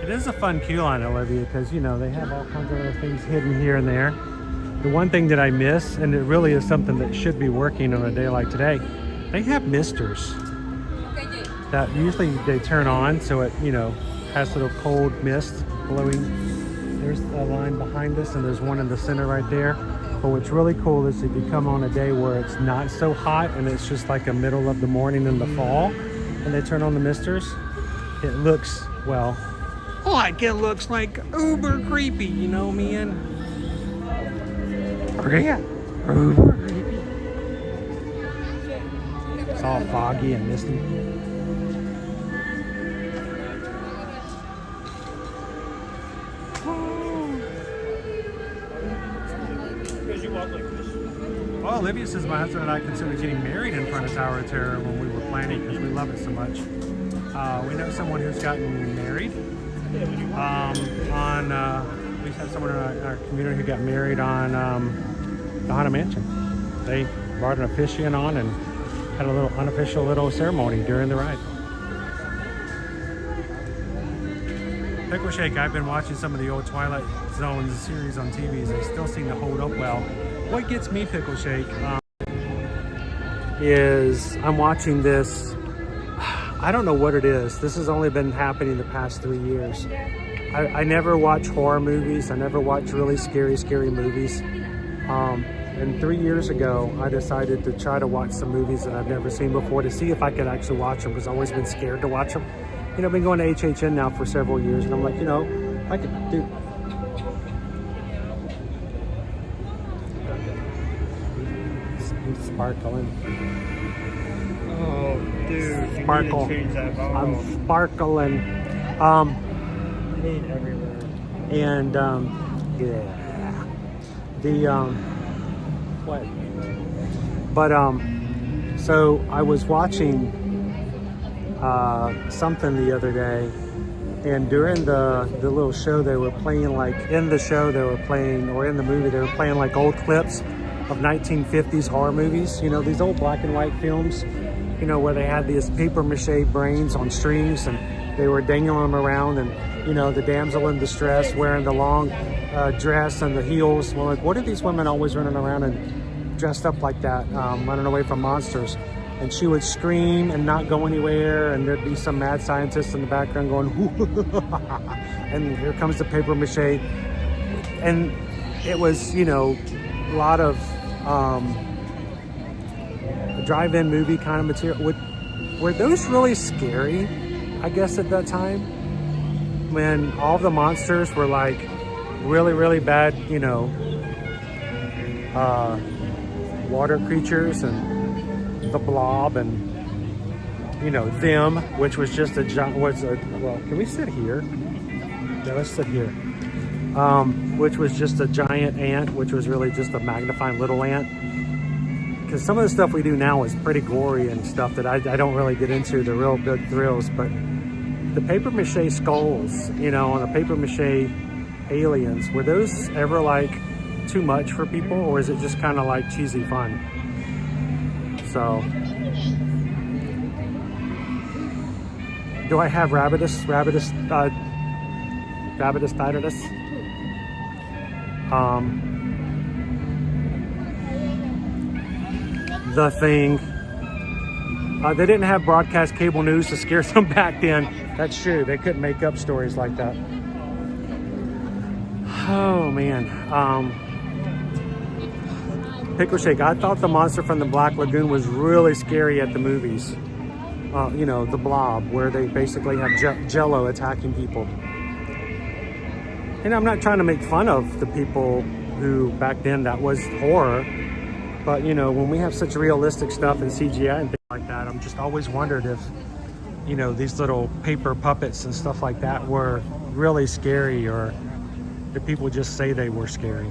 [SPEAKER 18] It is a fun queue line, Olivia, because you know they have all kinds of little things hidden here and there. The one thing that I miss, and it really is something that should be working on a day like today, they have misters that usually they turn on so it, you know, has little cold mist blowing. There's a line behind us and there's one in the center right there. But what's really cool is if you come on a day where it's not so hot and it's just like a middle of the morning in the fall and they turn on the misters, it looks, well, like it looks like uber creepy, you know, man? Yeah, uber creepy. It's all foggy and misty. Well, Olivia says my husband and I considered getting married in front of Tower of Terror when we were planning because we love it so much. We know someone who's gotten married. We have someone in our community who got married on the Haunted Mansion. They brought an officiant on and had a little unofficial little ceremony during the ride. Pickle Shake, I've been watching some of the old Twilight Zone series on TVs. They still seem to hold up well. What gets me, Pickle Shake, is I'm watching this. I don't know what it is. This has only been happening the past 3 years. I never watch horror movies. I never watch really scary movies. And 3 years ago, I decided to try to watch some movies that I've never seen before to see if I could actually watch them because I've always been scared to watch them. You know, I've been going to HHN now for several years and I'm like, you know, I could do... Sparkling.
[SPEAKER 3] Oh, dude,
[SPEAKER 18] Sparkle.
[SPEAKER 3] you need to change that bottle.
[SPEAKER 18] I'm sparkling.
[SPEAKER 3] Paint everywhere.
[SPEAKER 18] And yeah, what? But so I was watching something the other day, and during the little show they were playing, like in the show they were playing, or in the movie they were playing like old clips of 1950s horror movies. You know, these old black and white films. You know, where they had these paper mache brains on strings and they were dangling them around, and you know, the damsel in distress wearing the long dress and the heels. Well, like, what are these women always running around and dressed up like that, running away from monsters? And she would scream and not go anywhere, and there'd be some mad scientist in the background going, and here comes the paper mache. And it was, you know, a lot of drive-in movie kind of material. Were those really scary, I guess, at that time? When all the monsters were like really, really bad, you know, water creatures, and the Blob, and you know, Them, which was just a giant. Well, can we sit here? Yeah, let's sit here. Which was just a giant ant, which was really just a magnifying little ant. Because some of the stuff we do now is pretty gory and stuff that I don't really get into, the real big thrills, but the paper mache skulls, you know, and the paper mache aliens, were those ever like too much for people, or is it just kind of like cheesy fun? So, do I have rabiditis? The Thing. They didn't have broadcast cable news to scare them back then. That's true. They couldn't make up stories like that. Oh, man. Pickle Shake. I thought the monster from the Black Lagoon was really scary at the movies. You know, the Blob, where they basically have Jello attacking people. And I'm not trying to make fun of the people who back then that was horror. But, you know, when we have such realistic stuff and CGI and things like that, I'm just always wondered if, you know, these little paper puppets and stuff like that were really scary, or did people just say they were scary?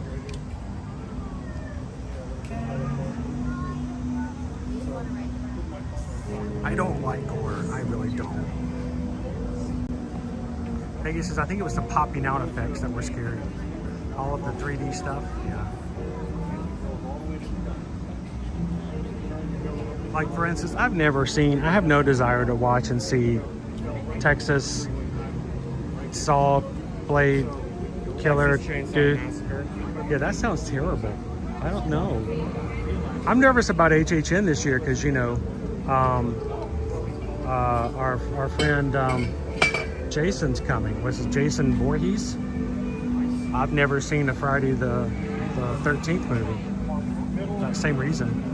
[SPEAKER 18] I don't like horror. I really don't. Peggy says, I think it was the popping out effects that were scary. All of the 3D stuff, yeah. Like, for instance, I have no desire to watch and see Texas Saw Blade Killer dude. Yeah, that sounds terrible. I don't know. I'm nervous about HHN this year because, you know, our friend Jason's coming. Was it Jason Voorhees? I've never seen a Friday the 13th movie. That same reason.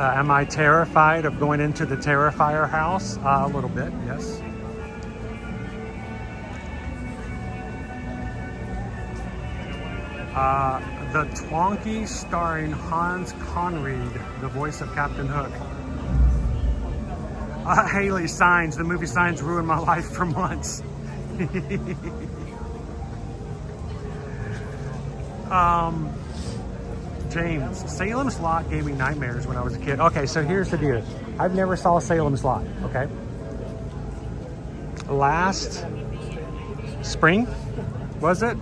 [SPEAKER 18] Am I terrified of going into the Terrifier house? A little bit, yes. The Twonky starring Hans Conried, the voice of Captain Hook. Haley, Signs. The movie Signs ruined my life for months. James, Salem's Lot gave me nightmares when I was a kid. Okay, so here's the deal. I've never saw Salem's Lot, okay? Last spring, was it?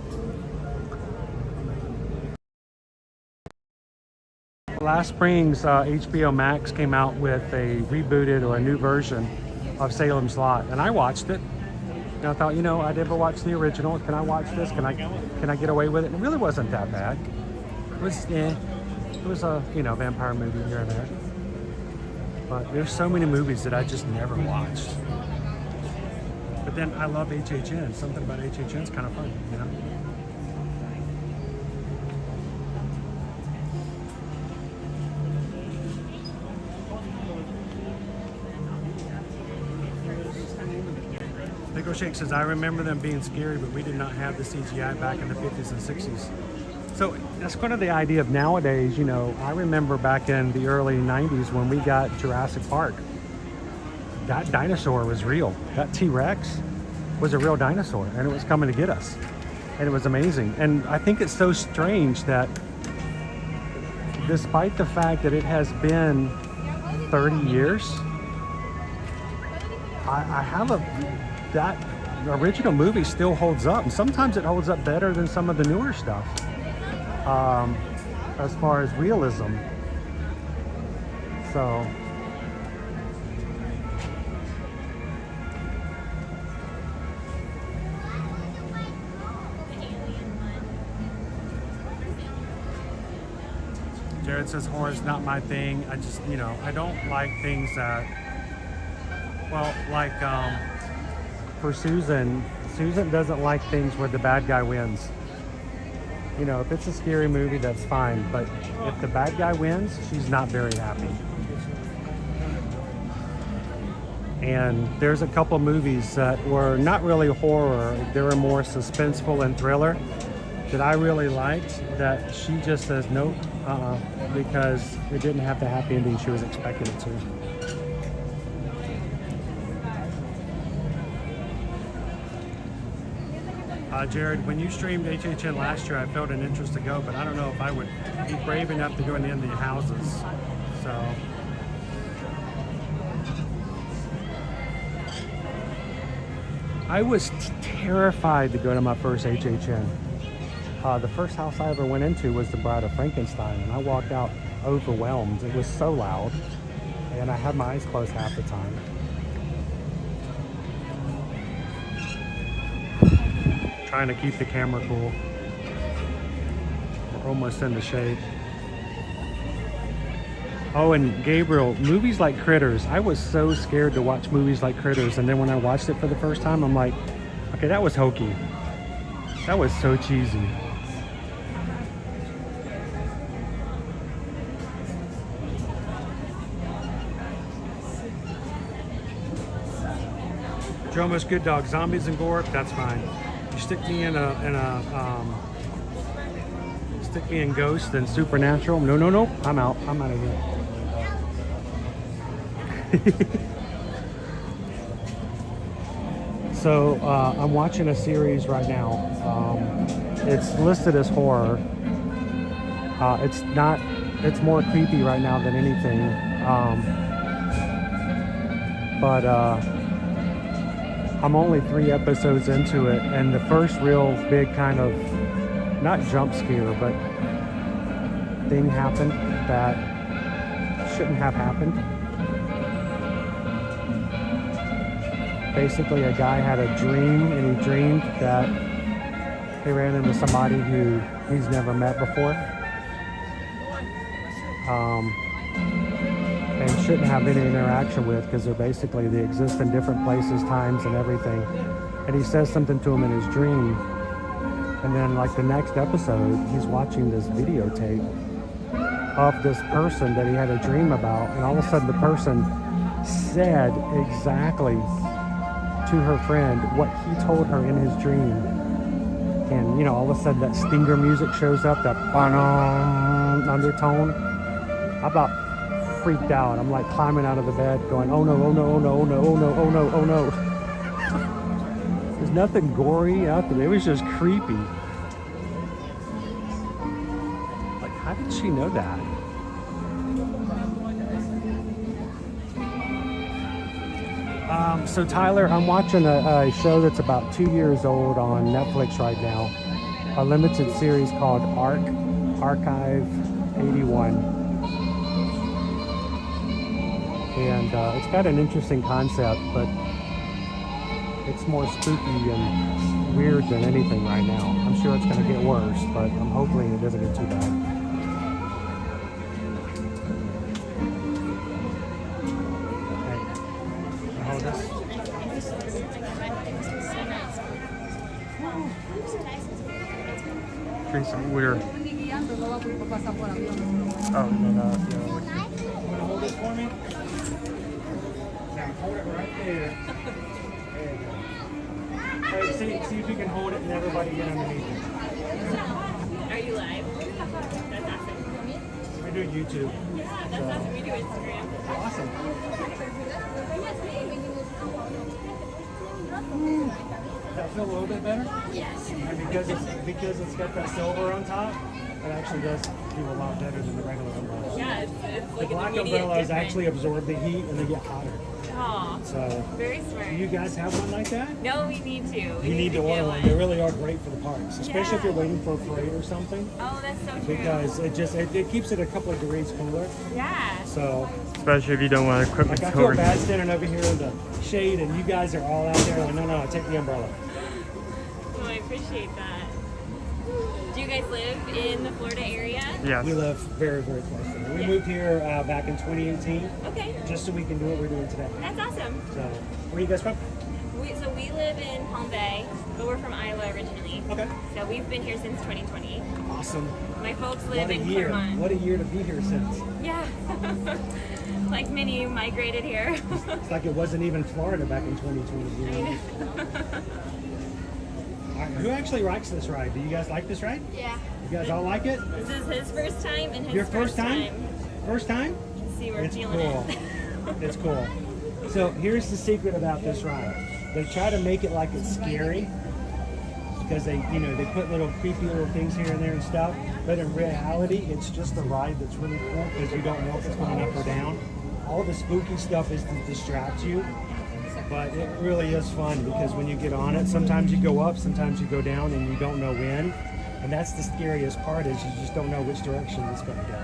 [SPEAKER 18] Last spring's HBO Max came out with a rebooted or a new version of Salem's Lot, and I watched it. And I thought, you know, I never watched the original. Can I watch this? Can I get away with it? And it really wasn't that bad. It was, it was a, you know, vampire movie here and there. But there's so many movies that I just never watched. But then I love HHN. Something about HHN is kind of fun, you know? Pickle Shake says, I remember them being scary, but we did not have the CGI back in the 50s and 60s. So that's kind of the idea of nowadays, you know. I remember back in the early 90s when we got Jurassic Park. That dinosaur was real. That T-Rex was a real dinosaur, and it was coming to get us. And it was amazing. And I think it's so strange that despite the fact that it has been 30 years, I have that original movie still holds up. And sometimes it holds up better than some of the newer stuff. As far as realism. So Jared says horror's not my thing. I just, you know, I don't like things that, well, like for Susan doesn't like things where the bad guy wins. You know, if it's a scary movie, that's fine. But if the bad guy wins, she's not very happy. And there's a couple movies that were not really horror. They were more suspenseful and thriller that I really liked, that she just says nope, because it didn't have the happy ending she was expecting it to. Jared, when you streamed HHN last year, I felt an interest to go, but I don't know if I would be brave enough to go in the houses. So I was terrified to go to my first HHN. The first house I ever went into was the Bride of Frankenstein, and I walked out overwhelmed. It was so loud, and I had my eyes closed half the time. Trying to keep the camera cool. We're almost in the shade. Oh, and Gabriel, movies like Critters. I was so scared to watch movies like Critters, and then when I watched it for the first time, I'm like, okay, that was hokey. That was so cheesy. Jomo's good dog. Zombies and gore, that's fine. You stick me in stick me in Ghost and Supernatural. No, no, no. I'm out. I'm out of here. So I'm watching a series right now. It's listed as horror. It's not. It's more creepy right now than anything. But I'm only 3 episodes into it, and the first real big kind of, not jump scare, but thing happened that shouldn't have happened. Basically, a guy had a dream, and he dreamed that he ran into somebody who he's never met before. And shouldn't have any interaction with, because they exist in different places, times, and everything. And he says something to him in his dream, and then like the next episode, he's watching this videotape of this person that he had a dream about, and all of a sudden the person said exactly to her friend what he told her in his dream. And you know, all of a sudden that stinger music shows up, that undertone. I about freaked out. I'm like climbing out of the bed going, oh no, oh no, oh no, oh no, oh no, oh no, oh no. There's nothing gory out there. It was just creepy. Like, how did she know that? So Tyler, I'm watching a show that's about 2 years old on Netflix right now. A limited series called Archive 81. And it's got an interesting concept, but it's more spooky and weird than anything right now. I'm sure it's going to get worse, but I'm hoping it doesn't get too bad. Okay. Hold this. Doing some weird. Oh, no.
[SPEAKER 14] Hold this for me. Now hold it right there. There you go. Hey, see if you can hold it and everybody get underneath it.
[SPEAKER 20] Are you live? That's awesome.
[SPEAKER 14] We do YouTube.
[SPEAKER 20] Yeah, that's awesome. We do Instagram.
[SPEAKER 14] Awesome. Does that feel a little bit better?
[SPEAKER 20] Yes.
[SPEAKER 14] And because it's got that silver on top, it actually does do a lot better than the regular umbrella.
[SPEAKER 20] Yeah, it's like
[SPEAKER 14] the black umbrellas actually absorb the heat and they get hotter.
[SPEAKER 20] Oh,
[SPEAKER 14] so
[SPEAKER 20] very smart.
[SPEAKER 14] Do you guys have one like that?
[SPEAKER 20] No, we need to.
[SPEAKER 14] You need to order one. They really are great for the parks, especially if you're waiting for a parade or something.
[SPEAKER 20] Oh, that's so true.
[SPEAKER 14] Because it keeps it a couple of degrees cooler.
[SPEAKER 20] Yeah.
[SPEAKER 14] So
[SPEAKER 3] especially if you don't want equipment
[SPEAKER 14] like I feel bad standing over here in the shade and you guys are all out there like, no, take the umbrella.
[SPEAKER 20] Oh, I appreciate that. Do you guys live in the Florida area?
[SPEAKER 14] Yeah. We live very, very close to it. We moved here back in 2018.
[SPEAKER 20] Okay.
[SPEAKER 14] Just so we can do what we're doing today.
[SPEAKER 20] That's awesome.
[SPEAKER 14] So, where are you guys from?
[SPEAKER 20] So we live in Palm Bay, but we're from Iowa originally.
[SPEAKER 14] Okay.
[SPEAKER 20] So we've been here since 2020.
[SPEAKER 14] Awesome.
[SPEAKER 20] My folks live in
[SPEAKER 14] year.
[SPEAKER 20] Claremont.
[SPEAKER 14] What a year to be here since.
[SPEAKER 20] Yeah. Like many migrated here.
[SPEAKER 14] It's like it wasn't even Florida back in 2020. You know? All right, who actually likes this ride? Do you guys like this ride?
[SPEAKER 20] Yeah.
[SPEAKER 14] You guys all like it?
[SPEAKER 20] This is his first time and his
[SPEAKER 14] Your first time? First time?
[SPEAKER 20] See, we're
[SPEAKER 14] it's
[SPEAKER 20] feeling
[SPEAKER 14] cool.
[SPEAKER 20] it.
[SPEAKER 14] It's cool. So here's the secret about this ride. They try to make it like it's scary because they put little creepy little things here and there and stuff. But in reality, it's just a ride that's really cool because you don't know if it's going up or down. All the spooky stuff is to distract you. But it really is fun because when you get on it, sometimes you go up, sometimes you go down, and you don't know when. And that's the scariest part is you just don't know which direction it's going to go.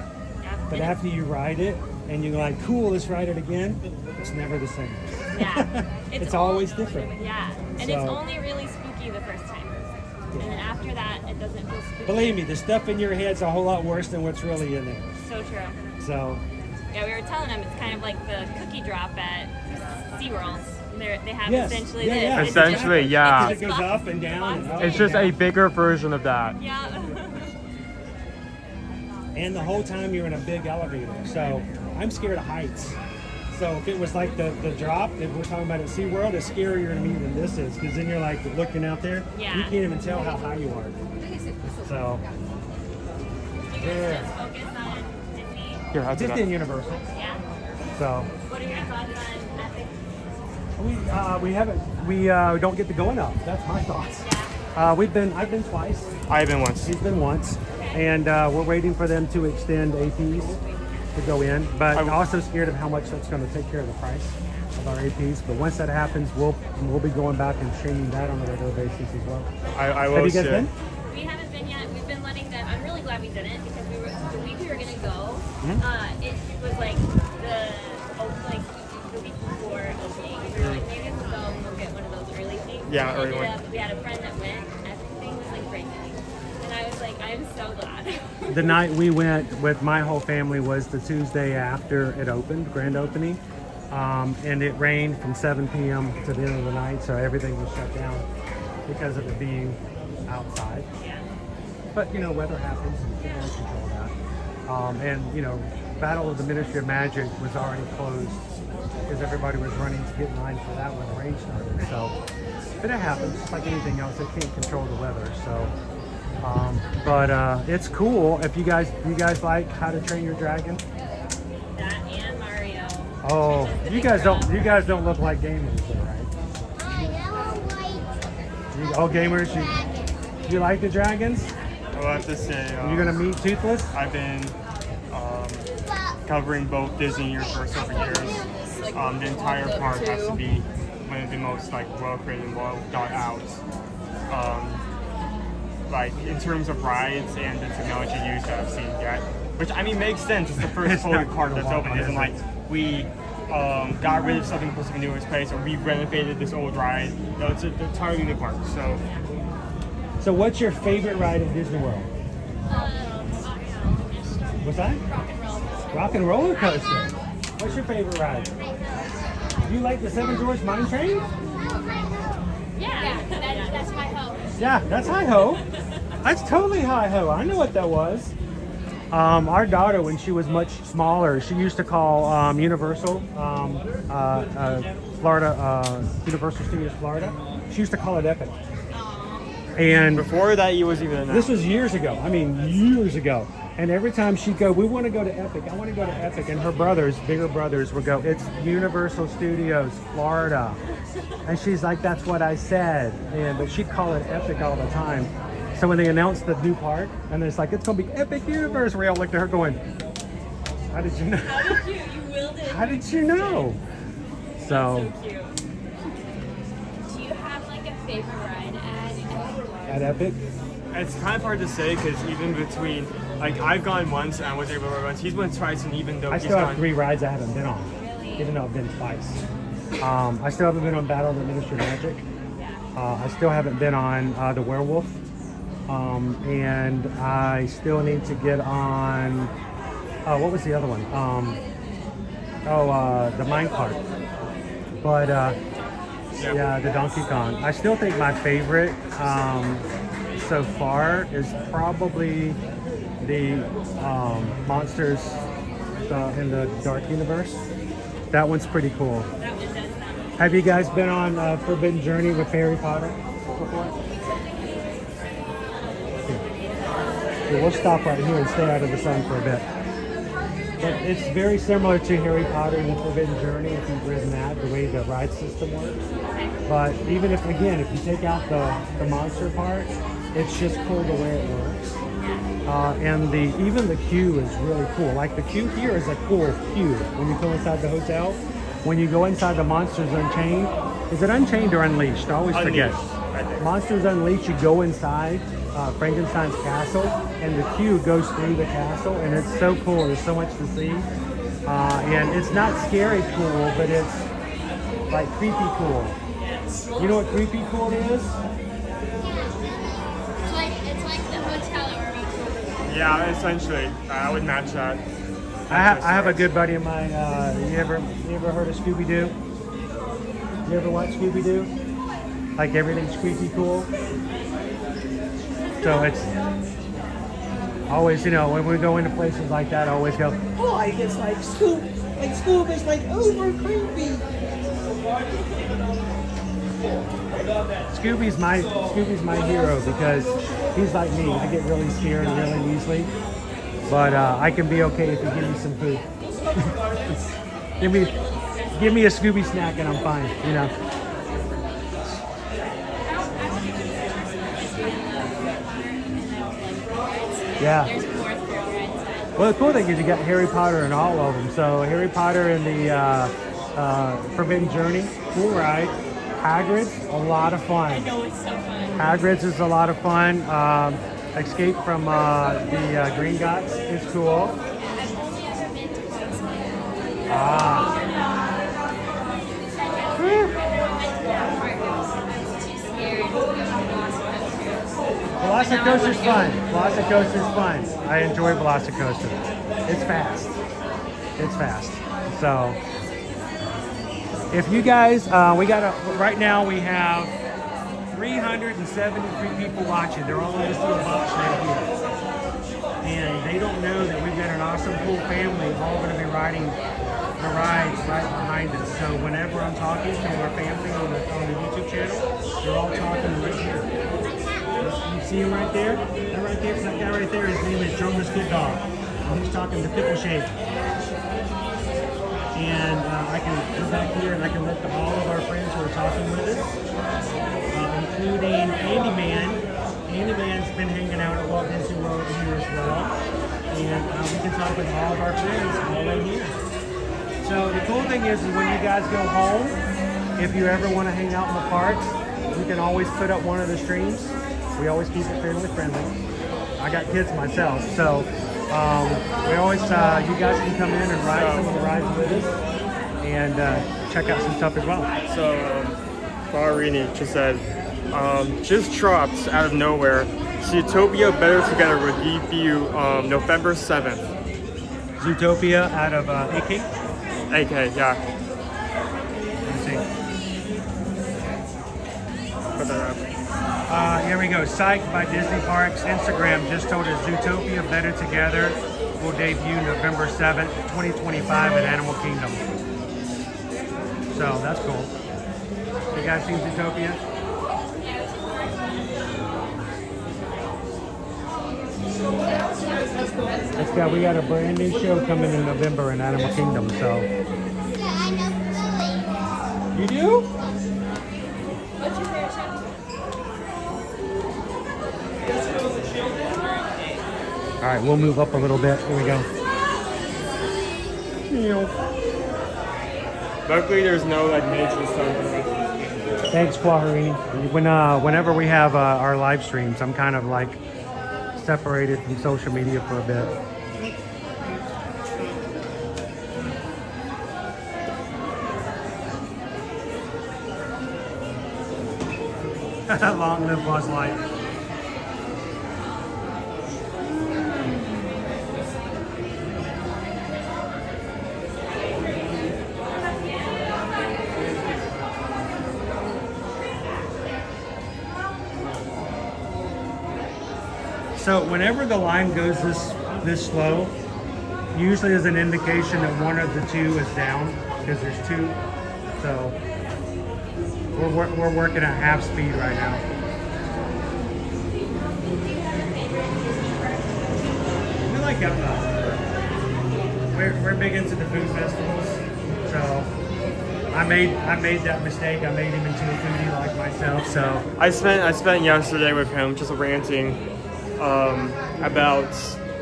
[SPEAKER 14] but after you ride it and you're like, cool, let's ride it again, it's never the same.
[SPEAKER 9] Yeah.
[SPEAKER 14] It's always different.
[SPEAKER 9] Yeah. And
[SPEAKER 14] So-
[SPEAKER 9] it's only really spooky the first time. And then after that, it doesn't feel spooky.
[SPEAKER 14] Believe me, the stuff in your head's a whole lot worse than what's really in there.
[SPEAKER 9] So true.
[SPEAKER 14] So,
[SPEAKER 9] Yeah, we were telling them it's kind of like the cookie drop at SeaWorld. They have
[SPEAKER 14] Yes.
[SPEAKER 9] essentially
[SPEAKER 14] Yeah,
[SPEAKER 9] this.
[SPEAKER 14] yeah.
[SPEAKER 9] It's
[SPEAKER 3] Essentially,
[SPEAKER 9] just-
[SPEAKER 3] yeah.
[SPEAKER 14] it goes up and down. And up
[SPEAKER 3] It's
[SPEAKER 14] and
[SPEAKER 3] just a
[SPEAKER 14] down.
[SPEAKER 3] bigger version of that.
[SPEAKER 9] Yeah.
[SPEAKER 14] And the whole time you're in a big elevator. So I'm scared of heights. So if it was like the drop that we're talking about at SeaWorld, it's scarier to me than this is, because then you're like looking out there,
[SPEAKER 9] Yeah.
[SPEAKER 14] you can't even tell how high you are. So yeah.
[SPEAKER 9] Focus on Disney.
[SPEAKER 3] Here, how's it
[SPEAKER 14] Disney and
[SPEAKER 3] up?
[SPEAKER 14] Universal.
[SPEAKER 9] Yeah.
[SPEAKER 14] So
[SPEAKER 9] What are your thoughts on Epic?
[SPEAKER 14] we don't get to go enough. That's my thoughts. I've been twice.
[SPEAKER 3] I've been once.
[SPEAKER 14] He's been once, and we're waiting for them to extend APs to go in. But I'm also scared of how much that's going to take care of the price of our APs. But once that happens, we'll be going back and streaming that on a regular basis as well.
[SPEAKER 3] I will
[SPEAKER 14] Have you guys
[SPEAKER 3] say-
[SPEAKER 14] been?
[SPEAKER 9] We haven't been yet. We've been letting them. I'm really glad we didn't because the week we were gonna go. It was like the week before opening. We were like, maybe we'll go and we'll get one of those early things.
[SPEAKER 3] Yeah,
[SPEAKER 9] And
[SPEAKER 3] early
[SPEAKER 9] ended
[SPEAKER 3] one.
[SPEAKER 9] up, we had a friend that went. Everything was like breaking, and I was like, I'm so glad.
[SPEAKER 14] The night we went with my whole family was the Tuesday after it opened, grand opening. And it rained from 7 p.m. to the end of the night, so everything was shut down because of it being outside. But, weather happens, and you can't control that. And, Battle of the Ministry of Magic was already closed because everybody was running to get in line for that when the rain started. So, but it happens, just like anything else. They can't control the weather, so. But it's cool. If you guys like How to Train Your Dragon.
[SPEAKER 9] That and Mario.
[SPEAKER 14] Oh, you guys don't look like gamers, though, right? Oh, gamers, you like the dragons?
[SPEAKER 3] I will have to say.
[SPEAKER 14] You're gonna meet Toothless?
[SPEAKER 3] I've been covering both Disney and Universal for years. The entire park has to be one of the most well created and well thought out. In terms of rides and the technology used that I've seen yet, which makes sense. It's the first fully park that's open. It isn't like we got rid of something supposed to be new in its place, or we renovated this old ride. No, it's an entirely new park.
[SPEAKER 14] So what's your favorite ride at Disney World? What's that? Rock and Roller Coaster. What's your favorite ride? Do you like the Seven Dwarfs Mine Train?
[SPEAKER 5] Yeah, that's my hope.
[SPEAKER 14] Yeah, that's Hi-Ho. That's totally Hi-Ho. I know what that was. Our daughter, when she was much smaller, she used to call Universal, Florida, Universal Studios Florida. She used to call it Epic. And
[SPEAKER 3] before that, you was even.
[SPEAKER 14] This was years ago. Years ago. And every time she'd go, we want to go to Epic. I want to go to Epic. And her bigger brothers, would go, it's Universal Studios Florida. And she's like, that's what I said. But she'd call it Epic all the time. So when they announced the new park, and it's like, it's going to be Epic Universe, we all looked at her going, how did you know?
[SPEAKER 9] How did you? You willed it.
[SPEAKER 14] How did you know? So
[SPEAKER 9] cute. Do you have a favorite ride
[SPEAKER 14] at Epic?
[SPEAKER 3] It's kind of hard to say because even between, I've gone once and I was able to go once. He's went twice, and even though
[SPEAKER 14] I
[SPEAKER 3] he's
[SPEAKER 14] still have
[SPEAKER 3] gone
[SPEAKER 14] 3 rides I haven't been on, even though I've been twice. I still haven't been on Battle of the Ministry of Magic. I still haven't been on the Werewolf. And I still need to get on, what was the other one? The Mine Cart. But, yeah, the Donkey Kong. I still think my favorite so far is probably the Monsters in the Dark Universe. That one's pretty cool. Have you guys been on Forbidden Journey with Harry Potter before? Yeah, we'll stop right here and stay out of the sun for a bit. But it's very similar to Harry Potter and the Forbidden Journey if you've ridden that, the way the ride system works. But even if you take out the monster part, it's just cool the way it works. And even the queue is really cool. Like the queue here is a cool queue when you go inside the hotel. When you go inside the Monsters Unchained, is it Unchained or Unleashed? I always forget. Monsters Unleashed, you go inside Frankenstein's castle, and the queue goes through the castle, and it's so cool. There's so much to see, and it's not scary cool, but it's like creepy cool. You know what creepy cool is?
[SPEAKER 20] It's like the hotel at Creepy.
[SPEAKER 3] Yeah, essentially. I would match that.
[SPEAKER 14] I have a good buddy of mine. You ever heard of Scooby-Doo? You ever watch Scooby-Doo? Like everything's creepy cool. So it's always, you know, when we go into places like that, I always go,
[SPEAKER 16] Oh, like it's like Scoop. Like Scoop is like over creepy.
[SPEAKER 14] Scooby's my hero because he's like me. I get really scared really easily, but I can be okay if you give me some food. give me a Scooby snack and I'm fine. You know. Yeah. Well, the cool thing is you got Harry Potter in all of them. So Harry Potter and the Forbidden Journey, cool ride. Hagrid's, a lot of fun.
[SPEAKER 20] I know, it's so fun.
[SPEAKER 14] Hagrid's is a lot of fun. Escape from the Green Gots is cool.
[SPEAKER 20] I've only ever been to Westminster.
[SPEAKER 14] Velocicoaster's fun. Velocicoaster's fun. I enjoy Velocicoaster. It's fast. It's fast. So, if you guys, right now we have 373 people watching. They're all in this little box right here. And they don't know that we've got an awesome, cool family all going to be riding the rides right behind us. So whenever I'm talking to our family on the YouTube channel, they're all talking right here. You see him right there? That right there, that guy right there, his name is Jonas Good Dog. And he's talking to Pickle Shake. And I can go back here and I can look at all of our friends who are talking with us, including Andy Man. Andy Man's been hanging out at Walt Disney World here as well. And we can talk with all of our friends all in here. So the cool thing is when you guys go home, if you ever want to hang out in the parks, you can always put up one of the streams. We always keep it family friendly. I got kids myself, so we always, you guys can come in and ride some of the rides with us and check out some stuff as well.
[SPEAKER 3] So, Farini just said, just dropped out of nowhere. Zootopia Better Together will debut November 7th.
[SPEAKER 14] Zootopia out of AK?
[SPEAKER 3] AK, yeah.
[SPEAKER 14] Let's see.
[SPEAKER 3] Put that up.
[SPEAKER 14] Here we go. Psyched by Disney Parks. Instagram just told us Zootopia Better Together will debut November 7th, 2025 at Animal Kingdom. So that's cool. You guys seen Zootopia? We got a brand new show coming in November in Animal Kingdom, so. You do?
[SPEAKER 20] What's your favorite show?
[SPEAKER 14] All right, we'll move up a little bit. Here we go.
[SPEAKER 3] Luckily, there's no like major stuff.
[SPEAKER 14] Thanks, Quaharini. Whenever we have our live streams, I'm kind of like separated from social media for a bit. Long live Buzz Light. So whenever the line goes this slow, usually is an indication that one of the two is down because there's two. So we're working at half speed right now. We like we're big into the food festivals, so I made that mistake. I made him into a foodie like myself. So
[SPEAKER 3] I spent yesterday with him just ranting about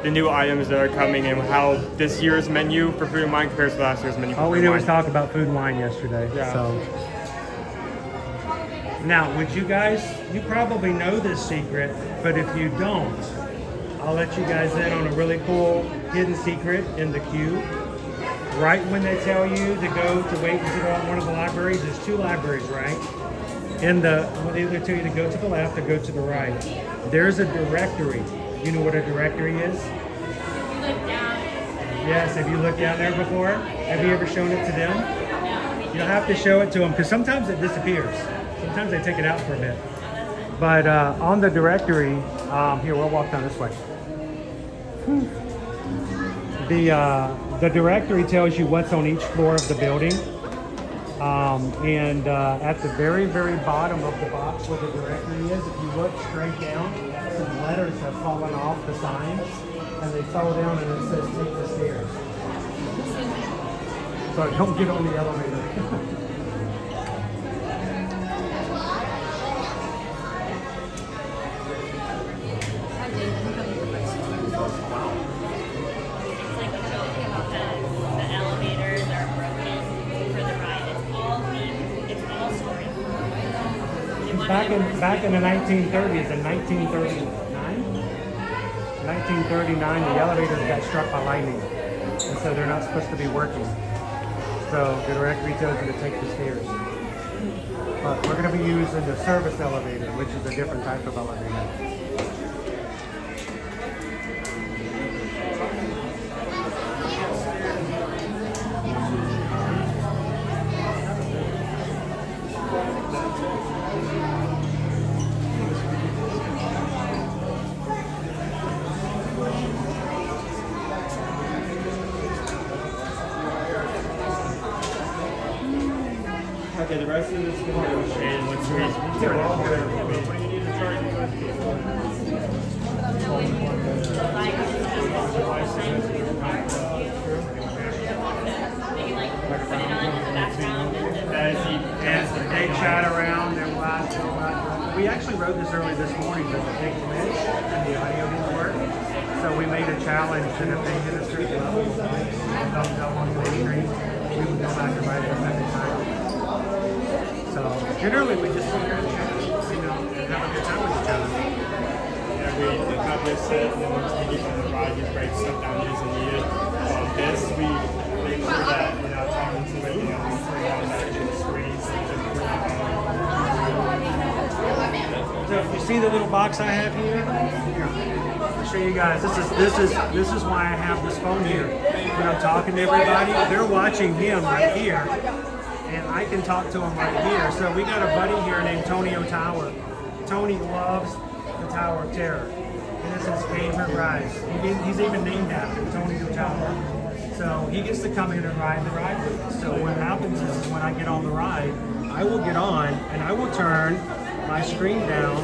[SPEAKER 3] the new items that are coming and how this year's menu for Food and Wine compares to last year's menu for
[SPEAKER 14] all we
[SPEAKER 3] Food
[SPEAKER 14] did
[SPEAKER 3] and
[SPEAKER 14] was
[SPEAKER 3] Wine.
[SPEAKER 14] talk about Food and Wine yesterday.
[SPEAKER 3] Yeah.
[SPEAKER 14] So now, would you guys? You probably know this secret, but if you don't, I'll let you guys in on a really cool hidden secret in the queue. Right when they tell you to go to wait to go out one of the libraries, there's 2 libraries, right? When they either tell you to go to the left or go to the right. There's a directory. You know what a directory is? Yes, have you looked down there before? Have you ever shown it to them? You'll have to show it to them because sometimes it disappears. Sometimes they take it out for a bit. But on the directory, here, we'll walk down this way. The directory tells you what's on each floor of the building. At the very, very bottom of the box where the directory is, if you look straight down, some letters have fallen off the signs, and they fall down and it says take the stairs. So don't get on the elevator. Back in the 1930s, in 1939, the elevators got struck by lightning, and so they're not supposed to be working. So the directory tells you to take the stairs. But we're going to be using the service elevator, which is a different type of elevator.
[SPEAKER 3] Okay, the rest of this is going to go straight in what's your
[SPEAKER 14] As they chat around, they're loud. We actually rode this early this morning, but the big glitch and the audio didn't work. So we made a challenge, and if they hit a certain level, thumbs up on the screen, we would go back and ride it a second time. So generally we just sit here and chat, and have a good time with each other.
[SPEAKER 3] Yeah, we have this set, and then once we get on the ride, we break stuff down that isn't needed. This, we make sure that we're not talking to it, we turn on that screen, so
[SPEAKER 14] So if you see the little box I have here, I'll show you guys. This is why I have this phone here. When I'm talking to everybody, they're watching him right here. And I can talk to him right here. So we got a buddy here named Tony O'Tower. Tony loves the Tower of Terror. And it's his favorite ride. He's even named after Tony O'Tower. So he gets to come in and ride the ride with us. So what happens is when I get on the ride, I will get on and I will turn my screen down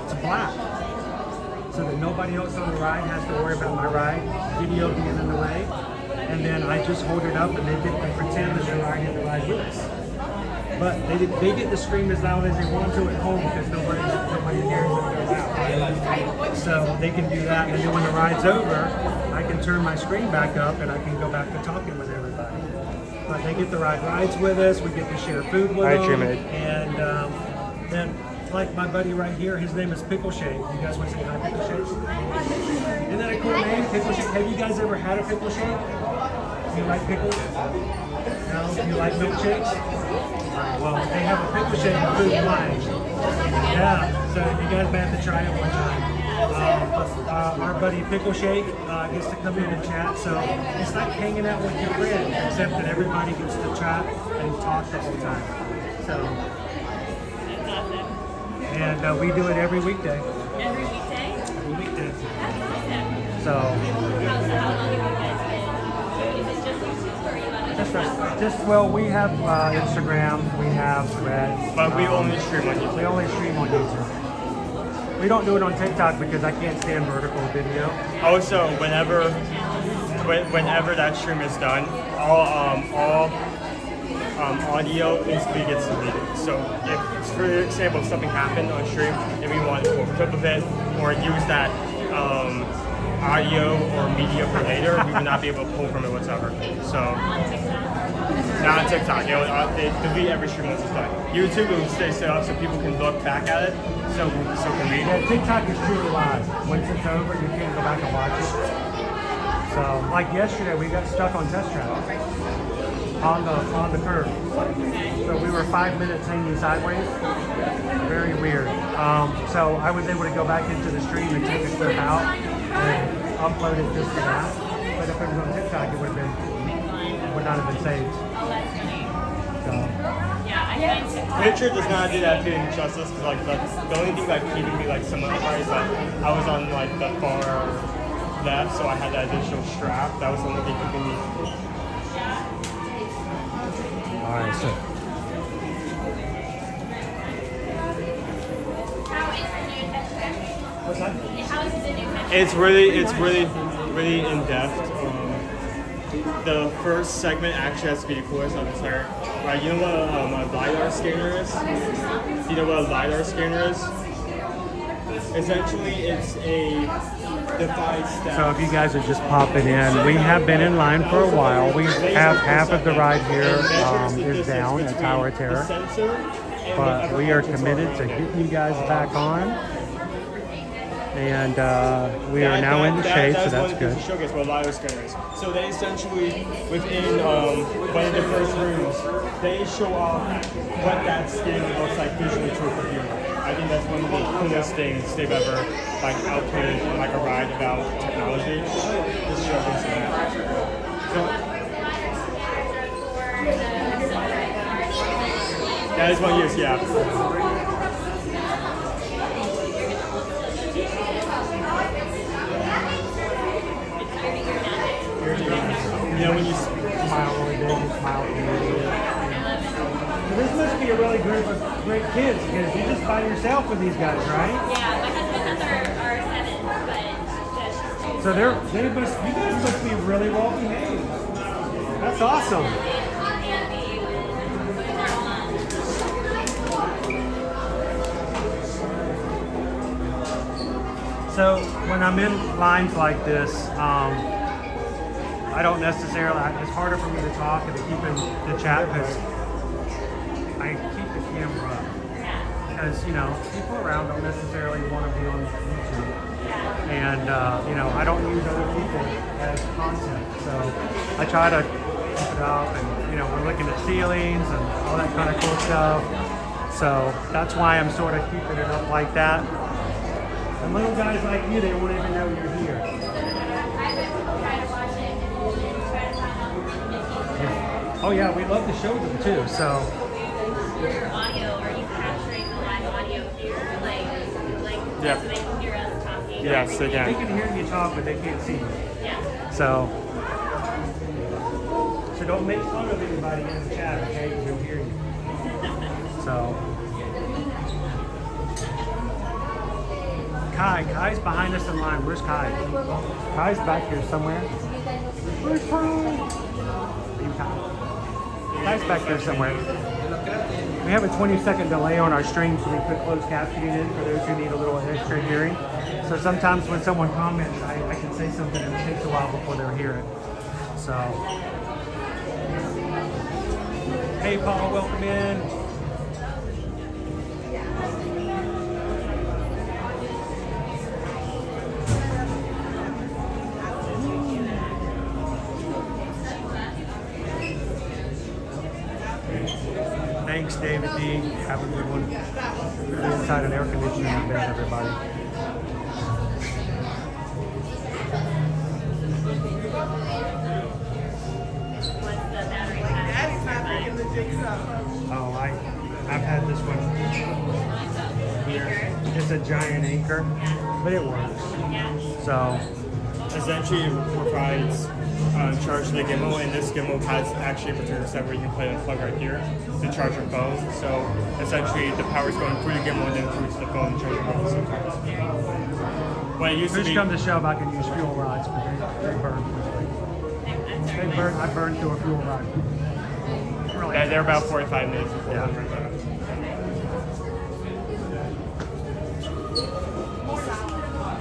[SPEAKER 14] to black. So that nobody else on the ride has to worry about my ride video being in the way. And then I just hold it up and they get to pretend that they're riding the ride with us. But they get to scream as loud as they want to at home because nobody hears them go loud. So they can do that, and then when the ride's over, I can turn my screen back up and I can go back to talking with everybody. But they get to ride rides with us, we get to share food with them. And then like my buddy right here, his name is Pickle Shake. You guys want to say hi, Pickle Shake? Isn't that a cool name, Pickle Shake? Have you guys ever had a pickle shake? Do you like pickles? No? Do you like milkshakes? Well, they have a pickle shake and food wine. Yeah, so you guys may have to try it one time. Our buddy Pickle Shake gets to come in and chat, so it's like hanging out with your friends, except that everybody gets to chat and talk the whole time. So, and we do it every weekday.
[SPEAKER 9] Every weekday?
[SPEAKER 14] Every weekday.
[SPEAKER 9] That's awesome.
[SPEAKER 14] So,
[SPEAKER 9] How long have you guys been? Is it just YouTube or you on
[SPEAKER 14] well, we have Instagram, we have Threads.
[SPEAKER 3] But we only stream on YouTube.
[SPEAKER 14] We only stream on YouTube. We don't do it on TikTok because I can't stand vertical video.
[SPEAKER 3] Also, whenever that stream is done, all audio instantly gets deleted. So if, for example, something happened on stream and we want to pull a clip of it or use that audio or media for later, we would not be able to pull from it whatsoever. So, not on TikTok. They delete every stream once it's done. YouTube will stay set up so people can look back at it, so can we.
[SPEAKER 14] Yeah, TikTok is truly live. Once it's over, you can't go back and watch it. So, like yesterday, we got stuck on test track on the curve. So we were 5 minutes hanging sideways. Very weird. So I was able to go back into the stream and take a clip out and upload it just to that. But if it was on TikTok, it would not have been saved. So.
[SPEAKER 3] Picture does not do that doing justice because like the only thing that keeping me like somewhat upright is that I was on like the far left, so I had that additional strap. That was the only thing keeping me.
[SPEAKER 14] All right, so. What's that?
[SPEAKER 3] It's really in depth. The first segment actually has to be the coolest on the start. Right, you know what a LiDAR scanner is? You know what a LiDAR scanner is? Essentially, it's a device that...
[SPEAKER 14] So if you guys are just popping in, we have been in line for a while. We have half of the ride here is down at Tower of Terror. But we are committed to getting you guys back on. And we are now in the shade, so that's good.
[SPEAKER 3] Showcase what LiDAR scanner is. So they essentially, within one of the first rooms, they show off what that scanner looks like visually to a computer. I think that's one of the coolest things they've ever like outputted in like a ride about technology. Just showcasing that. So, that is 1 year, yeah. You know, when you
[SPEAKER 14] smile really big, you smile really big. So this must be a really group of great kids because you just by yourself with these guys, right?
[SPEAKER 9] Yeah, my husband has our 7, but
[SPEAKER 14] so you guys must be really well behaved. That's awesome. So when I'm in lines like this, I don't necessarily, it's harder for me to talk and to keep in the chat because I keep the camera up. Because, you know, people around don't necessarily want to be on YouTube. And, you know, I don't use other people as content. So I try to keep it up and, you know, we're looking at ceilings and all that kind of cool stuff. So that's why I'm sort of keeping it up like that. And little guys like you, they won't even know you're here. Oh yeah, we love to show them too. So.
[SPEAKER 9] Your audio, are you capturing the live audio here? Like
[SPEAKER 3] yep.
[SPEAKER 9] So they can hear us talking?
[SPEAKER 3] Yes, they can.
[SPEAKER 14] They can hear you talk, but they can't see you.
[SPEAKER 9] Yeah.
[SPEAKER 14] So don't make fun of anybody in the chat, okay? Because they'll hear you. So. Kai's behind us in line. Where's Kai? Kai's back here somewhere. Where's Kai? Kai's back there somewhere. We have a 20-second delay on our stream, so we put closed captioning in for those who need a little extra hearing. So sometimes when someone comments, I can say something and it takes a while before they'll hear it. So, hey Paul, welcome in. Thanks, David D. Have a good one. Inside an air conditioning in bed, everybody. Oh, I've had this one here. It's a giant anchor, but it works. So,
[SPEAKER 3] essentially, it provides charge to the gimbal, and this gimbal has actually a return set where you can play and plug right here to charge your phone. So essentially, the power is going through the gimbal and then through to the phone and charging at the same time. When it used to be,
[SPEAKER 14] come to shove, I can use fuel rods, but they burn quickly. I burned through a fuel rod. Really
[SPEAKER 3] they're about 45 minutes before
[SPEAKER 14] yeah.
[SPEAKER 3] they run out.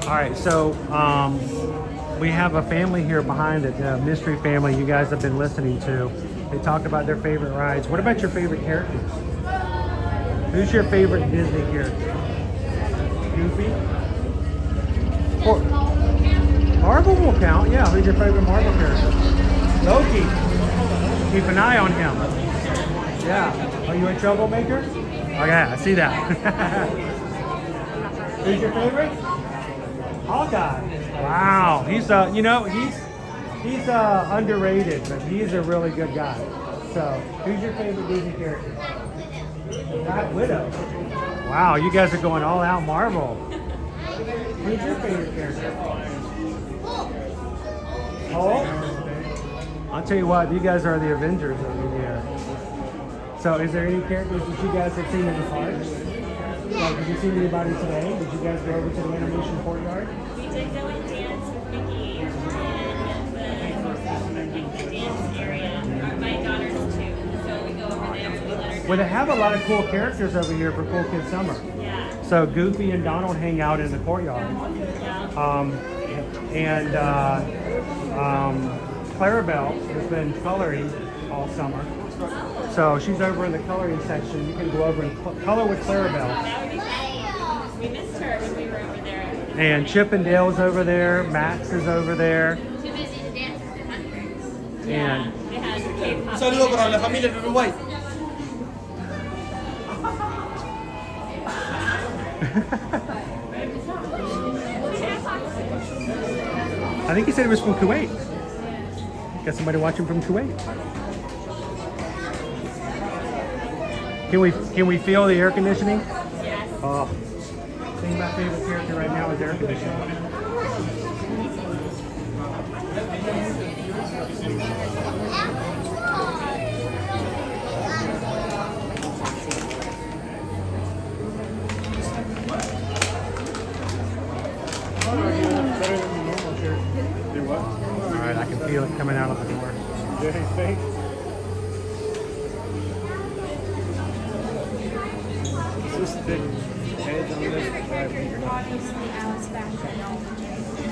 [SPEAKER 14] All right, so
[SPEAKER 18] we have a family here behind it, a mystery family you guys have been listening to. They talk about their favorite rides. What about your favorite characters? Who's your favorite Disney character? Goofy? Marvel will count, yeah. Who's your favorite Marvel character? Loki. Keep an eye on him. Yeah. Are you a troublemaker? Okay, I see that. Who's your favorite? Hawkeye. Wow. He's you know, he's underrated, but he's a really good guy. So, who's your favorite Disney character? Black Widow. Wow, you guys are going all out Marvel. Who's your favorite character? Hulk? I'll tell you what, you guys are the Avengers over here. So is there any characters that you guys have seen in the parks? Like, did you see anybody today? Did you guys go over to the animation courtyard?
[SPEAKER 9] We did go and dance with Mickey in the dance area. My daughters too, so we go over there. We let her.
[SPEAKER 18] Well, they have a lot of cool characters over here for Cool Kids Summer.
[SPEAKER 9] Yeah.
[SPEAKER 18] So Goofy and Donald hang out in the courtyard. Clarabelle has been coloring all summer. So she's over in the coloring section. You can go over and color with Clarabelle.
[SPEAKER 9] That would be fun. We missed her when we were over there.
[SPEAKER 18] And Chip and Dale's over there. Max is over there.
[SPEAKER 9] Too busy to dance.
[SPEAKER 18] And
[SPEAKER 9] They had K-pop.
[SPEAKER 13] Un saludo para la familia de Uruguay.
[SPEAKER 18] I think he said it was from Kuwait. Got somebody watching from Kuwait. Can we feel the air conditioning?
[SPEAKER 9] Yes.
[SPEAKER 18] Oh, I think my favorite character right now is air conditioning. All right, I can feel it coming out of the door.
[SPEAKER 3] Do you think? It's just thick edge on this.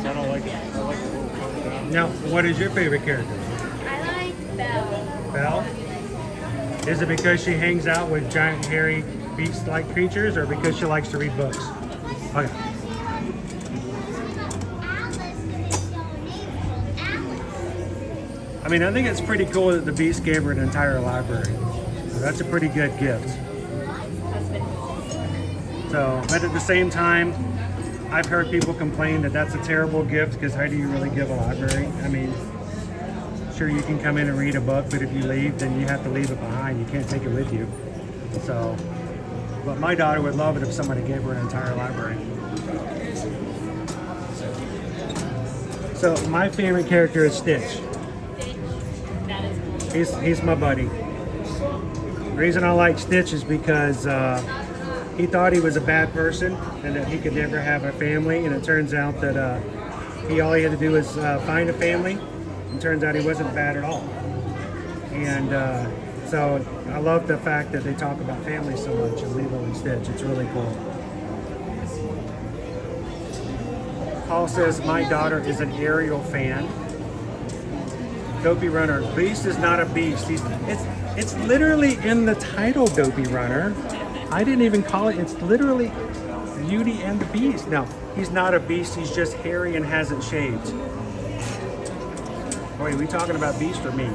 [SPEAKER 3] I don't like it. I like the little coat down.
[SPEAKER 18] Now, what is your favorite character?
[SPEAKER 9] I like Belle.
[SPEAKER 18] Belle? Is it because she hangs out with giant, hairy, beast-like creatures, or because she likes to read books? Okay. I mean, I think it's pretty cool that the Beast gave her an entire library. So that's a pretty good gift. So, but at the same time, I've heard people complain that that's a terrible gift because how do you really give a library? I mean, sure you can come in and read a book, but if you leave, then you have to leave it behind. You can't take it with you. So, but my daughter would love it if somebody gave her an entire library. So my favorite character is Stitch. He's my buddy. The reason I like Stitch is because he thought he was a bad person and that he could never have a family, and it turns out that all he had to do was find a family, and turns out he wasn't bad at all. And so I love the fact that they talk about family so much in Lilo and Stitch. It's really cool. Paul says, my daughter is an Ariel fan. Dopey Runner. Beast is not a beast. It's literally in the title, Dopey Runner. I didn't even call it. It's literally Beauty and the Beast. No, he's not a beast. He's just hairy and hasn't shaved. Wait, are we talking about Beast or me?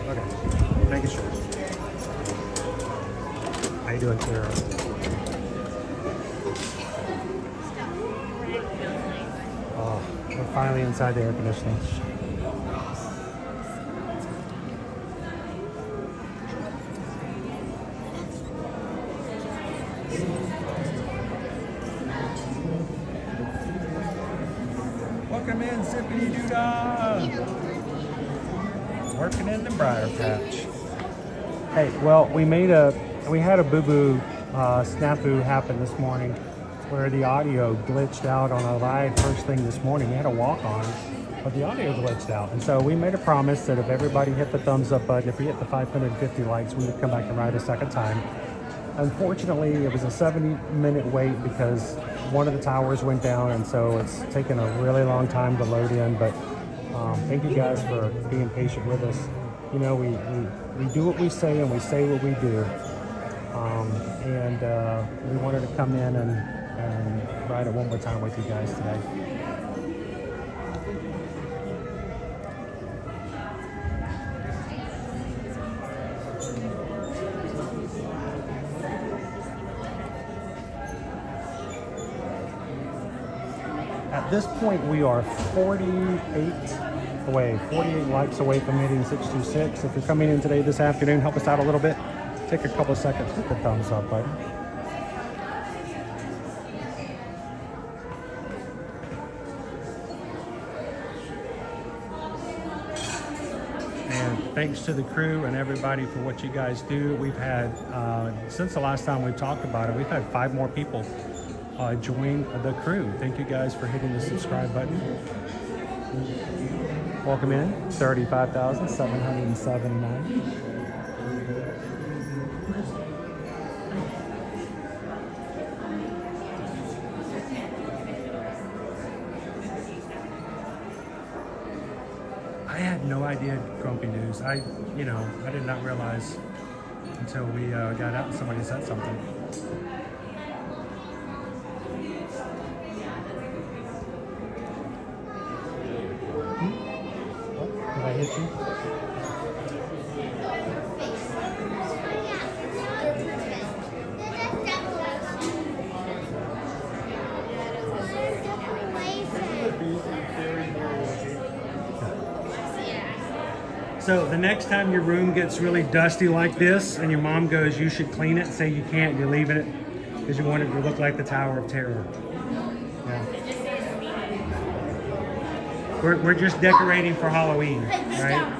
[SPEAKER 18] Okay, making sure. How you doing, Sarah? Oh, we're finally inside the air conditioning. Welcome in, Sippity Doodah! Working in the briar patch. Hey, well, we had a boo-boo snafu happen this morning where the audio glitched out on our ride first thing this morning. We had a walk-on, but the audio glitched out. And so we made a promise that if everybody hit the thumbs up button, if we hit the 550 likes, we would come back and ride a second time. Unfortunately, it was a 70-minute wait because one of the towers went down, and so it's taken a really long time to load in. But thank you guys for being patient with us. You know, we do what we say and we say what we do. And we wanted to come in and ride it one more time with you guys today. At this point, we are 48 likes away from hitting 626. If you're coming in today, this afternoon, help us out a little bit. Take a couple of seconds, hit the thumbs up button. And thanks to the crew and everybody for what you guys do. We've had, since the last time we talked about it, we've had 5 more people join the crew. Thank you guys for hitting the subscribe button. Welcome in, 35,779. I had no idea, Grumpy News. I did not realize until we got out and somebody said something. Did I hit you? So the next time your room gets really dusty like this and your mom goes, you should clean it, say you can't, you're leaving it because you want it to look like the Tower of Terror. Yeah. We're just decorating for Halloween, right?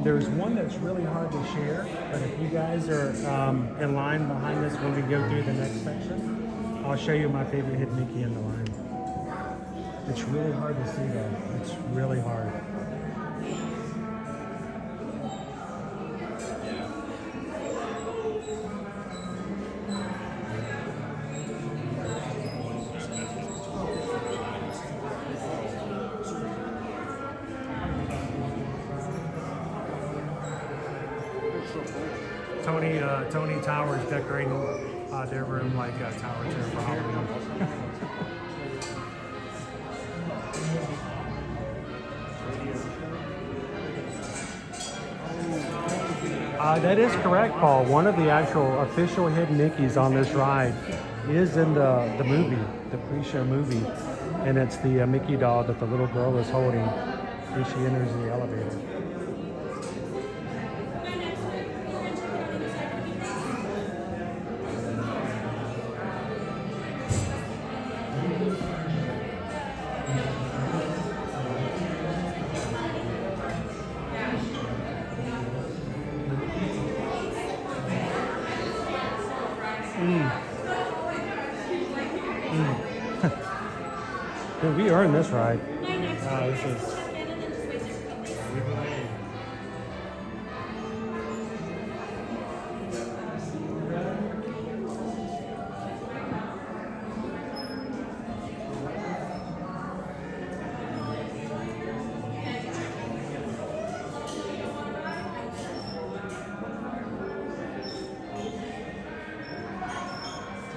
[SPEAKER 18] There's one that's really hard to share, but if you guys are in line behind this when we go through the next section, I'll show you my favorite hidden Mickey in the line. It's really hard to see though. It's really hard. Tony Towers decorating their room like a Tower Terror for Halloween. That is correct, Paul. One of the actual official hidden Mickeys on this ride is in the movie, the pre-show movie, and it's the Mickey doll that the little girl is holding as she enters the elevator. Dude, we earned this ride. This is...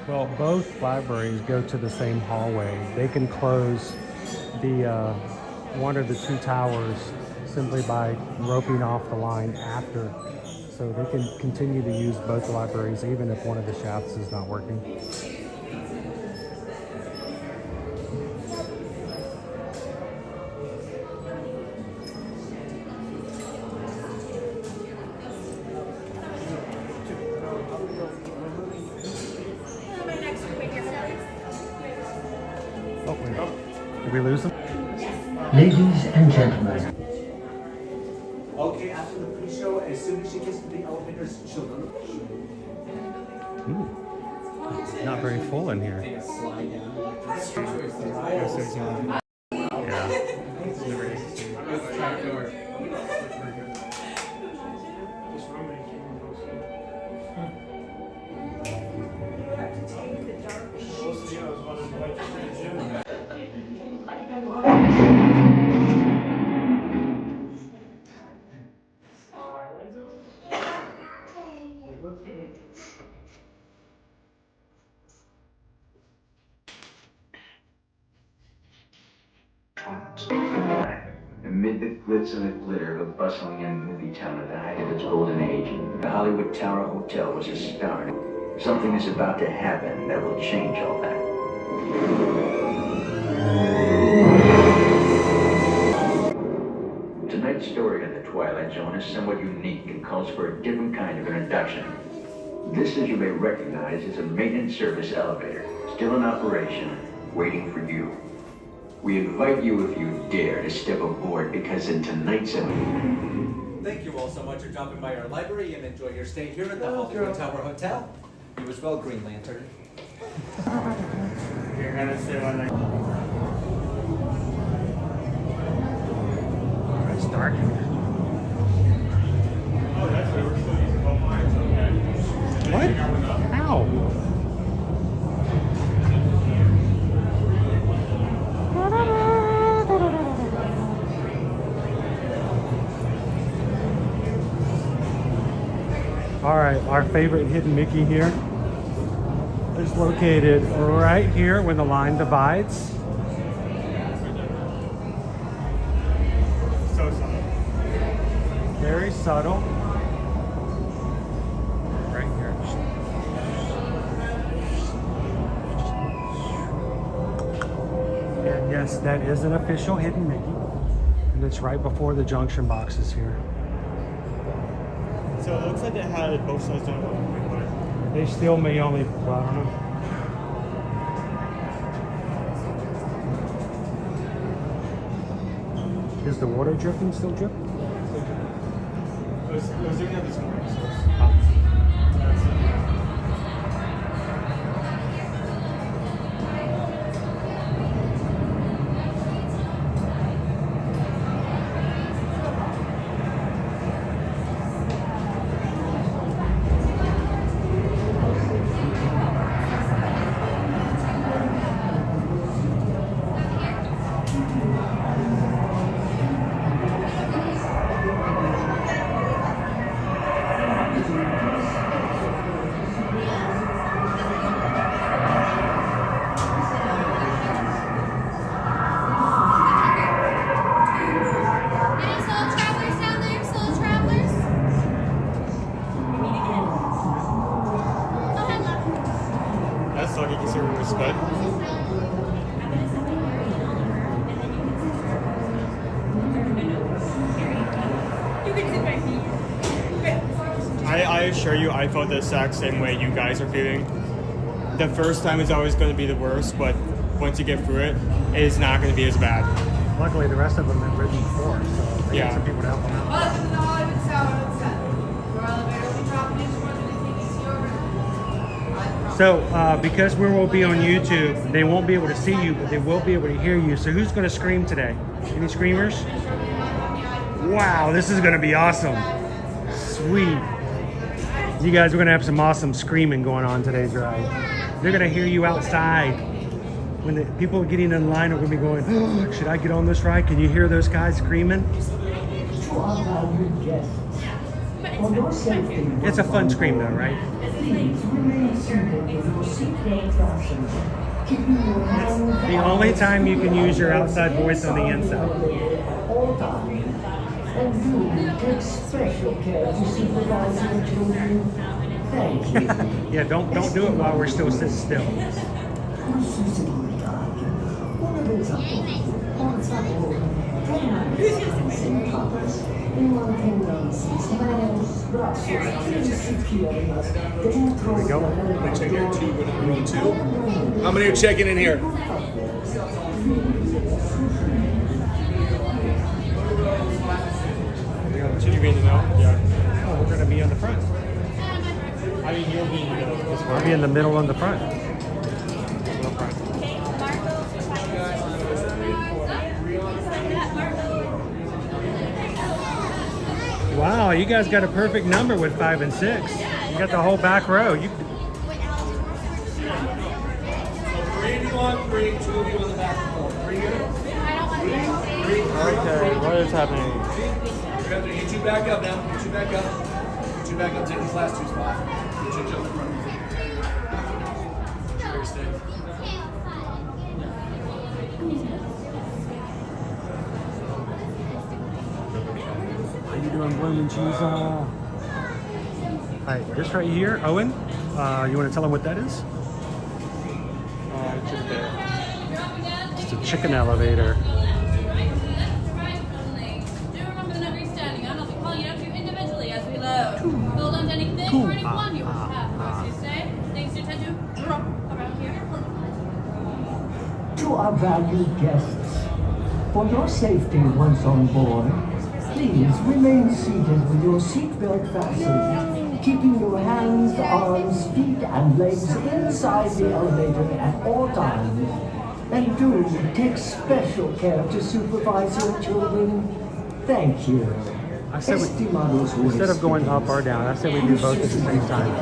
[SPEAKER 18] Well, both libraries go to the same hallway. They can close the one of the two towers simply by roping off the line after. So they can continue to use both libraries even if one of the shafts is not working. Oh, wait. Did we lose them?
[SPEAKER 7] Ladies and gentlemen.
[SPEAKER 19] Okay, after the pre-show, as soon as she gets to the elevators, she'll go.
[SPEAKER 18] Ooh. Not very full in here.
[SPEAKER 19] Take a slide down.
[SPEAKER 18] Yeah.
[SPEAKER 23] Amid the glitz and the glitter of a bustling young movie town at the height of its golden age, the Hollywood Tower Hotel was a star. Something is about to happen that will change all that. Tonight's story in the Twilight Zone is somewhat unique and calls for a different kind of introduction. This, as you may recognize, is a maintenance service elevator, still in operation, waiting for you. We invite you, if you dare, to step aboard, because in tonight's episode...
[SPEAKER 24] Thank you all so much for dropping by our library and enjoy your stay here at the Hollywood Tower Hotel. You as well, Green Lantern.
[SPEAKER 3] You're gonna say one like...
[SPEAKER 18] It's dark in here.
[SPEAKER 3] Oh, that's where we're still using both lines, okay.
[SPEAKER 18] What? How? All right, our favorite hidden Mickey here is located right here when the line divides.
[SPEAKER 3] So subtle.
[SPEAKER 18] Very subtle. Right here. And yes, that is an official hidden Mickey. And it's right before the junction boxes here.
[SPEAKER 3] So it looks like they had both sides done.
[SPEAKER 18] They still may only, well, I don't know. Is the water dripping, still dripping?
[SPEAKER 3] It was doing that this morning, so I assure you, I felt the exact same way you guys are feeling. The first time is always going to be the worst, but once you get through it, it's not going to be as bad.
[SPEAKER 18] Luckily, the rest of them have ridden before, so they
[SPEAKER 3] Yeah.
[SPEAKER 18] got some people to help them out.
[SPEAKER 21] Welcome to the Hollywood Tower Hotel. Your elevator will be dropping into one of the
[SPEAKER 18] So, because we will be on YouTube, they won't be able to see you, but they will be able to hear you. So who's going to scream today? Any screamers? Wow, this is going to be awesome. Sweet. You guys are going to have some awesome screaming going on today's ride. They're going to hear you outside. When the people getting in line are going to be going, oh, should I get on this ride? Can you hear those guys screaming?
[SPEAKER 7] To all our good guests, For your safety,
[SPEAKER 18] It's a fun scream though, right?
[SPEAKER 7] please remain seated with your seatbelt fastened. Keeping your hands
[SPEAKER 18] The only time you can use your outside voice on the inside.
[SPEAKER 7] at all times. And do take special care to supervise your children. Thank you.
[SPEAKER 18] Yeah, don't do it while we're still sitting still.
[SPEAKER 7] There we go.
[SPEAKER 13] Check here, two, we're on row 2. How many are checking in here?
[SPEAKER 3] You mean to know? Yeah.
[SPEAKER 18] Oh, we're gonna be on the front.
[SPEAKER 3] I mean, you'll be in the middle.
[SPEAKER 18] I'll be in the middle on the front. Wow, you guys got a perfect number with 5 and 6. You got the whole back row. You
[SPEAKER 13] 3 of you on 3, 2 of you in the back 4. 3 good? 3.
[SPEAKER 3] Okay, what is happening?
[SPEAKER 13] You 2 back up now. You 2 back up. You 2 back up. Take these last 2 spots. You change up in front of you. Very steady.
[SPEAKER 18] How you doing, Blooming Cheese? Hi, this right here, Owen. You want to tell them what that is? It's a chicken elevator.
[SPEAKER 20] Hold on to anything or anyone you have much to say. Things you tend to drop around here.
[SPEAKER 7] To our valued guests, for your safety once on board, please remain seated with your seatbelt fastened, keeping your hands, arms, feet, and legs inside the elevator at all times. And do take special care to supervise your children. Thank you.
[SPEAKER 18] I said instead of going up or down, I said we do both at the same time.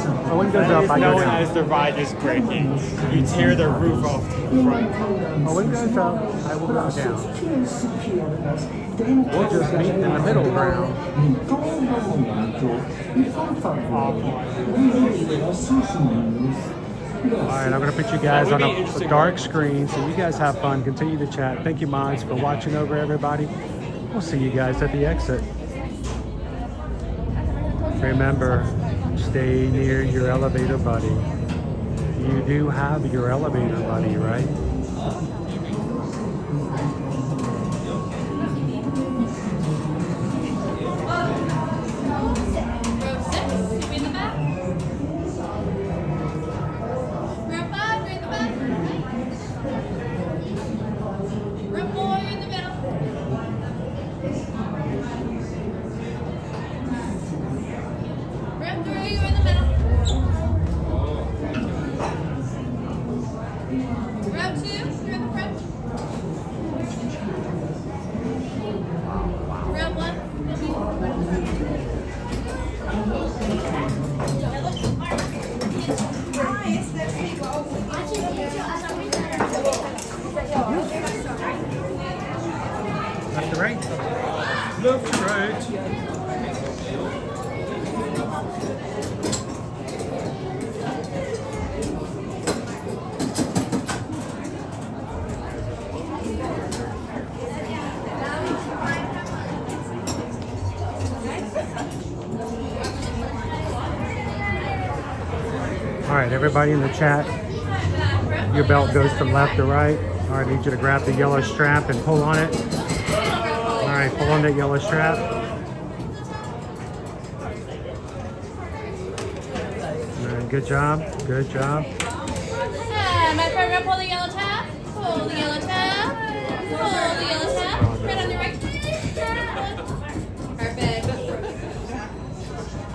[SPEAKER 18] So when it goes up, I go
[SPEAKER 3] Known
[SPEAKER 18] down.
[SPEAKER 3] as the ride is breaking. You tear the roof off the front.
[SPEAKER 18] Oh, when it goes up, I will go down. We'll just meet in the middle ground. Alright, I'm going to put you guys on a dark screen so you guys have fun. Continue to chat. Thank you, mods, for watching over everybody. We'll see you guys at the exit. Remember, stay near your elevator buddy. You do have your elevator buddy, right? Left to right? Left to right. All right, everybody in the chat, your belt goes from left to right. All right, I need you to grab the yellow strap and pull on it. All right, pull on that yellow strap. All right, good job, good job.
[SPEAKER 20] My friend, we're gonna pull the yellow tab. Pull the yellow tab. Pull the yellow tab. Right on your right. Perfect.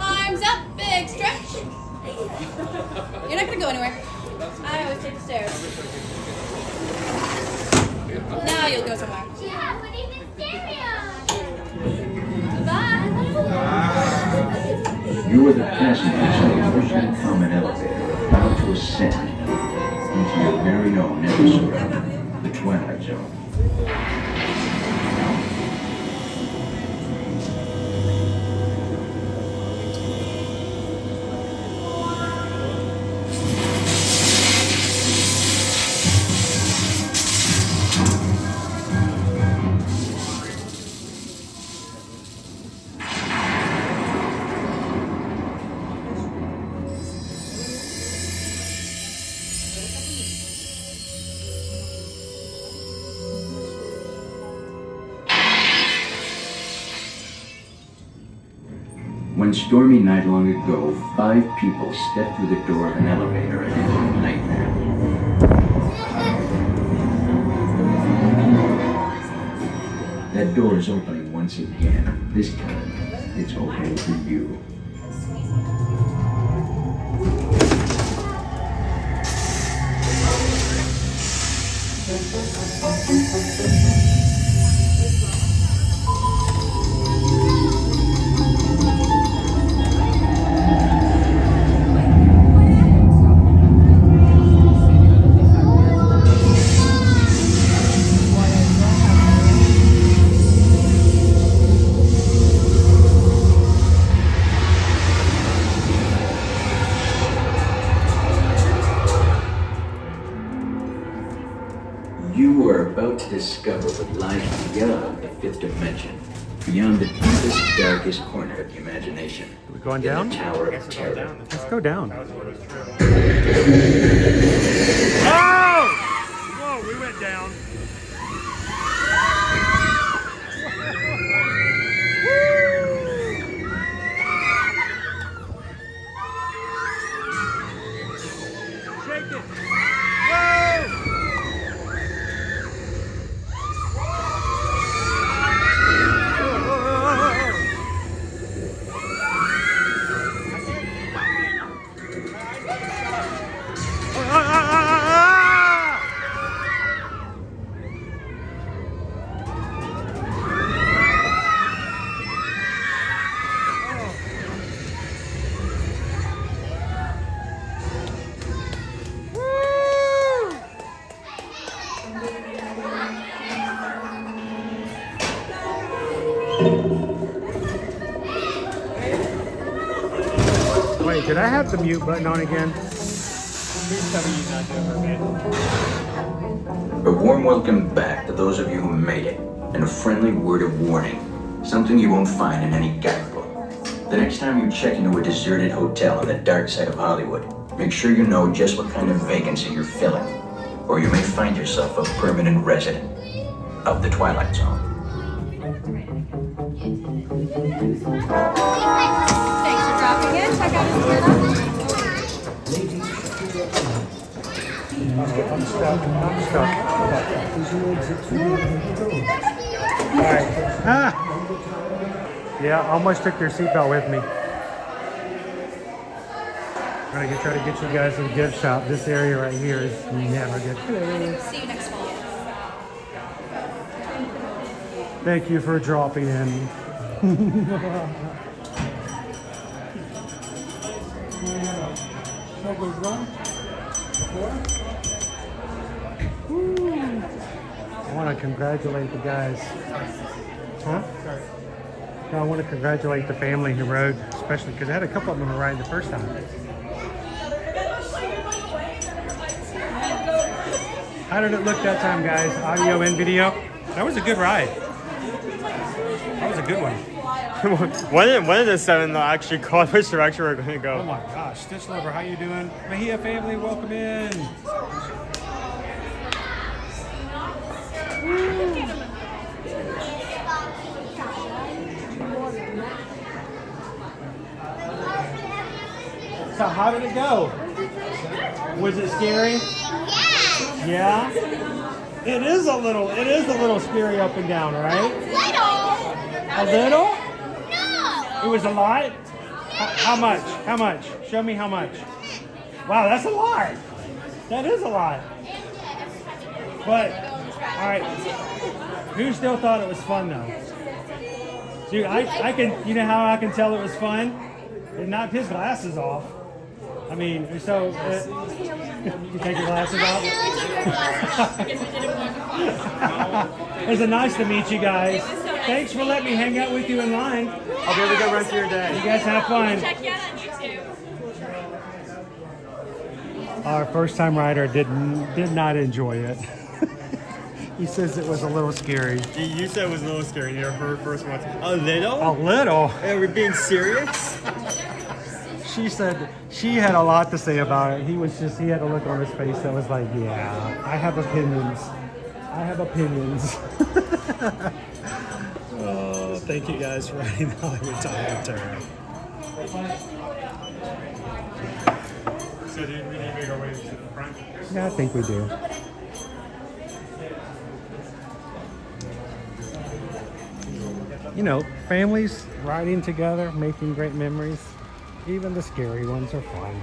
[SPEAKER 20] Arms up, big stretch. You're not gonna go anywhere. I always take the stairs. Now you'll go somewhere.
[SPEAKER 10] Yeah, but even stereo.
[SPEAKER 20] Bye.
[SPEAKER 23] You are the passengers of the Ocean Common Elevator about to ascend into your very own episode of The Twilight Zone. One stormy night long ago, 5 people stepped through the door of an elevator and into a nightmare. That door is opening once again. This time, it's opening for you. You are about to discover what lies beyond the 5th dimension, beyond the deepest, darkest corner of the imagination.
[SPEAKER 18] Are we going down?
[SPEAKER 23] The Tower of Terror.
[SPEAKER 18] Let's go down.
[SPEAKER 1] Oh! Whoa, we went down. Shake it. Whoa!
[SPEAKER 18] Wait, did I have the mute button on again?
[SPEAKER 23] A warm welcome back to those of you who made it, and a friendly word of warning. Something you won't find in any guidebook. The next time you check into a deserted hotel on the dark side of Hollywood, make sure you know just what kind of vacancy you're filling, or you may find yourself a permanent resident of the Twilight Zone.
[SPEAKER 21] Thanks for dropping in. Check out his gear.
[SPEAKER 18] I'm stuck. Alright. Yeah, I almost took your seatbelt with me. I'm gonna try to get you guys to the gift shop. This area right here is never good.
[SPEAKER 21] See you next fall.
[SPEAKER 18] Thank you for dropping in. I want to congratulate the guys. Huh? No, I want to congratulate the family who rode, especially because I had a couple of them who ride the first time. How did it look that time, guys? Audio and video? That was a good ride. That was a good one.
[SPEAKER 3] one of the 7 actually called which direction we're going to go.
[SPEAKER 18] Oh my gosh, Stitch Lover, how you doing? Mahia family, welcome in. So how did it go? Was it scary? Yeah. It is a little scary up and down, right? A little? No. It was a lot? How much? How much? Show me how much. Wow, that's a lot. That is a lot. But, all right. Who still thought it was fun though? Dude, I can, you know how I can tell it was fun? It knocked his glasses off. I mean, so, you take your glasses off? It's nice to meet you guys. Thanks for letting me hang out with you in line.
[SPEAKER 3] I'll be able to go rest of your day.
[SPEAKER 18] You guys have fun.
[SPEAKER 9] Check you out on YouTube.
[SPEAKER 18] Our first time rider did not enjoy it. He says it was a little scary.
[SPEAKER 3] You said it was a little scary. You her first one. A little?
[SPEAKER 18] A little?
[SPEAKER 3] Are we being serious?
[SPEAKER 18] She said she had a lot to say about it. He had a look on his face that was like, yeah, I have opinions. I have opinions. Oh, thank you guys for riding the Hollywood Tower of Terror.
[SPEAKER 3] So do we need bigger waves to the front?
[SPEAKER 18] Yeah, I think we do. You know, families riding together, making great memories. Even the scary ones are fun.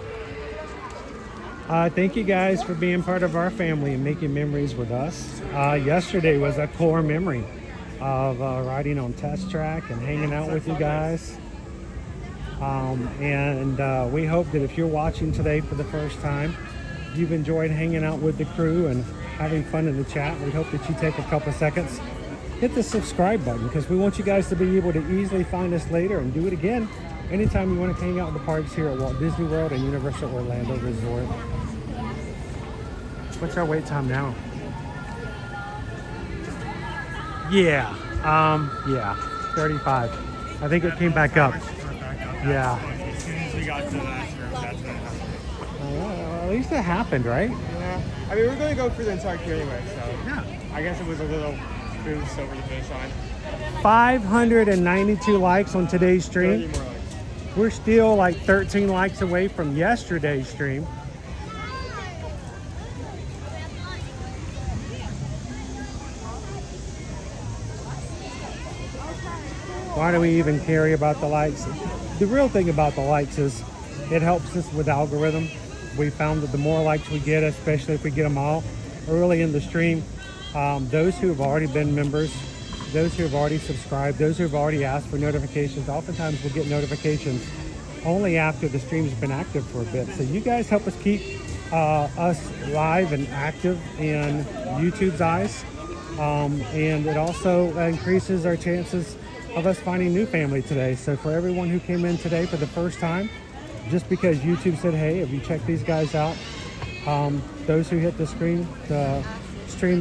[SPEAKER 18] Thank you guys for being part of our family and making memories with us. Yesterday was a core memory of riding on test track and hanging out with you guys. And we hope that if you're watching today for the first time, you've enjoyed hanging out with the crew and having fun in the chat. We hope that you take a couple seconds, hit the subscribe button, because we want you guys to be able to easily find us later and do it again anytime you want to hang out in the parks here at Walt Disney World and Universal Orlando Resort. What's our wait time now? Yeah, 35. I think it came back up. Yeah.
[SPEAKER 3] As soon as we got to the last room, that's when it happened.
[SPEAKER 18] Well, at least it happened, right?
[SPEAKER 3] Yeah. I mean, we're going to go through the entire queue anyway, so yeah. I guess it was a little boost over the finish line.
[SPEAKER 18] 592 likes on today's stream.
[SPEAKER 3] 30 more likes.
[SPEAKER 18] We're still like 13 likes away from yesterday's stream. Why do we even care about the likes? The real thing about the likes is it helps us with algorithm. We found that the more likes we get, especially if we get them all early in the stream, those who have already been members, those who have already subscribed, those who have already asked for notifications, oftentimes will get notifications only after the stream's been active for a bit. So you guys help us keep us live and active in YouTube's eyes. And it also increases our chances of us finding new family today. So for everyone who came in today for the first time, just because YouTube said, hey, have you checked these guys out? Those who hit the stream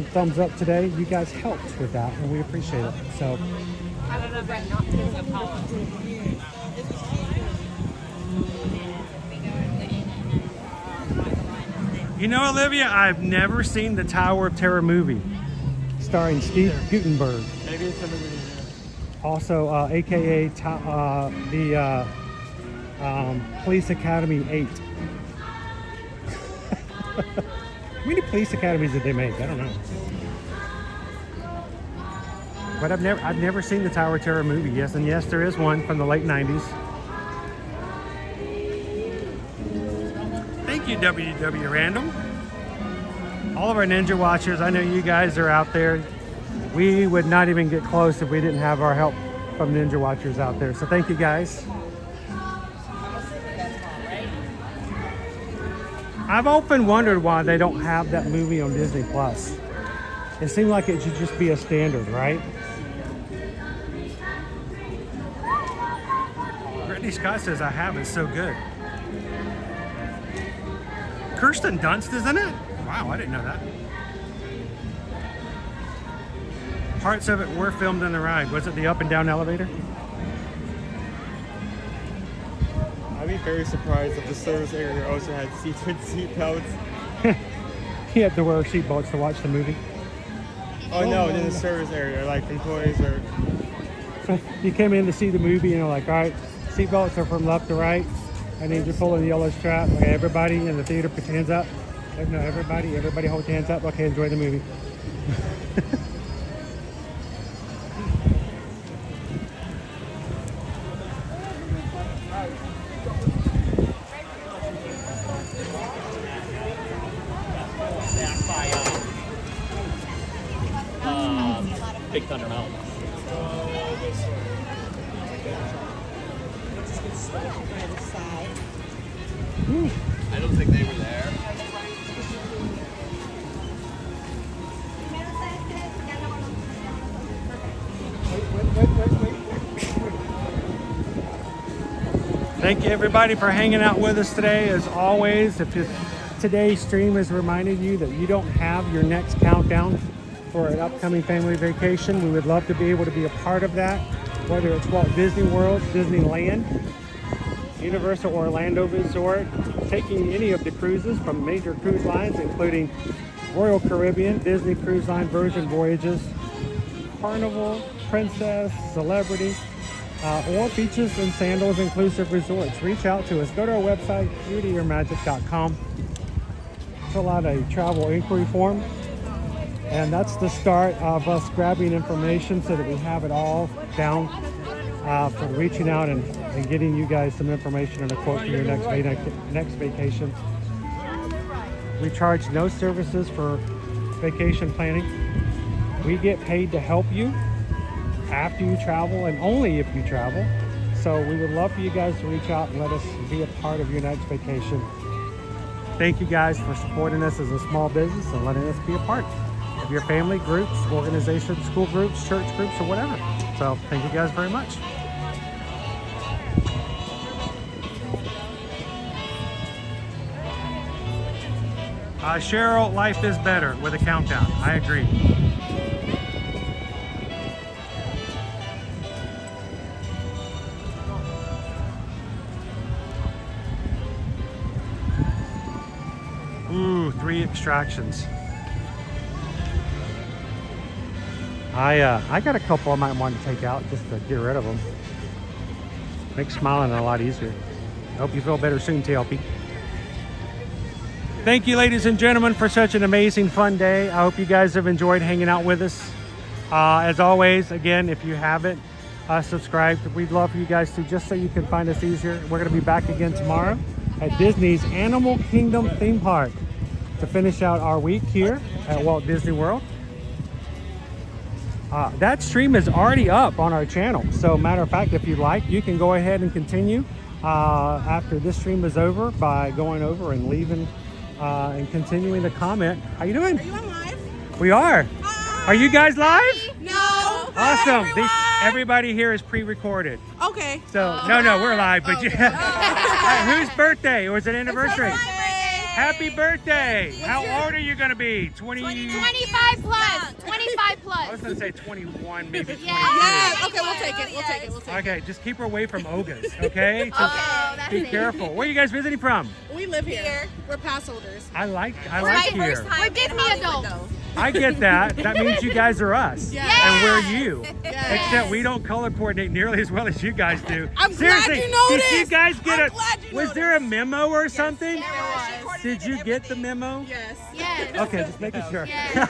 [SPEAKER 18] thumbs up today, you guys helped with that, and we appreciate it. So
[SPEAKER 21] I don't know about not doing Apollo.
[SPEAKER 18] you know, Olivia, I've never seen the Tower of Terror movie starring Steve Guttenberg.
[SPEAKER 3] Maybe it's something we need to do.
[SPEAKER 18] Also, aka the Police Academy 8. How many police academies did they make? I don't know. But I've never seen the Tower of Terror movie. Yes, and yes, there is one from the late 90s. Thank you, WW Random. All of our Ninja Watchers, I know you guys are out there. We would not even get close if we didn't have our help from Ninja Watchers out there. So thank you guys. I've often wondered why they don't have that movie on Disney Plus. It seemed like it should just be a standard, right? Brittany Scott says I have. It's so good. Kirsten Dunst is in it? Wow, I didn't know that. Parts of it were filmed in the ride. Was it the up and down elevator?
[SPEAKER 3] I'd be very surprised if the service area also had seats with seat belts.
[SPEAKER 18] You had to wear seat belts to watch the movie.
[SPEAKER 3] Oh no, in the service area, like employees or...
[SPEAKER 18] So you came in to see the movie and you're like, all right, seat belts are from left to right. I need you to pull the yellow strap. Okay, everybody in the theater put hands up. No, everybody hold hands up. Okay, enjoy the movie.
[SPEAKER 6] Big Thunder Mountain. I don't think they were there.
[SPEAKER 18] Thank you everybody for hanging out with us today. As always, if today's stream has reminded you that you don't have your next countdown for an upcoming family vacation, we would love to be able to be a part of that, whether it's Walt Disney World, Disneyland, Universal Orlando Resort, taking any of the cruises from major cruise lines, including Royal Caribbean, Disney Cruise Line Virgin Voyages, Carnival, Princess, Celebrity, or beaches and sandals inclusive resorts. Reach out to us. Go to our website, eartoearmagic.com. Fill out a travel inquiry form. And that's the start of us grabbing information so that we have it all down for reaching out and getting you guys some information and a quote for your next vacation. We charge no services for vacation planning. We get paid to help you after you travel and only if you travel. So we would love for you guys to reach out and let us be a part of your next vacation. Thank you guys for supporting us as a small business and letting us be a part of your family, groups, organizations, school groups, church groups, or whatever. So thank you guys very much. Cheryl, life is better with a countdown. I agree. Ooh, 3 extractions. I got a couple I might want to take out just to get rid of them. Makes smiling a lot easier. I hope you feel better soon, TLP. Thank you, ladies and gentlemen, for such an amazing, fun day. I hope you guys have enjoyed hanging out with us. As always, again, if you haven't subscribed, we'd love for you guys to, just so you can find us easier. We're going to be back again tomorrow at Disney's Animal Kingdom theme park to finish out our week here at Walt Disney World. That stream is already up on our channel. So matter of fact, if you'd like, you can go ahead and continue after this stream is over by going over and leaving and continuing to comment. How you doing? Are you on live? We are. Hi. Are you guys live?
[SPEAKER 16] No.
[SPEAKER 18] Awesome. Everybody here is pre-recorded.
[SPEAKER 16] Okay.
[SPEAKER 18] So no, we're live. But whose birthday? Or is it anniversary? Happy birthday! How old are you gonna be?
[SPEAKER 5] 25 plus. 25 plus.
[SPEAKER 18] I was gonna say 21, maybe 22.
[SPEAKER 16] Yeah. Okay, we'll take it. We'll take it.
[SPEAKER 18] Okay, just keep her away from Ogas, okay? Just
[SPEAKER 5] that's
[SPEAKER 18] be
[SPEAKER 5] it.
[SPEAKER 18] careful. Where are you guys visiting from?
[SPEAKER 16] We live here. We're pass holders.
[SPEAKER 18] I like here.
[SPEAKER 5] We're Disney adults.
[SPEAKER 18] I get that. That means you guys are us.
[SPEAKER 16] Yeah.
[SPEAKER 18] And we're you.
[SPEAKER 16] Yes.
[SPEAKER 18] Except we don't color coordinate nearly as well as you guys do.
[SPEAKER 16] I'm
[SPEAKER 18] Seriously,
[SPEAKER 16] glad you noticed.
[SPEAKER 18] did you guys get
[SPEAKER 16] I'm glad you
[SPEAKER 18] was there a memo or something?
[SPEAKER 16] Yes.
[SPEAKER 18] Did you get the memo?
[SPEAKER 16] Yes.
[SPEAKER 5] Yes.
[SPEAKER 18] Okay, just making sure.
[SPEAKER 5] Yes.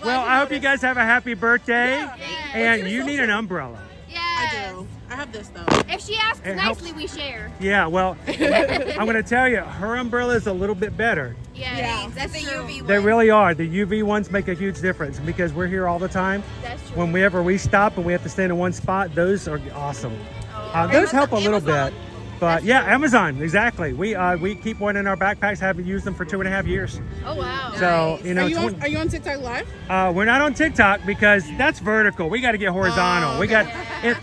[SPEAKER 18] Well, I hope you guys have a happy birthday.
[SPEAKER 16] Yeah.
[SPEAKER 18] And you need an umbrella.
[SPEAKER 5] Yes.
[SPEAKER 16] I do. I have this though.
[SPEAKER 5] If she asks
[SPEAKER 18] It
[SPEAKER 5] nicely,
[SPEAKER 18] helps.
[SPEAKER 5] we share.
[SPEAKER 18] Yeah, well, I'm going to tell you, her umbrella is a little bit better.
[SPEAKER 5] Yeah, that's a UV one.
[SPEAKER 18] They really are. The UV ones make a huge difference because we're here all the time.
[SPEAKER 5] That's true.
[SPEAKER 18] Whenever we stop and we have to stand in one spot, those are awesome. Those help a little bit. But yeah, Amazon, exactly. We keep one in our backpacks, haven't used them for 2.5 years.
[SPEAKER 5] Oh, wow.
[SPEAKER 18] So, you know,
[SPEAKER 16] Are you on TikTok live?
[SPEAKER 18] we're not on TikTok because that's vertical. We got to get horizontal. We got.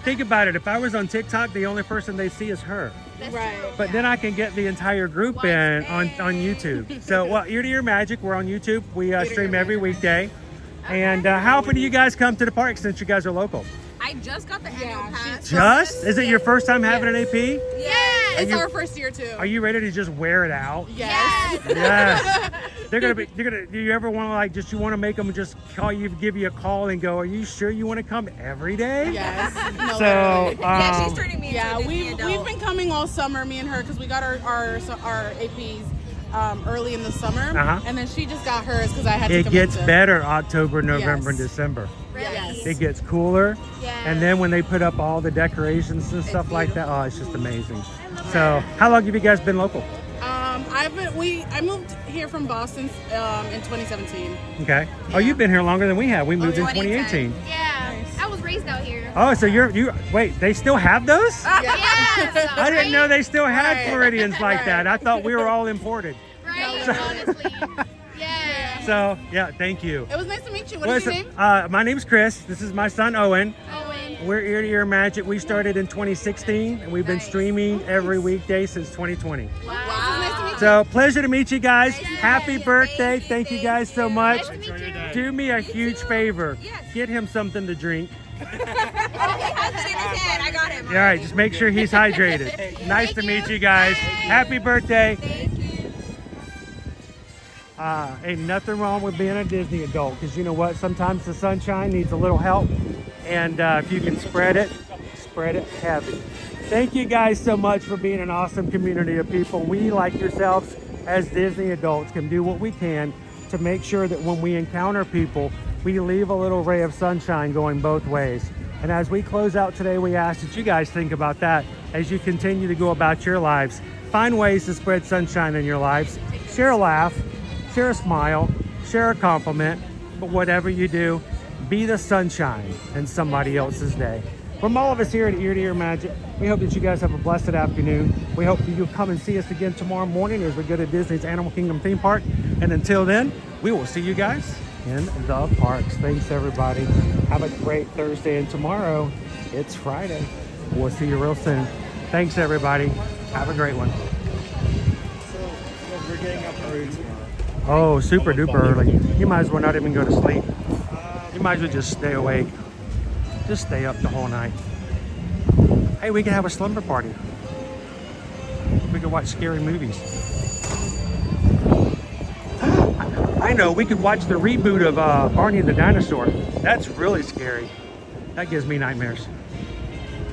[SPEAKER 18] Think about it. If I was on TikTok, the only person they see is her.
[SPEAKER 16] Right.
[SPEAKER 18] But then I can get the entire group in on YouTube. So, well, Ear to Ear Magic, we're on YouTube. We stream every weekday. And how often do you guys come to the park since you guys are local?
[SPEAKER 4] I just got the annual pass.
[SPEAKER 18] Just? Is it your first time having an AP?
[SPEAKER 16] Yes. It's
[SPEAKER 18] you-
[SPEAKER 16] our first year too.
[SPEAKER 18] Are you ready to just wear it out?
[SPEAKER 16] Yes.
[SPEAKER 18] Yes. Do you ever want to you want to make them just give you a call and go, are you sure you want to come every day?
[SPEAKER 16] Yes. No,
[SPEAKER 18] So,
[SPEAKER 16] literally.
[SPEAKER 4] Yeah, she's turning me into a Disney
[SPEAKER 16] we've
[SPEAKER 4] adult.
[SPEAKER 16] been coming all summer, me and her, because we got our APs early in the summer, and then she just got hers because I had to.
[SPEAKER 18] It gets
[SPEAKER 16] commit to-
[SPEAKER 18] better October, November, and
[SPEAKER 16] Yes.
[SPEAKER 18] December.
[SPEAKER 16] Yes.
[SPEAKER 18] It gets cooler. And then when they put up all the decorations and stuff like that, oh, it's just amazing. So how long have you guys been local?
[SPEAKER 16] I moved here from Boston in 2017.
[SPEAKER 18] Okay. Oh, you've been here longer than we have. We moved in 2018.
[SPEAKER 5] Yeah. I was raised out here.
[SPEAKER 18] Oh, so wait, they still have those?
[SPEAKER 5] Yes.
[SPEAKER 18] I didn't know they still had
[SPEAKER 16] Right.
[SPEAKER 18] Floridians like that. I thought we were all imported.
[SPEAKER 5] Right, honestly. Yeah.
[SPEAKER 18] So, yeah, thank you.
[SPEAKER 16] It was nice to meet you. What is your name?
[SPEAKER 18] My name's Chris. This is my son, Owen.
[SPEAKER 5] Owen.
[SPEAKER 18] We're Ear to Ear Magic. We started in 2016, and we've been streaming every weekday since 2020.
[SPEAKER 16] Wow. It was nice to meet you.
[SPEAKER 18] So, pleasure to meet you guys. Happy birthday. Thank you guys so much.
[SPEAKER 5] Nice to meet you.
[SPEAKER 18] Do me a huge favor. Get him something to drink.
[SPEAKER 4] He has it in his head. I got him.
[SPEAKER 18] All right, just make sure he's hydrated. Nice to meet you guys. Happy birthday. Ain't nothing wrong with being a Disney adult, because you know what? Sometimes the sunshine needs a little help, and if you can spread it spread it heavy. Thank you guys so much for being an awesome community of people. We, like yourselves, as Disney adults, can do what we can to make sure that when we encounter people, we leave a little ray of sunshine going both ways. And as we close out today, we ask that you guys think about that as you continue to go about your lives. Find ways to spread sunshine in your lives. Share a laugh, share a smile, share a compliment, but whatever you do, be the sunshine in somebody else's day. From all of us here at Ear to Ear Magic, we hope that you guys have a blessed afternoon. We hope that you'll come and see us again tomorrow morning as we go to Disney's Animal Kingdom theme park. And until then, we will see you guys in the parks. Thanks, everybody. Have a great Thursday, and tomorrow, it's Friday. We'll see you real soon. Thanks, everybody. Have a great one.
[SPEAKER 3] We're getting up early tomorrow.
[SPEAKER 18] Oh, super duper early. You might as well not even go to sleep. You might as well just stay awake. Just stay up the whole night. Hey, we can have a slumber party. We could watch scary movies. I know, we could watch the reboot of Barney and the Dinosaur. That's really scary. That gives me nightmares.